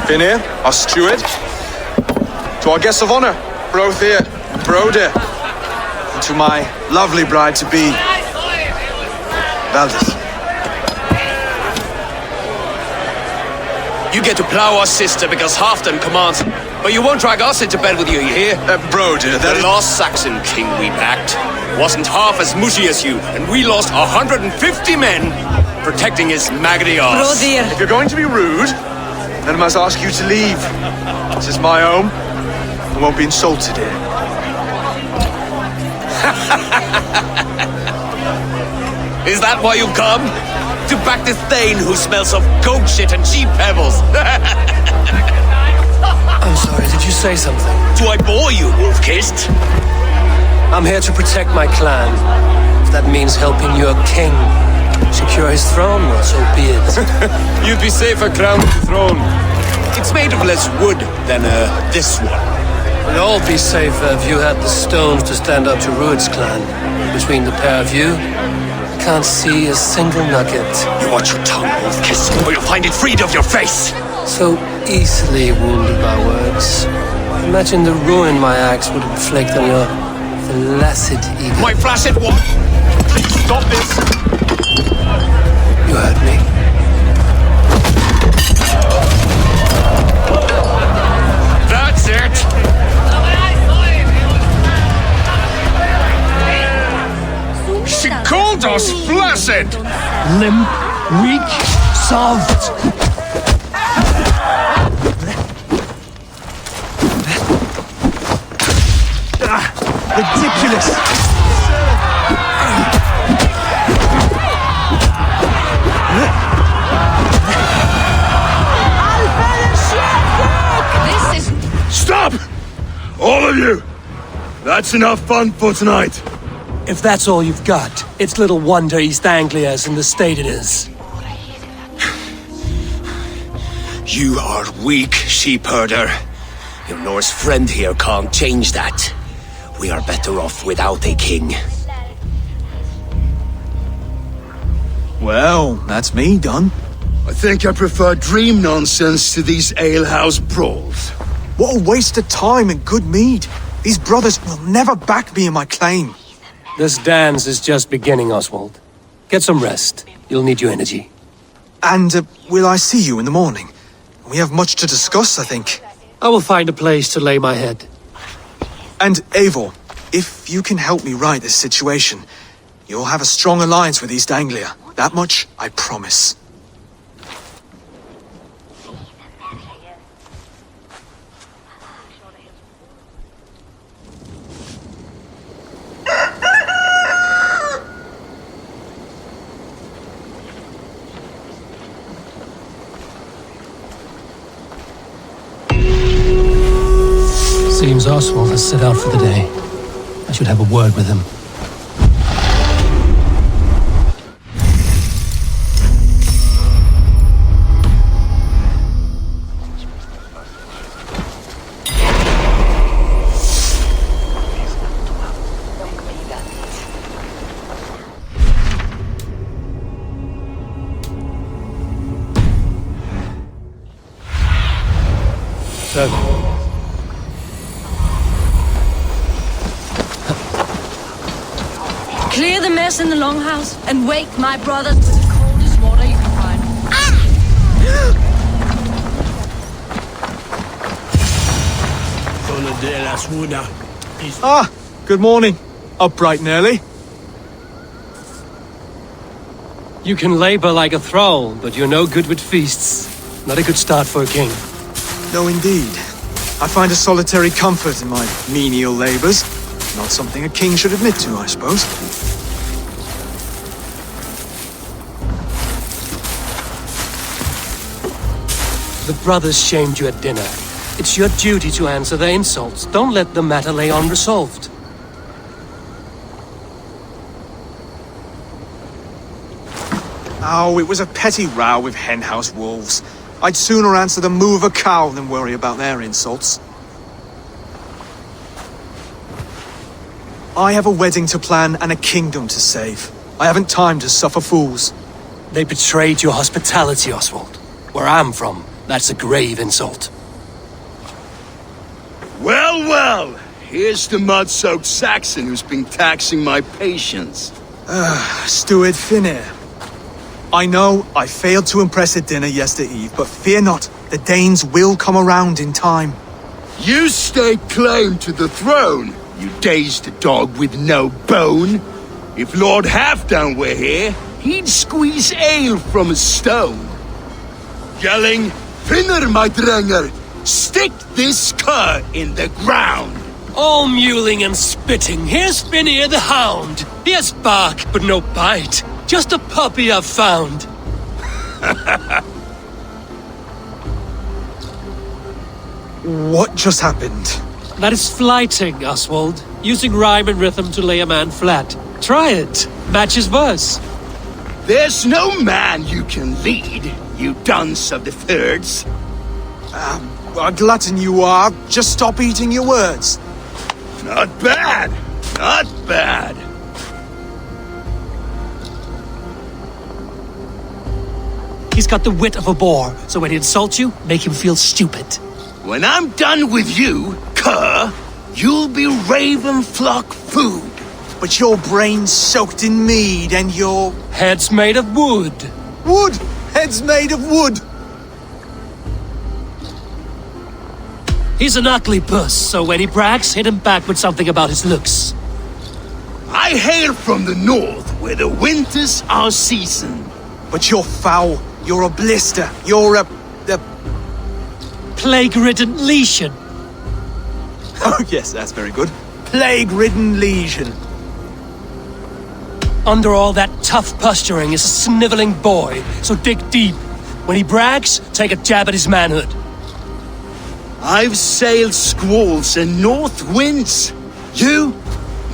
Finir, our steward, to our guests of honor, Brothir and Broder, and to my lovely bride-to-be, Valdis. You get to plow our sister because Halfdan commands it. But you won't drag us into bed with you hear? Broder, the lost Saxon king we backed wasn't half as mushy as you, and we lost 150 men protecting his maggoty arse. If you're going to be rude, then I must ask you to leave. This is my home. I won't be insulted here. Is that why you've come? To back this Thane who smells of goat shit and cheap pebbles? I'm sorry, did you say something? Do I bore you, wolf-kissed? I'm here to protect my clan. If that means helping your king secure his throne, well, so be it. You'd be safer crowned with the throne. It's made of less wood than this one. We'd all be safer if you had the stones to stand up to Rued's clan. Between the pair of you, can't see a single nugget. You watch your tongue, wolf-kissed, or you'll find it freed of your face. So easily wounded by words. Imagine the ruin my axe would inflict on your flaccid ego. My flaccid what? Please stop this! You heard me. That's it! She called us flaccid! Limp, weak, soft. Ridiculous! This is... Stop! All of you! That's enough fun for tonight. If that's all you've got, it's little wonder East Anglia's in the state it is. You are weak, sheep herder. Your Norse friend here can't change that. We are better off without a king. Well, that's me done. I think I prefer dream nonsense to these alehouse brawls. What a waste of time and good mead. These brothers will never back me in my claim. This dance is just beginning, Oswald. Get some rest. You'll need your energy. And will I see you in the morning? We have much to discuss, I think. I will find a place to lay my head. And Eivor, if you can help me right this situation, you'll have a strong alliance with East Anglia. That much, I promise. Seems Oswald has set out for the day. I should have a word with him. Clear the mess in the longhouse and wake my brothers with the coldest water you can find. Ah, good morning. Up bright and early. You can labor like a thrall, but you're no good with feasts. Not a good start for a king. No, indeed. I find a solitary comfort in my menial labors. Not something a king should admit to, I suppose. The brothers shamed you at dinner. It's your duty to answer their insults. Don't let the matter lay unresolved. Oh, it was a petty row with henhouse wolves. I'd sooner answer the moo of a cow than worry about their insults. I have a wedding to plan and a kingdom to save. I haven't time to suffer fools. They betrayed your hospitality, Oswald. Where I'm from, that's a grave insult. Well, well, here's the mud-soaked Saxon who's been taxing my patience. Steward Finir. I know I failed to impress at dinner yestereve, but fear not, the Danes will come around in time. You stake claim to the throne, you dazed dog with no bone. If Lord Halfdan were here, he'd squeeze ale from a stone. Yelling, Finner, my drenger, stick this cur in the ground. All mewling and spitting, here's Finir the hound. He has bark, but no bite. Just a puppy I've found. What just happened? That is flighting, Oswald. Using rhyme and rhythm to lay a man flat. Try it. Match his verse. There's no man you can lead, you dunce of the thirds. A glutton you are. Just stop eating your words. Not bad. Not bad. He's got the wit of a boar, so when he insults you, make him feel stupid. When I'm done with you, cur, you'll be raven flock food. But your brain's soaked in mead and your... Head's made of wood. Wood! Head's made of wood! He's an ugly puss, so when he brags, hit him back with something about his looks. I hail from the north, where the winters are seasoned. But you're foul. You're a blister. You're a plague-ridden lesion. Oh, yes, that's very good. plague-ridden legion. Under all that tough posturing is a sniveling boy, so dig deep. When he brags, take a jab at his manhood. I've sailed squalls and north winds. You,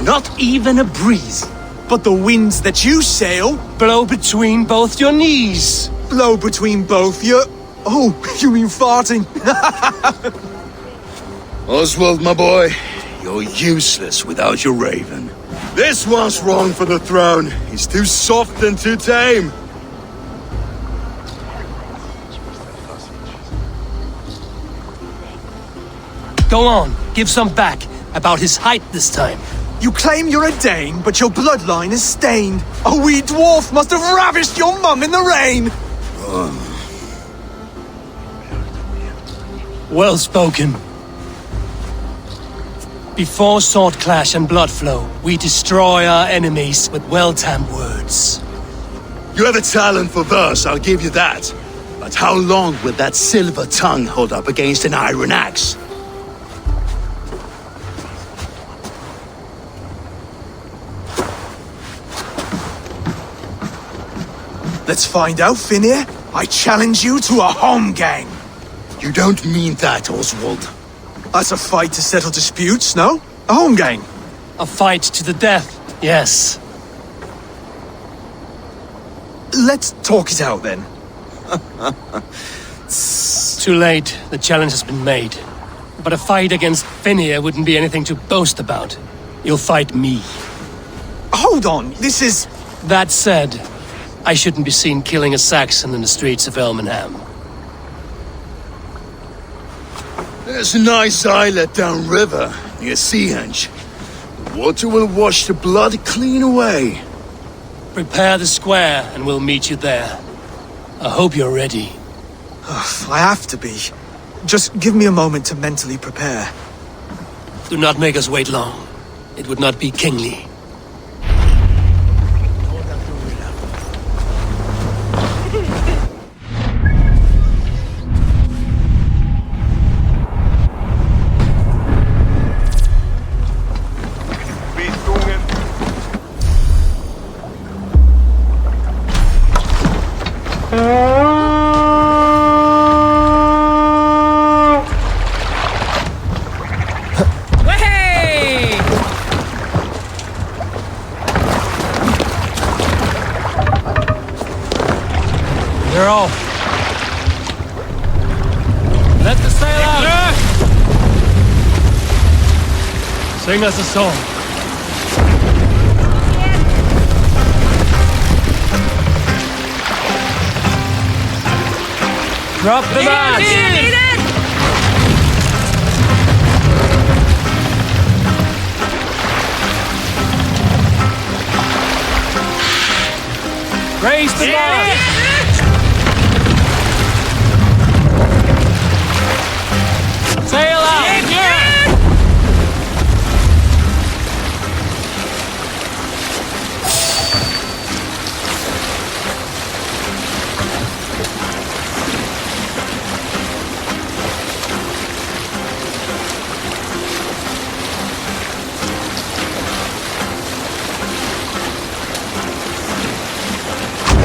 not even a breeze. But the winds that you sail blow between both your knees. Blow between both your... Oh, you mean farting? Oswald, my boy, you're useless without your raven. This one's wrong for the throne. He's too soft and too tame. Go on, give some back. About his height this time. You claim you're a Dane, but your bloodline is stained. A wee dwarf must have ravished your mum in the rain. Well spoken. Before sword clash and blood flow, we destroy our enemies with well-timed words. You have a talent for verse, I'll give you that. But how long will that silver tongue hold up against an iron axe? Let's find out, Finnear. I challenge you to a home gang. You don't mean that, Oswald. That's a fight to settle disputes, no? A home gang. A fight to the death, yes. Let's talk it out, then. Too late. The challenge has been made. But a fight against Finnear wouldn't be anything to boast about. You'll fight me. Hold on, this is... That said, I shouldn't be seen killing a Saxon in the streets of Elmenham. There's a nice islet downriver, near Seahenge. The water will wash the blood clean away. Prepare the square, and we'll meet you there. I hope you're ready. I have to be. Just give me a moment to mentally prepare. Do not make us wait long. It would not be kingly. They're off. Let the sail out. Sing us a song. Drop the mast. Raise the mast. Sail out!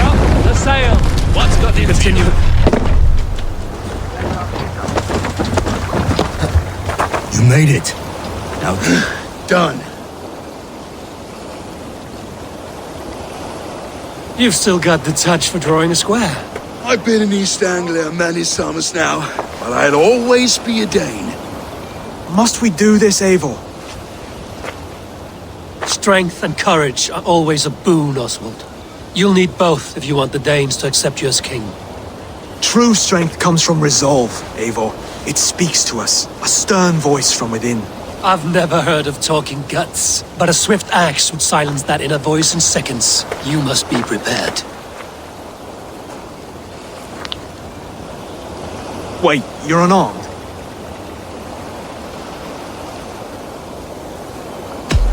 Up the sail! What's got into Continue. You made it. Now done. You've still got the touch for drawing a square. I've been in East Anglia many summers now, but I'll always be a Dane. Must we do this, Eivor? Strength and courage are always a boon, Oswald. You'll need both if you want the Danes to accept you as king. True strength comes from resolve, Eivor. It speaks to us, a stern voice from within. I've never heard of talking guts, but a swift axe would silence that inner voice in seconds. You must be prepared. Wait, you're unarmed?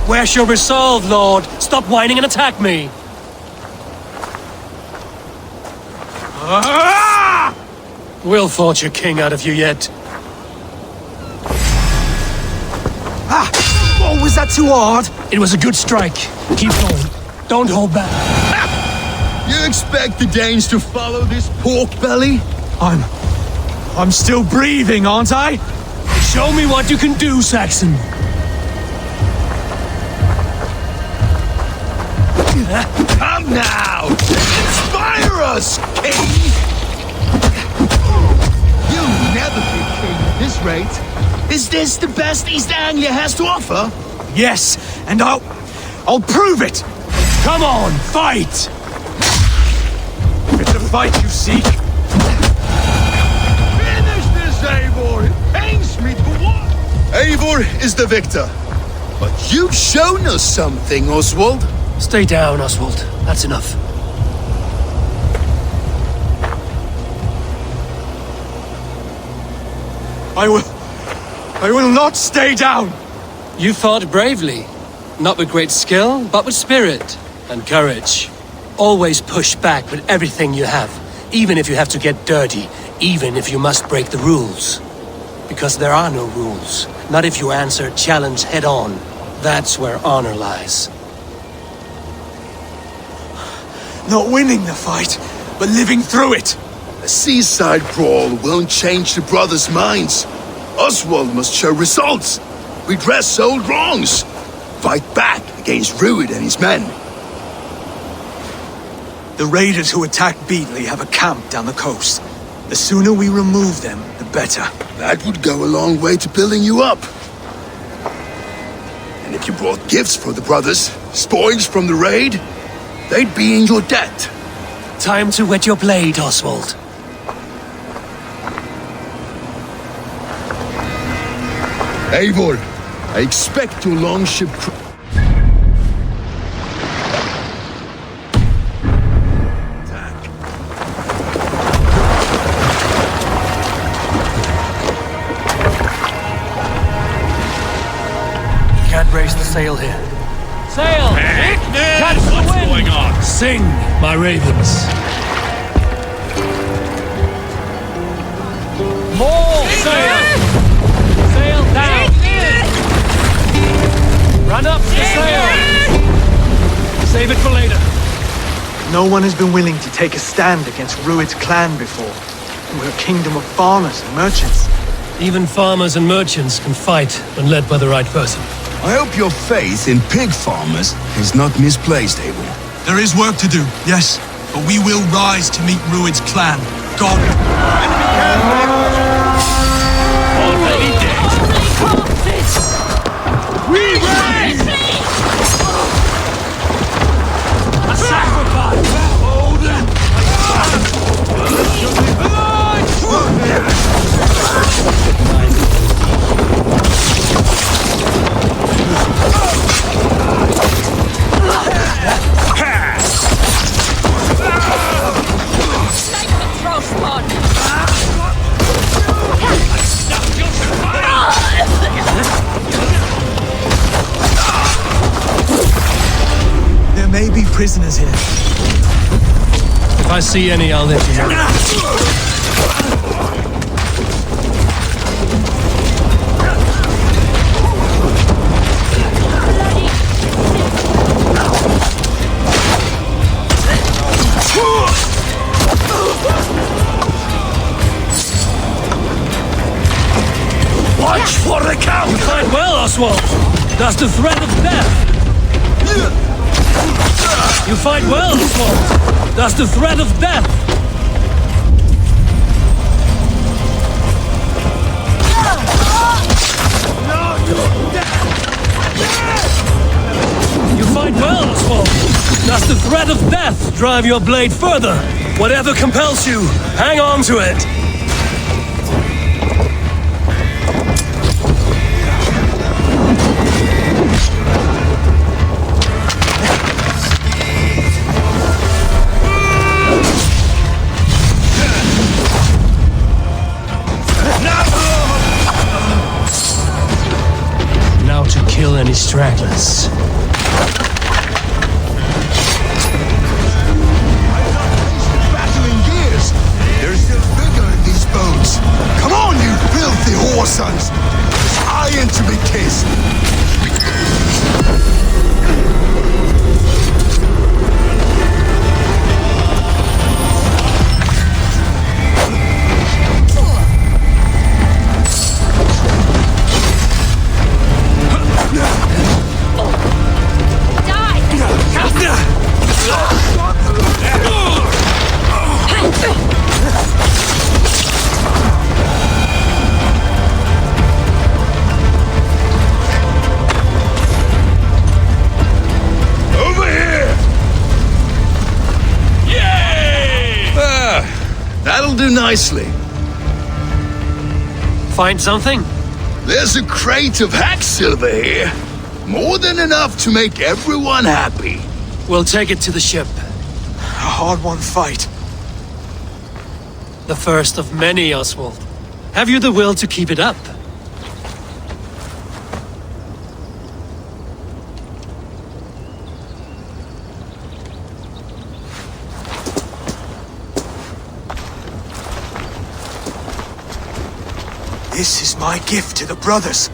Where's your resolve, Lord? Stop whining and attack me! We'll forge a king out of you yet. Oh, was that too hard? It was a good strike. Keep going. Don't hold back. You expect the Danes to follow this pork belly? I'm still breathing, aren't I? Show me what you can do, Saxon. Come now! Inspire us, king! You'll never be king at this rate. Is this the best East Anglia has to offer? Yes, and I'll prove it! Come on, fight! It's the fight you seek. Finish this, Eivor! It pains me to watch! Eivor is the victor. But you've shown us something, Oswald. Stay down, Oswald. That's enough. I will not stay down! You fought bravely. Not with great skill, but with spirit and courage. Always push back with everything you have, even if you have to get dirty, even if you must break the rules. Because there are no rules. Not if you answer challenge head on. That's where honor lies. Not winning the fight, but living through it. A seaside brawl won't change the brothers' minds. Oswald must show results. Redress old wrongs. Fight back against Rued and his men. The raiders who attacked Beatley have a camp down the coast. The sooner we remove them, the better. That would go a long way to building you up. And if you brought gifts for the brothers, spoils from the raid, they'd be in your debt. Time to wet your blade, Oswald. Eivor, I expect your longship Can't raise the sail here. Sail! Catch the wind! What's going on? Sing, my ravens. More sail! Sail down! Run up the sail! Save it for later. No one has been willing to take a stand against Rued's clan before. We're a kingdom of farmers and merchants. Even farmers and merchants can fight when led by the right person. I hope your faith in pig farmers is not misplaced, Eivor. There is work to do, yes, but we will rise to meet Rued's clan. God. Already dead. We rise! A sacrifice! There may be prisoners here. If I see any, I'll let you know. Watch for the count! You fight well, Oswald. That's the threat of death. You fight well, Oswald. That's the threat of death. You fight well, Oswald. That's the threat of death. Drive your blade further. Whatever compels you, hang on to it. Now to kill any stragglers. Battling gears. There's still vigor in these bones. Come on, you filthy whoresons! It's iron to be kissed. nicely. Find something? There's a crate of hack silver here. More than enough to make everyone happy. We'll take it to the ship. A hard-won fight. The first of many, Oswald. Have you the will to keep it up? This is my gift to the brothers.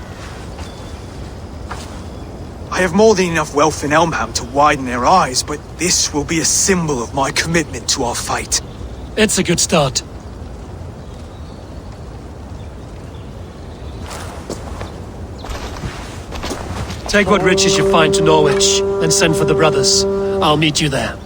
I have more than enough wealth in Elmham to widen their eyes, but this will be a symbol of my commitment to our fight. It's a good start. Take what riches you find to Norwich, then send for the brothers. I'll meet you there.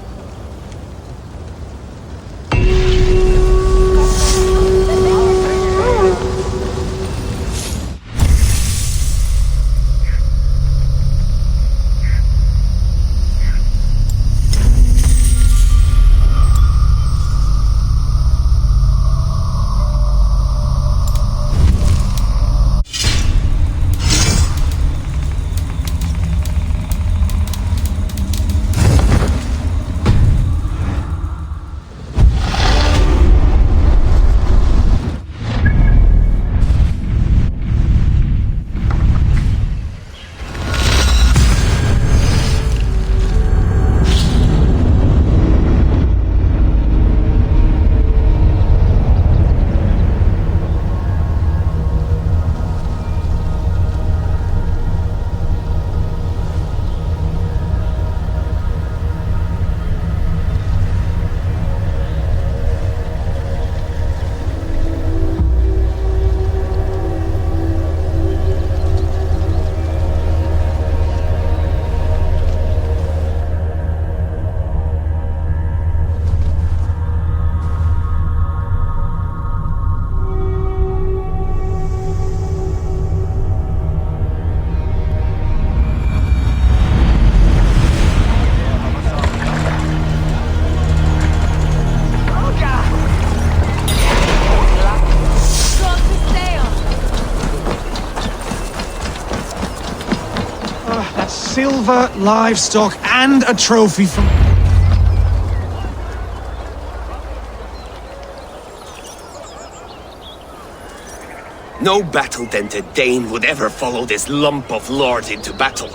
Silver, livestock, and a trophy from... No battle-dented Dane would ever follow this lump of lord into battle.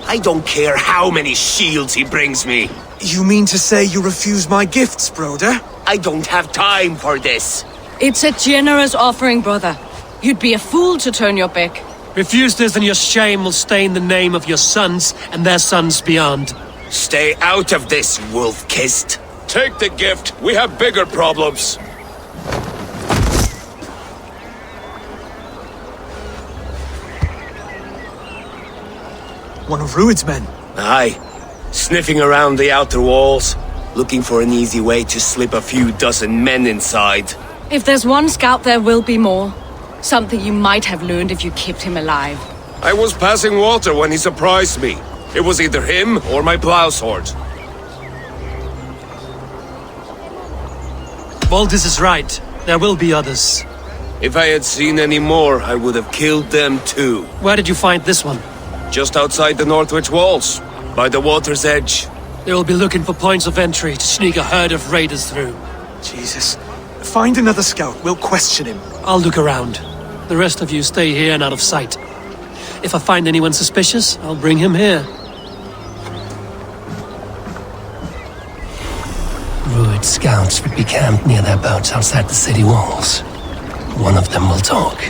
I don't care how many shields he brings me. You mean to say you refuse my gifts, broder? I don't have time for this. It's a generous offering, brother. You'd be a fool to turn your back. Refuse this and your shame will stain the name of your sons and their sons beyond. Stay out of this, wolf-kissed. Take the gift. We have bigger problems. One of Rued's men. Aye. Sniffing around the outer walls. Looking for an easy way to slip a few dozen men inside. If there's one scout, there will be more. Something you might have learned if you kept him alive. I was passing water when he surprised me. It was either him or my plow sword. Baldus is right. There will be others. If I had seen any more, I would have killed them too. Where did you find this one? Just outside the Northwich walls, by the water's edge. They will be looking for points of entry to sneak a herd of raiders through. Jesus. Find another scout. We'll question him. I'll look around. The rest of you stay here and out of sight. If I find anyone suspicious, I'll bring him here. Rued scouts would be camped near their boats outside the city walls. One of them will talk.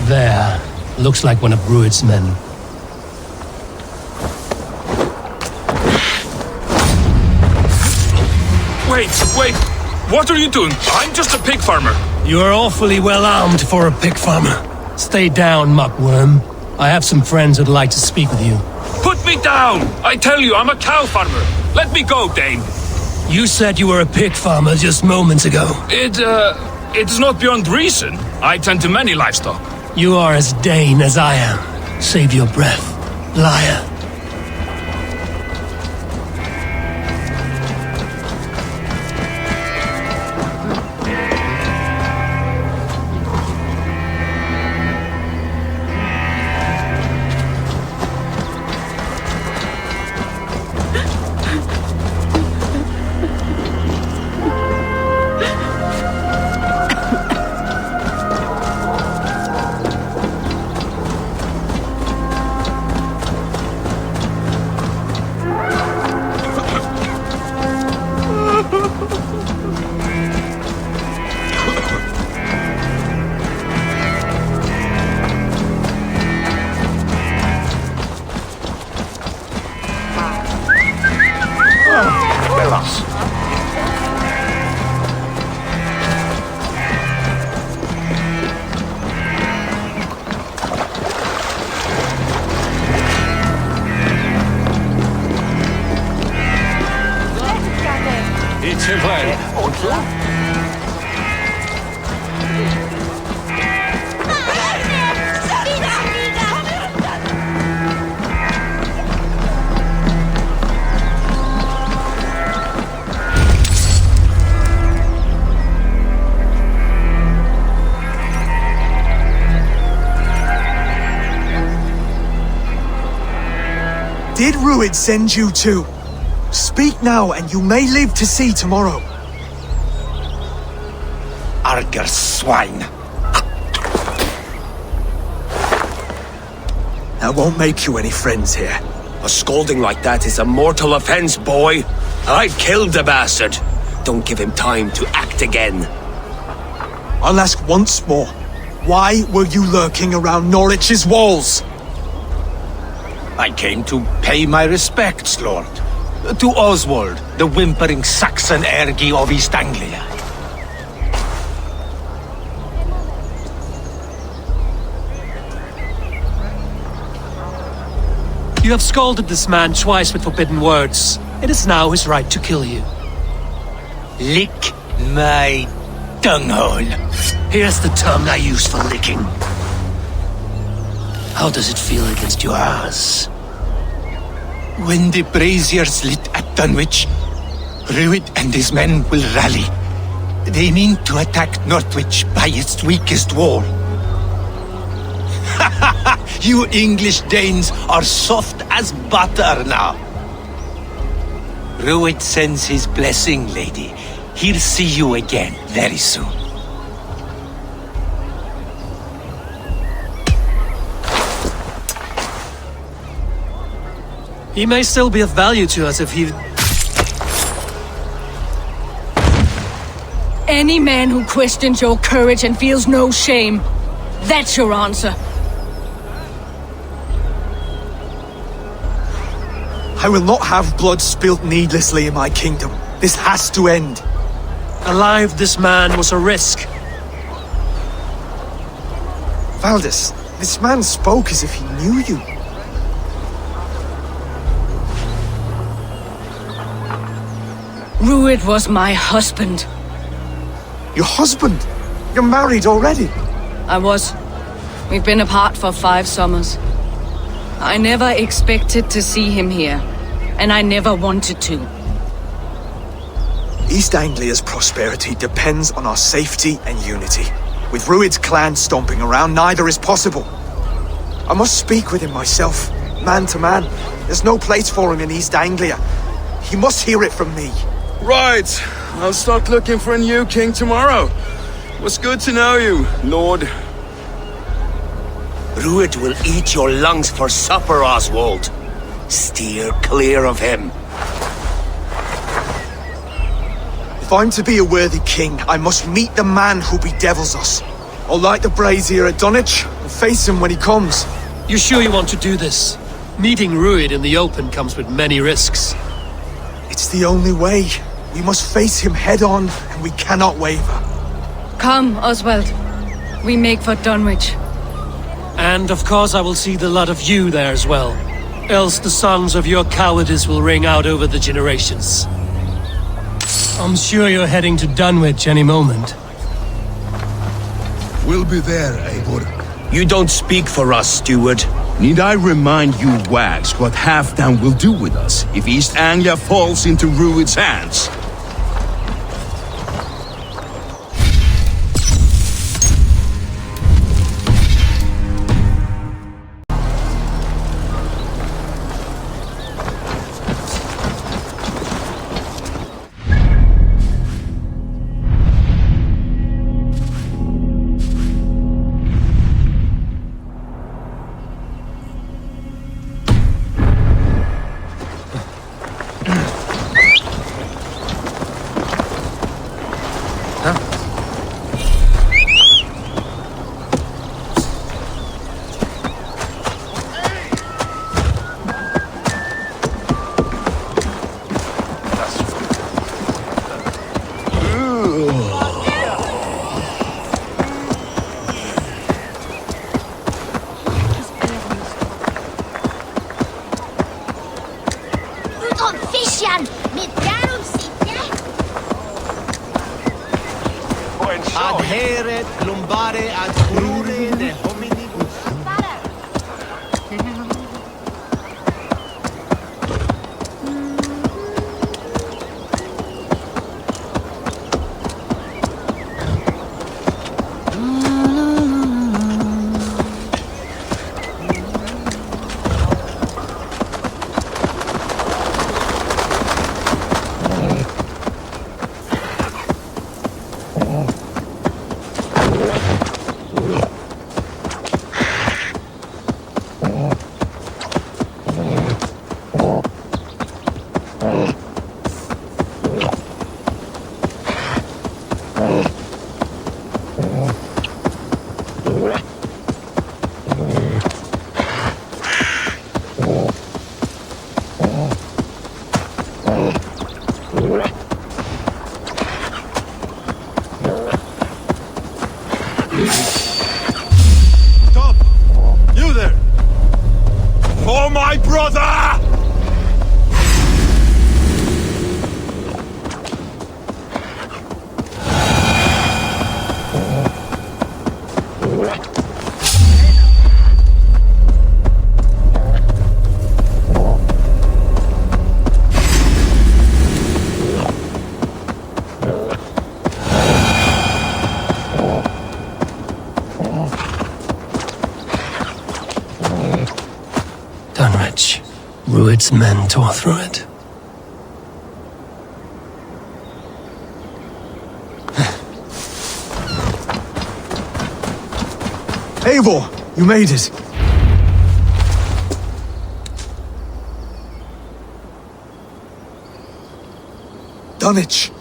There. Looks like one of Rued's men. Wait! What are you doing? I'm just a pig farmer. You are awfully well armed for a pig farmer. Stay down, muckworm. I have some friends who'd like to speak with you. Put me down! I tell you, I'm a cow farmer. Let me go, Dane. You said you were a pig farmer just moments ago. It's not beyond reason. I tend to many livestock. You are as Dane as I am. Save your breath, liar. Did Rued send you too? Speak now, and you may live to see tomorrow. Arger swine. I won't make you any friends here. A scolding like that is a mortal offense, boy. I'd kill the bastard. Don't give him time to act again. I'll ask once more. Why were you lurking around Norwich's walls? I came to pay my respects, Lord. To Oswald, the whimpering Saxon ergi of East Anglia. You have scolded this man twice with forbidden words. It is now his right to kill you. Lick my dunghole. Here's the tongue I use for licking. How does it feel against your ass? When the braziers lit at Dunwich, Rued and his men will rally. They mean to attack Northwich by its weakest wall. You English Danes are soft as butter now. Rued sends his blessing, lady. He'll see you again very soon. He may still be of value to us if he... Any man who questions your courage and feels no shame, that's your answer. I will not have blood spilt needlessly in my kingdom. This has to end. Alive, this man was a risk. Valdis, this man spoke as if he knew you. Rued was my husband. Your husband? You're married already? I was. We've been apart for 5 summers. I never expected to see him here, and I never wanted to. East Anglia's prosperity depends on our safety and unity. With Rued's clan stomping around, neither is possible. I must speak with him myself, man to man. There's no place for him in East Anglia. He must hear it from me. Right. I'll start looking for a new king tomorrow. It was good to know you, Lord. Rued will eat your lungs for supper, Oswald. Steer clear of him. If I'm to be a worthy king, I must meet the man who bedevils us. I'll light the brazier at Dunwich and face him when he comes. You sure you want to do this? Meeting Ruid in the open comes with many risks. It's the only way. We must face him head on, and we cannot waver. Come, Oswald. We make for Dunwich. And of course I will see the lot of you there as well. Else the songs of your cowardice will ring out over the generations. I'm sure you're heading to Dunwich any moment. We'll be there, Eivor. You don't speak for us, steward. Need I remind you, Wags, what Halfdan will do with us if East Anglia falls into Ruid's hands? Adheret lumbare ad crure de hominibus. Stop! You there! For my brother! Dunwich. Ruid's men tore through it. Eivor, you made it. Dunwich.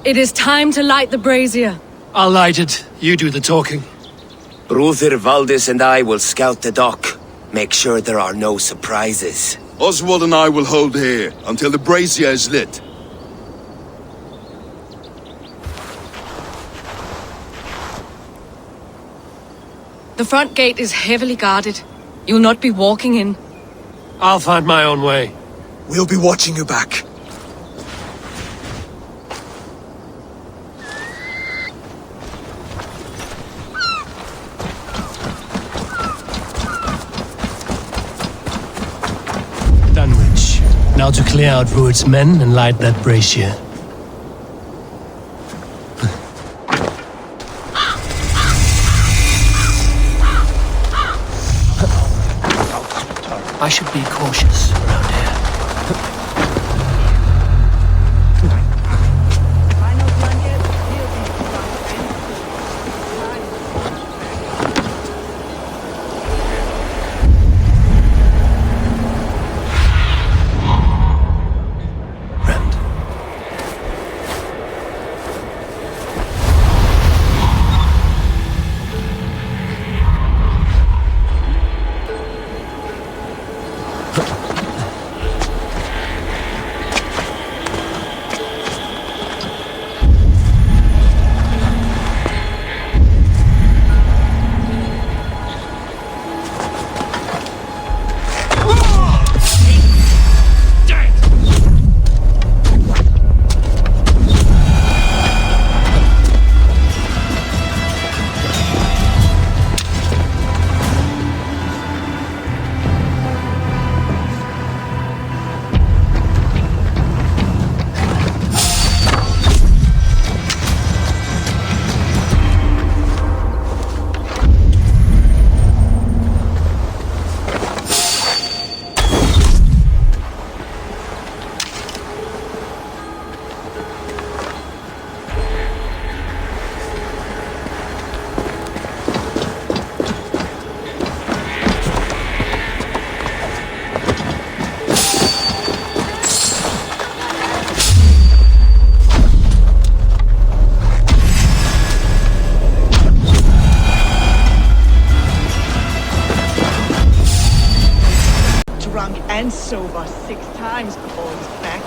It is time to light the brazier. I'll light it. You do the talking. Brother Valdis and I will scout the dock. Make sure there are no surprises. Oswald and I will hold here until the brazier is lit. The front gate is heavily guarded. You'll not be walking in. I'll find my own way. We'll be watching you back. Dunwich. Now to clear out Ruid's men and light that brazier. I should be cautious around here. sober 6 times before he's back.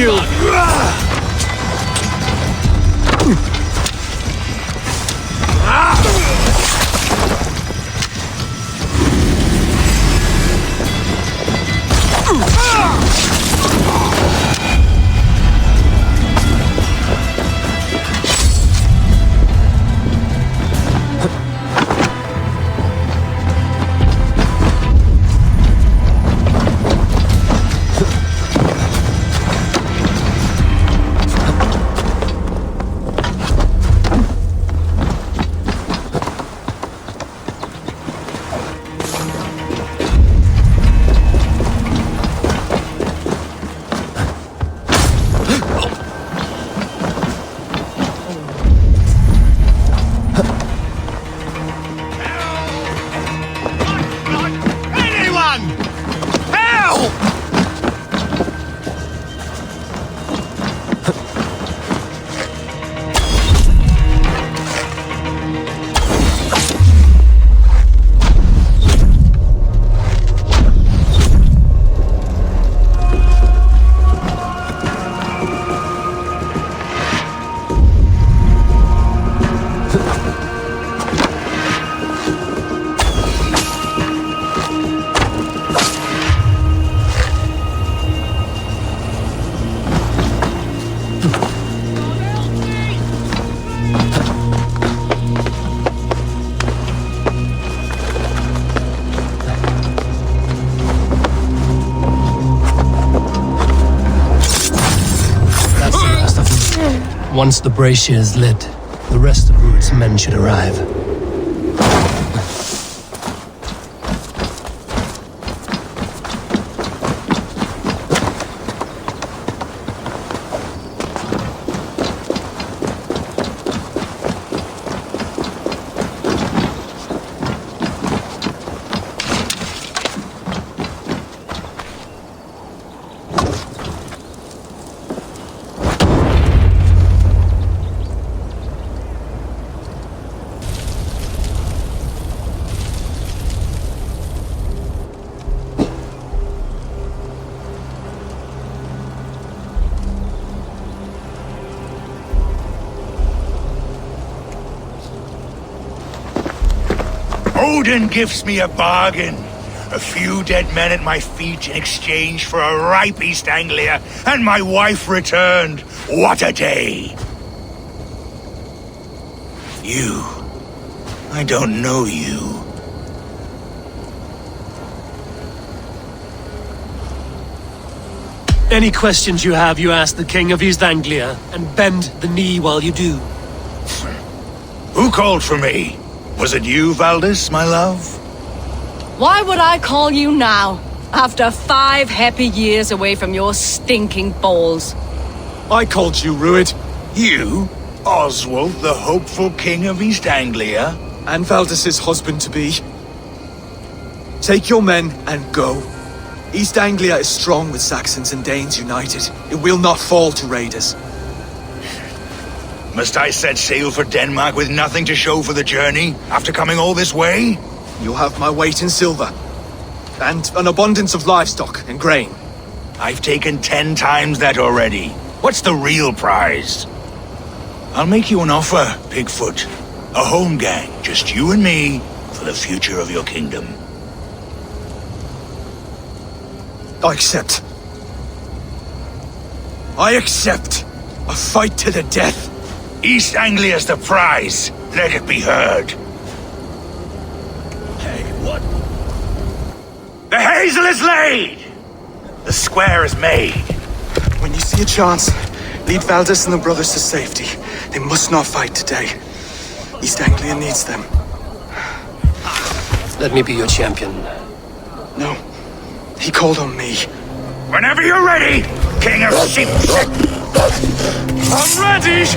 you! Once the brazier is lit, the rest of Rued's men should arrive. Odin gives me a bargain. A few dead men at my feet in exchange for a ripe East Anglia, and my wife returned. What a day! You. I don't know you. Any questions you have, you ask the King of East Anglia, and bend the knee while you do. Who called for me? Was it you, Valdis, my love? Why would I call you now, after 5 happy years away from your stinking balls? I called you, Rued. You? Oswald, the hopeful King of East Anglia? And Valdis's husband-to-be. Take your men and go. East Anglia is strong with Saxons and Danes united. It will not fall to raiders. Must I set sail for Denmark with nothing to show for the journey, after coming all this way? You'll have my weight in silver. And an abundance of livestock and grain. I've taken 10 times that already. What's the real prize? I'll make you an offer, Pigfoot. A home gang, just you and me, for the future of your kingdom. I accept. I accept. A fight to the death. East Anglia's the prize. Let it be heard. Hey, what? The hazel is laid! The square is made. When you see a chance, lead Valdis and the brothers to safety. They must not fight today. East Anglia needs them. Let me be your champion. No. He called on me. Whenever you're ready, King of Sheep. I'm ready!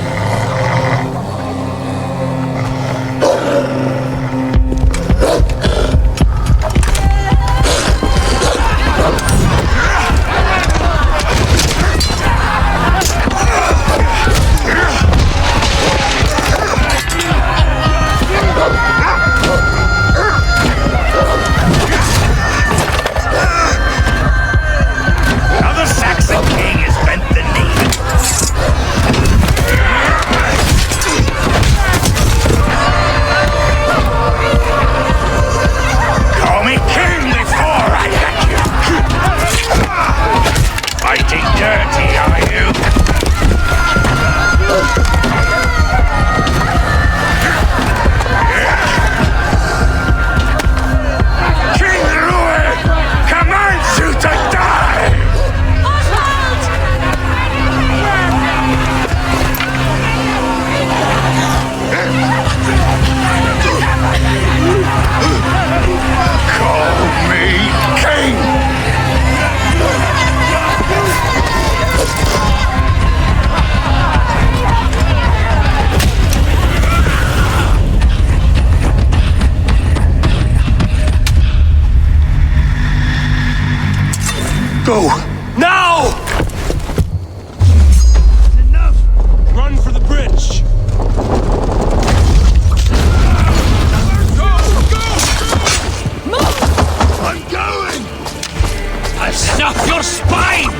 Go! Now! Enough! Run for the bridge! Move! I'm going! I'll snap your spine!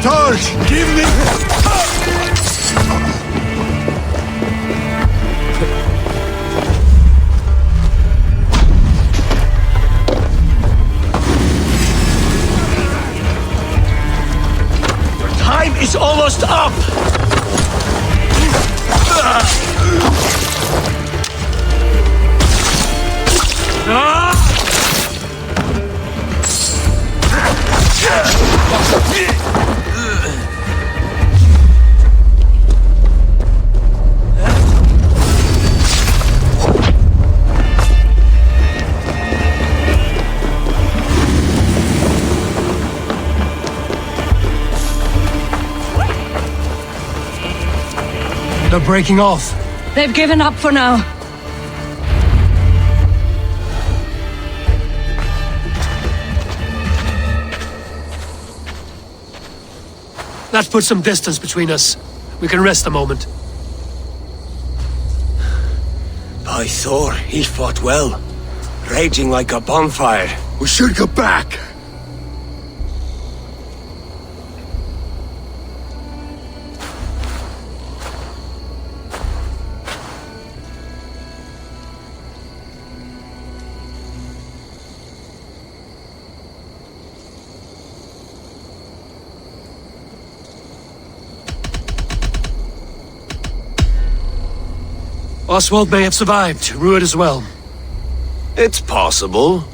Torch, give me... Your time is almost up! They're breaking off. They've given up for now. That puts some distance between us. We can rest a moment. By Thor, he fought well. Raging like a bonfire. We should go back. Oswald may have survived, Rued as well. It's possible.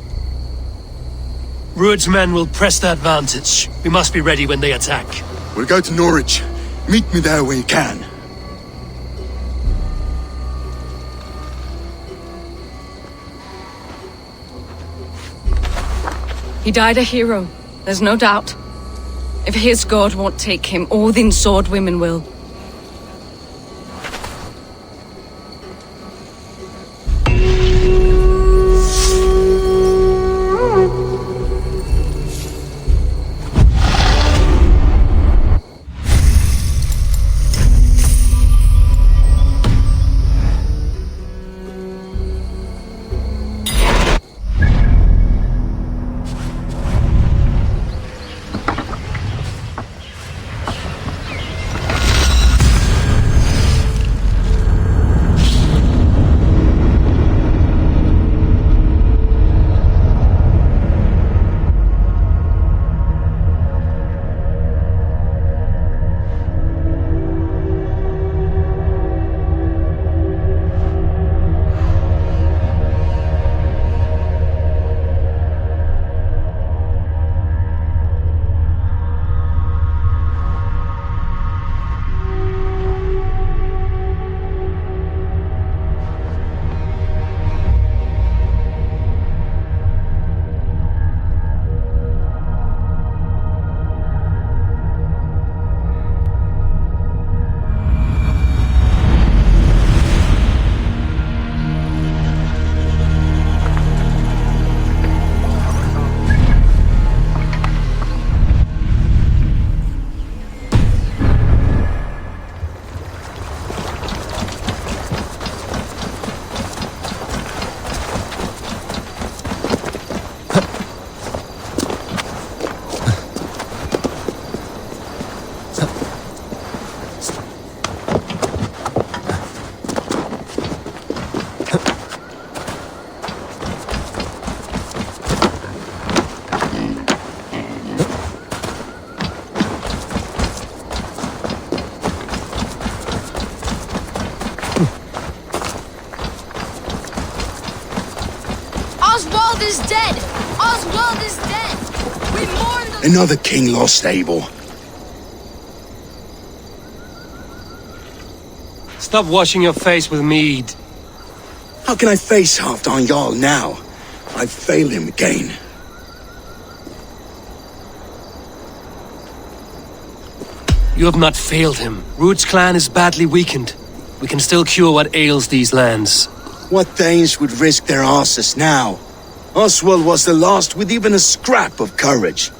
Rued's men will press the advantage. We must be ready when they attack. We'll go to Norwich. Meet me there when you can. He died a hero, there's no doubt. If his god won't take him, Odin's sword women will. Oswald is dead! Oswald is dead! We mourn the— Another king lost, Abel. Stop washing your face with mead. How can I face Halfdan Jarl now? I've failed him again. You have not failed him. Rued's clan is badly weakened. We can still cure what ails these lands. What Danes would risk their asses now? Oswald was the last with even a scrap of courage.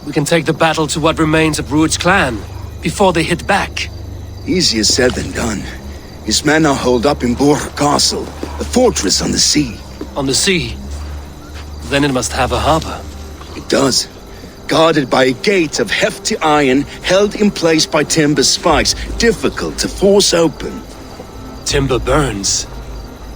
We can take the battle to what remains of Rued's clan, before they hit back. Easier said than done. His men are holed up in Borg Castle, a fortress on the sea. On the sea? Then it must have a harbor. It does. Guarded by a gate of hefty iron, held in place by timber spikes, difficult to force open. Timber burns.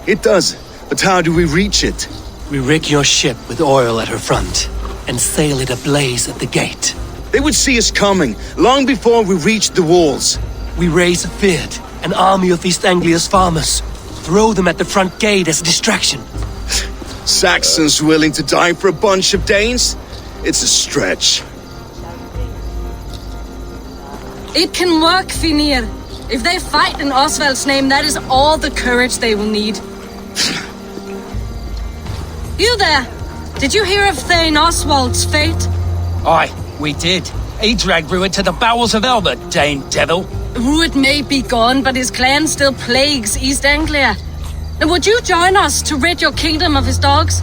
It does, but how do we reach it? We rig your ship with oil at her front, and sail it ablaze at the gate. They would see us coming, long before we reached the walls. We raise a feard, An army of East Anglia's farmers. Throw them at the front gate as a distraction. Saxons willing to die for a bunch of Danes? It's a stretch. It can work, Finir. If they fight in Oswald's name, that is all the courage they will need. You there! Did you hear of Thane Oswald's fate? Aye, we did. He dragged Rued to the bowels of Elba, Dane devil. Rued may be gone, but his clan still plagues East Anglia. And would you join us to rid your kingdom of his dogs?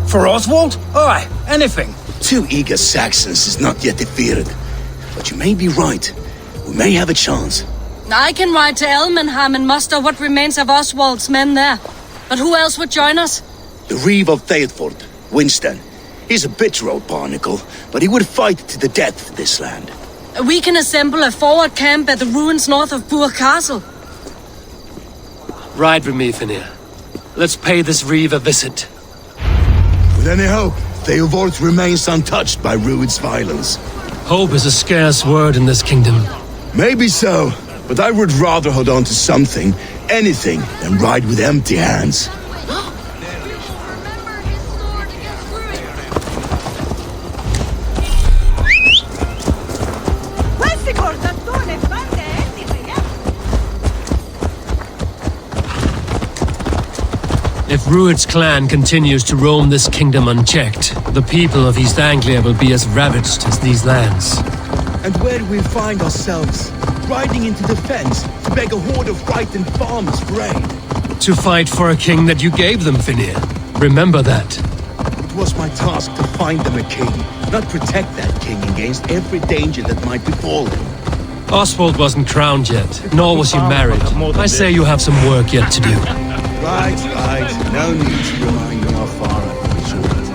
For Oswald? Aye, anything. 2 eager Saxons is not yet defeated. But you may be right. We may have a chance. I can ride to Elmenham and muster what remains of Oswald's men there. But who else would join us? The Reeve of Thetford, Winston. He's a bitter old barnacle, but he would fight to the death for this land. We can assemble a forward camp at the ruins north of Bur Castle. Ride with me, Finir. Let's pay this Reeve a visit. With any hope, Theodort remains untouched by Rued's violence. Hope is a scarce word in this kingdom. Maybe so, but I would rather hold on to something, anything, than ride with empty hands. If Rued's clan continues to roam this kingdom unchecked, the people of East Anglia will be as ravaged as these lands. And where do we find ourselves? Riding into defense to beg a horde of frightened farmers for aid. To fight for a king that you gave them, Finir. Remember that. It was my task to find them a king, not protect that king against every danger that might befall him. Oswald wasn't crowned yet, nor was he married. I say you have some work yet to do. Right. No need to remind me how far I've short.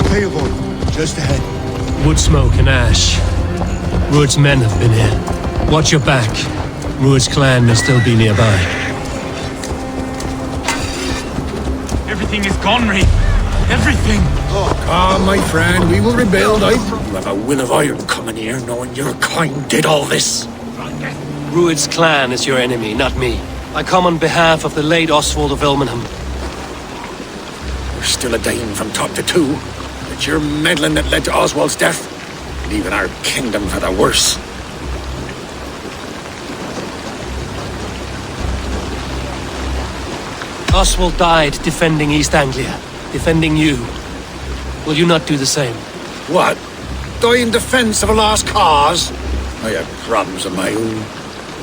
Theodort, just ahead. Wood smoke and ash. Rued's men have been here. Watch your back. Rued's clan may still be nearby. Everything is gone, Reeve. Everything. Ah, my friend, we will rebuild. You have a will of iron coming here, knowing your kind did all this. Rued's clan is your enemy, not me. I come on behalf of the late Oswald of Elmenham. You're still a Dane from top to two. It's your meddling that led to Oswald's death, leaving our kingdom for the worse. Oswald died defending East Anglia, defending you. Will you not do the same? What? Die in defense of a lost cause? I have problems of my own.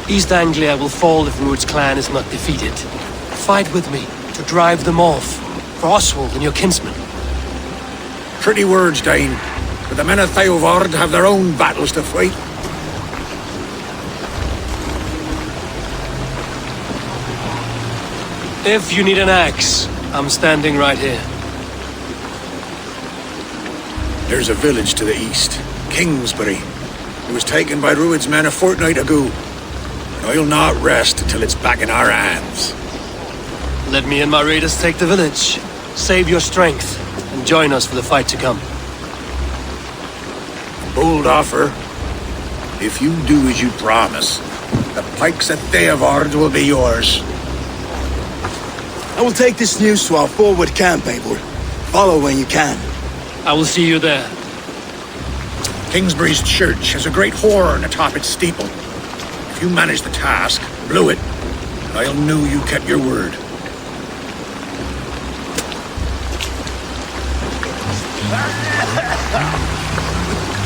East Anglia will fall if Rued's clan is not defeated. Fight with me to drive them off, for Oswald and your kinsmen. Pretty words, Dane, but the men of Theodord have their own battles to fight. If you need an axe, I'm standing right here. There's a village to the east, Kingsbury. It was taken by Rued's men a fortnight ago. I'll not rest until it's back in our hands. Let me and my raiders take the village. Save your strength, and join us for the fight to come. Bold offer. If you do as you promise, the pikes at Theodord will be yours. I will take this news to our forward camp, Eivor. Follow when you can. I will see you there. Kingsbury's church has a great horn atop its steeple. If you manage the task, blew it, I'll know you kept your word.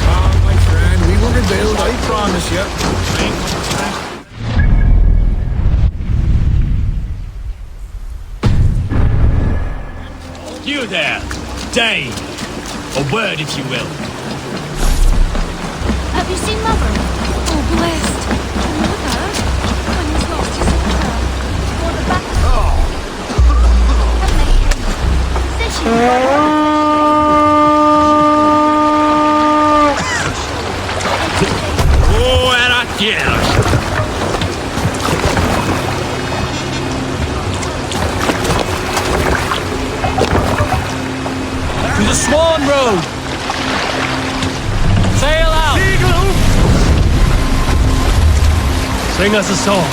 Ah, my friend, we will rebuild, I promise you. You there, Dane. A word, if you will. Have you seen Mother? Oh, blessed. Mother? When he's lost his sister. Or the battle. Said she Oh, era tierra. To the Swan Road! Sail out! Sing us a song.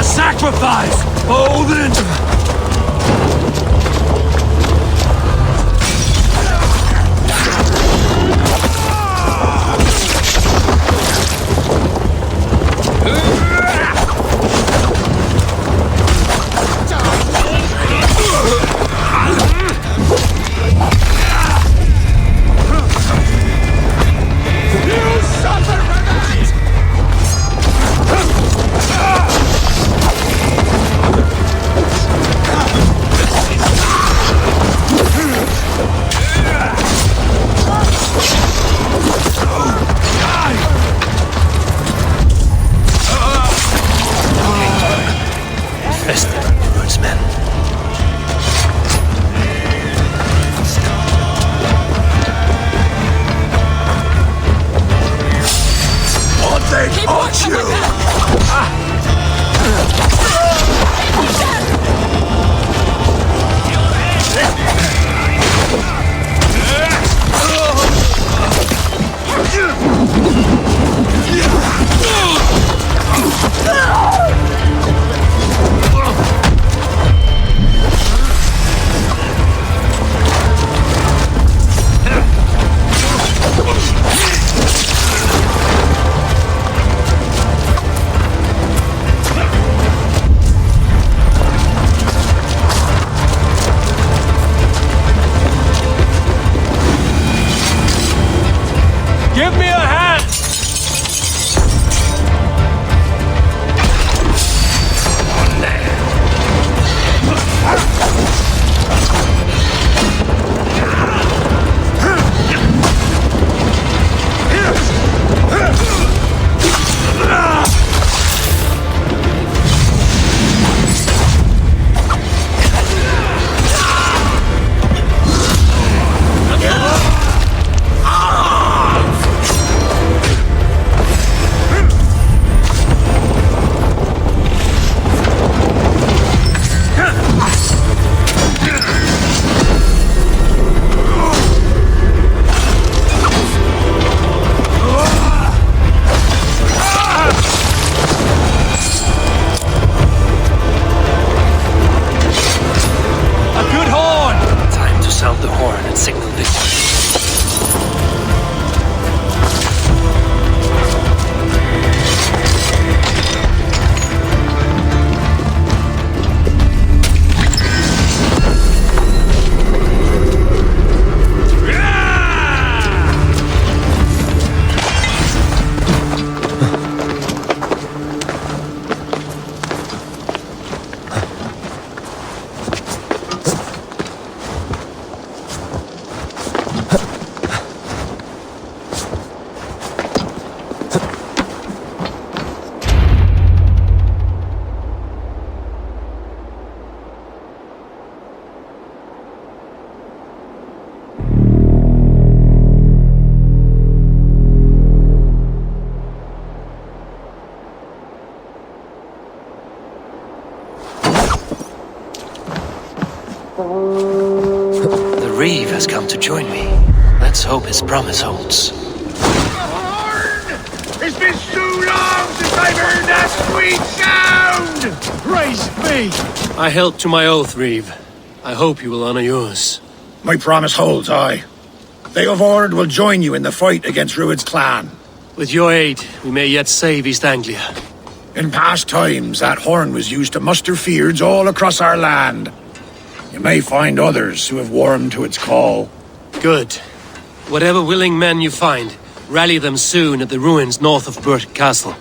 Sacrifice! Odin! Give me a hand! The Reeve has come to join me. Let's hope his promise holds. It's been too long since I've heard that sweet sound! Praise be! I held to my oath, Reeve. I hope you will honor yours. My promise holds, aye. They of Ord will join you in the fight against Rued's clan. With your aid, we may yet save East Anglia. In past times, that horn was used to muster fyrds all across our land. You may find others who have warmed to its call. Good. Whatever willing men you find, rally them soon at the ruins north of Burt Castle.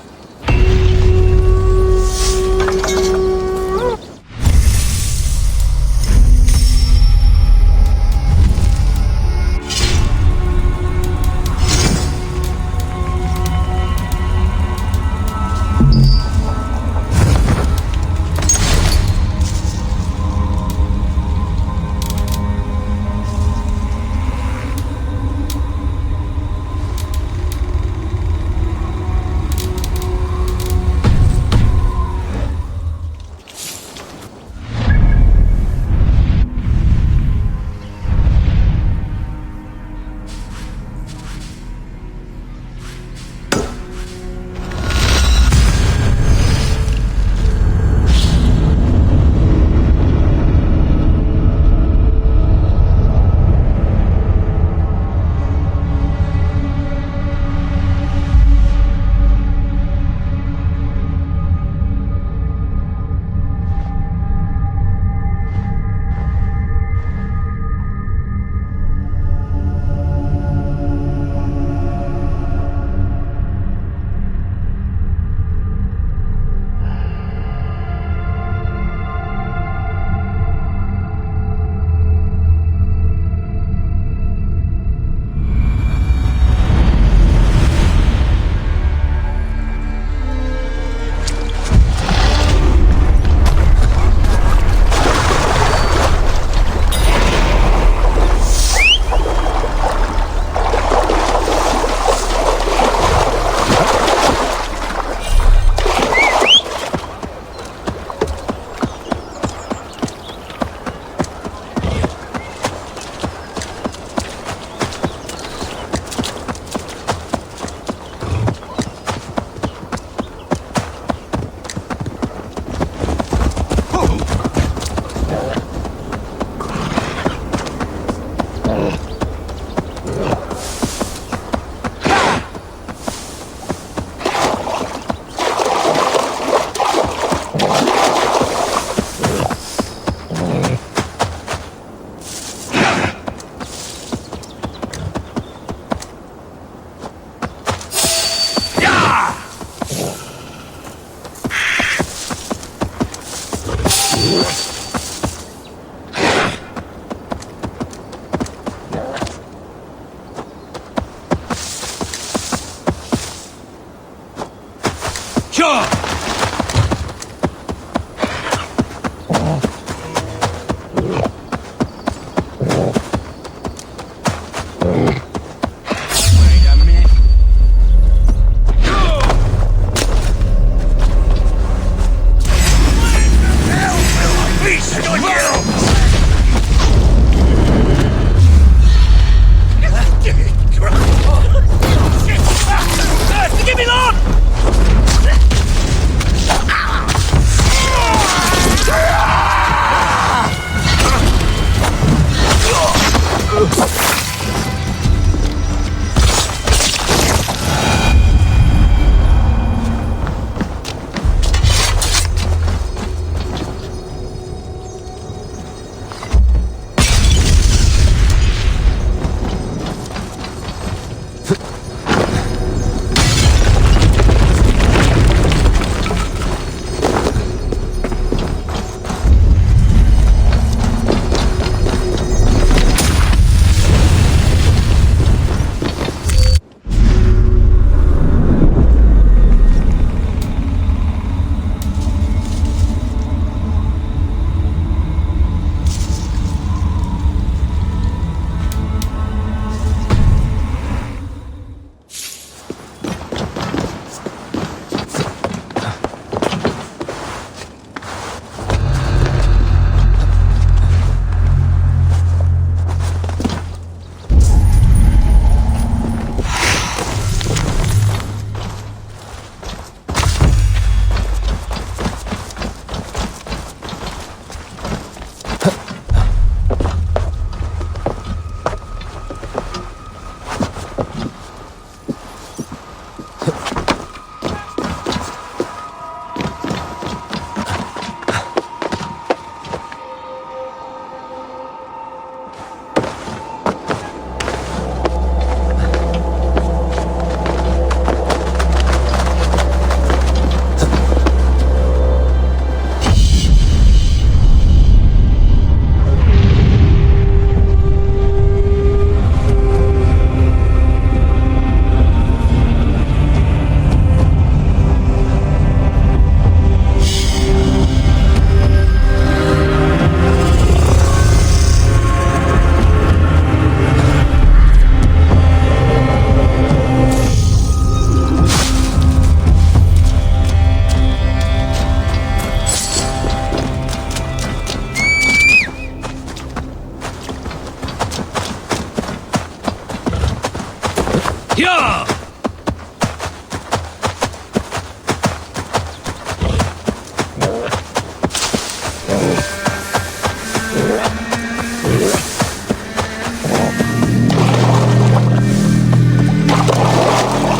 Yeah!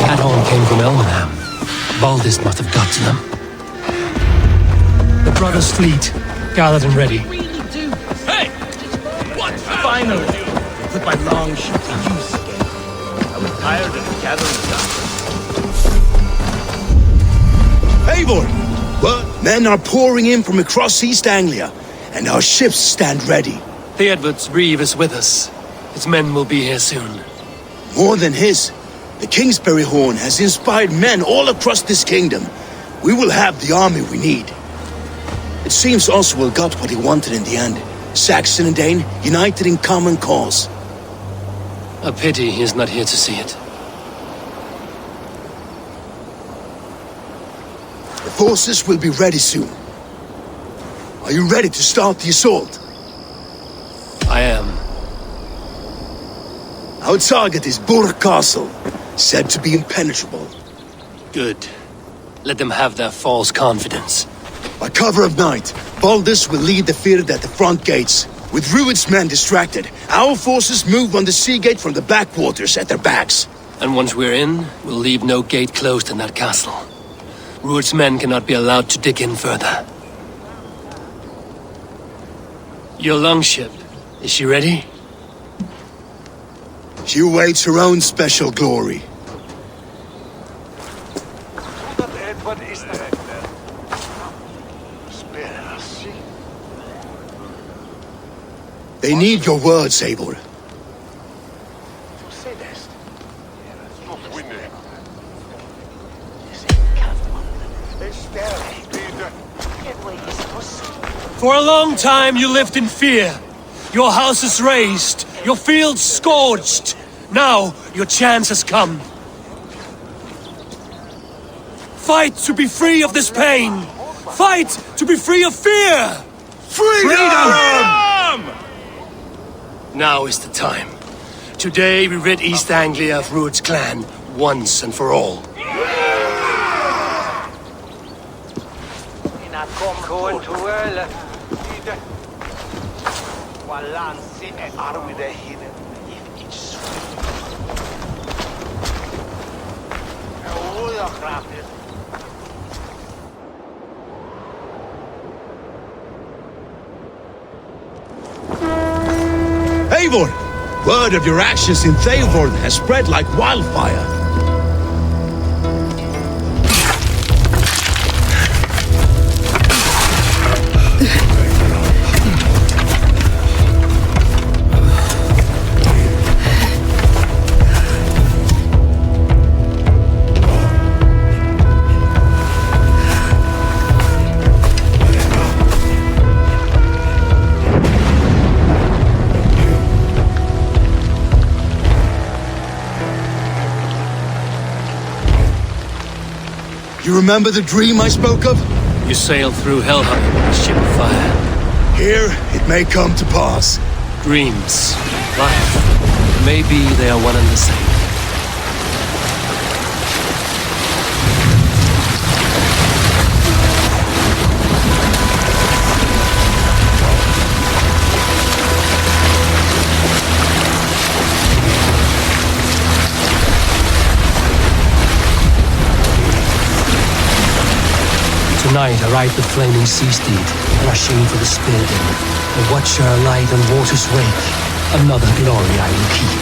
That horn came from Elmenham. Baldist must have got to them. The brothers' fleet, gathered and ready. Hey! What? Finally! Put my long ship to use again. I was tired of gathering dust. Eivor! What? Men are pouring in from across East Anglia, and our ships stand ready. Theodward's Reeve is with us. His men will be here soon. More than his. The Kingsbury Horn has inspired men all across this kingdom. We will have the army we need. It seems Oswald got what he wanted in the end. Saxon and Dane united in common cause. A pity he is not here to see it. The forces will be ready soon. Are you ready to start the assault? I am. Our target is Burg Castle, said to be impenetrable. Good. Let them have their false confidence. By cover of night, Baldus will lead the field at the front gates. With Rued's men distracted, our forces move on the sea gate from the backwaters at their backs. And once we're in, we'll leave no gate closed in that castle. Rued's men cannot be allowed to dig in further. Your longship, is she ready? She awaits her own special glory. They need your words, Eivor. For a long time you lived in fear. Your house is razed, your fields scorched. Now, your chance has come. Fight to be free of this pain! Fight to be free of fear! Freedom! Now is the time. Today we rid East Anglia of Rued's clan once and for all. Eivor! Word of your actions in Theoborn has spread like wildfire. You remember the dream I spoke of? You sailed through Helheim on a ship of fire. Here, it may come to pass. Dreams, life, maybe they are one and the same. Tonight I ride the flaming sea steed, rushing for the Spilden. A watcher light on water's wake. Another glory I will keep.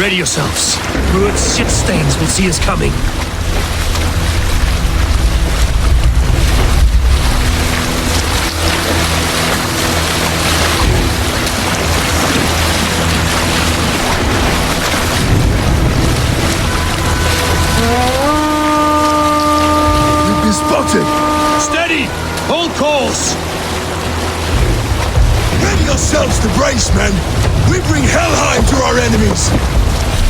Ready yourselves. Rued's shit stains will see us coming. Spotted! Steady! Hold course! Ready yourselves to brace, men! We bring Helheim to our enemies!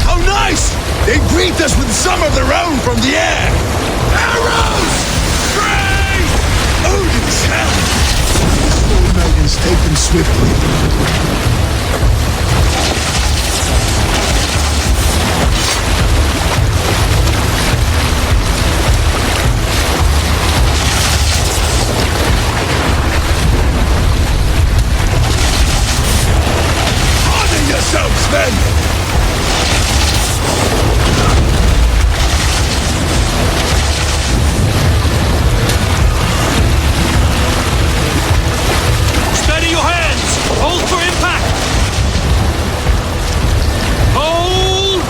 How nice! They greet us with some of their own from the air! Arrows! Great! Odin's hell! Snow maidens take them swiftly. Yourselves, men! Steady your hands! Hold for impact! Hold!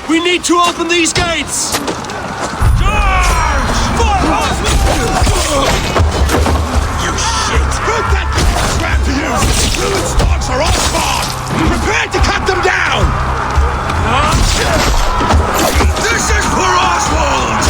We need to open these gates! Charge! You shit! Put that ram to you! Rued's dogs are all spawned! Prepare to cut them down! This is for Oswald!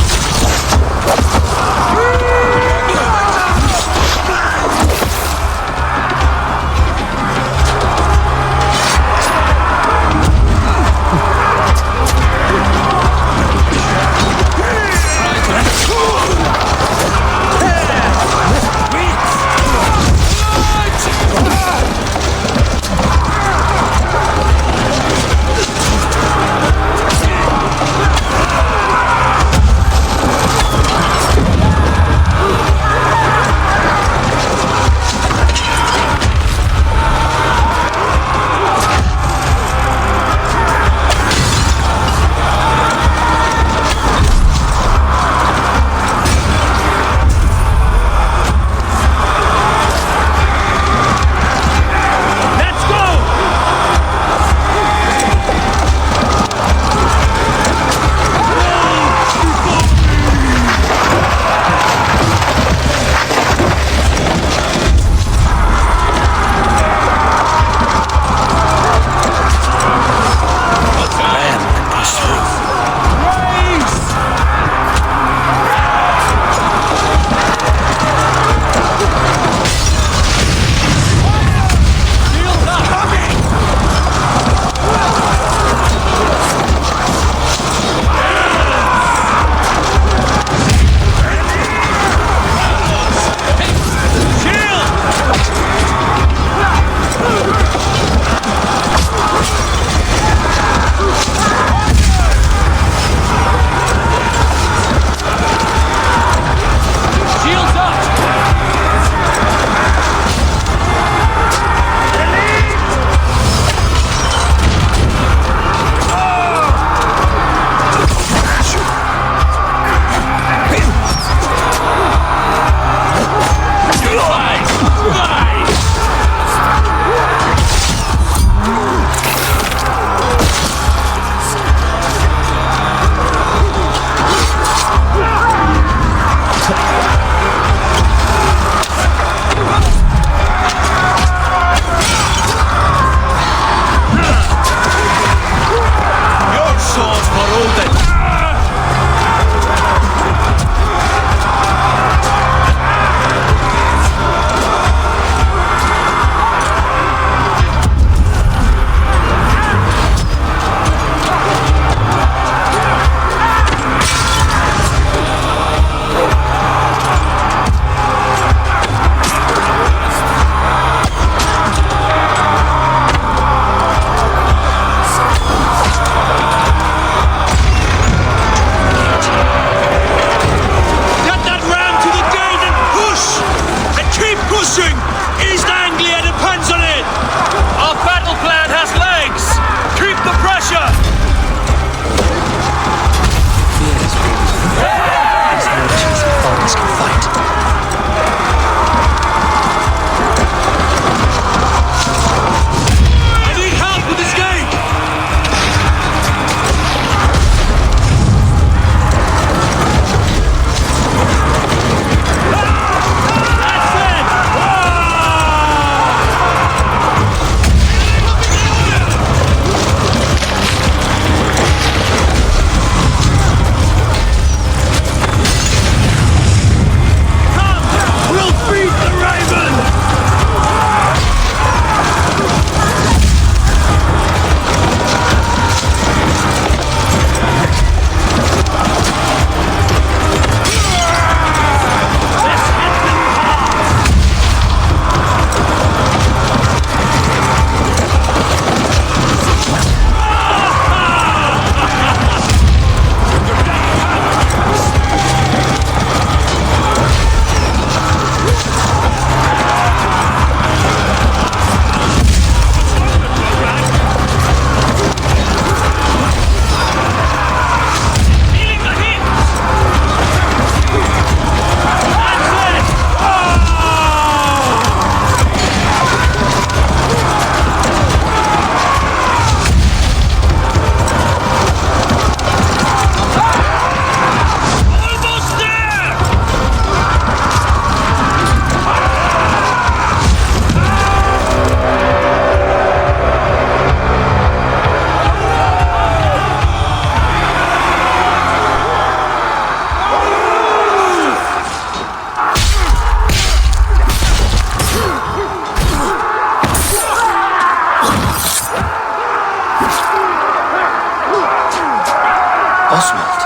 Oswald.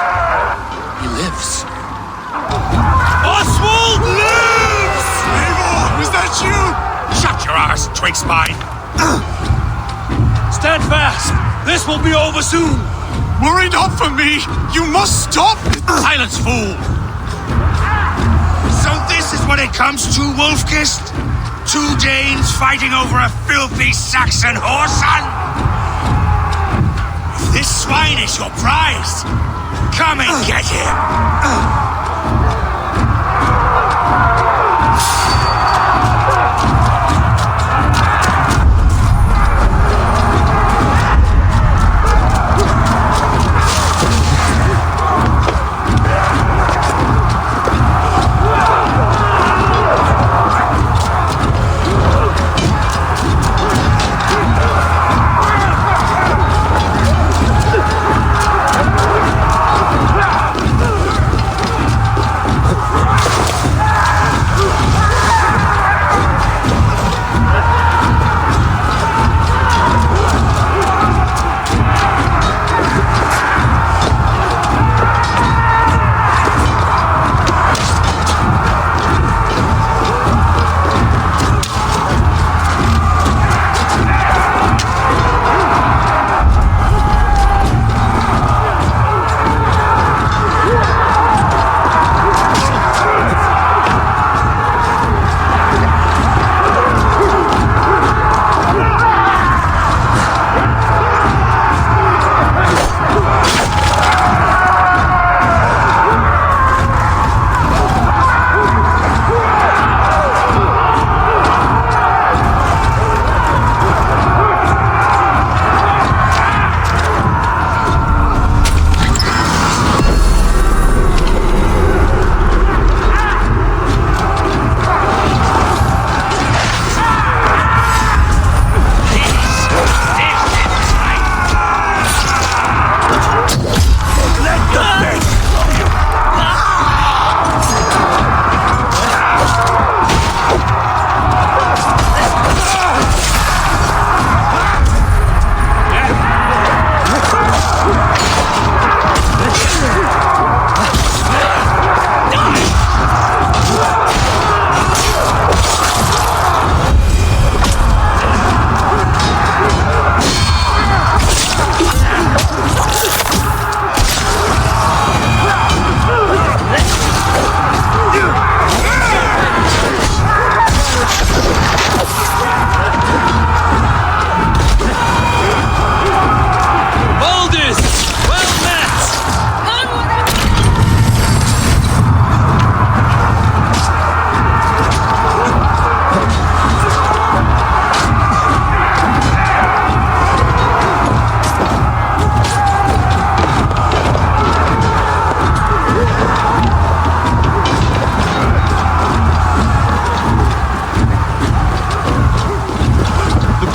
He lives. Oswald lives! Eivor, was that you? Shut your arse, twig spine. Stand fast! This will be over soon! Worry not for me! You must stop! Silence, fool! So this is what it comes to, Wolfkist? 2 Danes fighting over a filthy Saxon whoreson? If this swine is your prize, come and get him!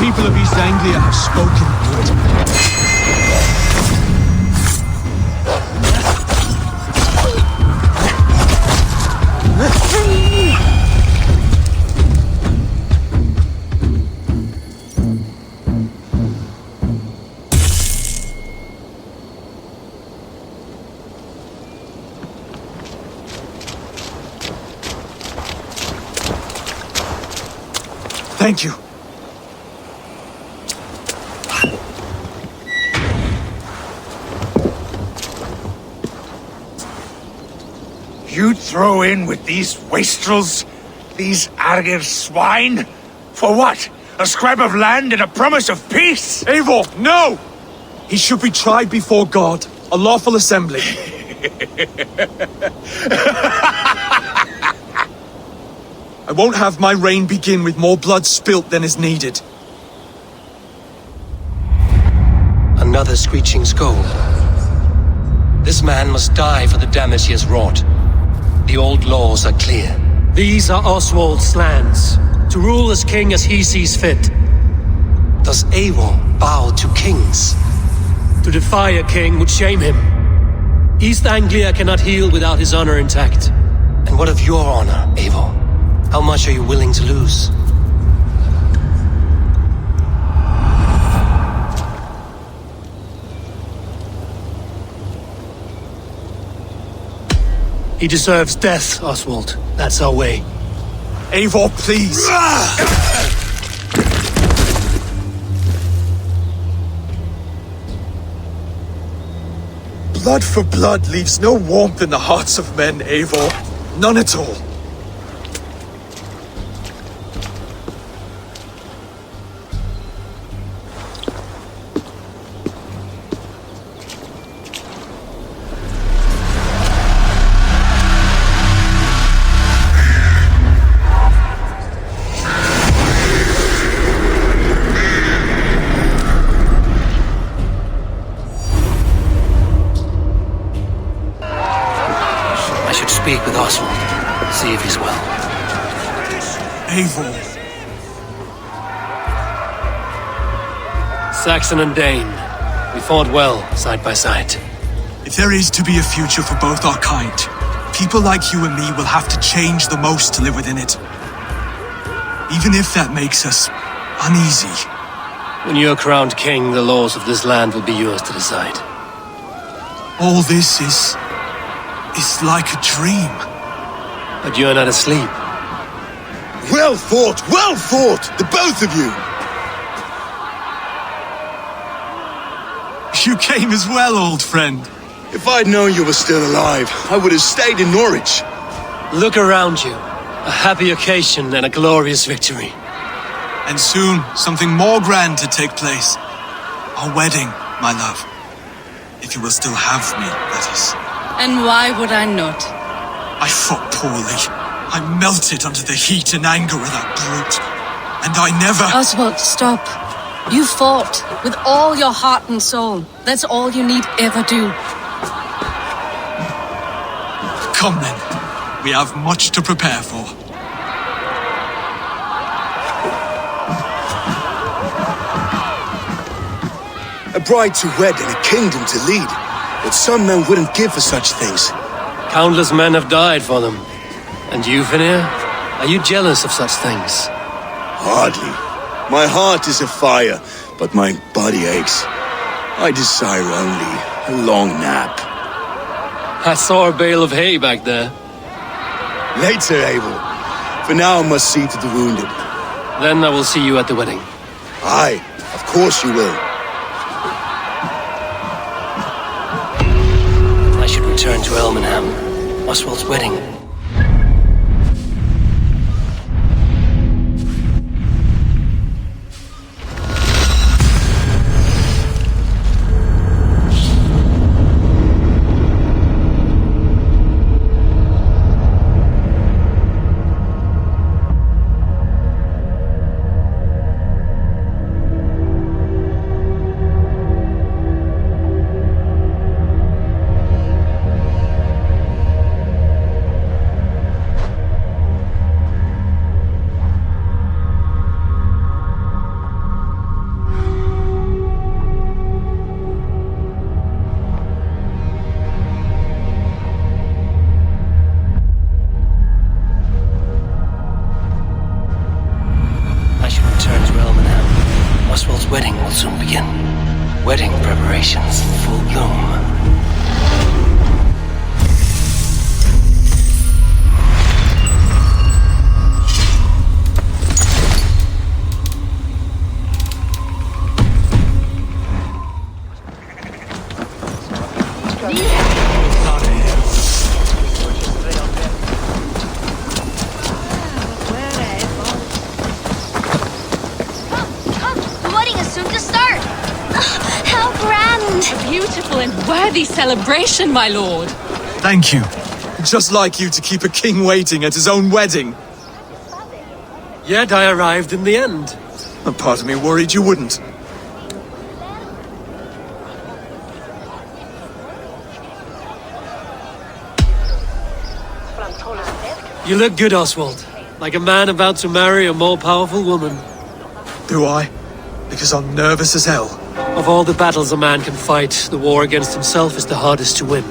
people of East Anglia have spoken. Thank you. You throw in with these wastrels? These Argir swine? For what? A scrap of land and a promise of peace? Eivor, no! He should be tried before God, a lawful assembly. I won't have my reign begin with more blood spilt than is needed. Another screeching skull. This man must die for the damage he has wrought. The old laws are clear. These are Oswald's lands, to rule as king as he sees fit. Does Eivor bow to kings? To defy a king would shame him. East Anglia cannot heal without his honor intact. And what of your honor, Eivor? How much are you willing to lose? He deserves death, Oswald. That's our way. Eivor, please! Blood for blood leaves no warmth in the hearts of men, Eivor. None at all. Speak with Oswald. See if he's well. Eivor. Saxon and Dane. We fought well, side by side. If there is to be a future for both our kind, people like you and me will have to change the most to live within it. Even if that makes us uneasy. When you're crowned king, the laws of this land will be yours to decide. All this is like a dream. But you're not asleep. Well fought, the both of you. You came as well, old friend. If I'd known you were still alive, I would have stayed in Norwich. Look around you. A happy occasion and a glorious victory. And soon, something more grand to take place. Our wedding, my love. If you will still have me, that is. And why would I not? I fought poorly. I melted under the heat and anger of that brute. And I never... Oswald, stop. You fought with all your heart and soul. That's all you need ever do. Come then. We have much to prepare for. A bride to wed and a kingdom to lead. But some men wouldn't give for such things. Countless men have died for them. And you, Finir? Are you jealous of such things? Hardly. My heart is afire, but my body aches. I desire only a long nap. I saw a bale of hay back there. Later, Abel. For now, I must see to the wounded. Then I will see you at the wedding. Aye, of course you will. I should return to Elmenham. Oswald's wedding. Oswald's wedding will soon begin. Wedding preparations in full bloom. Worthy celebration, my lord. Thank you. Just like you to keep a king waiting at his own wedding. Yet I arrived in the end. A part of me worried you wouldn't. You look good, Oswald. Like a man about to marry a more powerful woman. Do I? Because I'm nervous as hell. Of all the battles a man can fight, the war against himself is the hardest to win.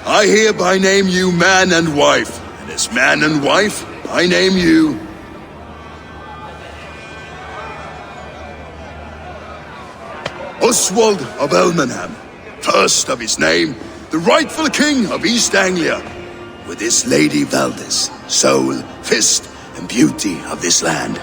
I hereby name you man and wife, and as man and wife, I name you Oswald of Elmenham, first of his name, the rightful king of East Anglia, with this Lady Valdis, soul, fist, and beauty of this land.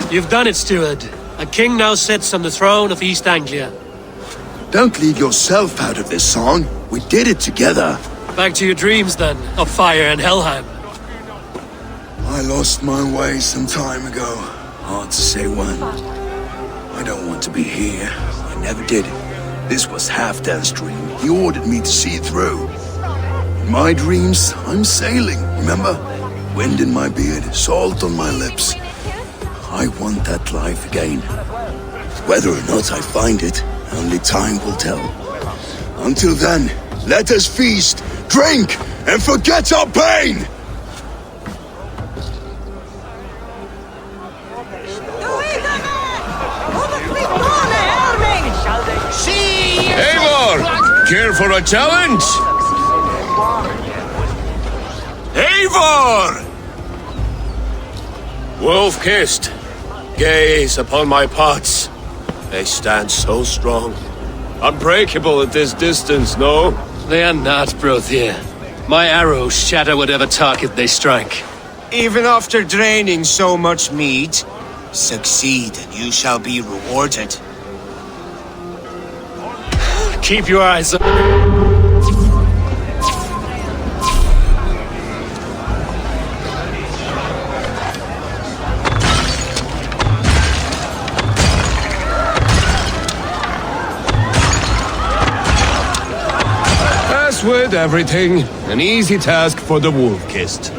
You've done it, steward. A king now sits on the throne of East Anglia. Don't leave yourself out of this song. We did it together. Back to your dreams, then, of fire and Helheim. I lost my way some time ago. Hard to say when. I don't want to be here. I never did. This was Halfdan's dream. He ordered me to see it through. In my dreams, I'm sailing, remember? Wind in my beard, salt on my lips. I want that life again. Whether or not I find it, only time will tell. Until then, let us feast, drink, and forget our pain! Eivor! Care for a challenge? Eivor! Wolf-kissed, gaze upon my pots. They stand so strong. Unbreakable at this distance, no? They are not, Brothier. My arrows shatter whatever target they strike. Even after draining so much meat, succeed and you shall be rewarded. Keep your eyes open. As with everything, an easy task for the wolf-kissed.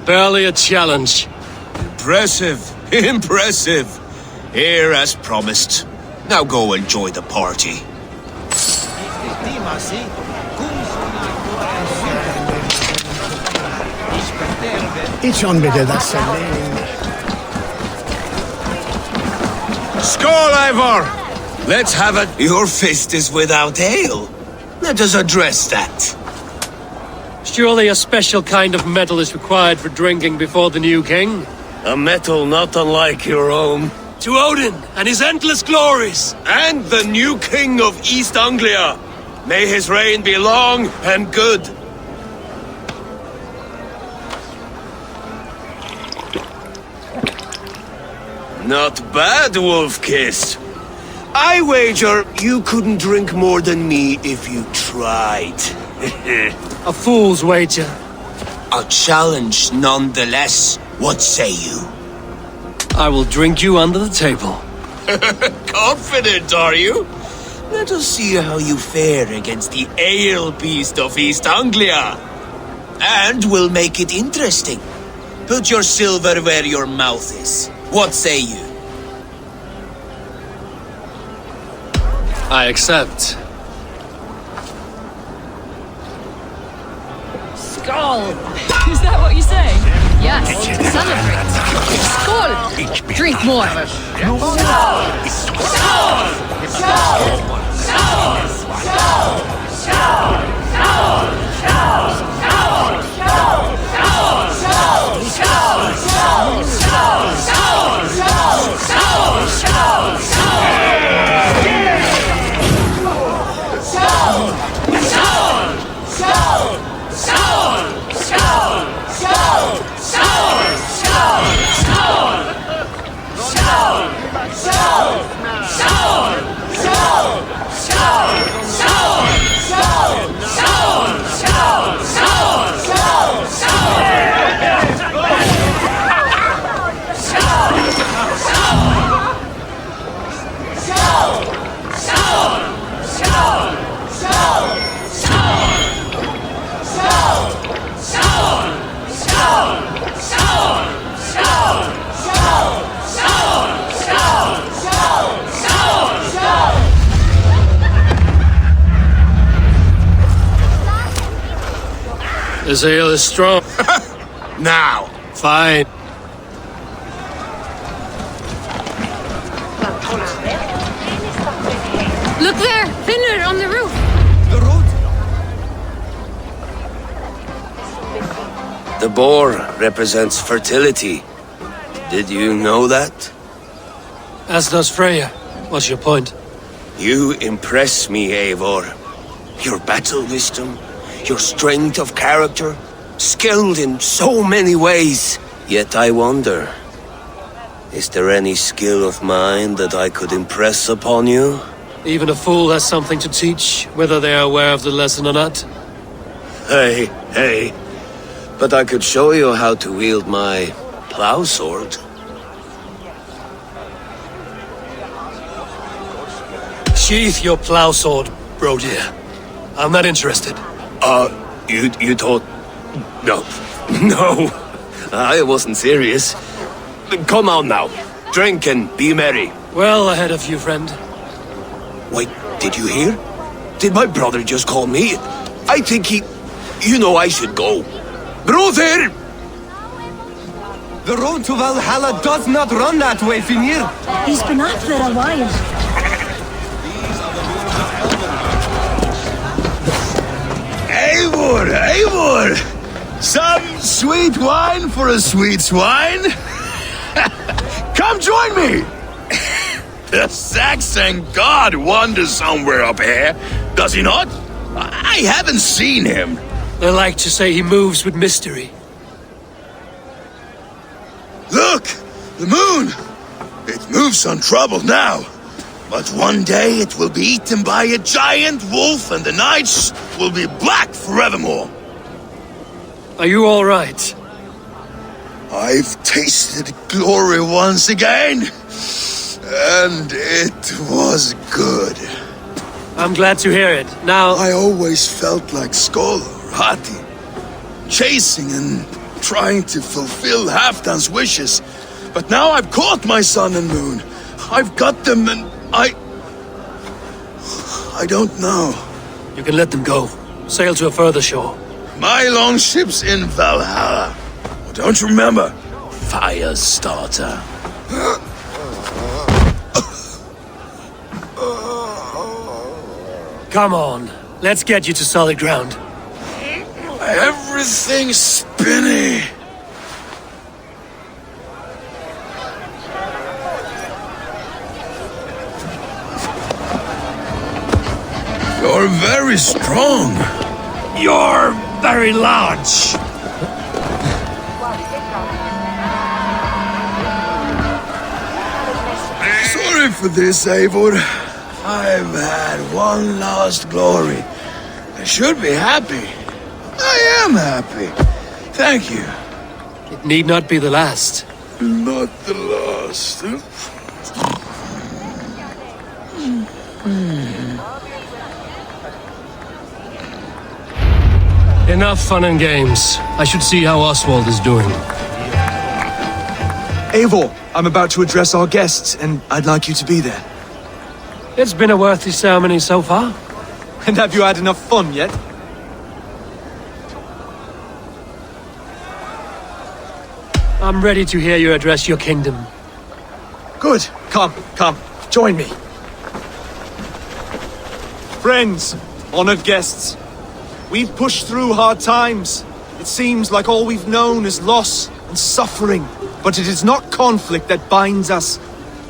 Barely a challenge. Impressive, impressive. Here as promised. Now go enjoy the party. Each on bit of that Skål, Eivor! Let's have it. Your fist is without ale. Let us address that. Surely a special kind of metal is required for drinking before the new king? A metal not unlike your own. To Odin and his endless glories! And the new king of East Anglia. May his reign be long and good. Not bad, Wolf-kissed. I wager you couldn't drink more than me if you tried. A fool's wager. A challenge nonetheless. What say you? I will drink you under the table. Confident, are you? Let us see how you fare against the ale beast of East Anglia. And we'll make it interesting. Put your silver where your mouth is. What say you? I accept. Skull! Is that what you say? Yes, celebrate. Skål! Drink more. This ale is strong. Now. Fine. Look there! Finner on the roof! The boar represents fertility. Did you know that? As does Freya. What's your point? You impress me, Eivor. Your battle wisdom, your strength of character, skilled in so many ways. Yet I wonder, is there any skill of mine that I could impress upon you? Even a fool has something to teach, whether they are aware of the lesson or not. Hey. But I could show you how to wield my plow sword. Sheath your plow sword, bro dear. I'm not interested. You thought... No, I wasn't serious. Come on now, drink and be merry. Well ahead of you, friend. Wait, did you hear? Did my brother just call me? I think he... You know I should go. Brother! The road to Valhalla does not run that way, Finir. He's been up there a while. Eivor! Some sweet wine for a sweet swine? Come join me! The Saxon god wanders somewhere up here, does he not? I haven't seen him. They like to say he moves with mystery. Look! The moon! It moves untroubled now. But one day it will be eaten by a giant wolf and the nights will be black forevermore. Are you all right? I've tasted glory once again. And it was good. I'm glad to hear it. Now... I always felt like Skoll or Hati. Chasing and trying to fulfill Halfdan's wishes. But now I've caught my sun and moon. I've got them and I don't know. You can let them go. Sail to a further shore. My longship's in Valhalla. Don't you remember? Fire starter. Come on. Let's get you to solid ground. Everything's spinny. You're very strong. You're very large. Sorry for this, Eivor. I've had one last glory. I should be happy. I am happy. Thank you. It need not be the last. Not the last. Enough fun and games. I should see how Oswald is doing. Eivor, I'm about to address our guests, and I'd like you to be there. It's been a worthy ceremony so far. And have you had enough fun yet? I'm ready to hear you address your kingdom. Good. Come. Join me. Friends, honored guests, we've pushed through hard times. It seems like all we've known is loss and suffering. But it is not conflict that binds us.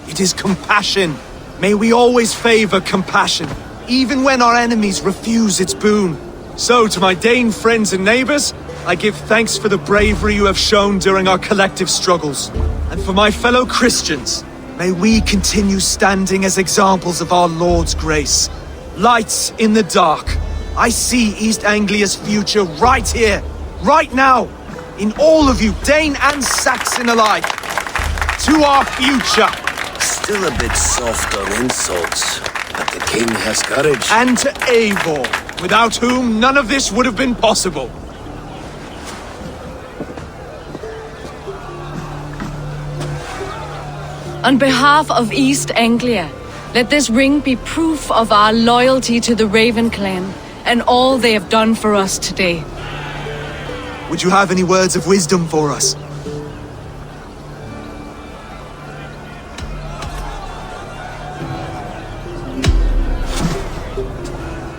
It is compassion. May we always favor compassion, even when our enemies refuse its boon. So, to my Dane friends and neighbors, I give thanks for the bravery you have shown during our collective struggles. And for my fellow Christians, may we continue standing as examples of our Lord's grace. Lights in the dark. I see East Anglia's future right here, right now, in all of you, Dane and Saxon alike. To our future. Still a bit soft on insults, but the king has courage. And to Eivor, without whom none of this would have been possible. On behalf of East Anglia, let this ring be proof of our loyalty to the Raven clan and all they have done for us today. Would you have any words of wisdom for us?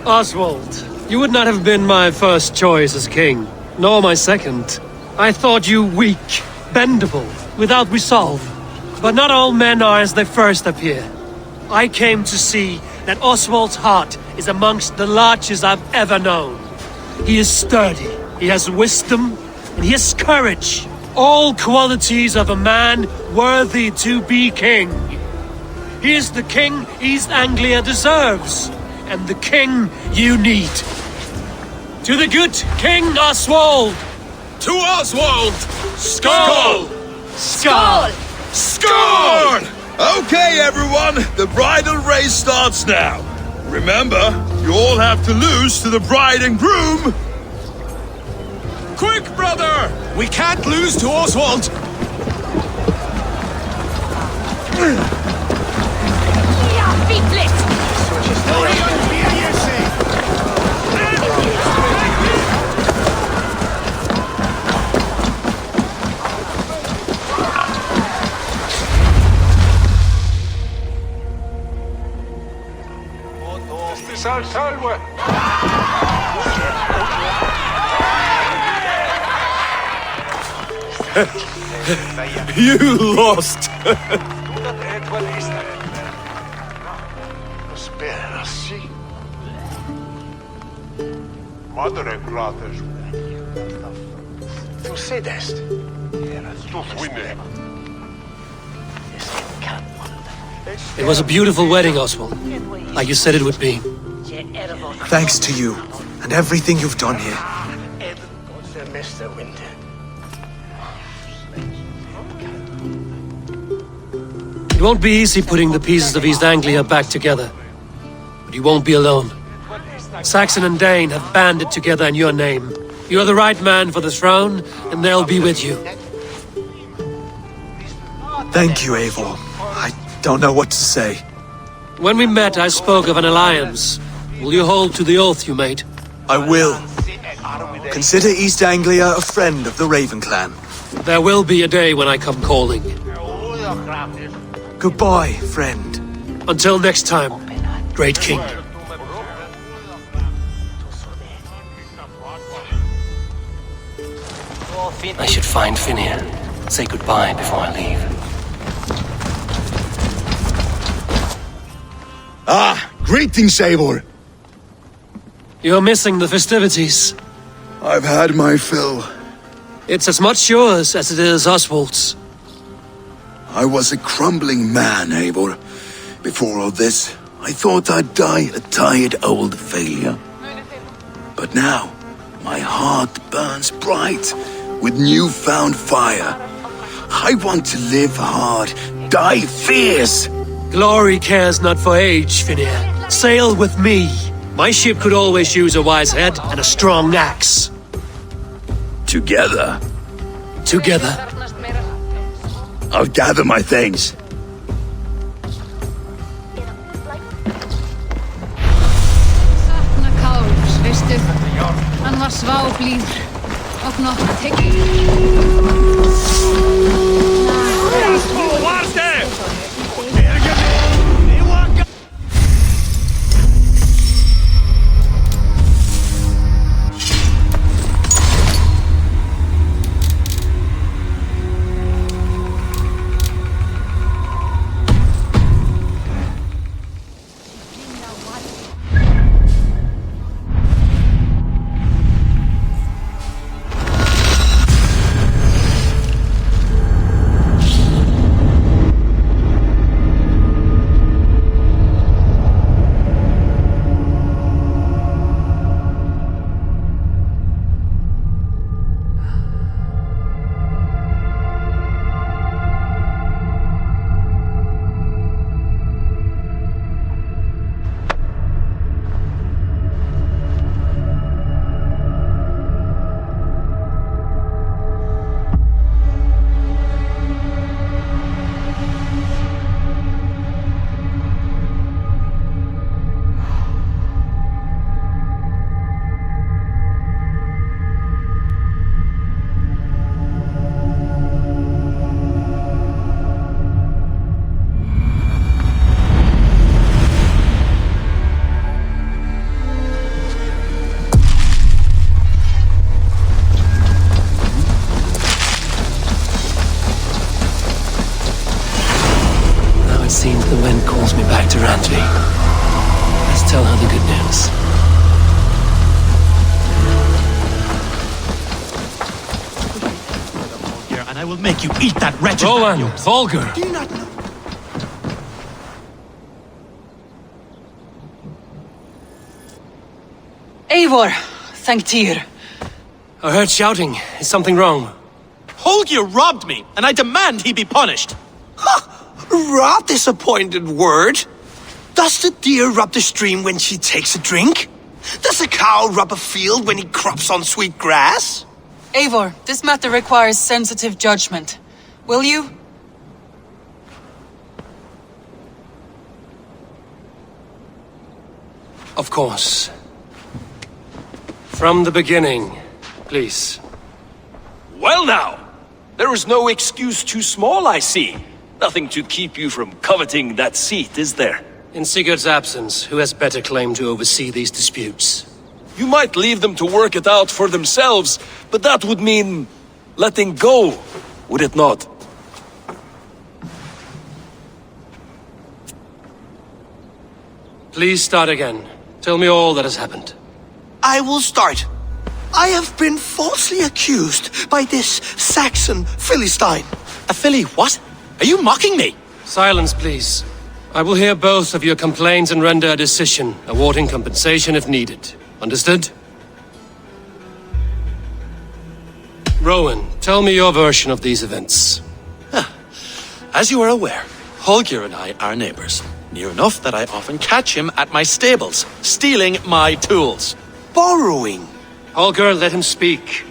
Oswald, you would not have been my first choice as king, nor my second. I thought you weak, bendable, without resolve. But not all men are as they first appear. I came to see that Oswald's heart is amongst the largest I've ever known. He is sturdy, he has wisdom, and he has courage. All qualities of a man worthy to be king. He is the king East Anglia deserves, and the king you need. To the good King Oswald! To Oswald! Skull! Skull! Score! Okay, everyone, the bridal race starts now. Remember, you all have to lose to the bride and groom. Quick, brother! We can't lose to Oswald! Salve! You lost! Madre gratis. Tu sedest. It was a beautiful wedding, Oswald. Like you said it would be. Thanks to you, and everything you've done here. It won't be easy putting the pieces of East Anglia back together. But you won't be alone. Saxon and Dane have banded together in your name. You're the right man for the throne, and they'll be with you. Thank you, Eivor. I don't know what to say. When we met, I spoke of an alliance. Will you hold to the oath you made? I will. Consider East Anglia a friend of the Raven clan. There will be a day when I come calling. Goodbye, friend. Until next time, great king. I should find Finir. Say goodbye before I leave. Ah, greetings, Eivor. You're missing the festivities. I've had my fill. It's as much yours as it is Oswald's. I was a crumbling man, Eivor. Before all this, I thought I'd die a tired old failure. But now, my heart burns bright with newfound fire. I want to live hard, die fierce. Glory cares not for age, Finir. Sail with me. My ship could always use a wise head and a strong axe. Together? Together. I'll gather my things. Sakna Káls, veistu? Hann var sváblíður. Up noch, take It seems the wind calls me back to Randvi. Let's tell her the good news. And I will make you eat that wretched... Roland, Volker! Do you not know? Eivor, thank Tyr. I heard shouting. Is something wrong? Holger robbed me, and I demand he be punished. Rot this appointed word. Does the deer rub the stream when she takes a drink? Does a cow rub a field when he crops on sweet grass? Eivor, this matter requires sensitive judgment. Will you? Of course. From the beginning, please. Well now, there is no excuse too small, I see. Nothing to keep you from coveting that seat, is there? In Sigurd's absence, who has better claim to oversee these disputes? You might leave them to work it out for themselves, but that would mean letting go, would it not? Please start again. Tell me all that has happened. I will start. I have been falsely accused by this Saxon Philistine. A Philly what? Are you mocking me? Silence, please. I will hear both of your complaints and render a decision, awarding compensation if needed. Understood? Rowan, tell me your version of these events. As you are aware, Holger and I are neighbors. Near enough that I often catch him at my stables, stealing my tools. Borrowing. Holger, let him speak.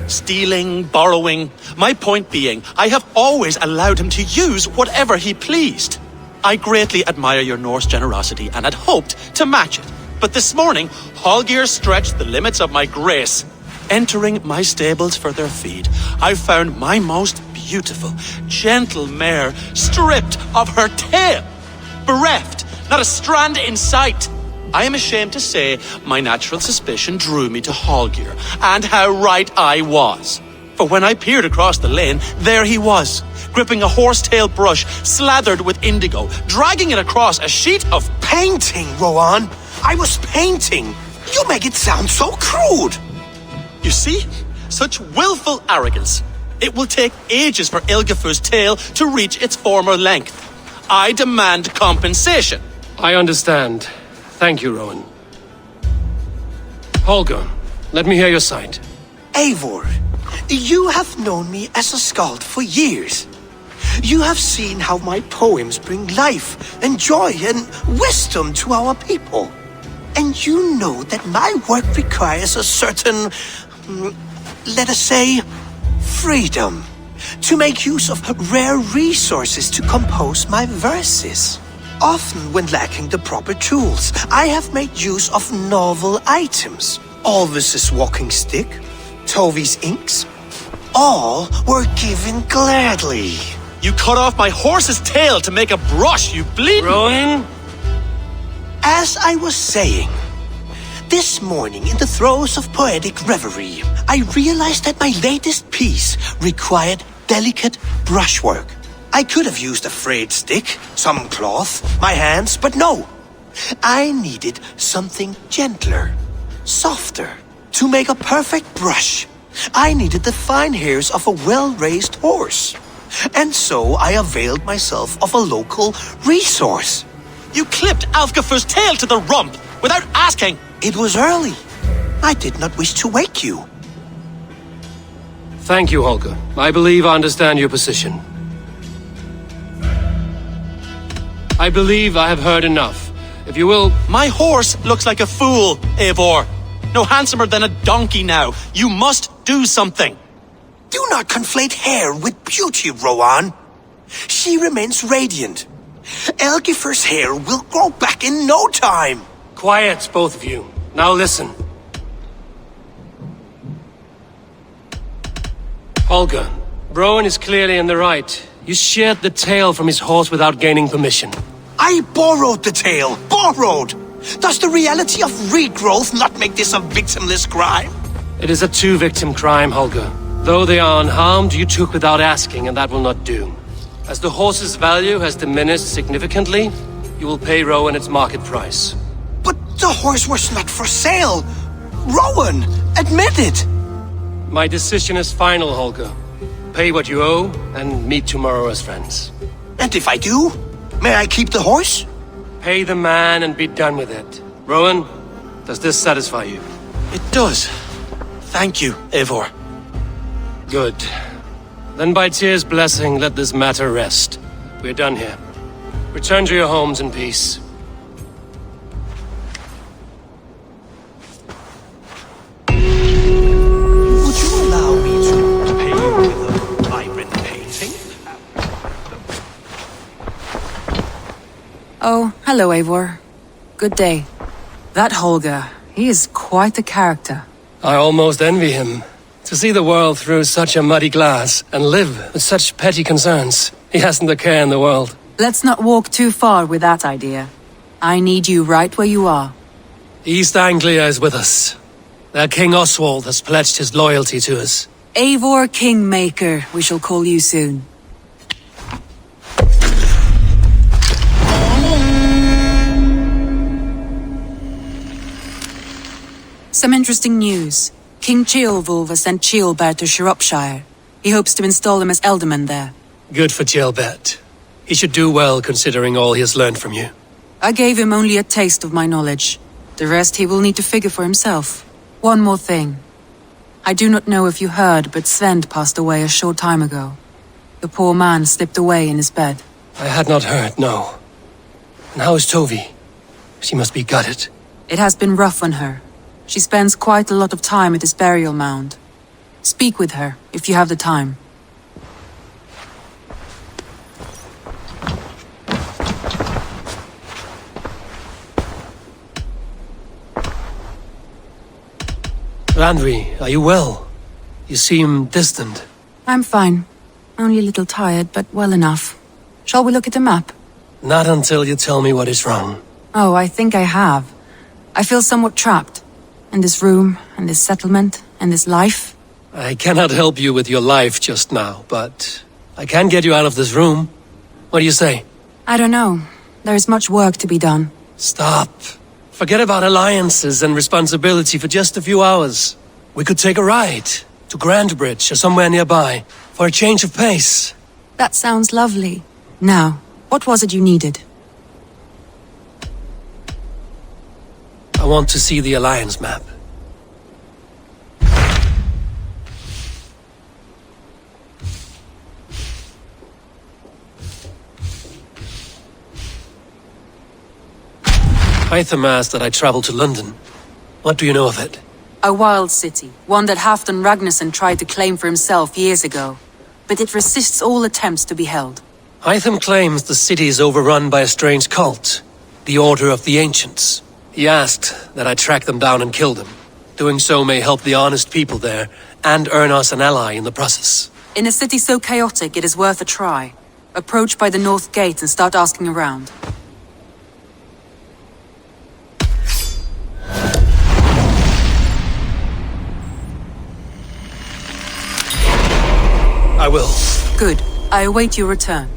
Stealing, borrowing. My point being, I have always allowed him to use whatever he pleased. I greatly admire your Norse generosity and had hoped to match it. But this morning, Holger stretched the limits of my grace. Entering my stables for their feed, I found my most beautiful, gentle mare stripped of her tail. Bereft, not a strand in sight. I am ashamed to say my natural suspicion drew me to Holger, and how right I was. For when I peered across the lane, there he was, gripping a horsetail brush slathered with indigo, dragging it across a sheet of painting, Rowan. I was painting. You make it sound so crude. You see? Such willful arrogance. It will take ages for Ilgifu's tail to reach its former length. I demand compensation. I understand. Thank you, Rowan. Holger, let me hear your side. Eivor, you have known me as a skald for years. You have seen how my poems bring life and joy and wisdom to our people. And you know that my work requires a certain, let us say, freedom to make use of rare resources to compose my verses. Often when lacking the proper tools, I have made use of novel items. Alvis's walking stick, Tovy's inks. All were given gladly. You cut off my horse's tail to make a brush, you bleed. Rowan? As I was saying, this morning in the throes of poetic reverie, I realized that my latest piece required delicate brushwork. I could have used a frayed stick, some cloth, my hands, but no. I needed something gentler, softer, to make a perfect brush. I needed the fine hairs of a well-raised horse. And so I availed myself of a local resource. You clipped Alfgafu's tail to the rump without asking. It was early. I did not wish to wake you. Thank you, Holger. I believe I understand your position. I believe I have heard enough. If you will... My horse looks like a fool, Eivor. No handsomer than a donkey now. You must do something. Do not conflate hair with beauty, Rowan. She remains radiant. Elgifer's hair will grow back in no time. Quiet, both of you. Now listen. Holger, Rowan is clearly in the right. You sheared the tail from his horse without gaining permission. I borrowed the tail. Borrowed! Does the reality of regrowth not make this a victimless crime? It is a two-victim crime, Holger. Though they are unharmed, you took without asking, and that will not do. As the horse's value has diminished significantly, you will pay Rowan its market price. But the horse was not for sale. Rowan, admit it. My decision is final, Holger. Pay what you owe, and meet tomorrow as friends. And if I do, may I keep the horse? Pay the man and be done with it. Rowan, does this satisfy you? It does. Thank you, Eivor. Good. Then by Tyr's blessing, let this matter rest. We're done here. Return to your homes in peace. Would you allow me to pay you with a vibrant painting? Oh, hello, Eivor. Good day. That Holger, he is quite a character. I almost envy him. To see the world through such a muddy glass and live with such petty concerns. He hasn't a care in the world. Let's not walk too far with that idea. I need you right where you are. East Anglia is with us. Their King Oswald has pledged his loyalty to us. Eivor Kingmaker, we shall call you soon. Some interesting news. King Ceolwulf has sent Ceolbert to Shropshire. He hopes to install him as Elderman there. Good for Ceolbert. He should do well considering all he has learned from you. I gave him only a taste of my knowledge. The rest he will need to figure for himself. One more thing. I do not know if you heard, but Svend passed away a short time ago. The poor man slipped away in his bed. I had not heard, no. And how is Tovy? She must be gutted. It has been rough on her. She spends quite a lot of time at his burial mound. Speak with her, if you have the time. Randvi, are you well? You seem distant. I'm fine. Only a little tired, but well enough. Shall we look at the map? Not until you tell me what is wrong. Oh, I think I have. I feel somewhat trapped. In this room, and this settlement, and this life. I cannot help you with your life just now, but I can get you out of this room. What do you say? I don't know. There is much work to be done. Stop. Forget about alliances and responsibility for just a few hours. We could take a ride to Grandbridge or somewhere nearby for a change of pace. That sounds lovely. Now, what was it you needed? I want to see the Alliance map. Hytham asked that I travel to London. What do you know of it? A wild city, one that Halfdan Ragnarsson tried to claim for himself years ago. But it resists all attempts to be held. Hytham claims the city is overrun by a strange cult, the Order of the Ancients. He asked that I track them down and kill them. Doing so may help the honest people there, and earn us an ally in the process. In a city so chaotic, it is worth a try. Approach by the north gate and start asking around. I will. Good. I await your return.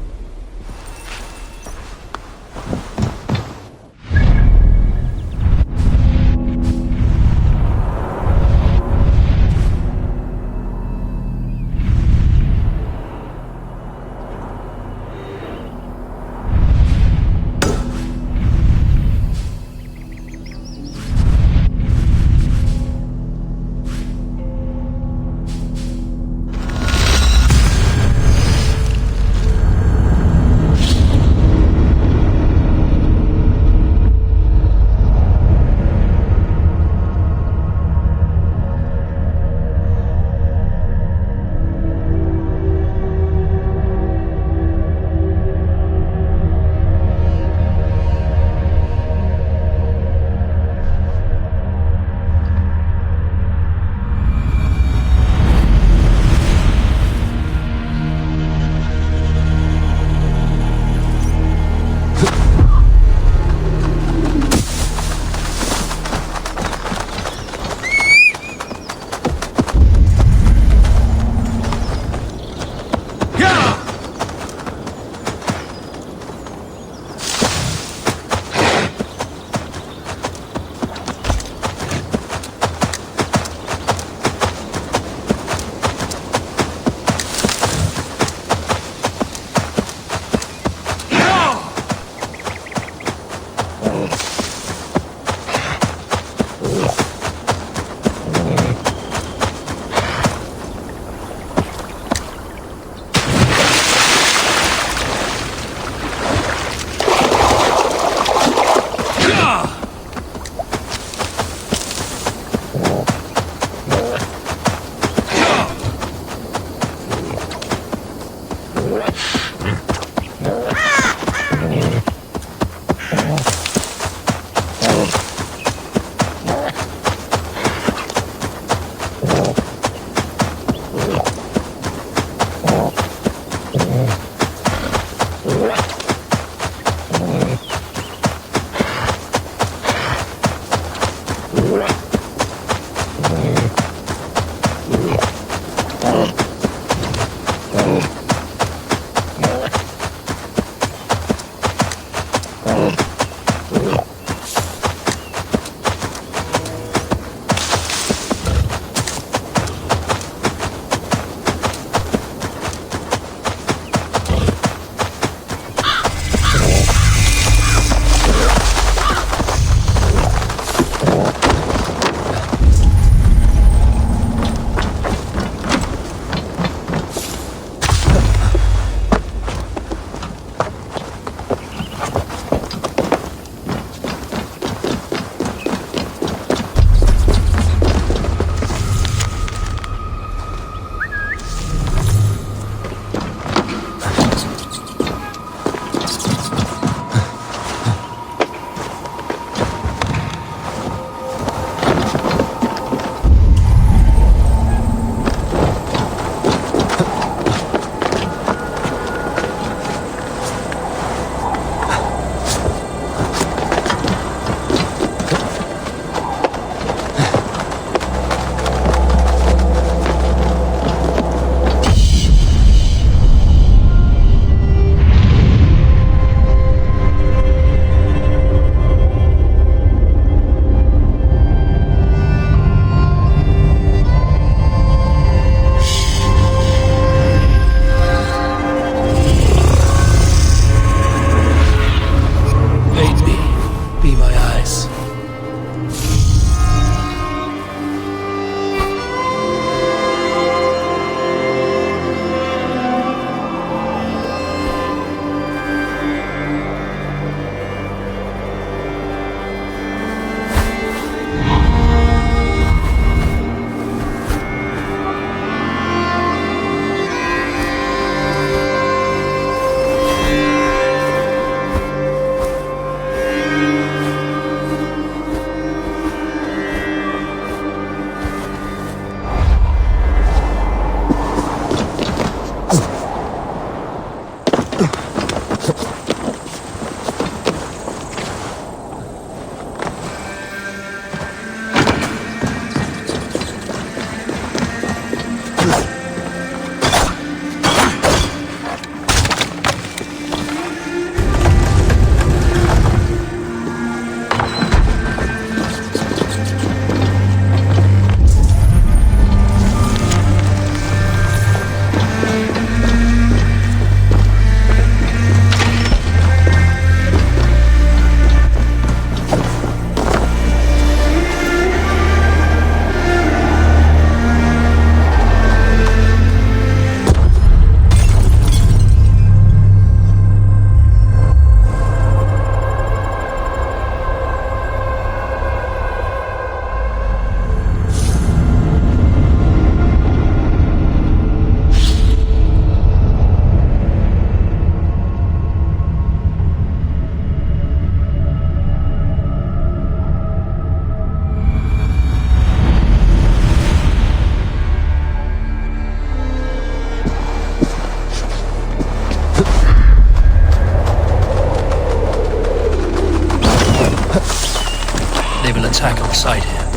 attack on sight here.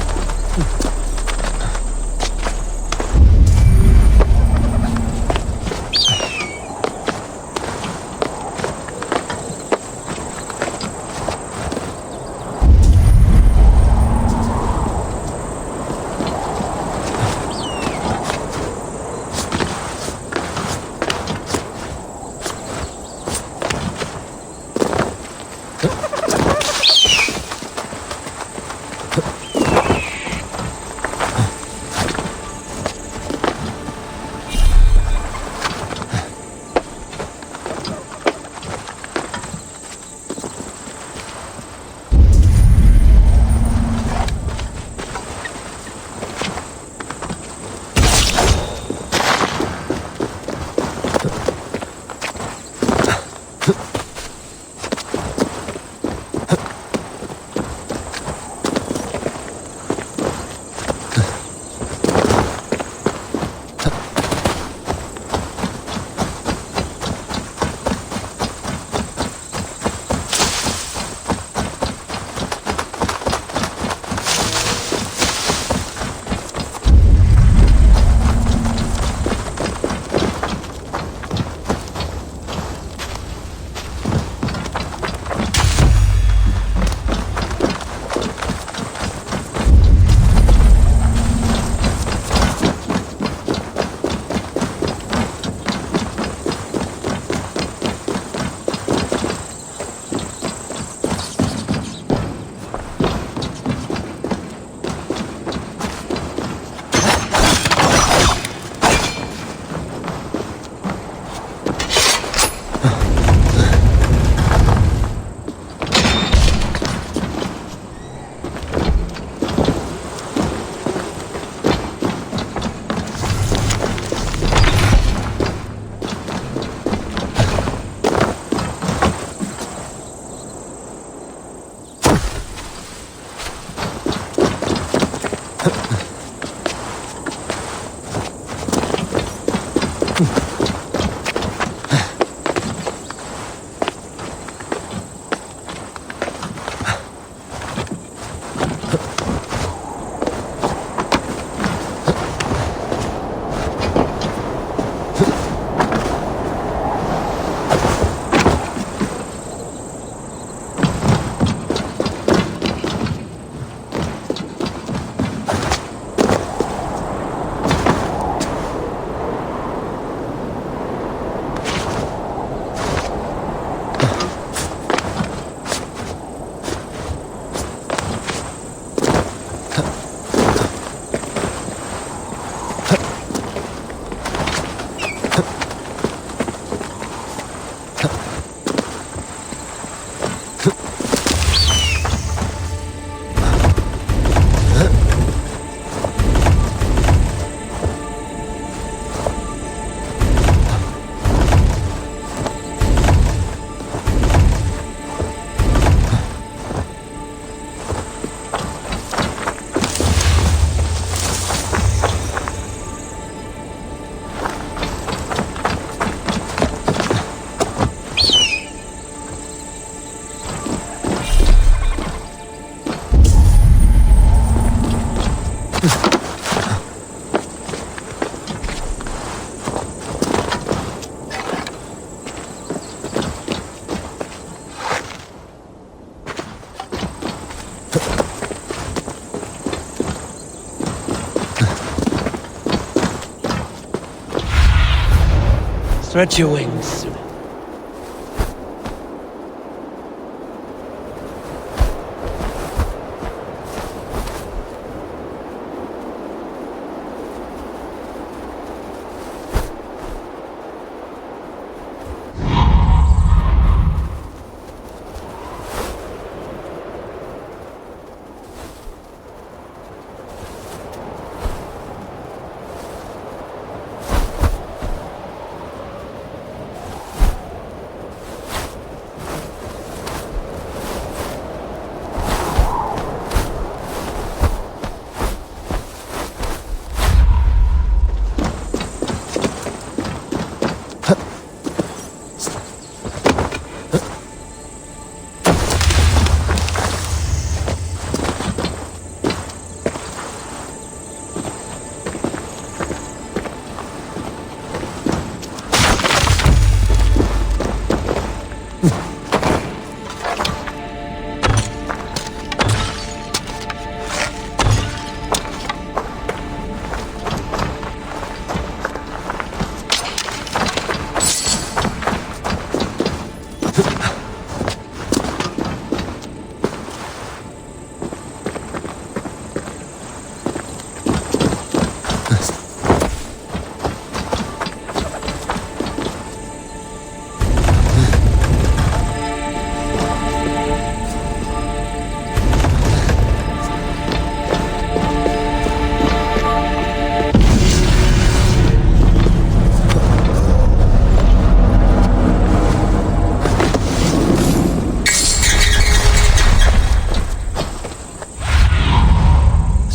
Stretch your wings.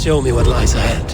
Show me what lies ahead.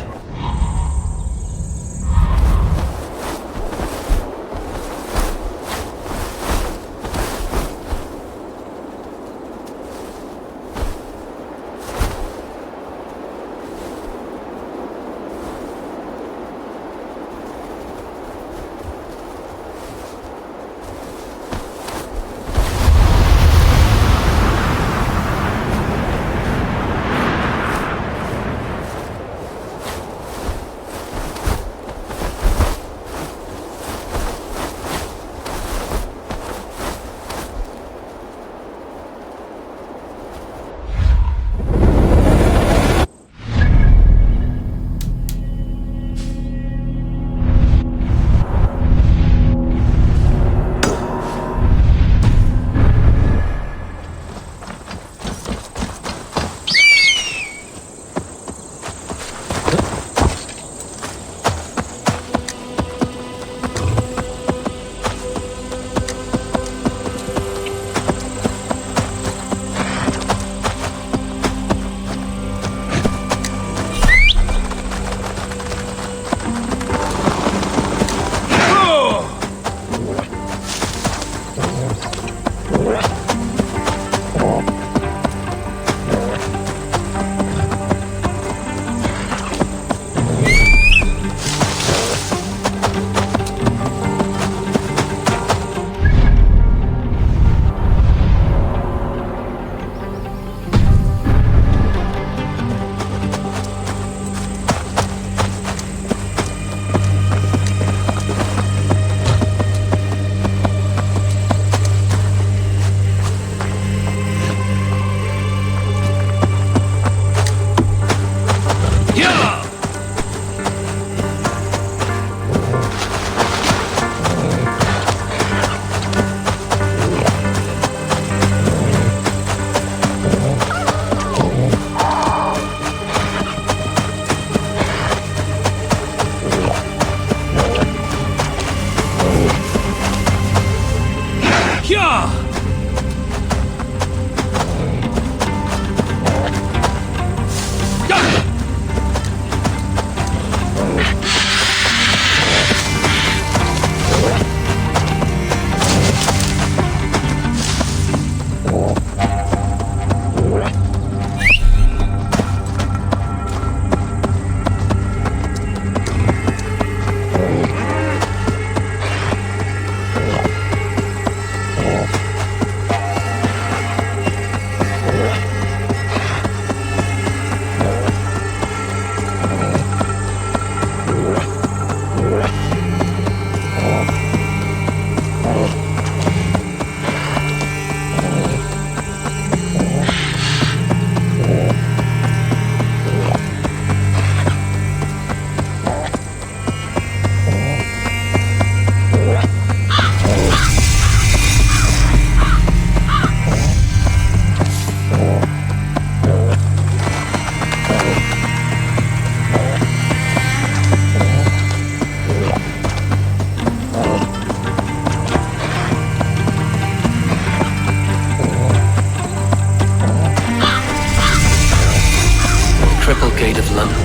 Gate of London.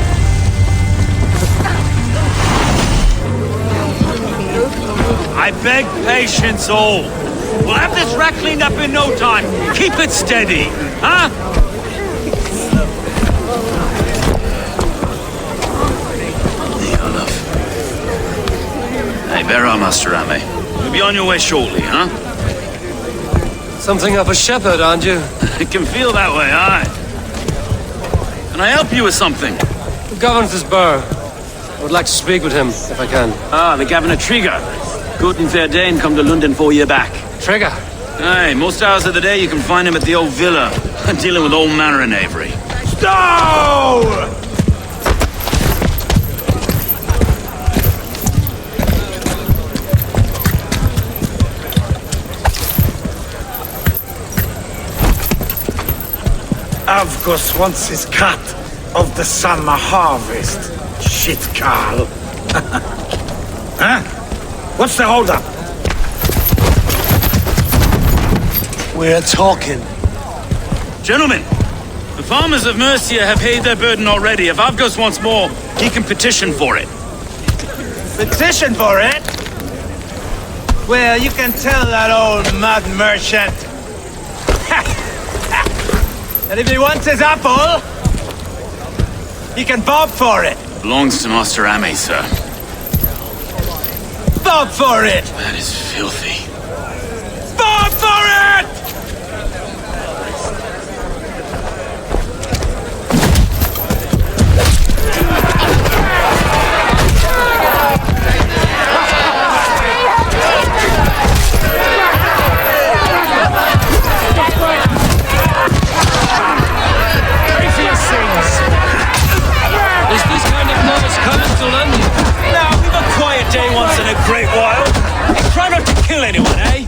I beg patience, all. We'll have this wreck cleaned up in no time. Keep it steady, huh? Hey, bear on, Master Ame. You'll be on your way shortly, huh? Something of a shepherd, aren't you? It can feel that way, aye. Can I help you with something? The governor's burr. I would like to speak with him, if I can. Ah, the Governor Trigger. Good and fair Dane come to London 4 years back. Trigger? Hey, most hours of the day you can find him at the old villa, dealing with old manor in Avery. No! Avgos wants his cut of the summer harvest. Shit, Carl. Huh? What's the holdup? We're talking. Gentlemen, the farmers of Mercia have paid their burden already. If Avgos wants more, he can petition for it. Petition for it? Well, you can tell that old mud merchant that if he wants his apple, he can bob for it. Belongs to Master Ame, sir. Bob for it! That is filthy. Bob for it! Is this kind of noise coming to London? Now, we've a quiet day once in a great while. Hey, try not to kill anyone, eh?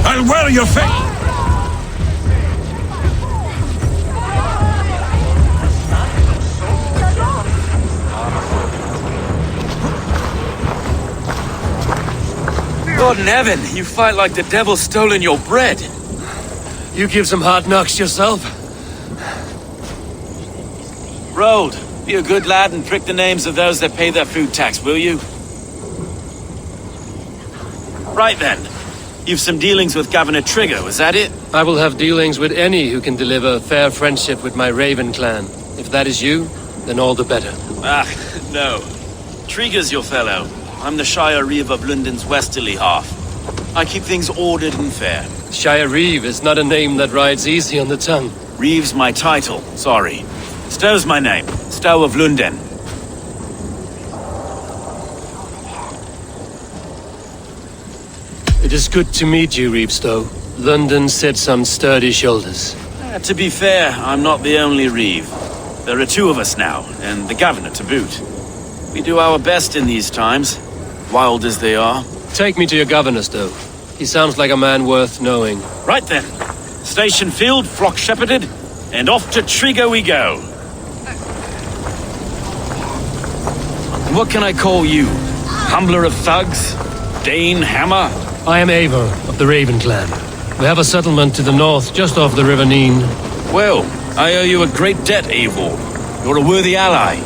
I'll wear your face! God in heaven, you fight like the devil's stolen your bread. You give some hard knocks yourself. Road, be a good lad and prick the names of those that pay their food tax, will you? Right then. You've some dealings with Governor Trigger, was that it? I will have dealings with any who can deliver fair friendship with my Raven clan. If that is you, then all the better. Ah, no. Trigger's your fellow. I'm the Shire Reeve of London's westerly half. I keep things ordered and fair. Shire Reeve is not a name that rides easy on the tongue. Reeve's my title, sorry. Stow's my name. Stow of London. It is good to meet you, Reevestow. London sits on sturdy shoulders. To be fair, I'm not the only Reeve. There are two of us now, and the governor to boot. We do our best in these times, wild as they are. Take me to your governor, Stow. He sounds like a man worth knowing. Right then. Station filled, flock shepherded, and off to Trigger we go. What can I call you? Humbler of thugs? Dane Hammer? I am Eivor of the Raven clan. We have a settlement to the north, just off the River Neen. Well, I owe you a great debt, Eivor. You're a worthy ally.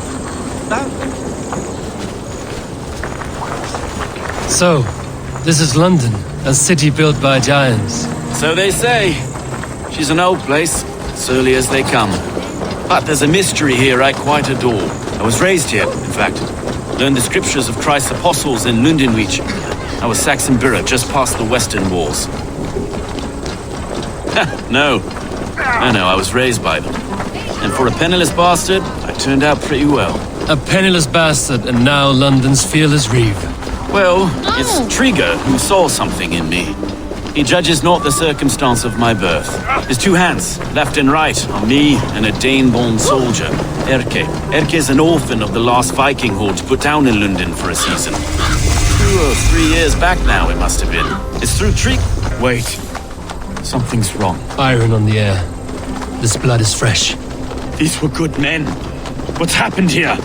So, this is London, a city built by giants. So they say. She's an old place, surly as they come. But there's a mystery here I quite adore. I was raised here, in fact. Learned the scriptures of Christ's apostles in Lundenwich. I was Saxon Borough, just past the western walls. No, I was raised by them. And for a penniless bastard, I turned out pretty well. A penniless bastard, and now London's fearless Reeve. Well, it's Trigger who saw something in me. He judges not the circumstance of my birth. His two hands, left and right, on me and a Dane-born soldier, Erke. Erke's an orphan of the last Viking horde put down in London for a season. 2 or 3 years back now, it must have been. It's through Trig... Wait. Something's wrong. Iron on the air. This blood is fresh. These were good men. What's happened here?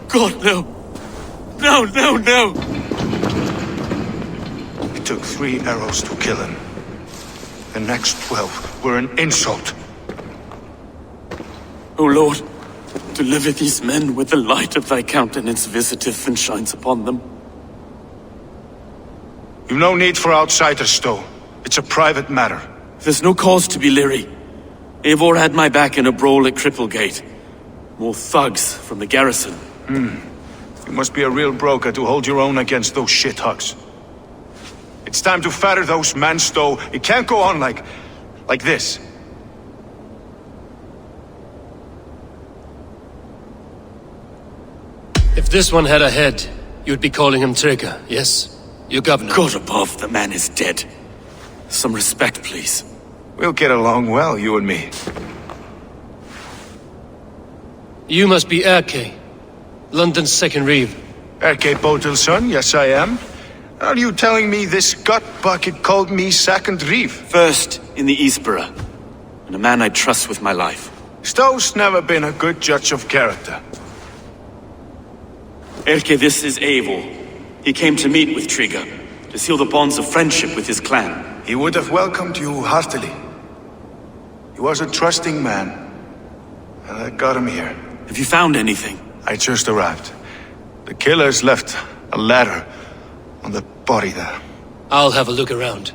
God, no. No. It took 3 arrows to kill him. The next 12 were an insult. O Lord, deliver these men with the light of thy countenance visiteth and shines upon them. You've no need for outsiders, Stow. It's a private matter. There's no cause to be leery. Eivor had my back in a brawl at Cripplegate. More thugs from the garrison. You must be a real broker to hold your own against those shithugs. It's time to fetter those men, Stow. It can't go on like Like this. If this one had a head, you'd be calling him Trigger, yes? Your governor. God above, the man is dead. Some respect, please. We'll get along well, you and me. You must be Erke, London's second reeve. Erke Botel's son, yes I am. Are you telling me this gut bucket called me second reeve? First in the Eastborough, and a man I trust with my life. Stow's never been a good judge of character. Erke, this is Eivor. He came to meet with Trigger, to seal the bonds of friendship with his clan. He would have welcomed you heartily. He was a trusting man, and I got him here. Have you found anything? I just arrived. The killers left a letter on the body there. I'll have a look around.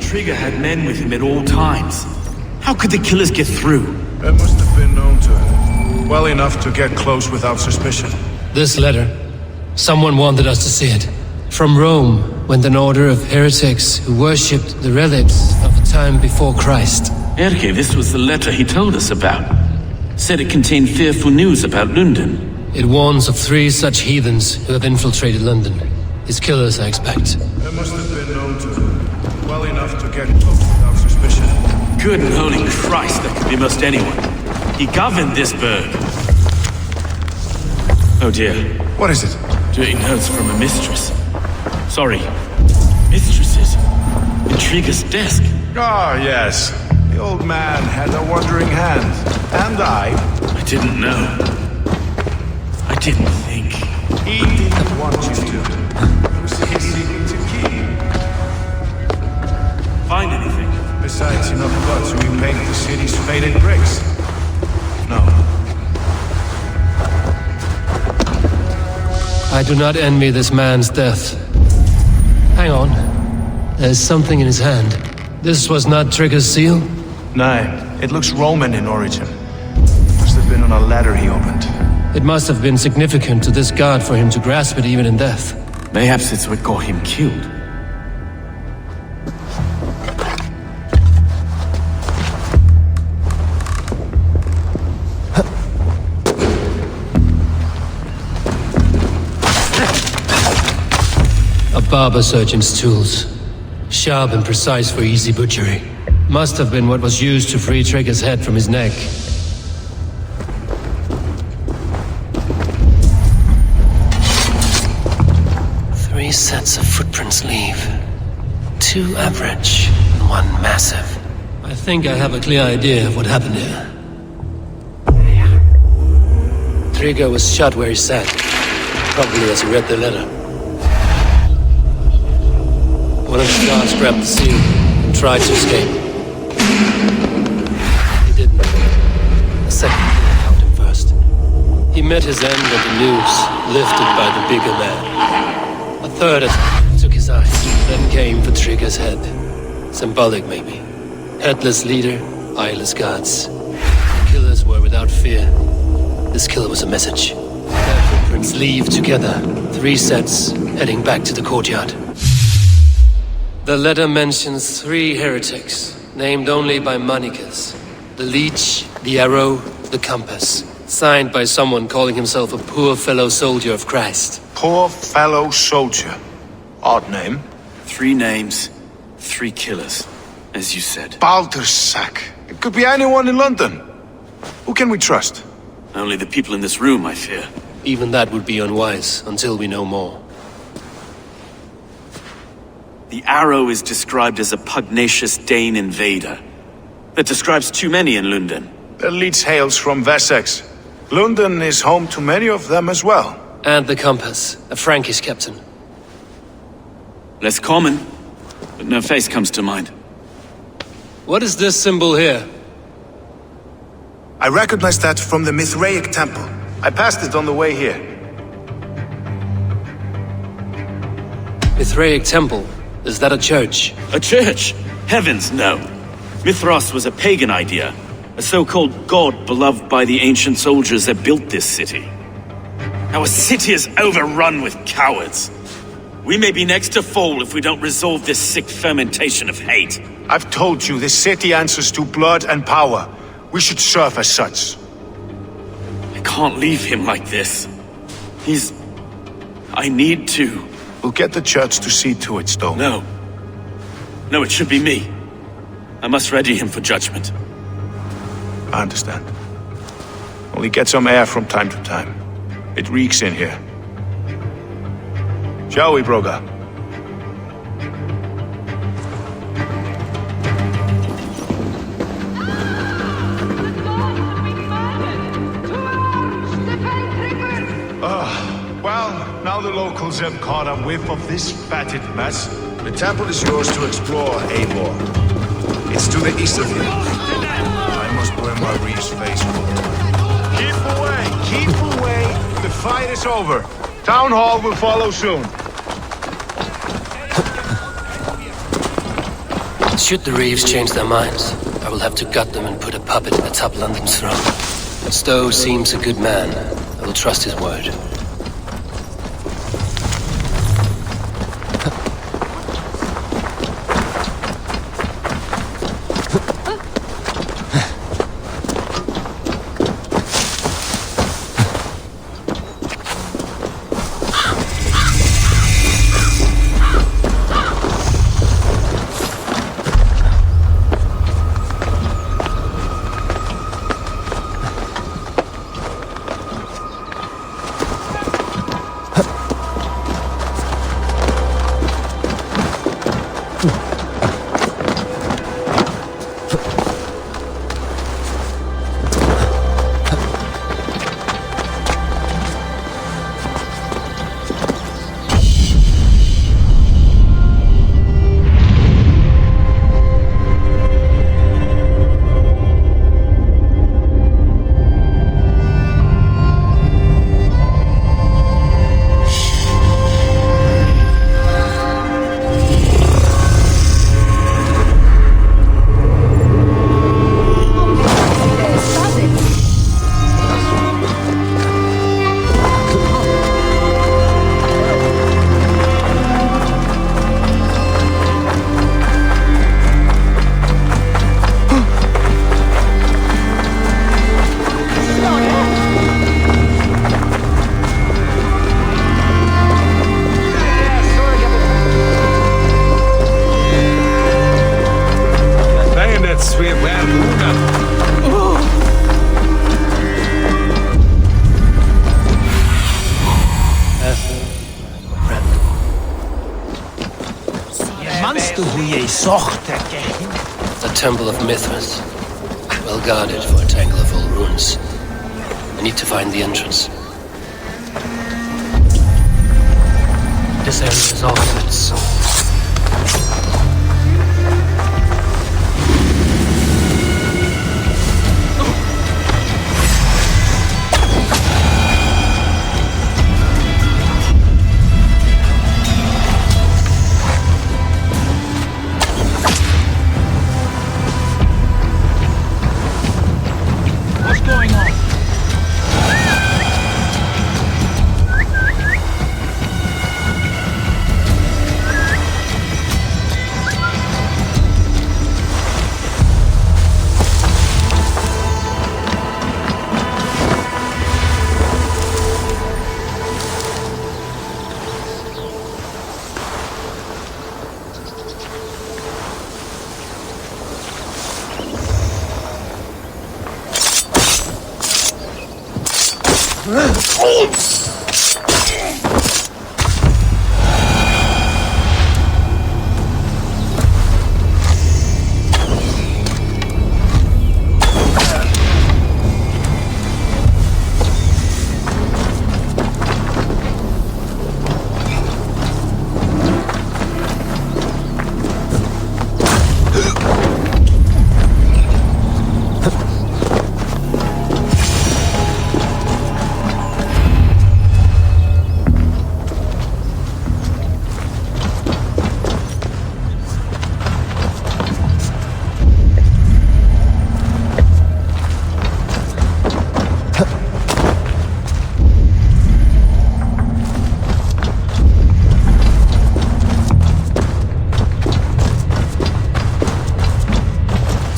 Trigger had men with him at all times. How could the killers get through? That must have been known to him. Well enough to get close without suspicion. This letter. Someone wanted us to see it. From Rome went an order of heretics who worshipped the relics of a time before Christ. Erke, this was the letter he told us about. Said it contained fearful news about London. It warns of 3 such heathens who have infiltrated London. His killers, I expect. That must have been known to him. Well enough to get close without suspicion. Good and holy Christ, that could be most anyone. He governed this burg. Oh dear. What is it? Dirty notes from a mistress. Sorry. Mistresses. In Trigger's desk. Ah, yes. The old man had a wandering hand. And I didn't know. I didn't think. He didn't want you to. It was his secret to keep. Find anything? Besides enough blood to repaint the city's faded bricks. No. I do not envy this man's death. Hang on. There's something in his hand. This was not Trigger's seal? No, it looks Roman in origin. Must have been on a ladder he opened. It must have been significant to this god for him to grasp it even in death. Mayhaps it's what got him killed. A barber surgeon's tools. Sharp and precise for easy butchery. Must have been what was used to free Trigger's head from his neck. Three sets of footprints leave. 2 average, and 1 massive. I think I have a clear idea of what happened here. Trigger was shot where he sat. Probably as he read the letter. One of the guards grabbed the seal and tried to escape. He didn't. A second found him first. He met his end on the noose, lifted by the bigger man. A third attack took his eyes, then came for Trigger's head. Symbolic, maybe. Headless leader, eyeless guards. The killers were without fear. This killer was a message. Their footprints leave together. 3 sets, heading back to the courtyard. The letter mentions 3 heretics, named only by monikers. The Leech, the Arrow, the Compass. Signed by someone calling himself a poor fellow soldier of Christ. Poor fellow soldier. Odd name. 3 names, 3 killers, as you said. Baldersack. It could be anyone in London. Who can we trust? Only the people in this room, I fear. Even that would be unwise, until we know more. The Arrow is described as a pugnacious Dane invader. That describes too many in London. The Leech hails from Wessex. London is home to many of them as well. And the Compass, a Frankish captain. Less common, but no face comes to mind. What is this symbol here? I recognize that from the Mithraic temple. I passed it on the way here. Mithraic temple? Is that a church? A church? Heavens, no. Mithras was a pagan idea. A so-called god beloved by the ancient soldiers that built this city. Our city is overrun with cowards. We may be next to fall if we don't resolve this sick fermentation of hate. I've told you, this city answers to blood and power. We should serve as such. I can't leave him like this. I need to. We'll get the church to see to it, Stone. No. No, it should be me. I must ready him for judgment. I understand. Only get some air from time to time. It reeks in here. Shall we, Broga? Well, now the locals have caught a whiff of this fatted mess. The temple is yours to explore, Eivor. It's to the east of you. I must wear my reef's face coat. Keep away! Keep away! The fight is over. Town Hall will follow soon. Should the Reeves change their minds, I will have to gut them and put a puppet atop London's throne. But Stowe seems a good man. I will trust his word. The Temple of Mithras. Well guarded for a tangle of old ruins. I need to find the entrance. This area is off limits.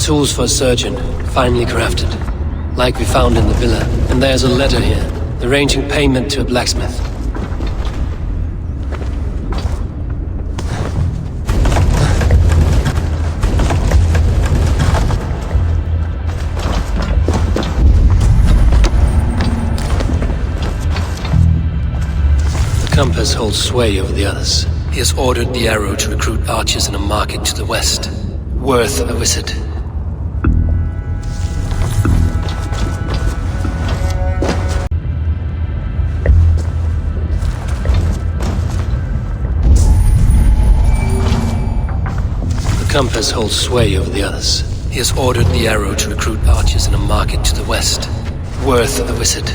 Tools for a surgeon, finely crafted. Like we found in the villa. And there's a letter here, arranging payment to a blacksmith. The compass holds sway over the others. He has ordered the arrow to recruit archers in a market to the west. Worth a visit. The compass holds sway over the others. He has ordered the arrow to recruit archers in a market to the west. Worth a visit.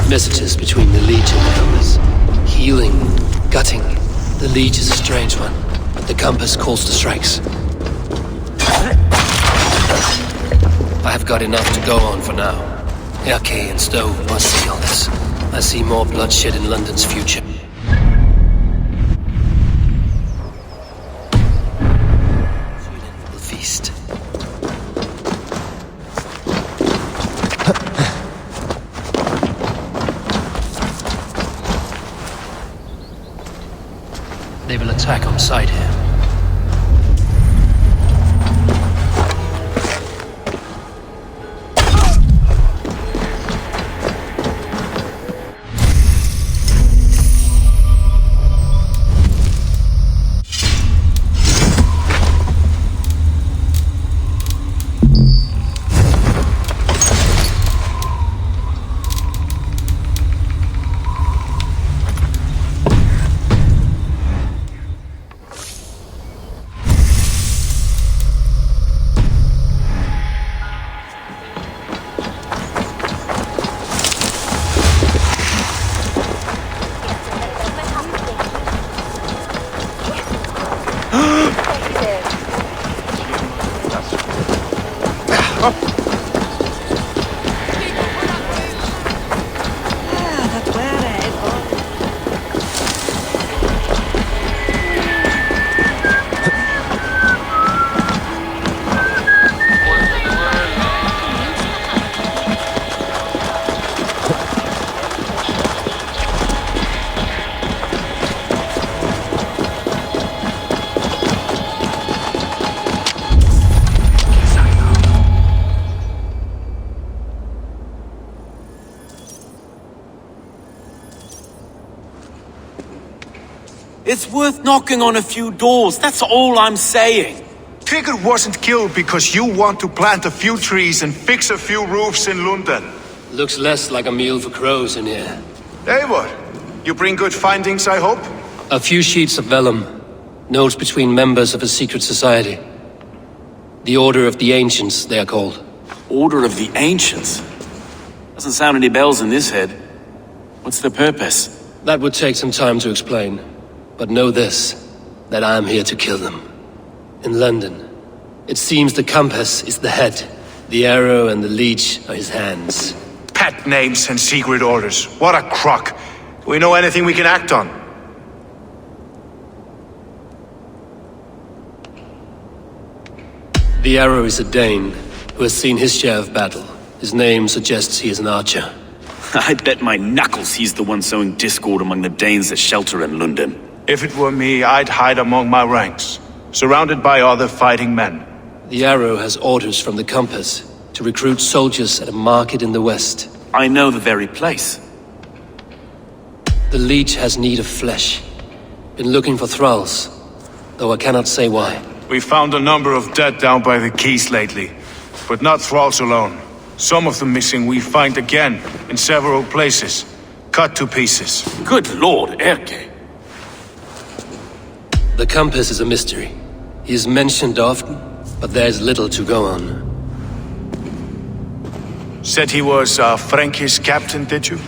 Messages between the Legion and others. Healing, gutting. The Legion is a strange one, but the compass calls to strikes. I have got enough to go on for now. Erke and Stowe must see all this. I see more bloodshed in London's future. Feast. They will attack on sight here. It's worth knocking on a few doors, that's all I'm saying. Trigger wasn't killed because you want to plant a few trees and fix a few roofs in London. Looks less like a meal for crows in here. Eivor, you bring good findings, I hope? A few sheets of vellum. Notes between members of a secret society. The Order of the Ancients, they are called. Order of the Ancients? Doesn't sound any bells in this head. What's the purpose? That would take some time to explain. But know this, that I am here to kill them. In London, it seems the compass is the head. The arrow and the leech are his hands. Pet names and secret orders. What a crock. Do we know anything we can act on? The arrow is a Dane, who has seen his share of battle. His name suggests he is an archer. I'd bet my knuckles he's the one sowing discord among the Danes that shelter in London. If it were me, I'd hide among my ranks, surrounded by other fighting men. The Arrow has orders from the Compass to recruit soldiers at a market in the west. I know the very place. The Leech has need of flesh. Been looking for thralls, though I cannot say why. We found a number of dead down by the quays lately, but not thralls alone. Some of the missing we find again in several places, cut to pieces. Good lord, Erke. The Compass is a mystery. He is mentioned often, but there is little to go on. Said he was a Frankish captain, did you?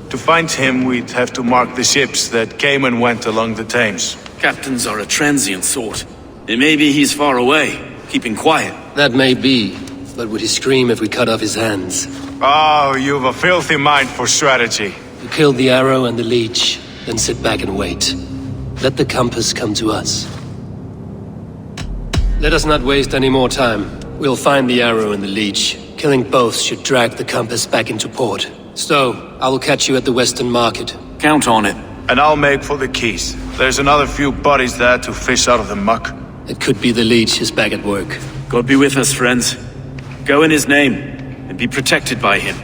To find him, we'd have to mark the ships that came and went along the Thames. Captains are a transient sort. It may be he's far away, keeping quiet. That may be, but would he scream if we cut off his hands? Oh, you've a filthy mind for strategy. You kill the Arrow and the Leech, then sit back and wait. Let the Compass come to us. Let us not waste any more time. We'll find the Arrow and the Leech. Killing both should drag the Compass back into port. So, I will catch you at the Western Market. Count on it. And I'll make for the quays. There's another few bodies there to fish out of the muck. It could be the Leech is back at work. God be with us, friends. Go in his name, and be protected by him.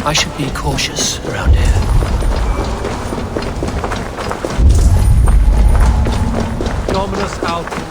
I should be cautious around here. Dominus out.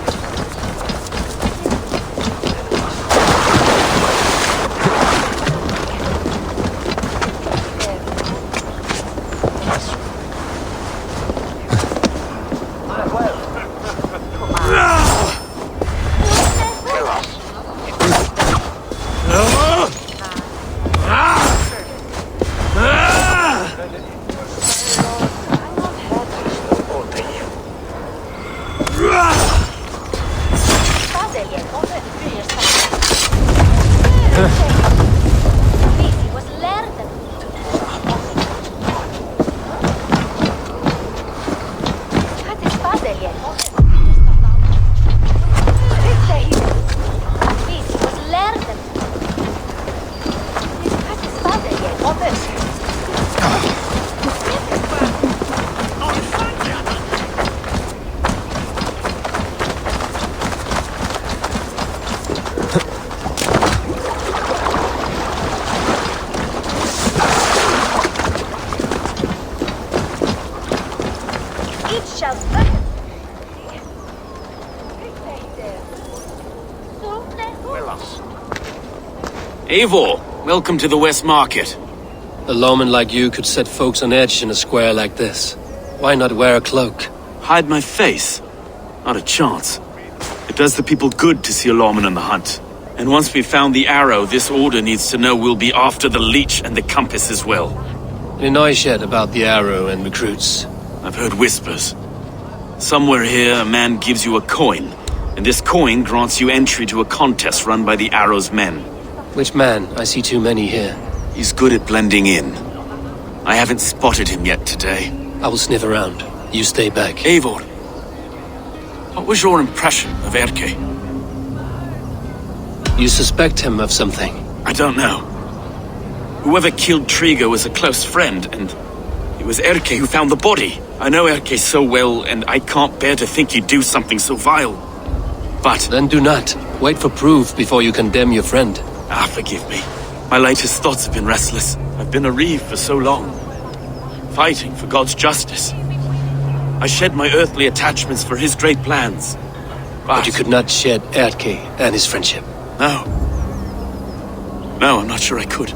Eivor, welcome to the West Market. A lawman like you could set folks on edge in a square like this. Why not wear a cloak? Hide my face? Not a chance. It does the people good to see a lawman on the hunt. And once we've found the Arrow, this order needs to know we'll be after the Leech and the Compass as well. Any noise yet about the Arrow and recruits? I've heard whispers. Somewhere here, a man gives you a coin, and this coin grants you entry to a contest run by the Arrow's men. Which man? I see too many here. He's good at blending in. I haven't spotted him yet today. I will sniff around. You stay back. Eivor, what was your impression of Erke? You suspect him of something? I don't know. Whoever killed Trigo was a close friend, and it was Erke who found the body. I know Erke so well, and I can't bear to think he'd do something so vile. But... Then do not. Wait for proof before you condemn your friend. Forgive me. My latest thoughts have been restless. I've been a reeve for so long, fighting for God's justice. I shed my earthly attachments for his great plans. But you could not shed Erke and his friendship. No. No, I'm not sure I could.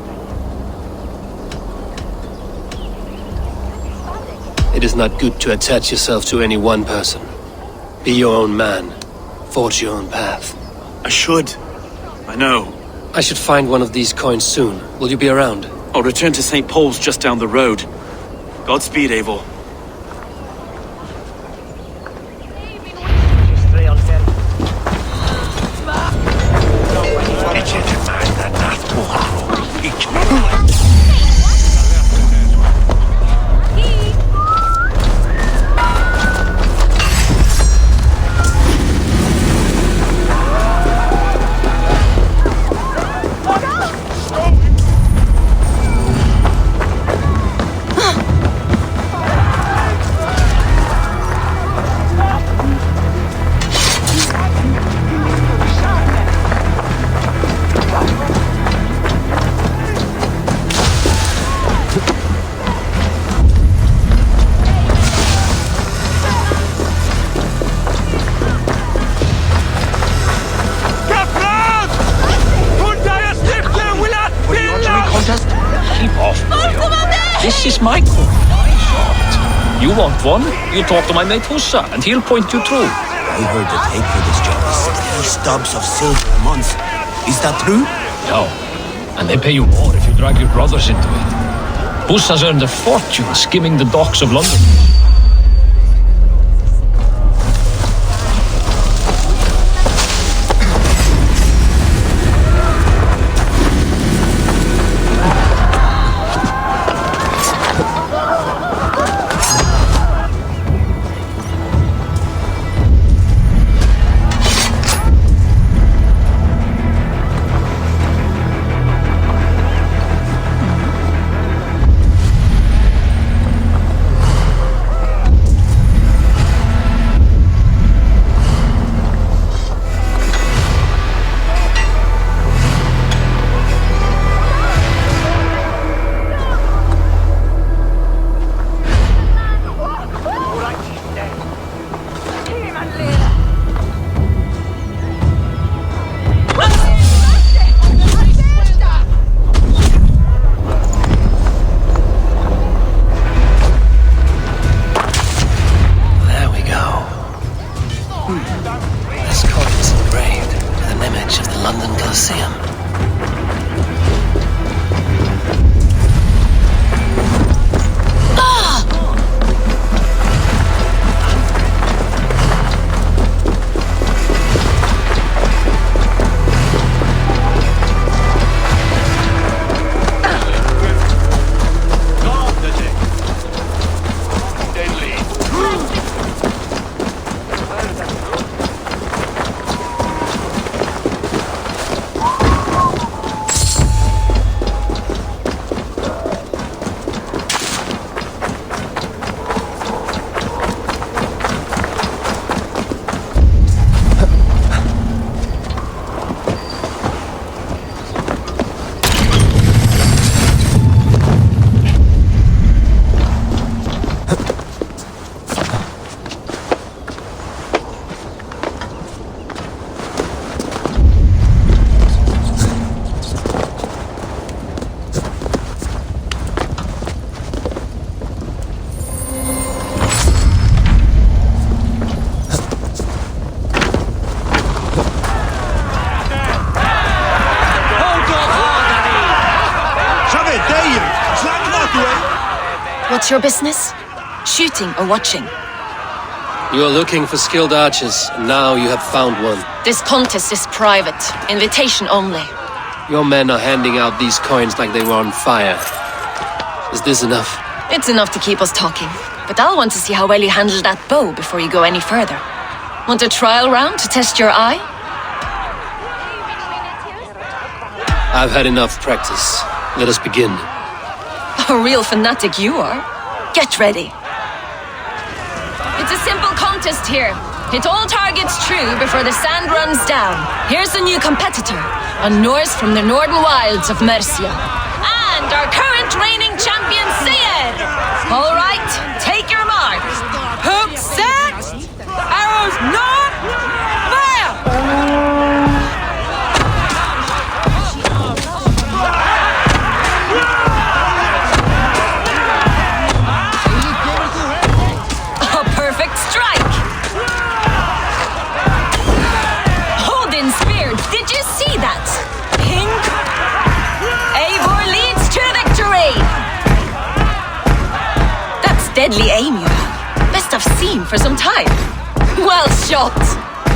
It is not good to attach yourself to any one person. Be your own man. Forge your own path. I should. I know. I should find one of these coins soon. Will you be around? I'll return to St. Paul's just down the road. Godspeed, Eivor. This is my call, my shot. You want one? You talk to my mate Hussa, and he'll point you through. I heard the take for this job is 60 stubs of silver a month. Is that true? No. And they pay you more if you drag your brothers into it. Hussa's earned a fortune skimming the docks of London. What's your business? Shooting or watching? You are looking for skilled archers, and now you have found one. This contest is private. Invitation only. Your men are handing out these coins like they were on fire. Is this enough? It's enough to keep us talking. But I'll want to see how well you handle that bow before you go any further. Want a trial round to test your eye? I've had enough practice. Let us begin. A real fanatic you are. Get ready. It's a simple contest here. Hit all targets true before the sand runs down. Here's a new competitor, a Norse from the northern wilds of Mercia. And our current reigning champion, Seer! All right, take your mark. Hook set! Arrows not! Fire! for some time. Well shot!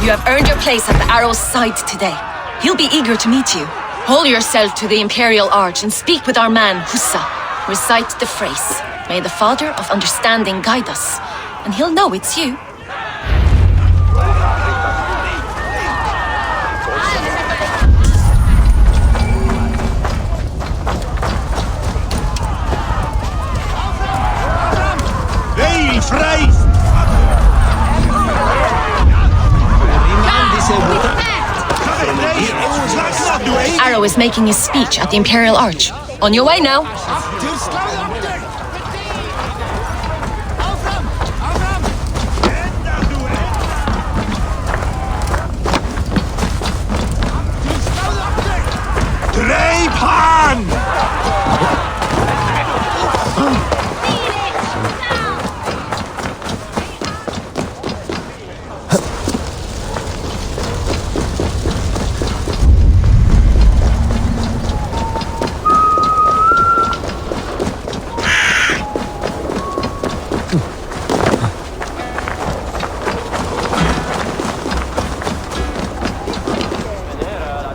You have earned your place at the Arrow's side today. He'll be eager to meet you. Hold yourself to the Imperial Arch and speak with our man, Hussa. Recite the phrase, "May the Father of Understanding guide us," and he'll know it's you. Hey, Fries! Arrow is making his speech at the Imperial Arch. On your way now.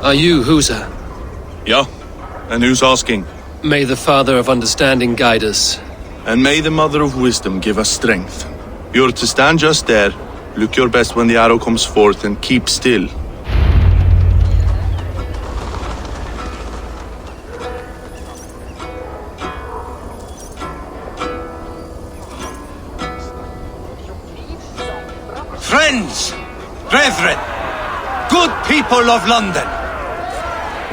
Are you Husa? Yeah, and who's asking? May the Father of Understanding guide us. And may the Mother of Wisdom give us strength. You're to stand just there, look your best when the arrow comes forth, and keep still. Friends, brethren, good people of London,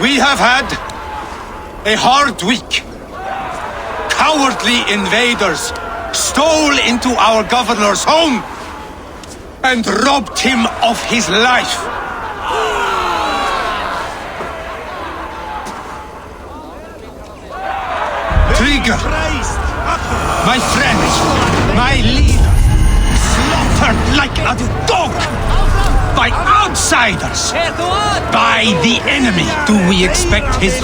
we have had a hard week. Cowardly invaders stole into our governor's home and robbed him of his life. Trigger, my friend, my leader, slaughtered like a dog by outsiders, by the enemy. Do we expect his...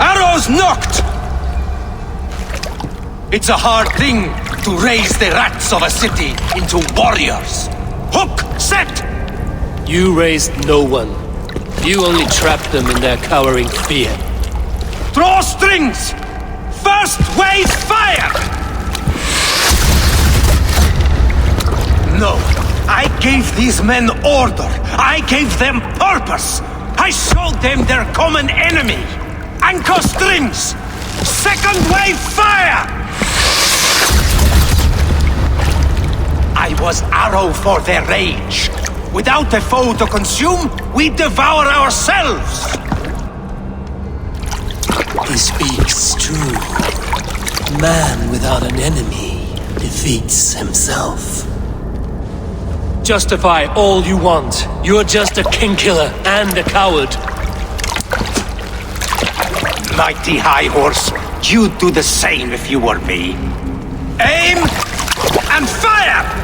Arrows knocked! It's a hard thing to raise the rats of a city into warriors. Hook, set! You raised no one. You only trapped them in their cowering fear. Draw strings! First wave fire! No, I gave these men order. I gave them purpose. I showed them their common enemy. Anchor strings! Second wave fire! I was arrow for their rage. Without a foe to consume, we devour ourselves! He speaks true. Man without an enemy defeats himself. Justify all you want. You're just a king killer and a coward. Mighty High Horse, you'd do the same if you were me. Aim and fire!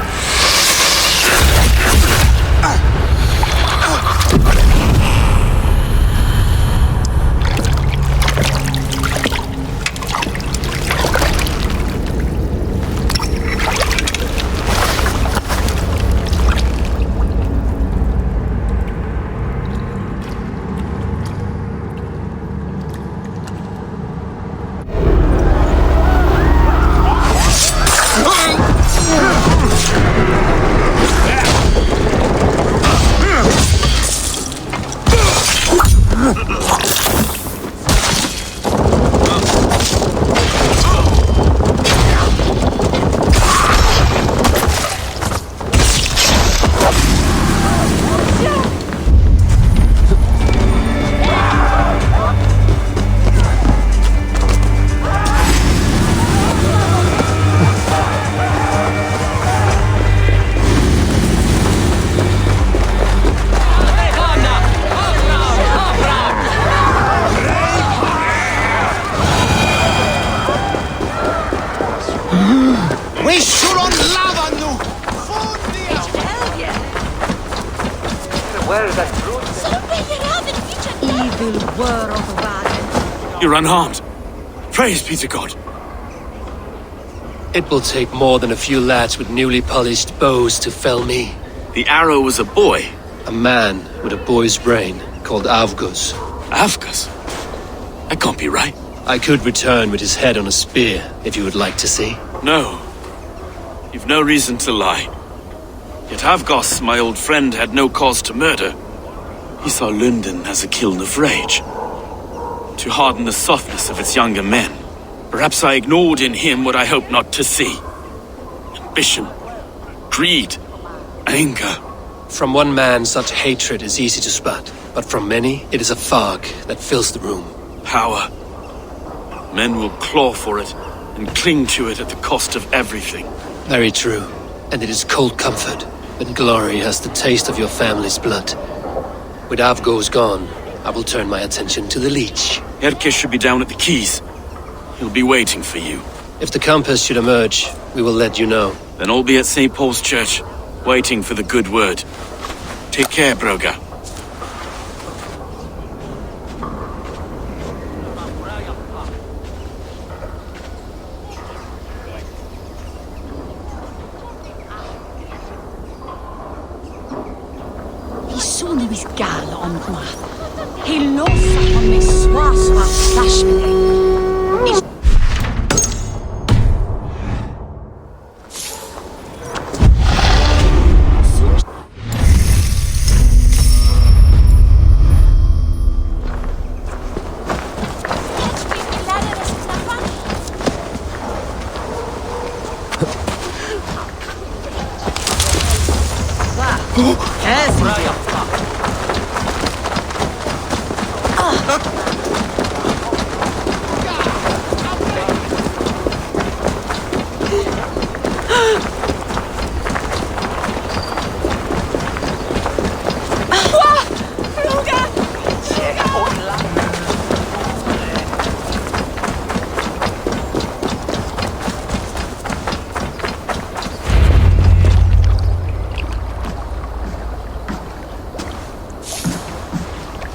Evil word of Ryzen. You're unharmed. Praise be to God. It will take more than a few lads with newly polished bows to fell me. The arrow was a boy. A man with a boy's brain called Avgus. Avgus? That can't be right. I could return with his head on a spear, if you would like to see. No. You've no reason to lie. Yet Avgos, my old friend, had no cause to murder. He saw London as a kiln of rage, to harden the softness of its younger men. Perhaps I ignored in him what I hoped not to see. Ambition, greed, anger. From one man, such hatred is easy to spot, but from many, it is a fog that fills the room. Power. Men will claw for it and cling to it at the cost of everything. Very true. And it is cold comfort when glory has the taste of your family's blood. With Avgos gone, I will turn my attention to the Leech. Erke should be down at the quays. He'll be waiting for you. If the compass should emerge, we will let you know. Then I'll be at St. Paul's Church, waiting for the good word. Take care, Broga. Lewis gal on gwaith. He lost on me swaswa flash me.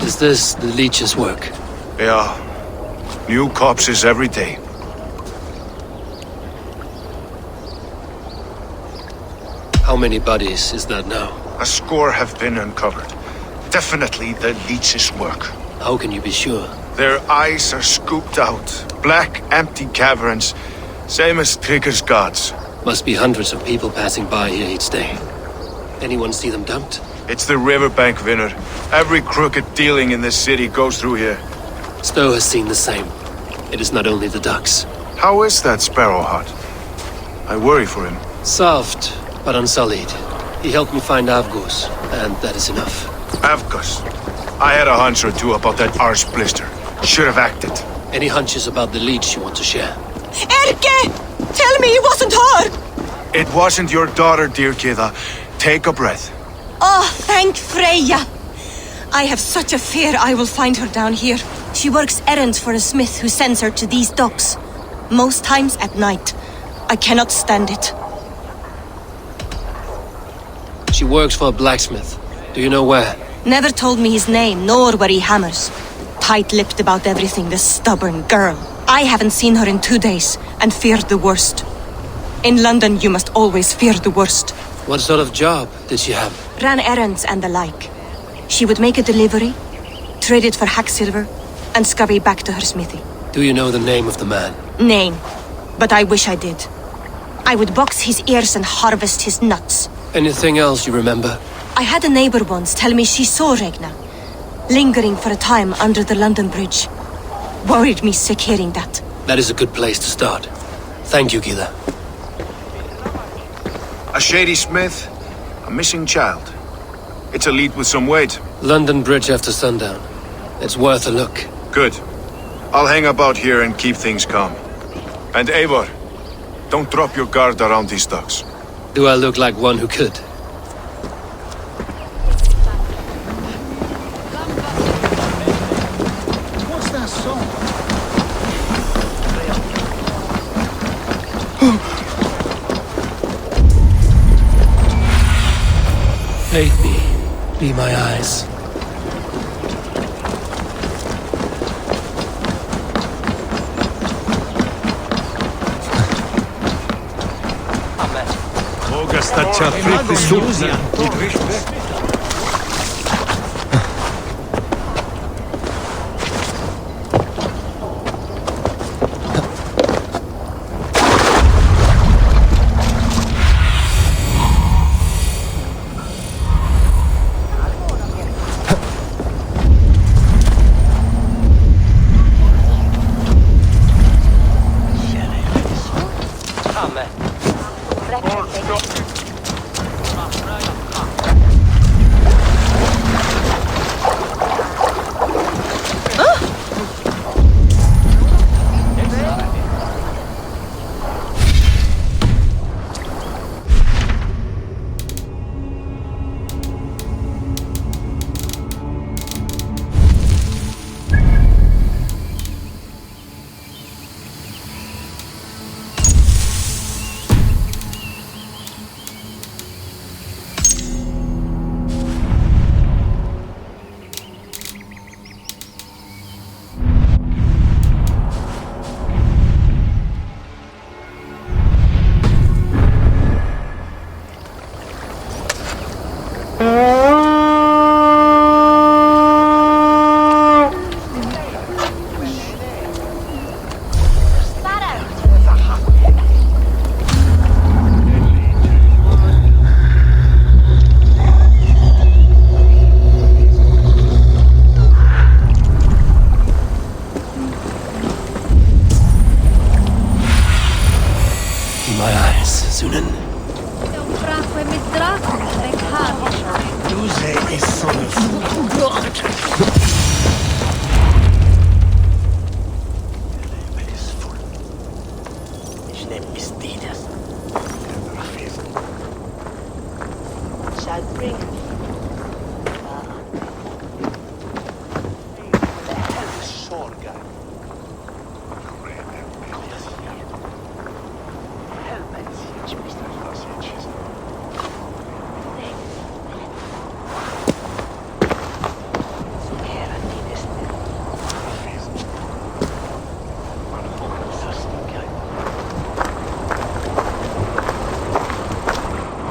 Is this the Leech's work? Yeah. New corpses every day. How many bodies is that now? A score have been uncovered. Definitely the Leech's work. How can you be sure? Their eyes are scooped out. Black, empty caverns. Same as Trigger's gods. Must be hundreds of people passing by here each day. Anyone see them dumped? It's the riverbank, Vinner. Every crooked dealing in this city goes through here. Stowe has seen the same. It is not only the ducks. How is that Sparrow Hut? I worry for him. Soft, but unsullied. He helped me find Avgos, and that is enough. Avgos? I had a hunch or two about that arse blister. Should have acted. Any hunches about the Leech you want to share? Erke! Tell me it wasn't her! It wasn't your daughter, dear Kida. Take a breath. Oh, thank Freya! I have such a fear I will find her down here. She works errands for a smith who sends her to these docks. Most times at night. I cannot stand it. She works for a blacksmith. Do you know where? Never told me his name, nor where he hammers. Tight-lipped about everything, the stubborn girl. I haven't seen her in 2 days, and feared the worst. In London, you must always fear the worst. What sort of job did she have? Ran errands and the like. She would make a delivery, trade it for hack silver, and scurry back to her smithy. Do you know the name of the man? Name. But I wish I did. I would box his ears and harvest his nuts. Anything else you remember? I had a neighbor once tell me she saw Regna, lingering for a time under the London Bridge. Worried me sick hearing that. That is a good place to start. Thank you, Gila. A shady smith, a missing child. It's a lead with some weight. London Bridge after sundown. It's worth a look. Good. I'll hang about here and keep things calm. And Eivor, don't drop your guard around these docks. Do I look like one who could? What's that song? Aid me. Be my eyes. Sta ci affretti su.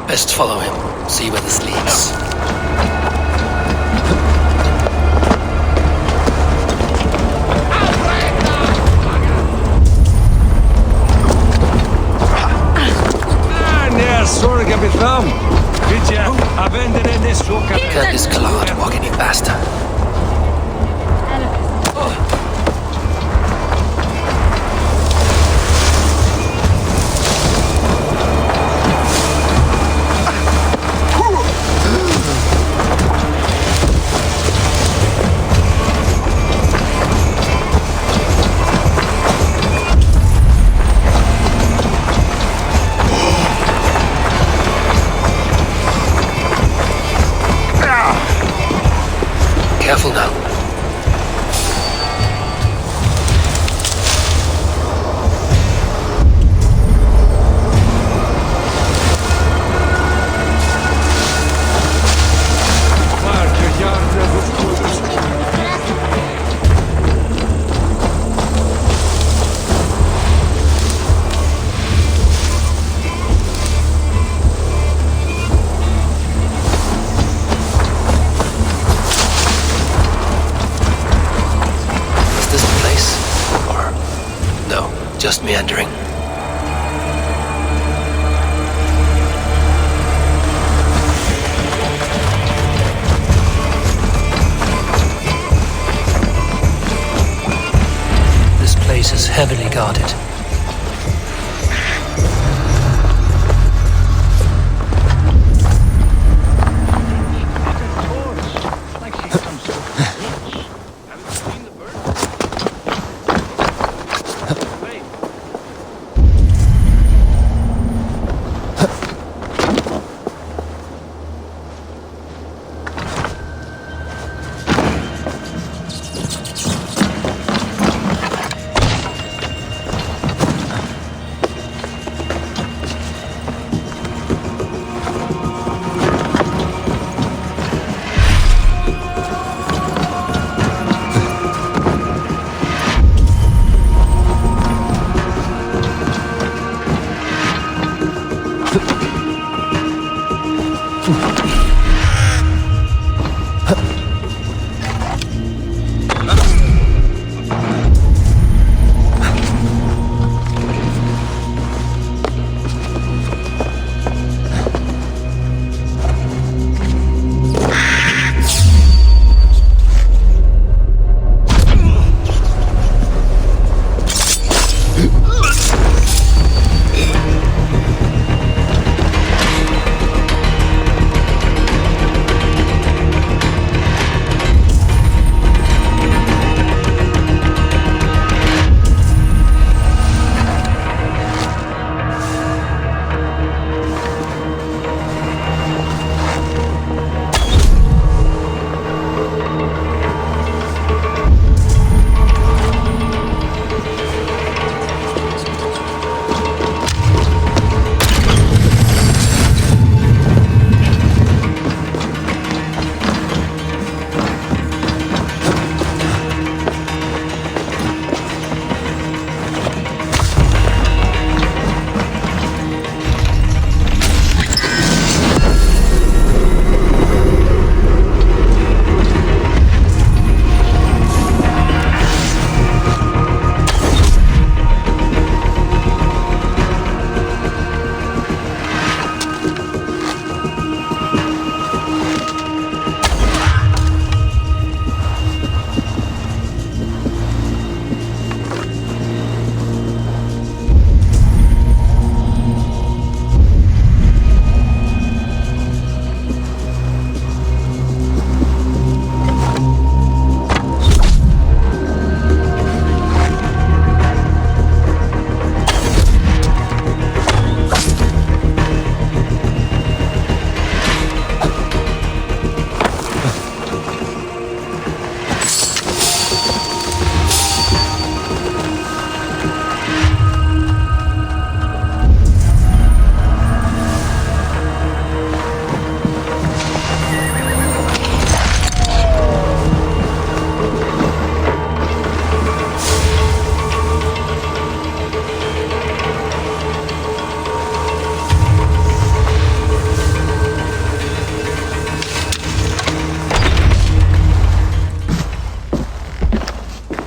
Best follow him, see where this leads. Cut this clod, walk any faster. Careful now. Just meandering. This place is heavily guarded.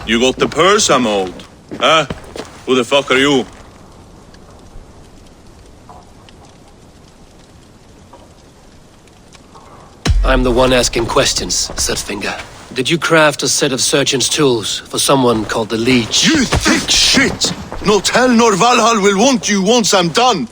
You got the purse, I'm old. Huh? Who the fuck are you? I'm the one asking questions, Setfinger. Did you craft a set of surgeon's tools for someone called the Leech? You thick shit! Not hell nor Valhalla will want you once I'm done!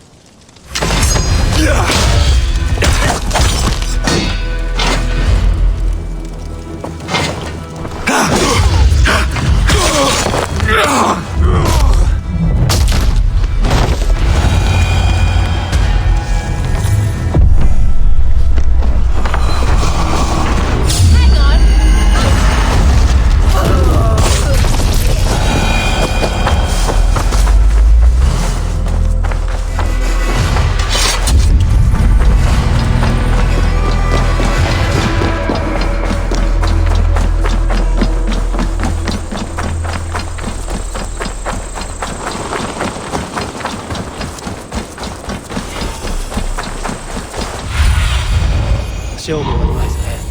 Show me what lies ahead.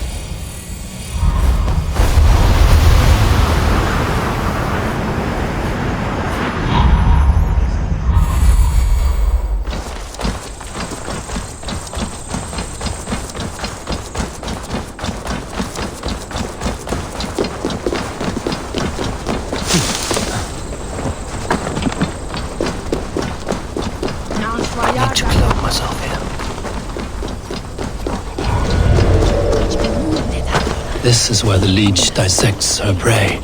I need to clothe myself here. This is where the Leech dissects her prey.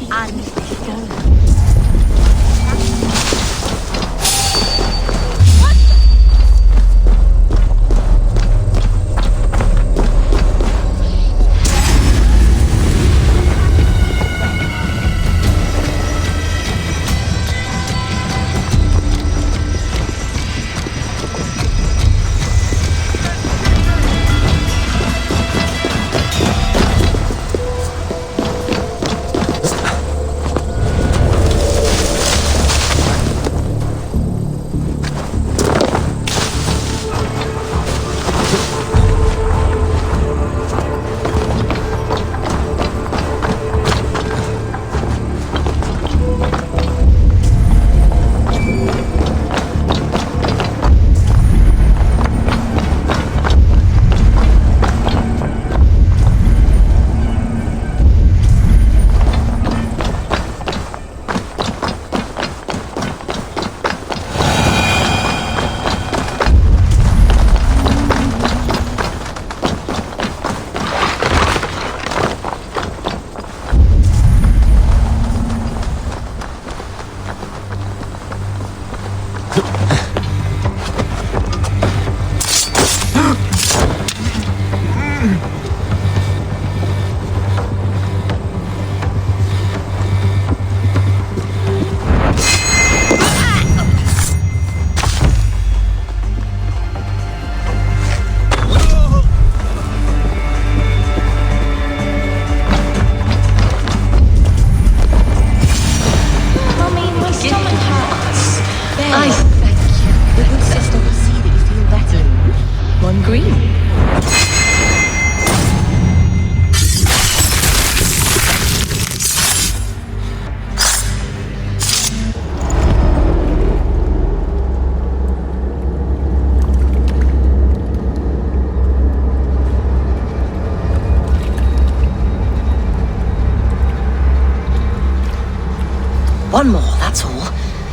One more, that's all.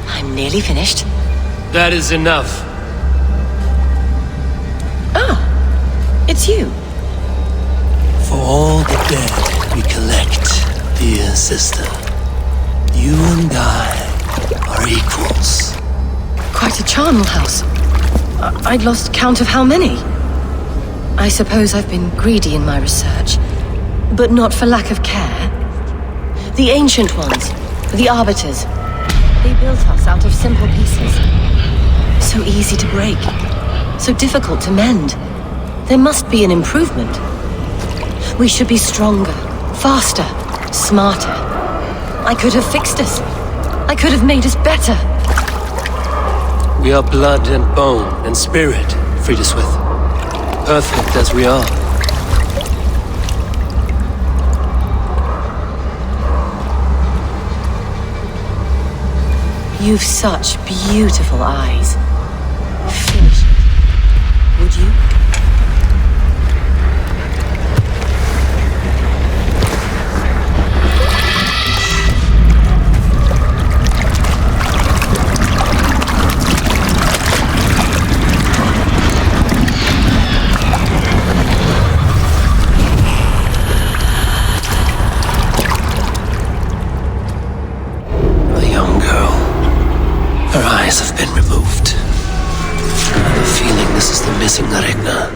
I'm nearly finished. That is enough. Oh, it's you. For all the dead we collect, dear sister, you and I are equals. Quite a charnel house. I'd lost count of how many. I suppose I've been greedy in my research, but not for lack of care. The ancient ones, the arbiters, they built us out of simple pieces. So easy to break, so difficult to mend. There must be an improvement. We should be stronger, faster, smarter. I could have fixed us. I could have made us better. We are blood and bone and spirit, Friedeswith. Perfect as we are. You've such beautiful eyes. Finish it, would you? Her eyes have been removed. I have a feeling this is the missing Regna.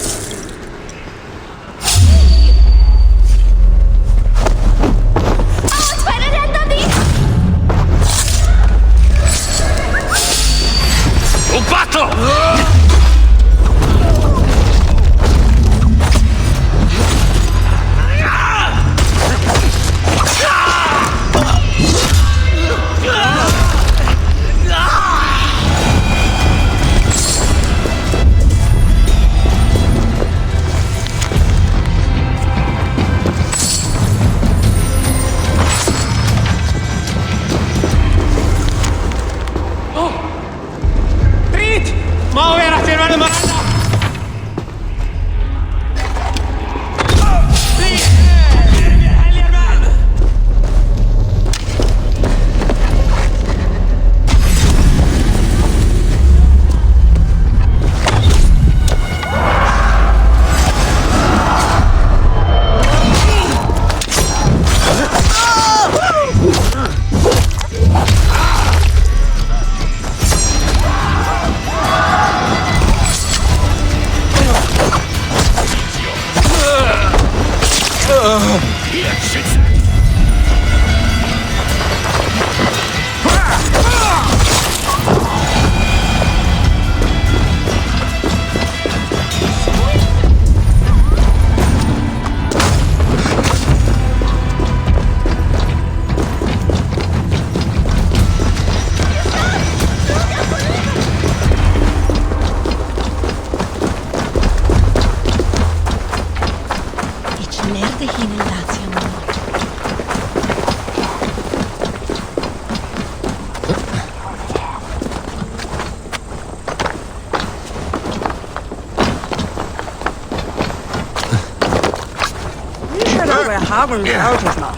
Haben wir auch noch.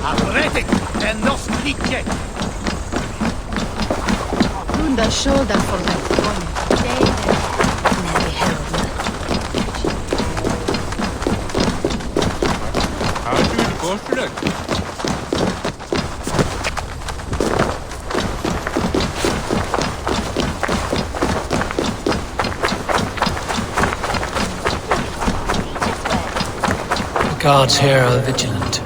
Athletic and no speak yet. Und der Schulter von der Freund. How do you go for it? Guards here are vigilant.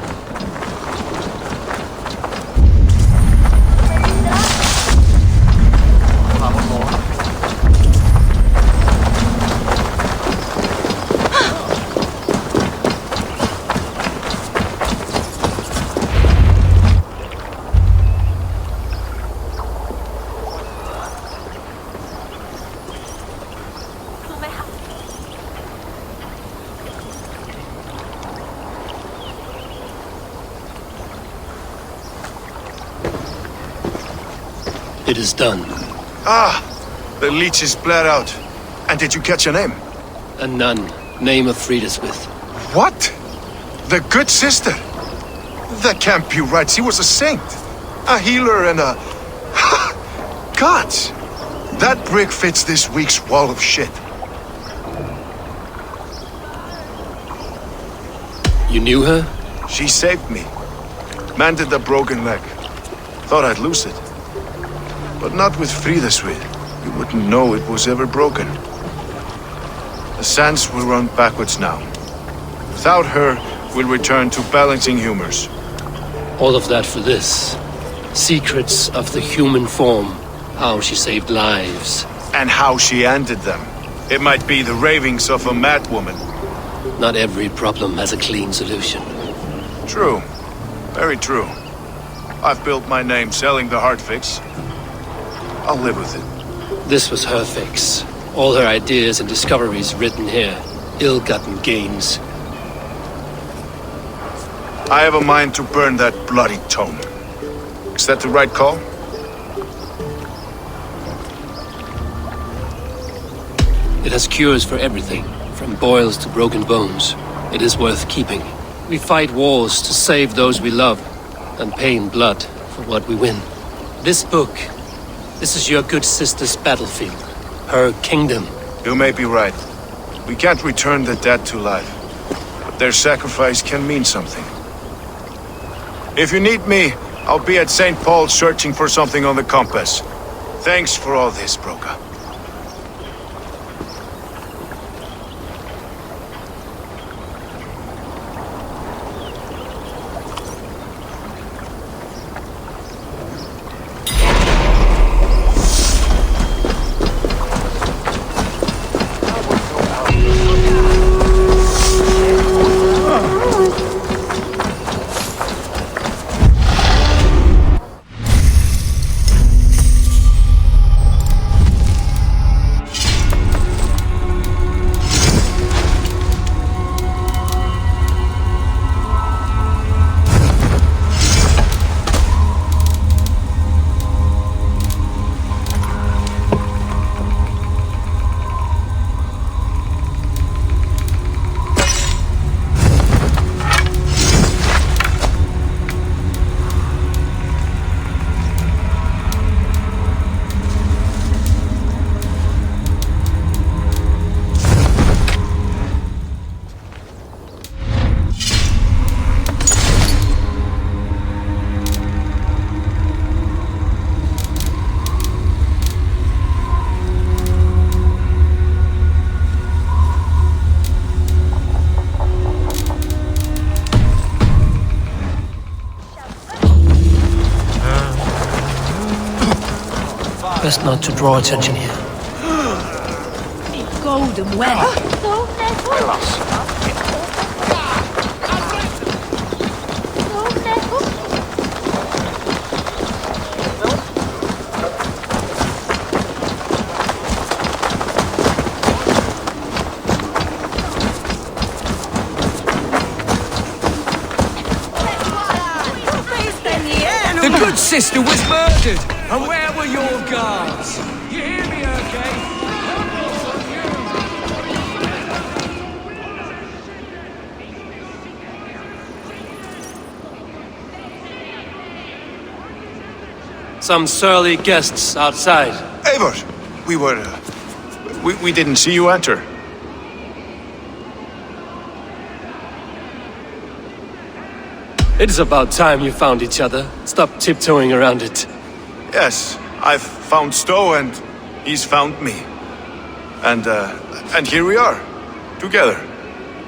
It is done. Ah! The leech is bled out. And did you catch her name? A nun. Name of Friedesmith. What? The good sister? That can't be right. She was a saint. A healer and a... Gods! That brick fits this week's wall of shit. You knew her? She saved me. Mended a broken leg. Thought I'd lose it. But not with Friedesmith. You wouldn't know it was ever broken. The sands will run backwards now. Without her, we'll return to balancing humors. All of that for this. Secrets of the human form. How she saved lives. And how she ended them. It might be the ravings of a madwoman. Not every problem has a clean solution. True. Very true. I've built my name selling the heart fix. I'll live with it. This was her fix. All her ideas and discoveries written here. Ill-gotten gains. I have a mind to burn that bloody tome. Is that the right call? It has cures for everything, from boils to broken bones. It is worth keeping. We fight wars to save those we love, and pay in blood for what we win. This book, this is your good sister's battlefield. Her kingdom. You may be right. We can't return the dead to life. But their sacrifice can mean something. If you need me, I'll be at St. Paul's searching for something on the compass. Thanks for all this, Broca. Best not to draw attention here. Golden well. The good sister was murdered! And where were your guards? You hear me, okay? Some surly guests outside. Eivor! We didn't see you enter. It is about time you found each other. Stop tiptoeing around it. Yes, I've found Stowe and he's found me. And here we are, together.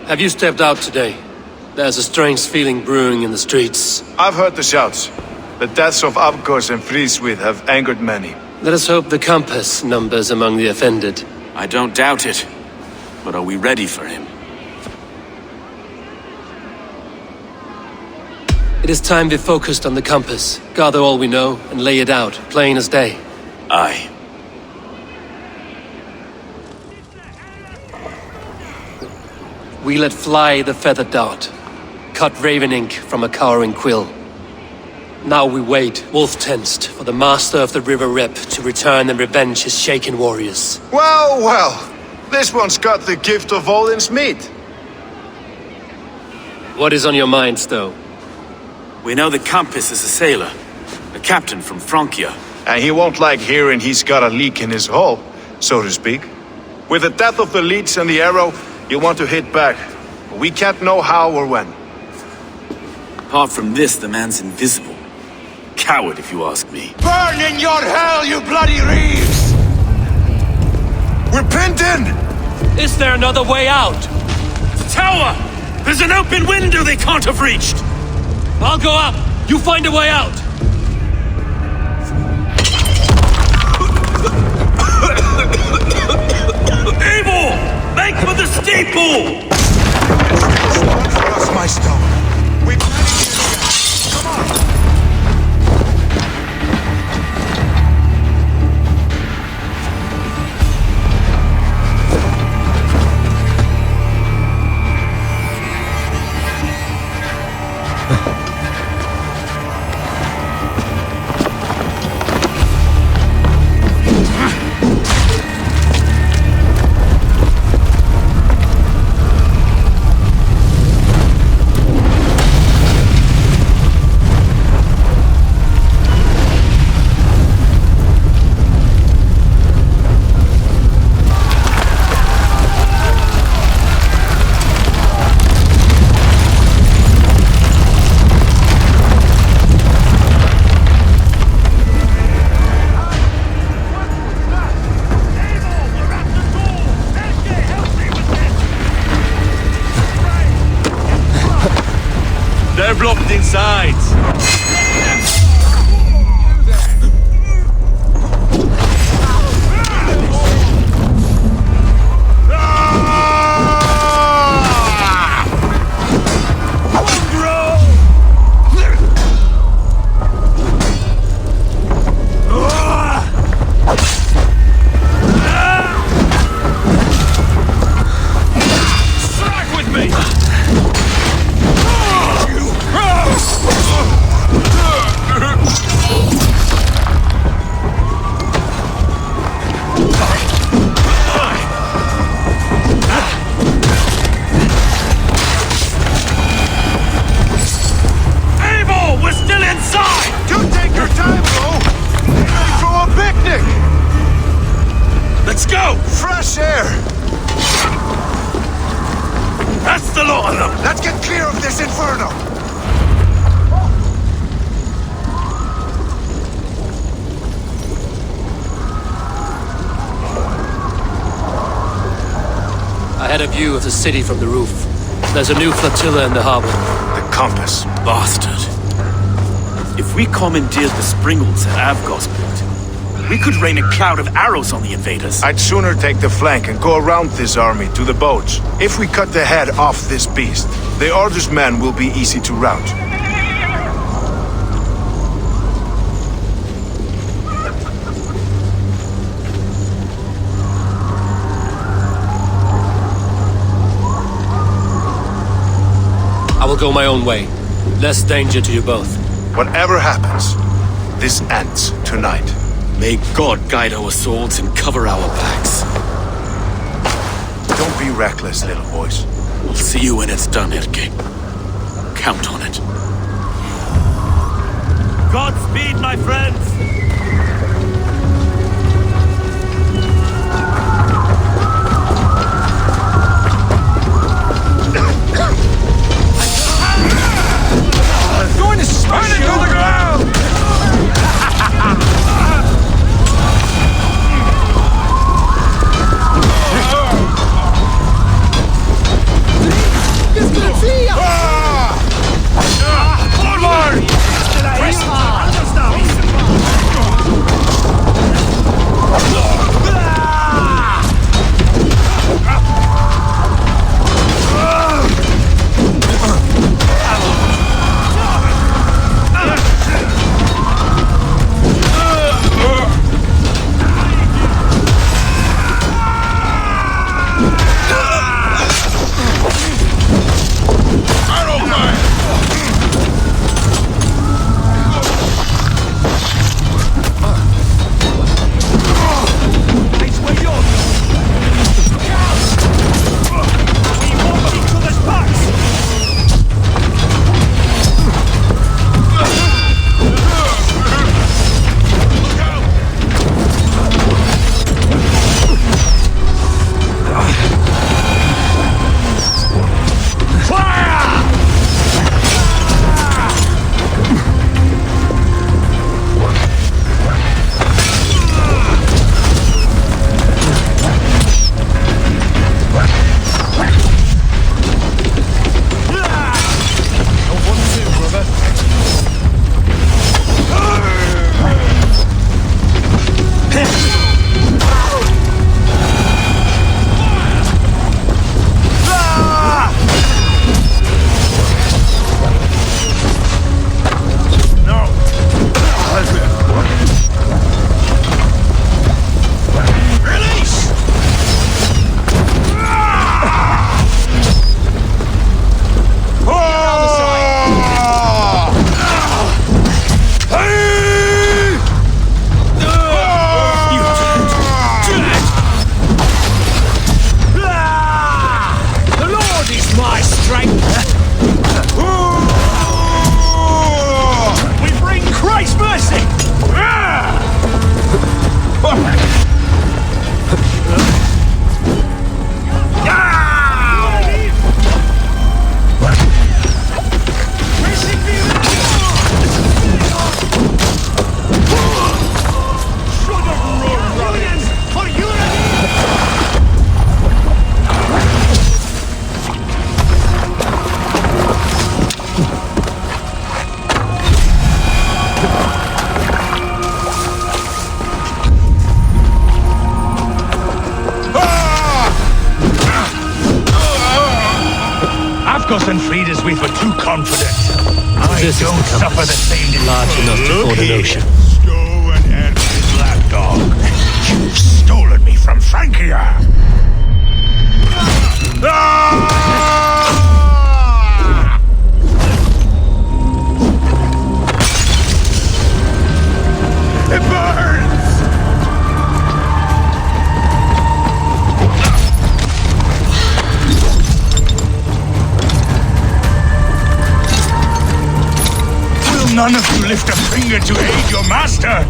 Have you stepped out today? There's a strange feeling brewing in the streets. I've heard the shouts. The deaths of Avgos and Friswith have angered many. Let us hope the compass numbers among the offended. I don't doubt it. But are we ready for him? It is time we focused on the compass, gather all we know, and lay it out, plain as day. Aye. We let fly the feather dart, cut raven ink from a cowering quill. Now we wait, wolf-tensed, for the master of the River Rep to return and revenge his shaken warriors. Well, well, this one's got the gift of Odin's meat. What is on your mind, Stowe? We know that Campus is a sailor, a captain from Francia. And he won't like hearing he's got a leak in his hull, so to speak. With the death of the leech and the arrow, you want to hit back. But we can't know how or when. Apart from this, the man's invisible. Coward, if you ask me. Burn in your hell, you bloody reeves! We're pinned in! Is there another way out? The tower! There's an open window they can't have reached! I'll go up! You find a way out! Eivor! Make for the steeple! Trust my stone. We come on! blocked inside. Let's go! Fresh air! That's the lot of them! Let's get clear of this inferno! I had a view of the city from the roof. There's a new flotilla in the harbor. The compass. Bastard. If we commandeered the Springles at Avgosport, we could rain a cloud of arrows on the invaders. I'd sooner take the flank and go around this army to the boats. If we cut the head off this beast, the Order's men will be easy to rout. I will go my own way. Less danger to you both. Whatever happens, this ends tonight. May God guide our swords and cover our backs. Don't be reckless, little boys. We'll see you when it's done, Erke. Count on it. Godspeed, my friends! Going to smash you to the ground! Forward! Marcos and Friedeswith were too confident. I This is don't the suffer compass. the same Large enough to Look ford an here, ocean. Stow and Erskine lapdog. You've stolen me from Francia. It burns! Will none of you lift a finger to aid your master?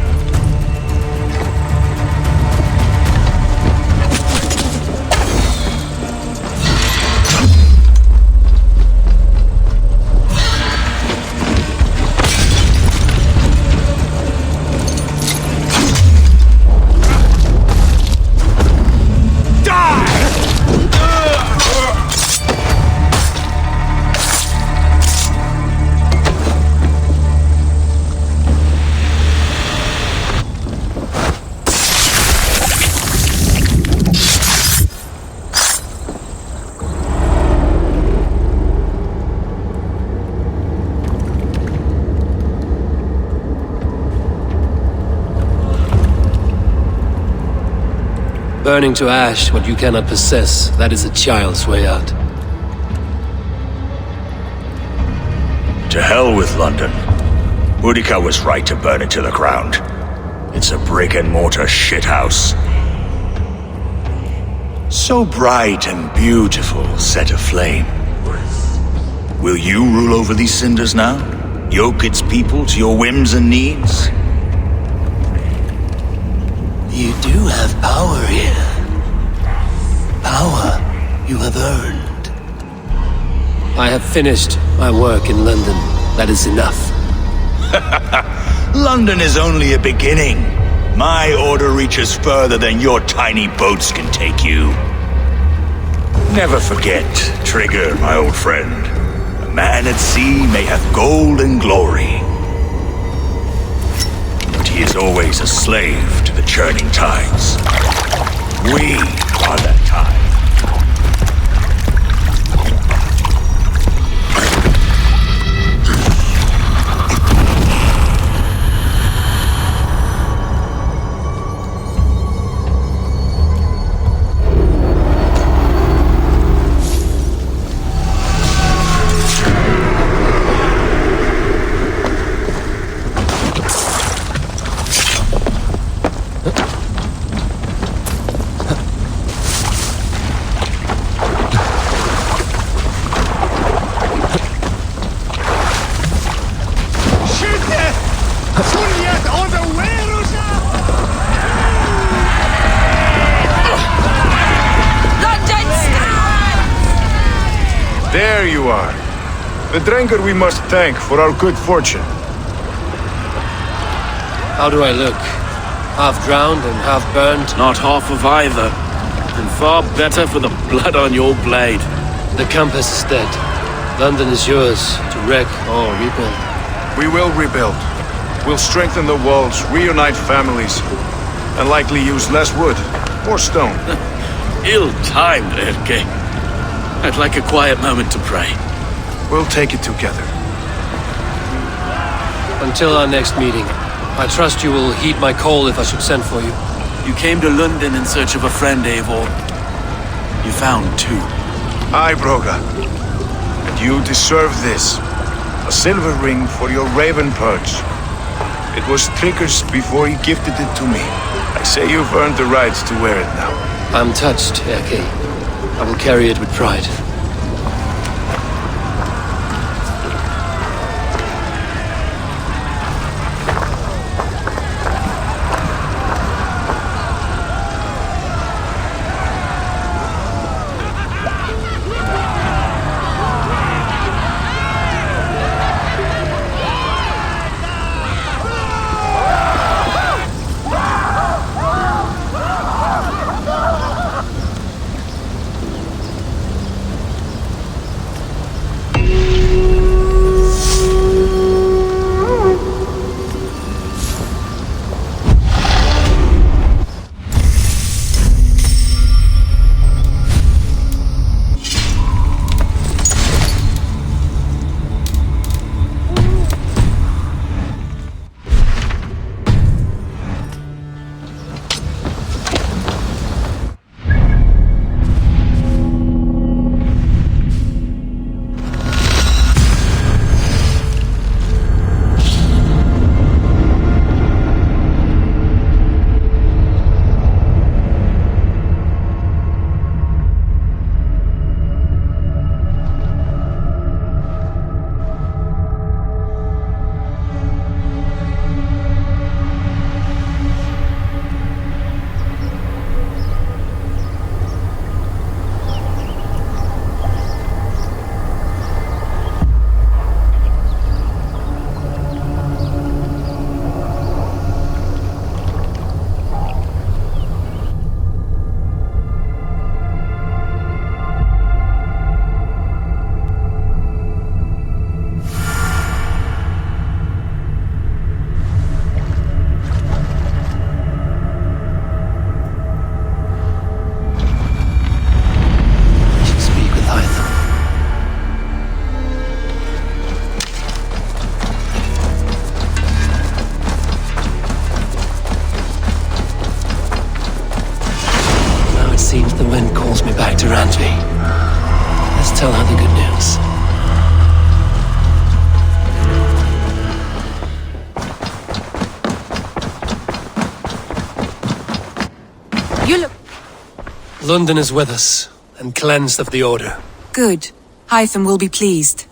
Burning to ash what you cannot possess, that is a child's way out. To hell with London. Boudica was right to burn it to the ground. It's a brick-and-mortar shithouse. So bright and beautiful, set aflame. Will you rule over these cinders now? Yoke its people to your whims and needs? You do have power here. Power you have earned. I have finished my work in London. That is enough. London is only a beginning. My order reaches further than your tiny boats can take you. Never forget, Trigger, my old friend. A man at sea may have gold and glory, but he is always a slave to the churning tides. We are that tide. There you are. The drinker we must thank for our good fortune. How do I look? Half drowned and half burned? Not half of either. And far better for the blood on your blade. The compass is dead. London is yours to wreck or rebuild. We will rebuild. We'll strengthen the walls, reunite families, and likely use less wood, more stone. Ill-timed, Erke. I'd like a quiet moment to pray. We'll take it together. Until our next meeting, I trust you will heed my call if I should send for you. You came to London in search of a friend, Eivor. You found two. Aye, Broga. And you deserve this. A silver ring for your raven perch. It was Trigger's before he gifted it to me. I say you've earned the right to wear it now. I'm touched, Erke. I will carry it with pride. You look... London is with us, and cleansed of the Order. good. Hytham will be pleased.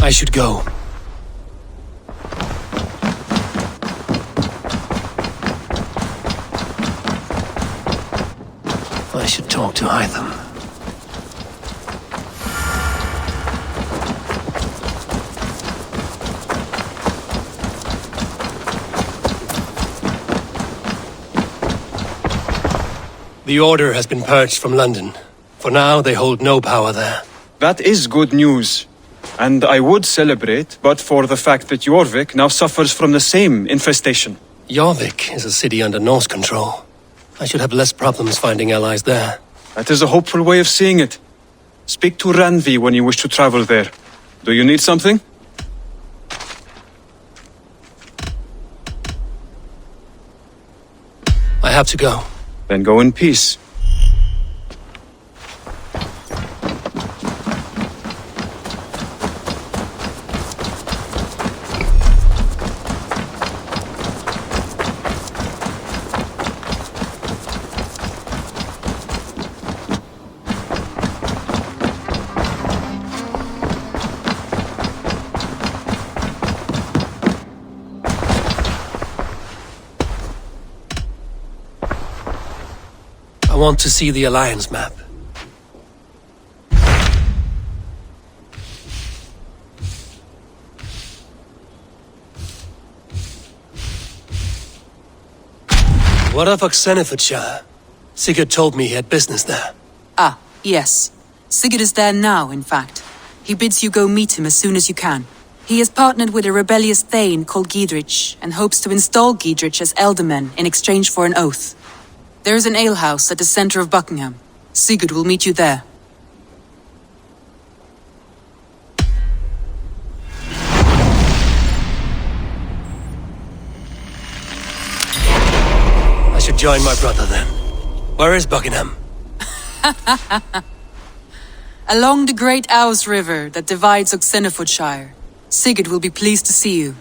I should go. I should talk to Hytham. The Order has been purged from London. For now, they hold no power there. That is good news. And I would celebrate, but for the fact that Jorvik now suffers from the same infestation. Jorvik is a city under Norse control. I should have less problems finding allies there. That is a hopeful way of seeing it. Speak to Ranvi when you wish to travel there. Do you need something? I have to go. Then go in peace. I want to see the Alliance map. What of Oxenfordshire? Sigurd told me he had business there. Ah, yes. Sigurd is there now, in fact. He bids you go meet him as soon as you can. He has partnered with a rebellious thane called Giedrich, and hopes to install Giedrich as Elderman in exchange for an oath. There is an alehouse at the center of Buckingham. Sigurd will meet you there. I should join my brother then. Where is Buckingham? Along the great Ouse River that divides Oxenfordshire. Sigurd will be pleased to see you.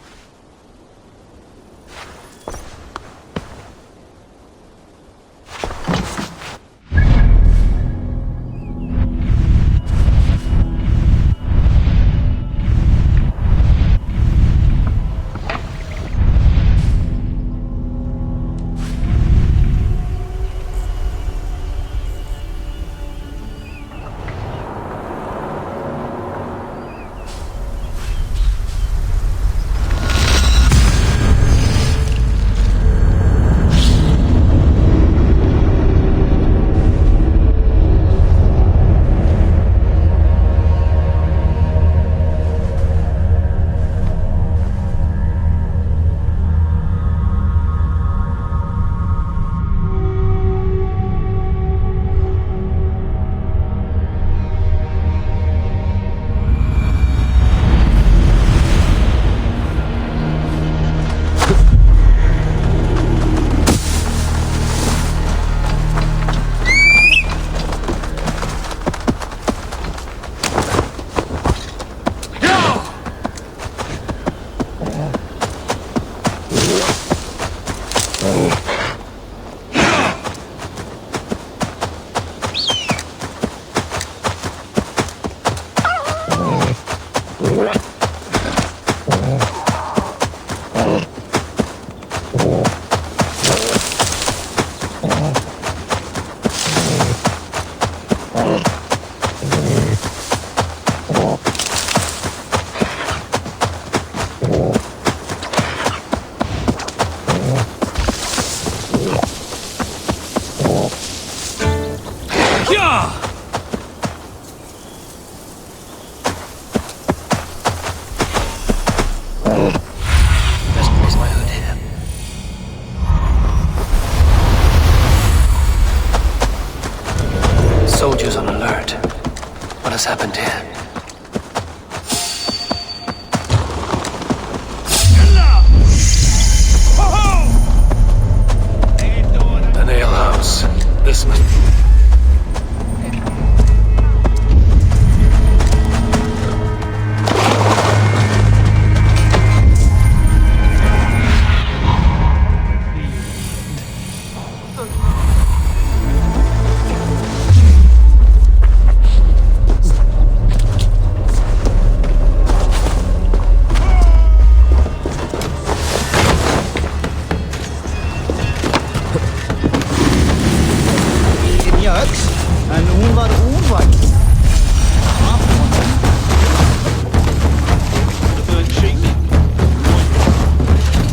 Soldiers on alert. What has happened here? Christmas.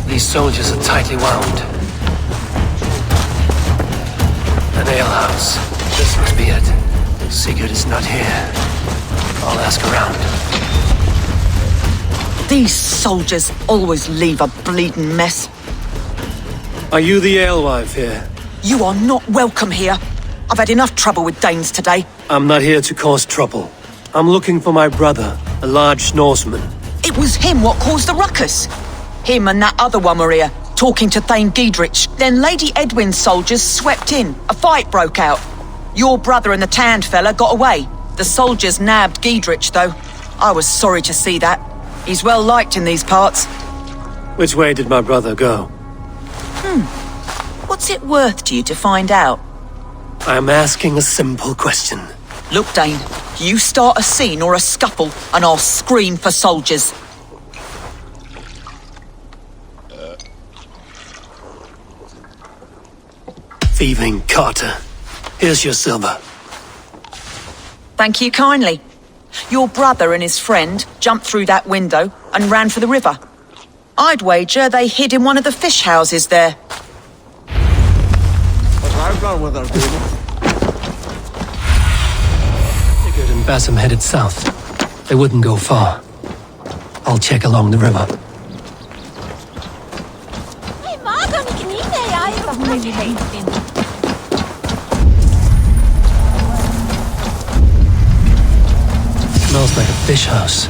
These soldiers are tightly wound. An alehouse. This must be it. Sigurd is not here. I'll ask around. These soldiers always leave a bleeding mess. Are you the alewife here? You are not welcome here. I've had enough trouble with Danes today. I'm not here to cause trouble. I'm looking for my brother, a large Norseman. It was him what caused the ruckus. Him and that other one were here, talking to Thane Giedrich. Then Lady Edwin's soldiers swept in. A fight broke out. Your brother and the tanned fella got away. The soldiers nabbed Giedrich, though. I was sorry to see that. He's well liked in these parts. Which way did my brother go? What's it worth to you to find out? I'm asking a simple question. Look, Dane, you start a scene or a scuffle, and I'll scream for soldiers. Thieving Carter. Here's your silver. Thank you kindly. Your brother and his friend jumped through that window and ran for the river. I'd wager they hid in one of the fish houses there. Sigurd and Basim headed south. They wouldn't go far. I'll check along the river. Smells like a fish house.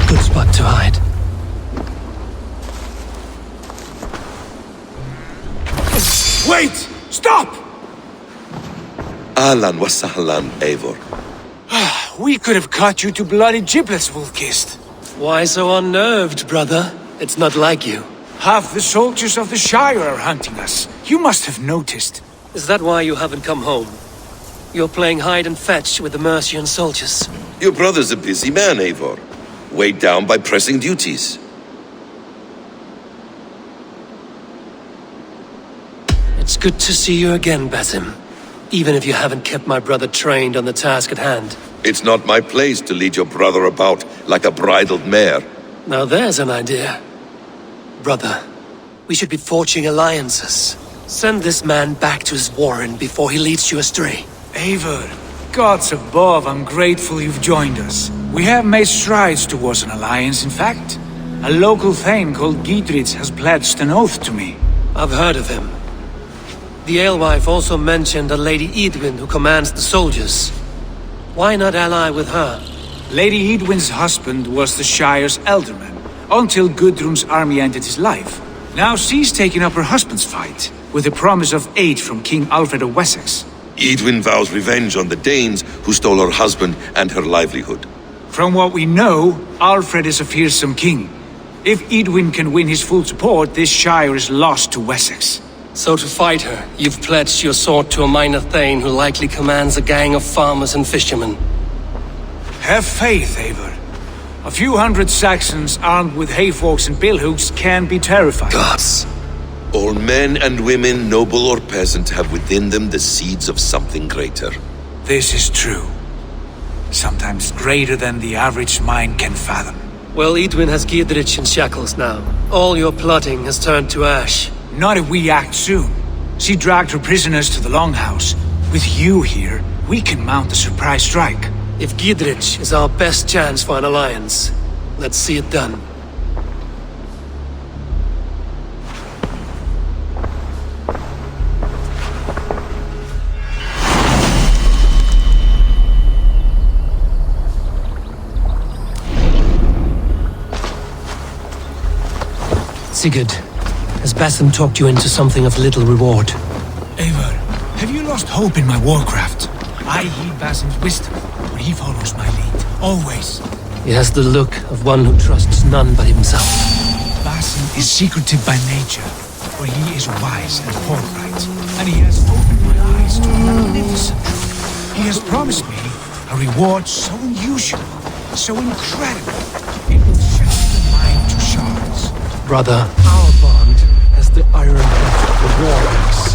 Good spot to hide. Wait! Stop! Ahlan wa sahlan, Eivor. We could have cut you to bloody giblets, Wolf-Kissed. Why so unnerved, brother? It's not like you. Half the soldiers of the Shire are hunting us. You must have noticed. Is that why you haven't come home? You're playing hide and fetch with the Mercian soldiers. Your brother's a busy man, Eivor. Weighed down by pressing duties. It's good to see you again, Basim. Even if you haven't kept my brother trained on the task at hand. It's not my place to lead your brother about like a bridled mare. Now there's an idea. Brother, we should be forging alliances. Send this man back to his warren before he leads you astray. Eivor, gods above, I'm grateful you've joined us. We have made strides towards an alliance, in fact. A local thane called Giedrich has pledged an oath to me. I've heard of him. The alewife also mentioned a Lady Edwin who commands the soldiers. Why not ally with her? Lady Edwin's husband was the Shire's elderman, until Gudrun's army ended his life. Now she's taken up her husband's fight, with the promise of aid from King Alfred of Wessex. Edwin vows revenge on the Danes who stole her husband and her livelihood. From what we know, Alfred is a fearsome king. If Edwin can win his full support, this Shire is lost to Wessex. So to fight her, you've pledged your sword to a minor thane who likely commands a gang of farmers and fishermen. Have faith, Eivor. A few hundred Saxons armed with hayforks and billhooks can be terrifying. Gods! All men and women, noble or peasant, have within them the seeds of something greater. This is true. Sometimes greater than the average mind can fathom. Well, Edwin has Giedrich in shackles now. All your plotting has turned to ash. Not if we act soon. She dragged her prisoners to the Longhouse. With you here, we can mount a surprise strike. If Giedrich is our best chance for an alliance, let's see it done. Sigurd, has Basim talked you into something of little reward? Eivor, Have you lost hope in my warcraft? I heed Basim's wisdom, but he follows my lead. Always. He has the look of one who trusts none but himself. Basim is secretive by nature, but he is wise and forthright. And he has opened my eyes to a magnificent truth. He has promised me a reward so unusual, so incredible, it will shatter the mind to shards. Brother, our bond has the iron heft of the war axe.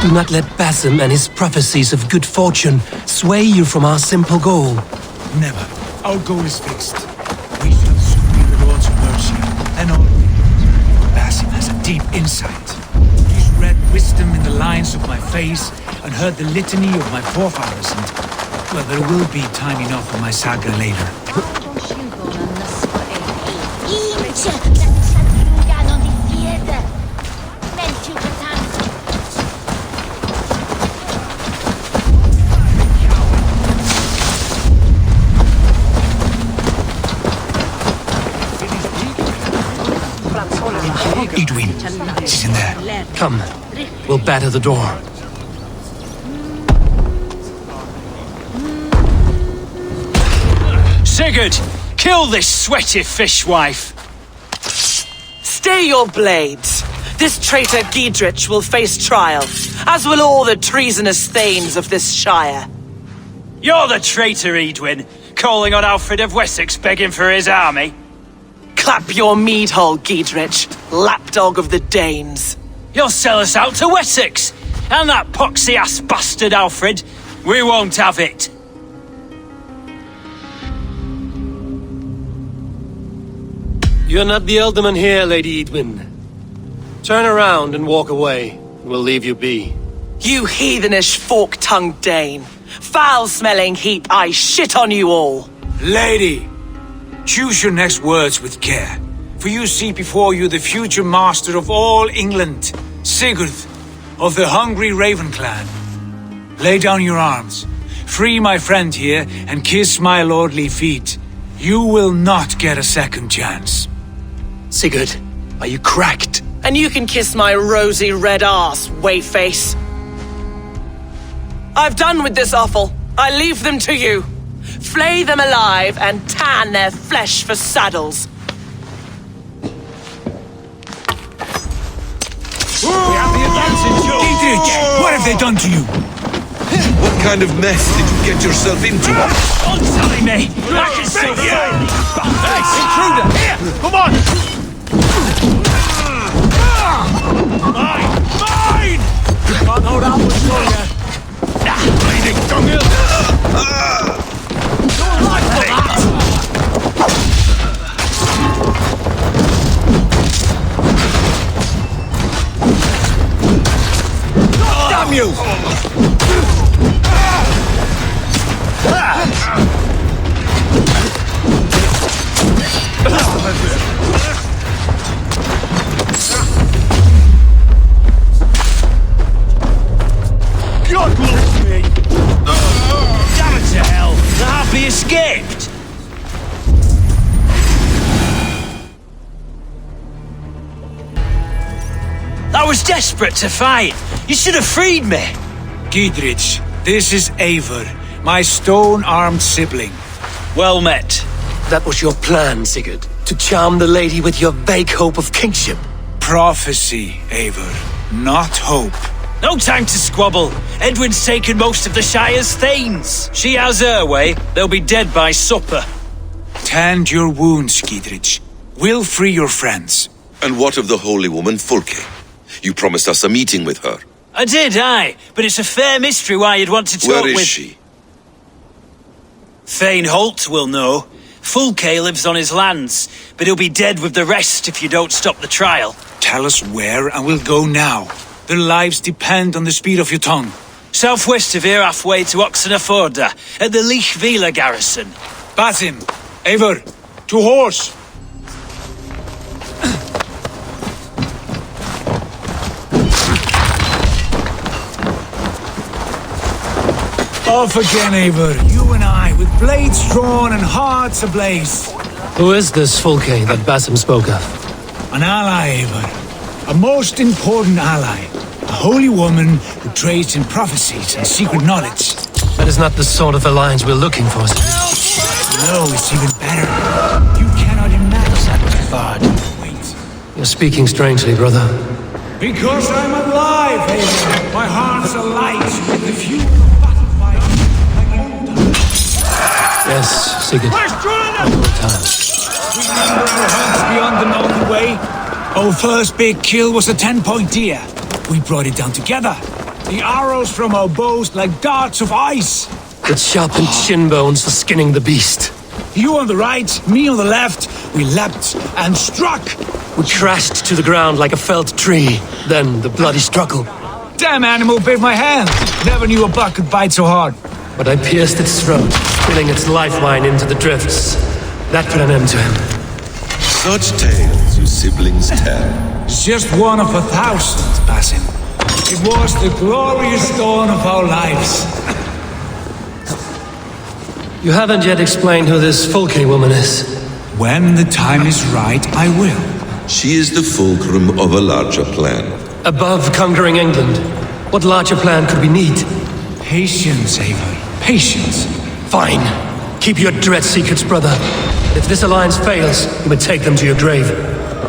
Do not let Basim and his prophecies of good fortune sway you from our simple goal. Never. Our goal is fixed. We shall soon be the Lords of Mercia, and all of it. Basim has a deep insight. He's read wisdom in the lines of my face and heard the litany of my forefathers, and, well, there will be time enough for my saga later. Edwin, she's in there. Come, we'll batter the door. Sigurd, kill this sweaty fishwife. Stay your blades. This traitor Giedrich will face trial, as will all the treasonous thanes of this shire. You're the traitor, Edwin, calling on Alfred of Wessex begging for his army. Clap your mead hole, Giedrich, lapdog of the Danes. You'll sell us out to Wessex, and that poxy-ass bastard Alfred. We won't have it. You're not the Elderman here, Lady Edwin. Turn around and walk away, and we'll leave you be. You heathenish fork-tongued Dane. Foul-smelling heap, I shit on you all. Lady, choose your next words with care, for you see before you the future master of all England, Sigurd, of the hungry Raven clan. Lay down your arms, free my friend here, and kiss my lordly feet. You will not get a second chance. Sigurd, are you cracked? And you can kiss my rosy red arse, wayface. I've done with this offal. I leave them to you. Flay them alive and tan their flesh for saddles. We have the advantage, Giedrich! What have they done to you? What kind of mess did you get yourself into? Don't tell me! I can still fight! Intruder! Here! Come on! Mine! Mine! Can't hold out much longer. Bleeding dunghill! You're right for that! Damn you! God bless me! Damn it to hell! The harpy escaped! I was desperate to fight. You should have freed me. Giedrich, this is Eivor, my stone-armed sibling. Well met. That was your plan, Sigurd, to charm the lady with your vague hope of kingship. Prophecy, Eivor, not hope. No time to squabble. Edwin's taken most of the Shire's thanes. She has her way. They'll be dead by supper. Tend your wounds, Giedrich. We'll free your friends. And what of the holy woman Fulke? You promised us a meeting with her. I did, aye. But it's a fair mystery why you'd want to talk with... Where is she? Thane Holt will know. Fulke lives on his lands, but he'll be dead with the rest if you don't stop the trial. Tell us where, and we'll go now. Their lives depend on the speed of your tongue. Southwest of here, halfway to Oxenaforda, at the Lichvila garrison. Basim, Eivor, to horse! Off again, Eivor. You and I, with blades drawn and hearts ablaze. Who is this Fulke that Basim spoke of? An ally, Eivor. A most important ally. A holy woman who trades in prophecies and secret knowledge. That is not the sort of alliance we're looking for, sir. No, it's even better. You cannot imagine that bard. Wait. You're speaking strangely, brother. Because I'm alive, Eivor. My heart's alight with the fuel of battle fire like old times. Yes, Sigurd. Old times. Remember our hunts beyond the mountain way? Our first big kill was a 10-point deer. We brought it down together. The arrows from our bows like darts of ice. With sharpened shin bones for skinning the beast. You on the right, me on the left. We leapt and struck. We crashed to the ground like a felled tree. Then the bloody struggle. Damn animal bit my hand. Never knew a buck could bite so hard. But I pierced its throat, spilling its lifeline into the drifts. That put an end to him. Such tales you siblings tell. It's just one of 1,000, Basim. It was the glorious dawn of our lives. You haven't yet explained who this Fulke woman is. When the time is right, I will. She is the fulcrum of a larger plan. Above conquering England, what larger plan could we need? Patience, Eivor. Patience. Fine. Keep your dread secrets, brother. But if this alliance fails, you may take them to your grave.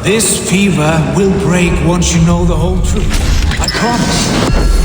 This fever will break once you know the whole truth. I promise.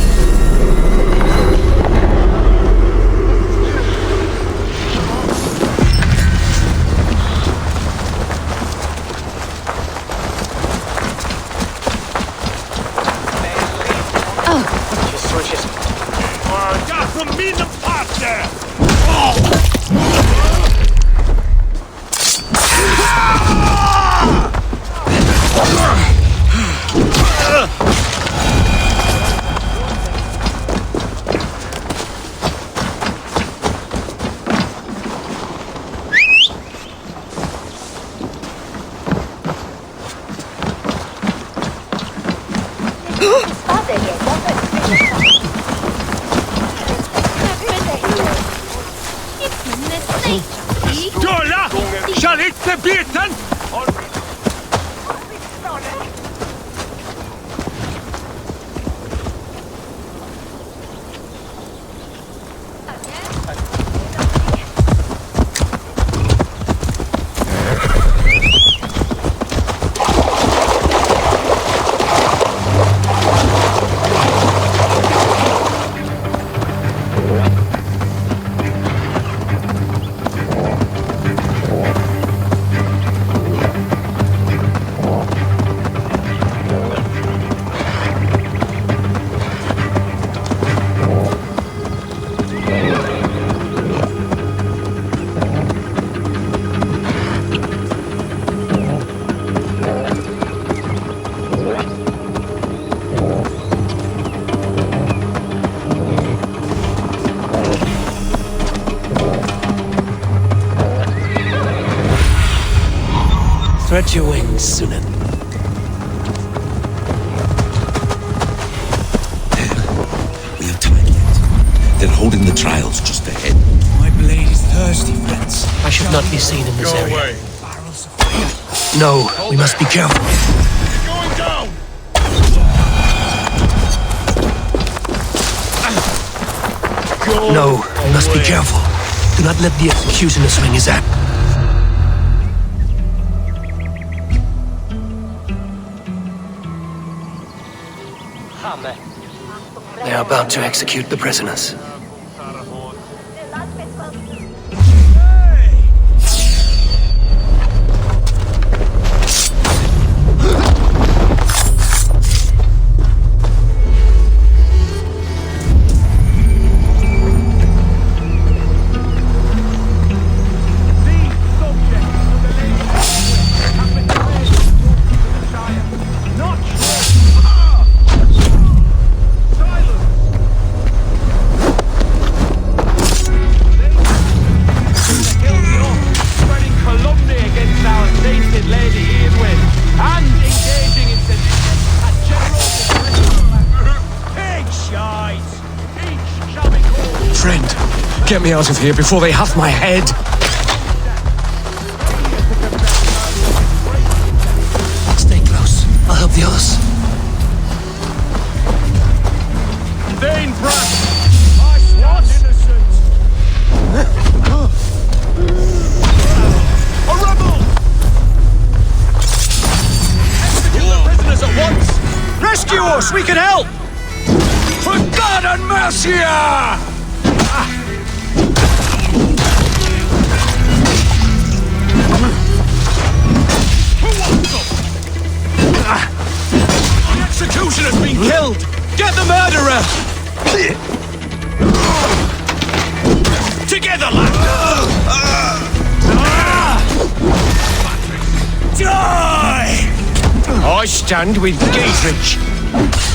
Spread your wings, Sunan. We have time yet. They're holding the trials just ahead. My blade is thirsty, friends. I should not be seen in this area. No, we must be careful. Going down! No, we must be careful. Do not let the executioner swing his axe. They are about to execute the prisoners. Get me out of here before they have my head. I'll help the others. Thane Brat! I stand innocent! A rebel! Execute the prisoners at once! Rescue us! We can help! For God and mercy! The executioner's been killed! Get the murderer! Together, lad! Die! I stand with Giedrich.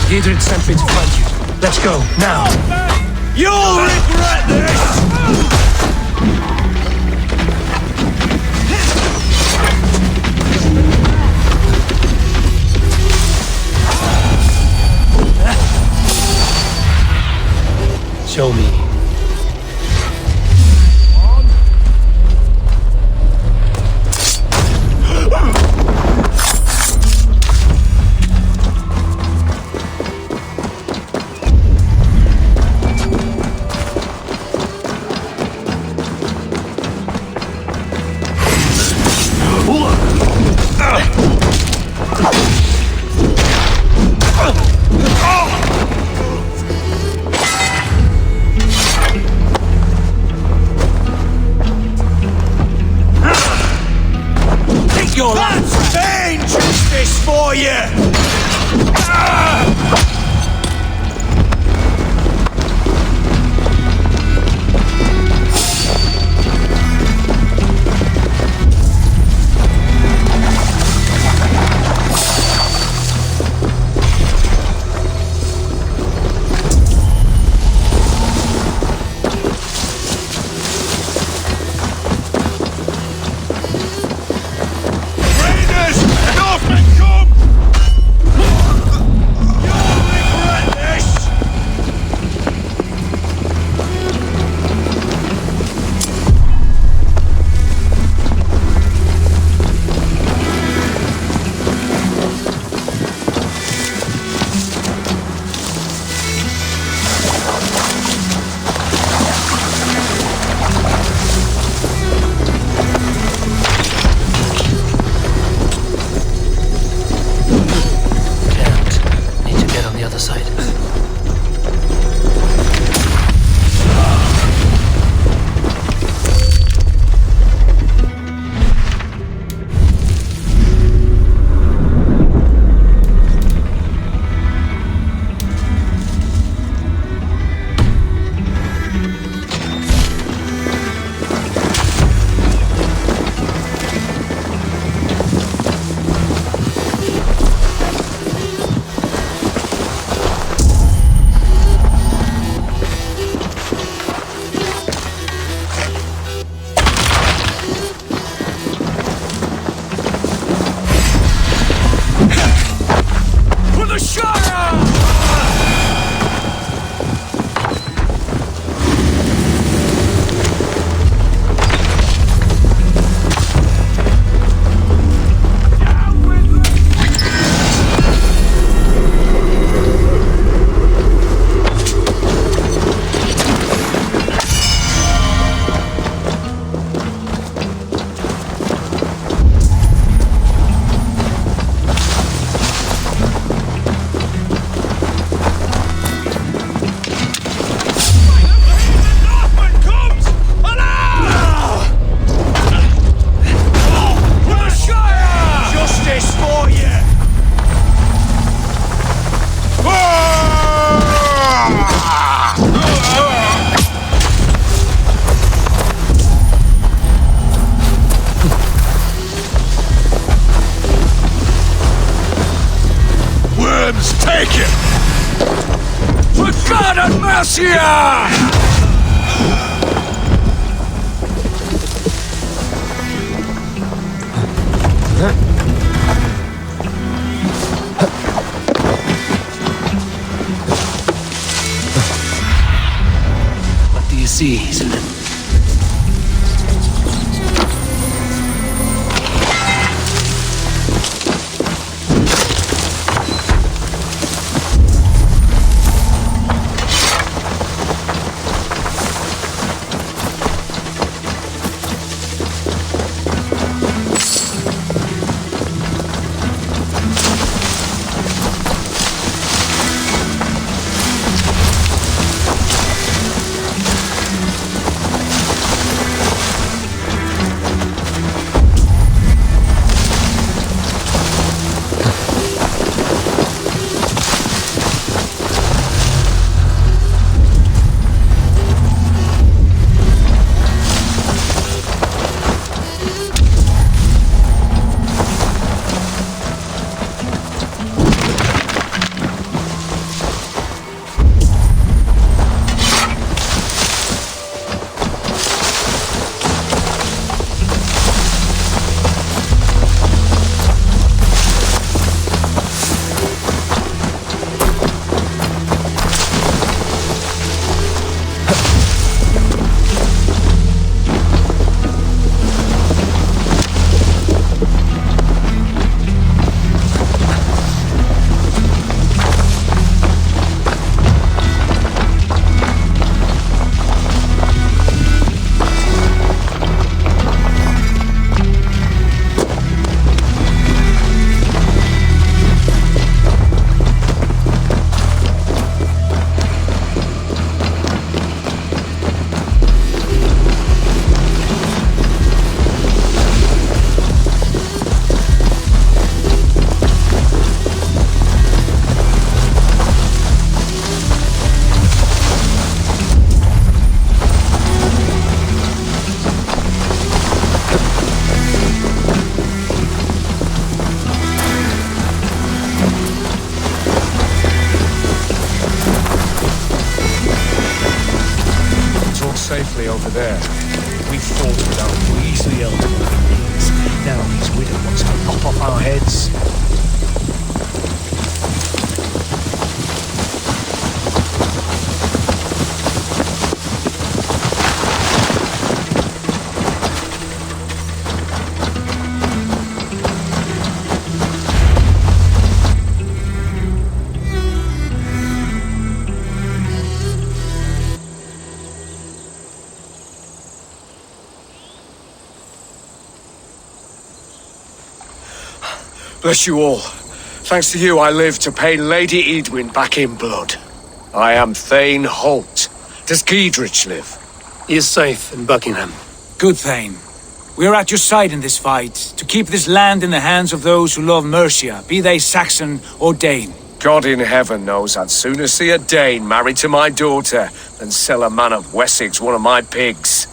Giedrich sent me to find you. Let's go, now. You'll regret this! Show me. That's Thane justice for you! Garcia! What do you see, Zenon? way over there. We fought with our Weasley elder. Now his widow wants to lop off our heads. Bless you all. Thanks to you, I live to pay Lady Edwin back in blood. I am Thane Holt. Does Giedrich live? He is safe in Buckingham. Good, Thane. We are at your side in this fight, to keep this land in the hands of those who love Mercia, be they Saxon or Dane. God in heaven knows I'd sooner see a Dane married to my daughter than sell a man of Wessex one of my pigs.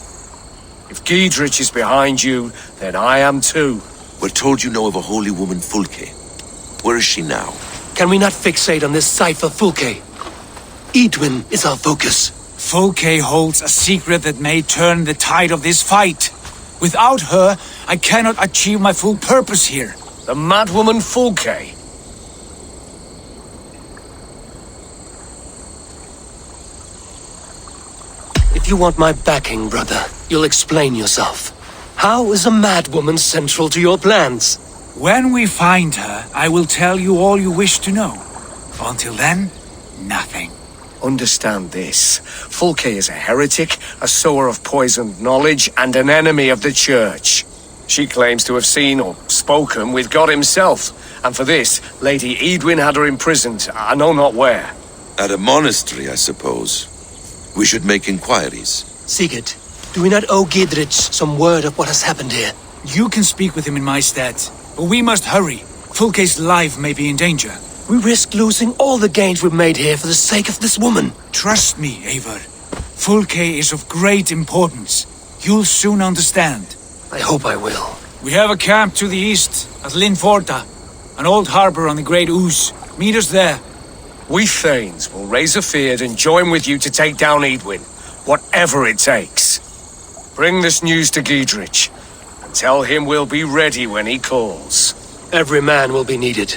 If Giedrich is behind you, then I am too. We're told you know of a holy woman, Fulke. Where is she now? Can we not fixate on this cipher, Fulke? Edwin is our focus. Fulke holds a secret that may turn the tide of this fight. Without her, I cannot achieve my full purpose here. The madwoman Fulke? If you want my backing, brother, you'll explain yourself. How is a madwoman central to your plans? When we find her, I will tell you all you wish to know. Until then, nothing. Understand this. Fulke is a heretic, a sower of poisoned knowledge, and an enemy of the Church. She claims to have seen or spoken with God himself, and for this, Lady Edwin had her imprisoned, I know not where. At a monastery, I suppose. We should make inquiries. Sigurd, do we not owe Giedrich some word of what has happened here? You can speak with him in my stead, but we must hurry. Fulke's life may be in danger. We risk losing all the gains we've made here for the sake of this woman. Trust me, Eivor. Fulke is of great importance. You'll soon understand. I hope I will. We have a camp to the east, at Linforta, an old harbor on the Great Ouse. Meet us there. We Thanes will raise a feard and join with you to take down Edwin, whatever it takes. Bring this news to Giedrich, and tell him we'll be ready when he calls. Every man will be needed.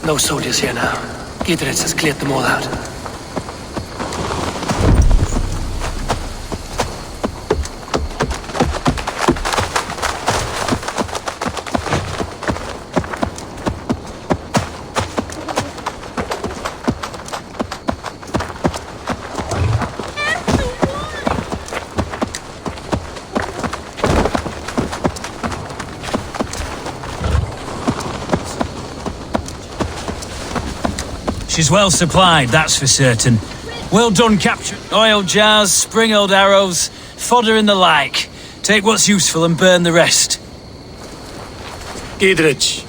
No soldiers here now. Giedrich has cleared them all out. She's well supplied, that's for certain. Well done capture. Oil jars, spring-oiled arrows, fodder and the like. Take what's useful and burn the rest. Giedrich.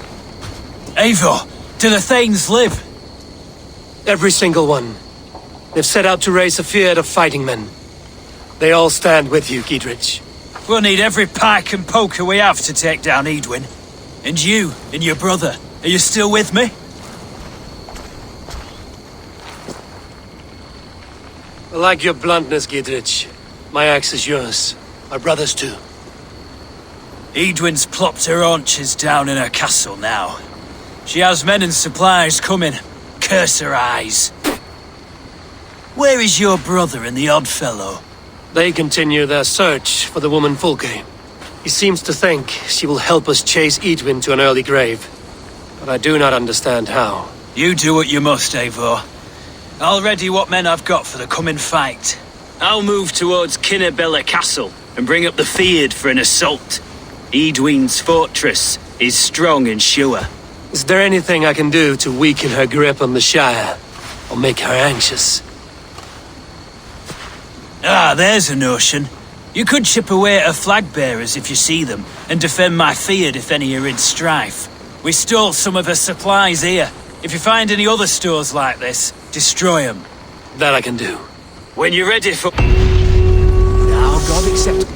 Eivor, do the Thanes live? Every single one. They've set out to raise a fear of fighting men. They all stand with you, Giedrich. We'll need every pike and poker we have to take down Edwin. And you, and your brother, are you still with me? I like your bluntness, Giedrich. My axe is yours. My brother's too. Edwin's plopped her haunches down in her castle now. She has men and supplies coming. Curse her eyes. Where is your brother and the odd fellow? They continue their search for the woman Full Game. He seems to think she will help us chase Edwin to an early grave. But I do not understand how. You do what you must, Eivor. I'll ready what men I've got for the coming fight. I'll move towards Kinnabella Castle and bring up the Fyrd for an assault. Edwin's fortress is strong and sure. Is there anything I can do to weaken her grip on the Shire? Or make her anxious? Ah, there's a notion. You could chip away at her flag bearers if you see them, and defend my Fyrd if any are in strife. We stole some of her supplies here. If you find any other stores like this, destroy them. That I can do. When you're ready for... Now, God accept...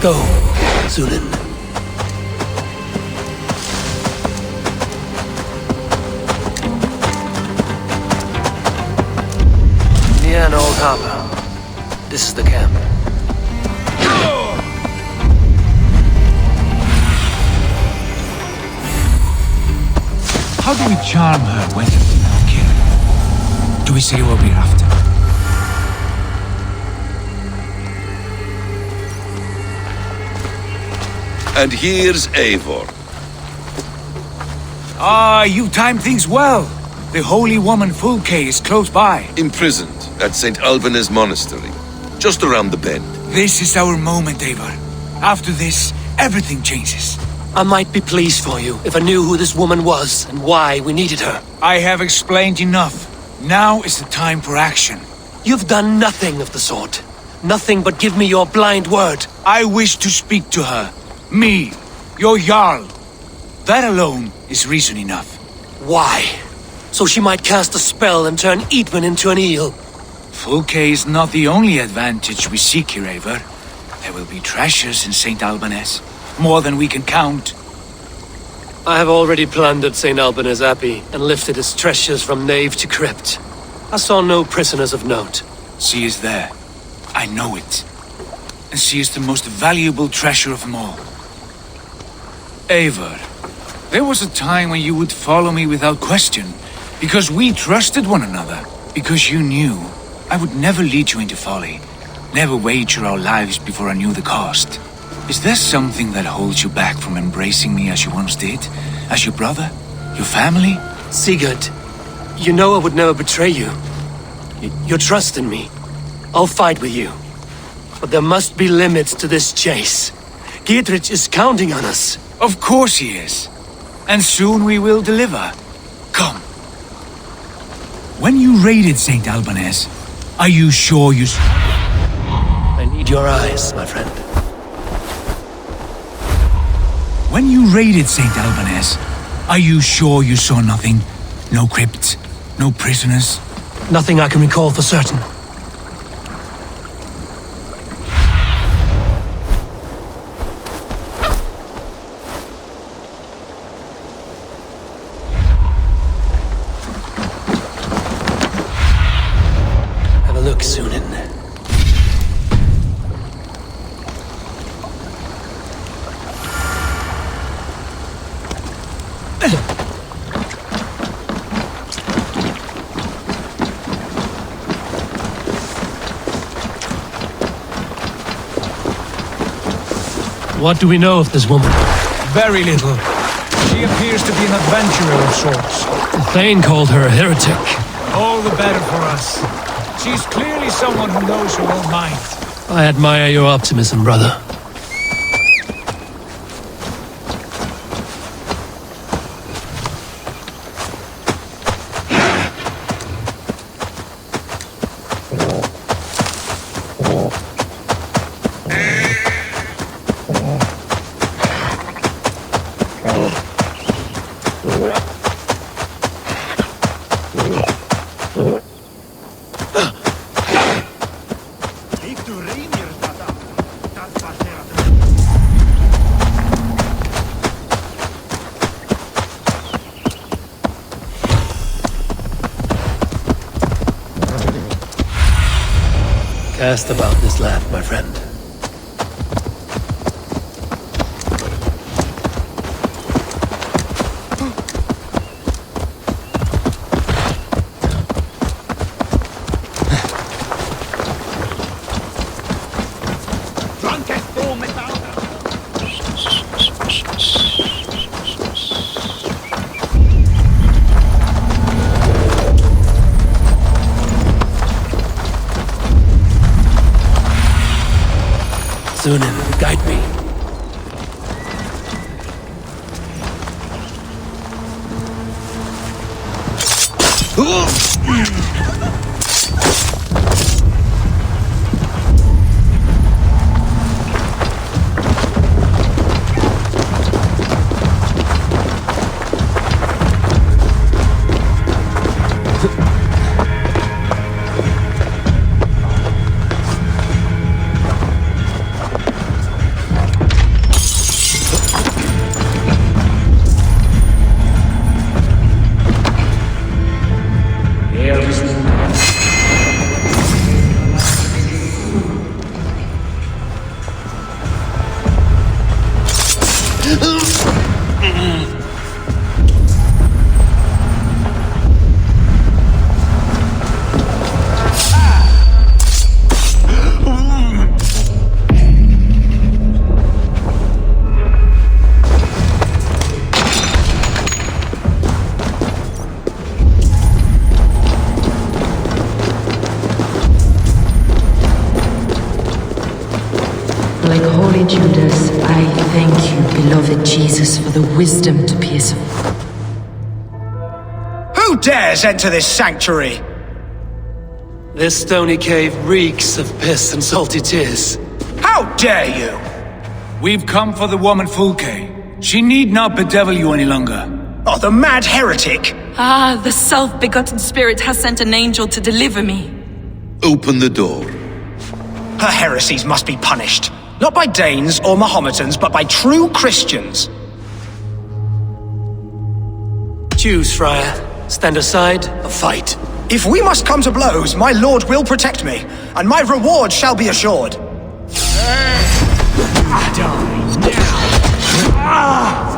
Go, Zulin. Near an old harbor. This is the camp. How do we charm her when kill? Do we say what we're after? And here's Eivor. Ah, you timed things well. The holy woman Full Game is close by. Imprisoned at St. Alban's Monastery, just around the bend. This is our moment, Eivor. After this, everything changes. I might be pleased for you if I knew who this woman was and why we needed her. I have explained enough. Now is the time for action. You've done nothing of the sort. Nothing but give me your blind word. I wish to speak to her. Me, your Jarl. That alone is reason enough. Why? So she might cast a spell and turn Edwin into an eel. Full Game is not the only advantage we seek here, Eivor. There will be treasures in St. Alban's. More than we can count. I have already plundered St. Alban's Abbey and lifted its treasures from nave to crypt. I saw no prisoners of note. She is there. I know it. And she is the most valuable treasure of them all. Eivor, there was a time when you would follow me without question, because we trusted one another, because you knew I would never lead you into folly, never wager our lives before I knew the cost. Is there something that holds you back from embracing me as you once did? As your brother? Your family? Sigurd, you know I would never betray you. Your trust in me. I'll fight with you. But there must be limits to this chase. Giedrich is counting on us. Of course he is. And soon we will deliver. Come. When you raided St. Alban's, are you sure you... Read your eyes, my friend. When you raided St. Albanese, are you sure you saw nothing? No crypts? No prisoners? Nothing I can recall for certain. Have a look, Sunan. What do we know of this woman? Very little. She appears to be an adventurer of sorts. Thane called her a heretic. All the better for us. She's clearly someone who knows her own mind. I admire your optimism, brother. Cast about this land, my friend. Sunan, guide me. Like Holy Judas, I thank you, beloved Jesus, for the wisdom to pierce. Who dares enter this sanctuary? This stony cave reeks of piss and salty tears. How dare you? We've come for the woman Fulke. She need not bedevil you any longer. Oh, the mad heretic! Ah, the self-begotten spirit has sent an angel to deliver me. Open the door. Her heresies must be punished. Not by Danes or Mahometans, but by true Christians. Choose, Friar. Stand aside or fight. If we must come to blows, my lord will protect me, and my reward shall be assured. Die now!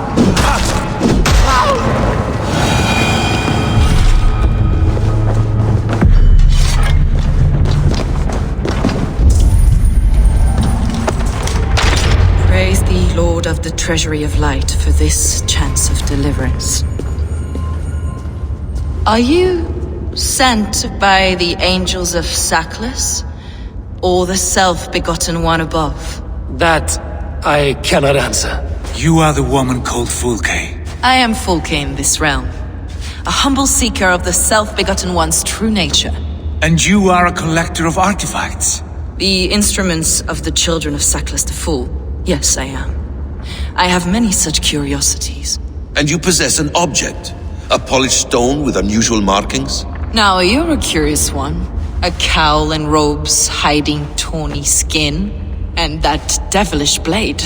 Praise thee, Lord of the Treasury of Light, for this chance of deliverance. Are you sent by the angels of Sackless, or the self-begotten one above? That I cannot answer. You are the woman called Fulke. I am Fulke in this realm, a humble seeker of the self-begotten one's true nature. And you are a collector of artifacts. The instruments of the children of Sackless the Fool. Yes, I am. I have many such curiosities. And you possess an object? A polished stone with unusual markings? Now, you're a curious one. A cowl and robes hiding tawny skin, and that devilish blade.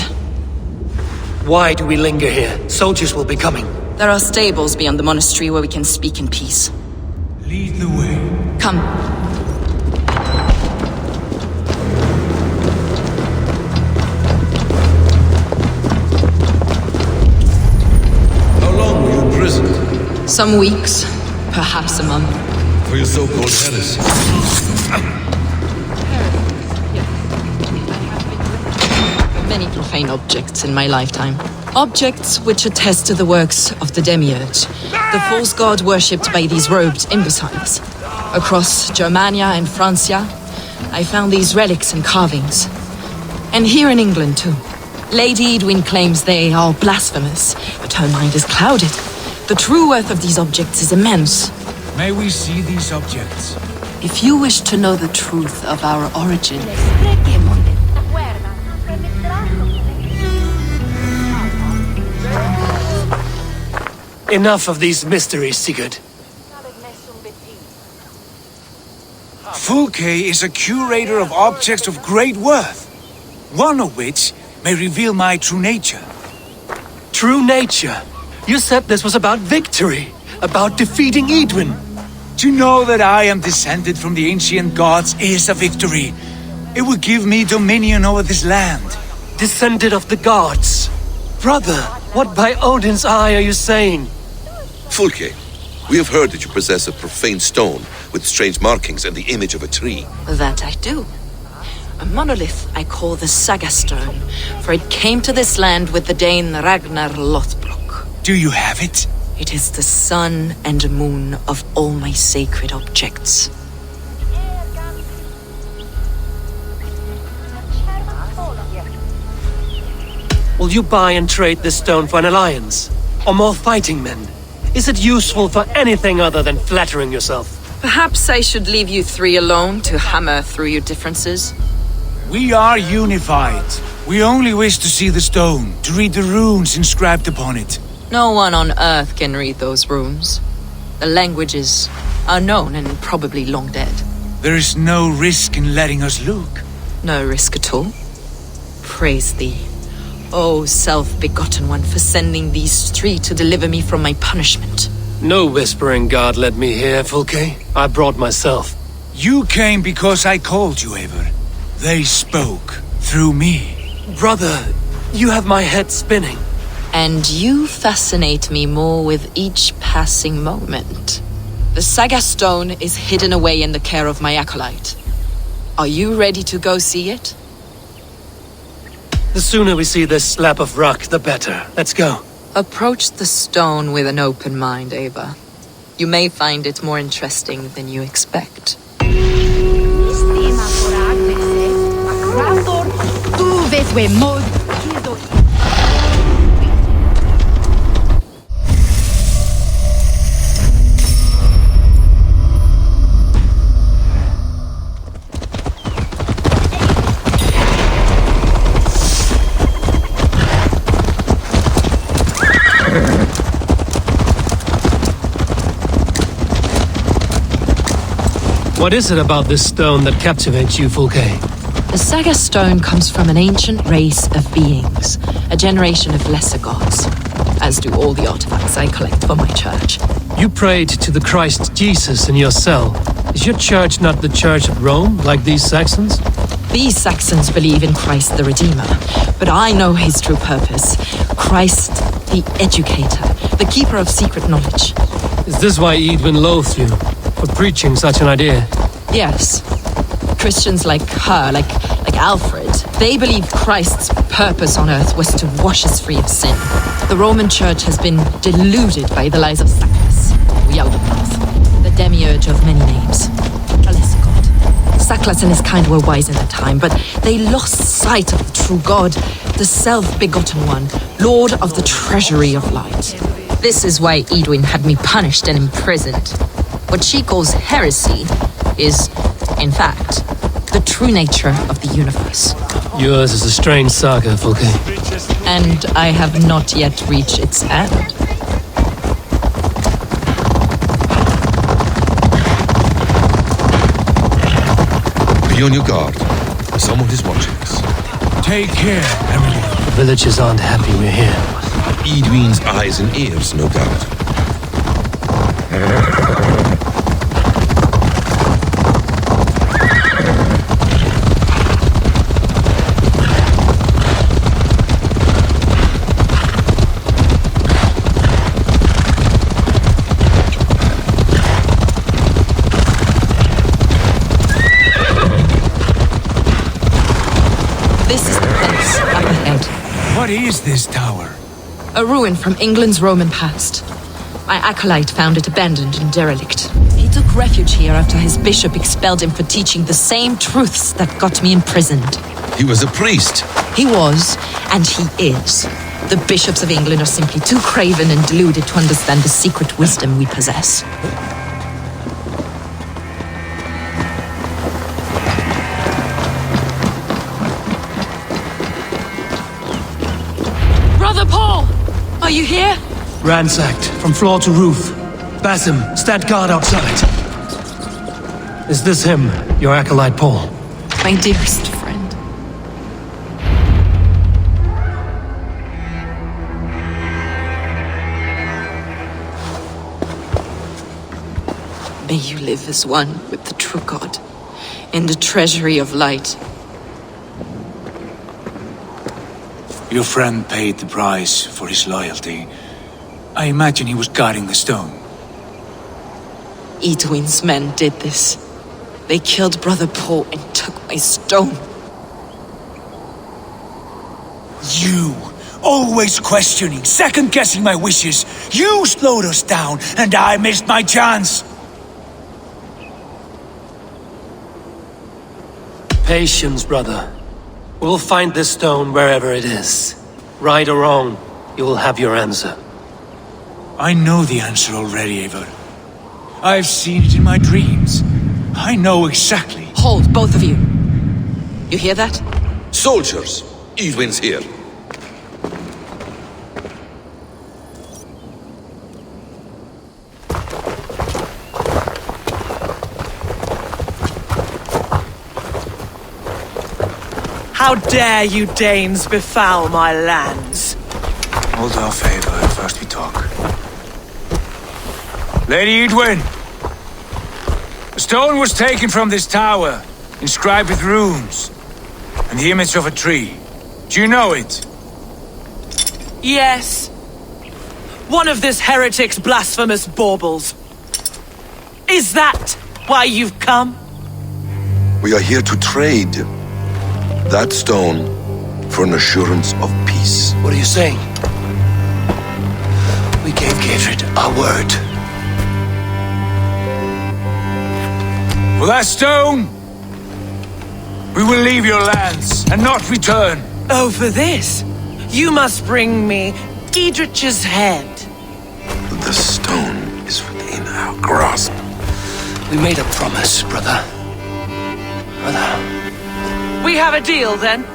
Why do we linger here? Soldiers will be coming. There are stables beyond the monastery where we can speak in peace. Lead the way. Come. How long were you imprisoned? Some weeks, perhaps a month. For your so-called heresy. Many profane objects in my lifetime. Objects which attest to the works of the Demiurge, the false god worshipped by these robed imbeciles. Across Germania and Francia, I found these relics and carvings. And here in England, too. Lady Edwin claims they are blasphemous, but her mind is clouded. The true worth of these objects is immense. May we see these objects? If you wish to know the truth of our origin, Enough of these mysteries, Sigurd. Fulke is a curator of objects of great worth, one of which may reveal my true nature. True nature? You said this was about victory, about defeating Edwin. To know that I am descended from the ancient gods is a victory. It will give me dominion over this land. Descended of the gods? Brother, what by Odin's eye are you saying? Fulke, we have heard that you possess a profane stone with strange markings and the image of a tree. that I do. A monolith I call the Saga Stone, for it came to this land with the Dane Ragnar Lothbrok. Do you have it? It is the sun and moon of all my sacred objects. Will you buy and trade this stone for an alliance? Or more fighting men? Is it useful for anything other than flattering yourself? Perhaps I should leave you three alone to hammer through your differences. We are unified. We only wish to see the stone, to read the runes inscribed upon it. No one on Earth can read those runes. The languages are known and probably long dead. There is no risk in letting us look. No risk at all. Praise thee, O self-begotten one, for sending these three to deliver me from my punishment. No whispering god led me here, Fulke. I brought myself. You came because I called you, Eivor. They spoke through me. Brother, you have my head spinning. And you fascinate me more with each passing moment. The Saga Stone is hidden away in the care of my acolyte. Are you ready to go see it? The sooner we see this slab of rock, the better. Let's go. Approach the stone with an open mind, Ava. You may find it more interesting than you expect. What is it about this stone that captivates you, Fulke? The Saga Stone comes from an ancient race of beings, a generation of lesser gods, as do all the artifacts I collect for my church. You prayed to the Christ Jesus in your cell. Is your church not the Church of Rome, like these Saxons? These Saxons believe in Christ the Redeemer, but I know his true purpose. Christ the Educator, the keeper of secret knowledge. Is this why Edwin loathed you? For preaching such an idea? Yes. Christians like her, like Alfred, they believe Christ's purpose on earth was to wash us free of sin. The Roman Church has been deluded by the lies of Sackless, or Yaldabaoth, the demiurge of many names. A lesser god. Sackless and his kind were wise in their time, but they lost sight of the true God, the self-begotten one, Lord of the treasury of light. This is why Edwin had me punished and imprisoned. What she calls heresy is, in fact, the true nature of the universe. Yours is a strange saga, Fulke. And I have not yet reached its end. Be on your guard. Someone is watching us. Take care, everyone. The villagers aren't happy we're here. Edwin's eyes and ears, no doubt. This is the place up ahead. What is this tower? A ruin from England's Roman past. My acolyte found it abandoned and derelict. He took refuge here after his bishop expelled him for teaching the same truths that got me imprisoned. He was a priest. He was, and he is. The bishops of England are simply too craven and deluded to understand the secret wisdom we possess. Brother Paul! Are you here? Ransacked, from floor to roof. Basim, stand guard outside. Is this him, your acolyte Paul? My dearest friend. May you live as one with the true God, in the treasury of light. Your friend paid the price for his loyalty. I imagine he was guarding the stone. Edwin's men did this. They killed Brother Paul and took my stone. You! Always questioning, second-guessing my wishes. You slowed us down, and I missed my chance. Patience, brother. We'll find this stone wherever it is. Right or wrong, you will have your answer. I know the answer already, Eivor. I've seen it in my dreams. I know exactly. Hold, both of you. You hear that? Soldiers, Edwin's here. How dare you Danes befoul my lands? Hold off, Eivor. First we talk. Lady Edwin! A stone was taken from this tower, inscribed with runes, and the image of a tree. Do you know it? Yes. One of this heretic's blasphemous baubles. Is that why you've come? We are here to trade that stone for an assurance of peace. What are you saying? We gave Gatred our word. For that stone, we will leave your lands and not return. Oh, for this, you must bring me Giedrich's head. The stone is within our grasp. We made a promise, brother. Brother. We have a deal, then?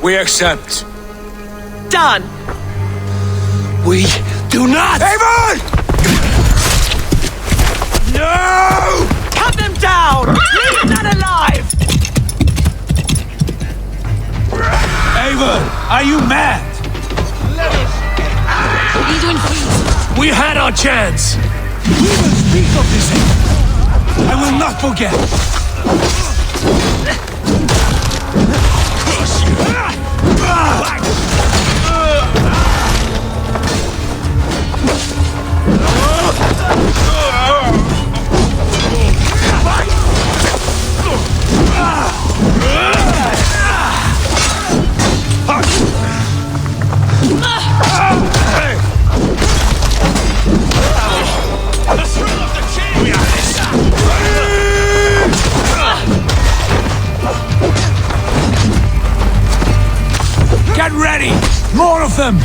We accept. Done! We do not! Eivor! No! Cut them down! Leave none alive! Eivor, are you mad? What are you doing, please? We had our chance! We will speak of this. I will not forget. Get ready! More of them!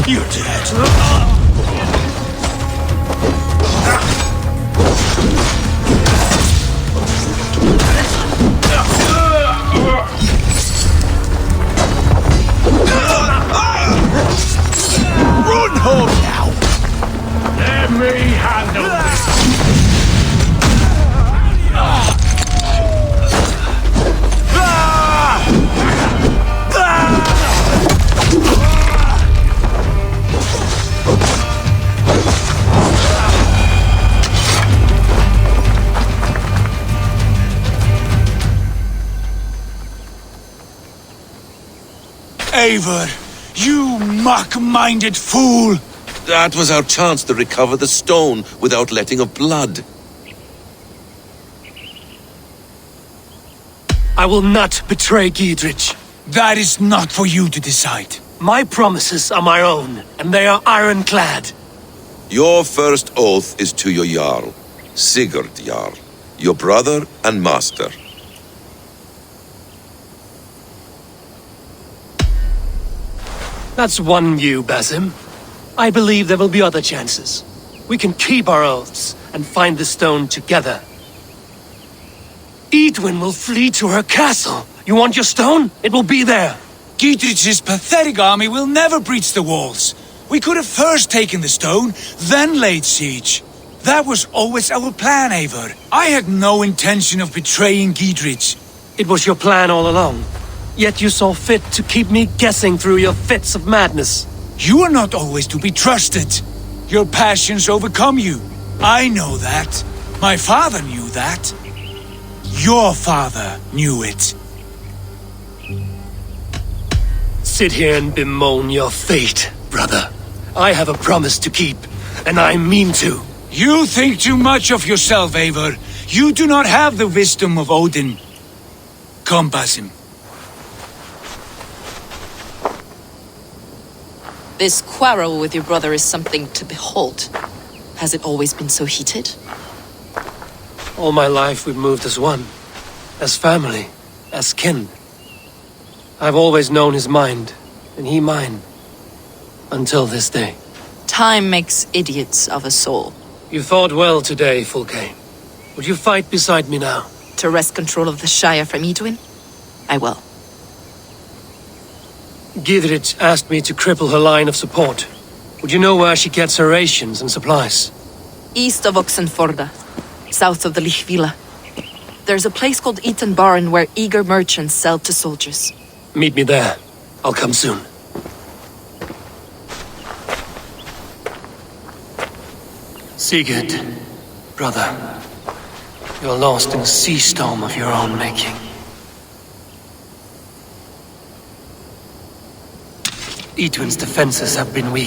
You're dead. Run home now! Let me handle this! Eivor, you mock-minded fool! That was our chance to recover the stone without letting of blood. I will not betray Giedrich. That is not for you to decide. My promises are my own, and they are ironclad. Your first oath is to your Jarl, Sigurd Jarl, your brother and master. That's one view, Basim. I believe there will be other chances. We can keep our oaths and find the stone together. Edwin will flee to her castle. You want your stone? It will be there. Giedrich's pathetic army will never breach the walls. We could have first taken the stone, then laid siege. That was always our plan, Eivor. I had no intention of betraying Giedrich. It was your plan all along. Yet you saw fit to keep me guessing through your fits of madness. You are not always to be trusted. Your passions overcome you. I know that. My father knew that. Your father knew it. Sit here and bemoan your fate, brother. I have a promise to keep, and I mean to. You think too much of yourself, Eivor. You do not have the wisdom of Odin. Come, Basim. This quarrel with your brother is something to behold. Has it always been so heated? All my life we've moved as one. As family. As kin. I've always known his mind, and he mine. Until this day. Time makes idiots of us all. You fought well today, Full Game. Would you fight beside me now? To wrest control of the Shire from Edwin? I will. Giedrich asked me to cripple her line of support. Would you know where she gets her rations and supplies? East of Oxenforda, south of the Lichvila. There's a place called Eaton Barn where eager merchants sell to soldiers. Meet me there. I'll come soon. Sigurd, brother, you're lost in a sea storm of your own making. Edwin's defenses have been weak.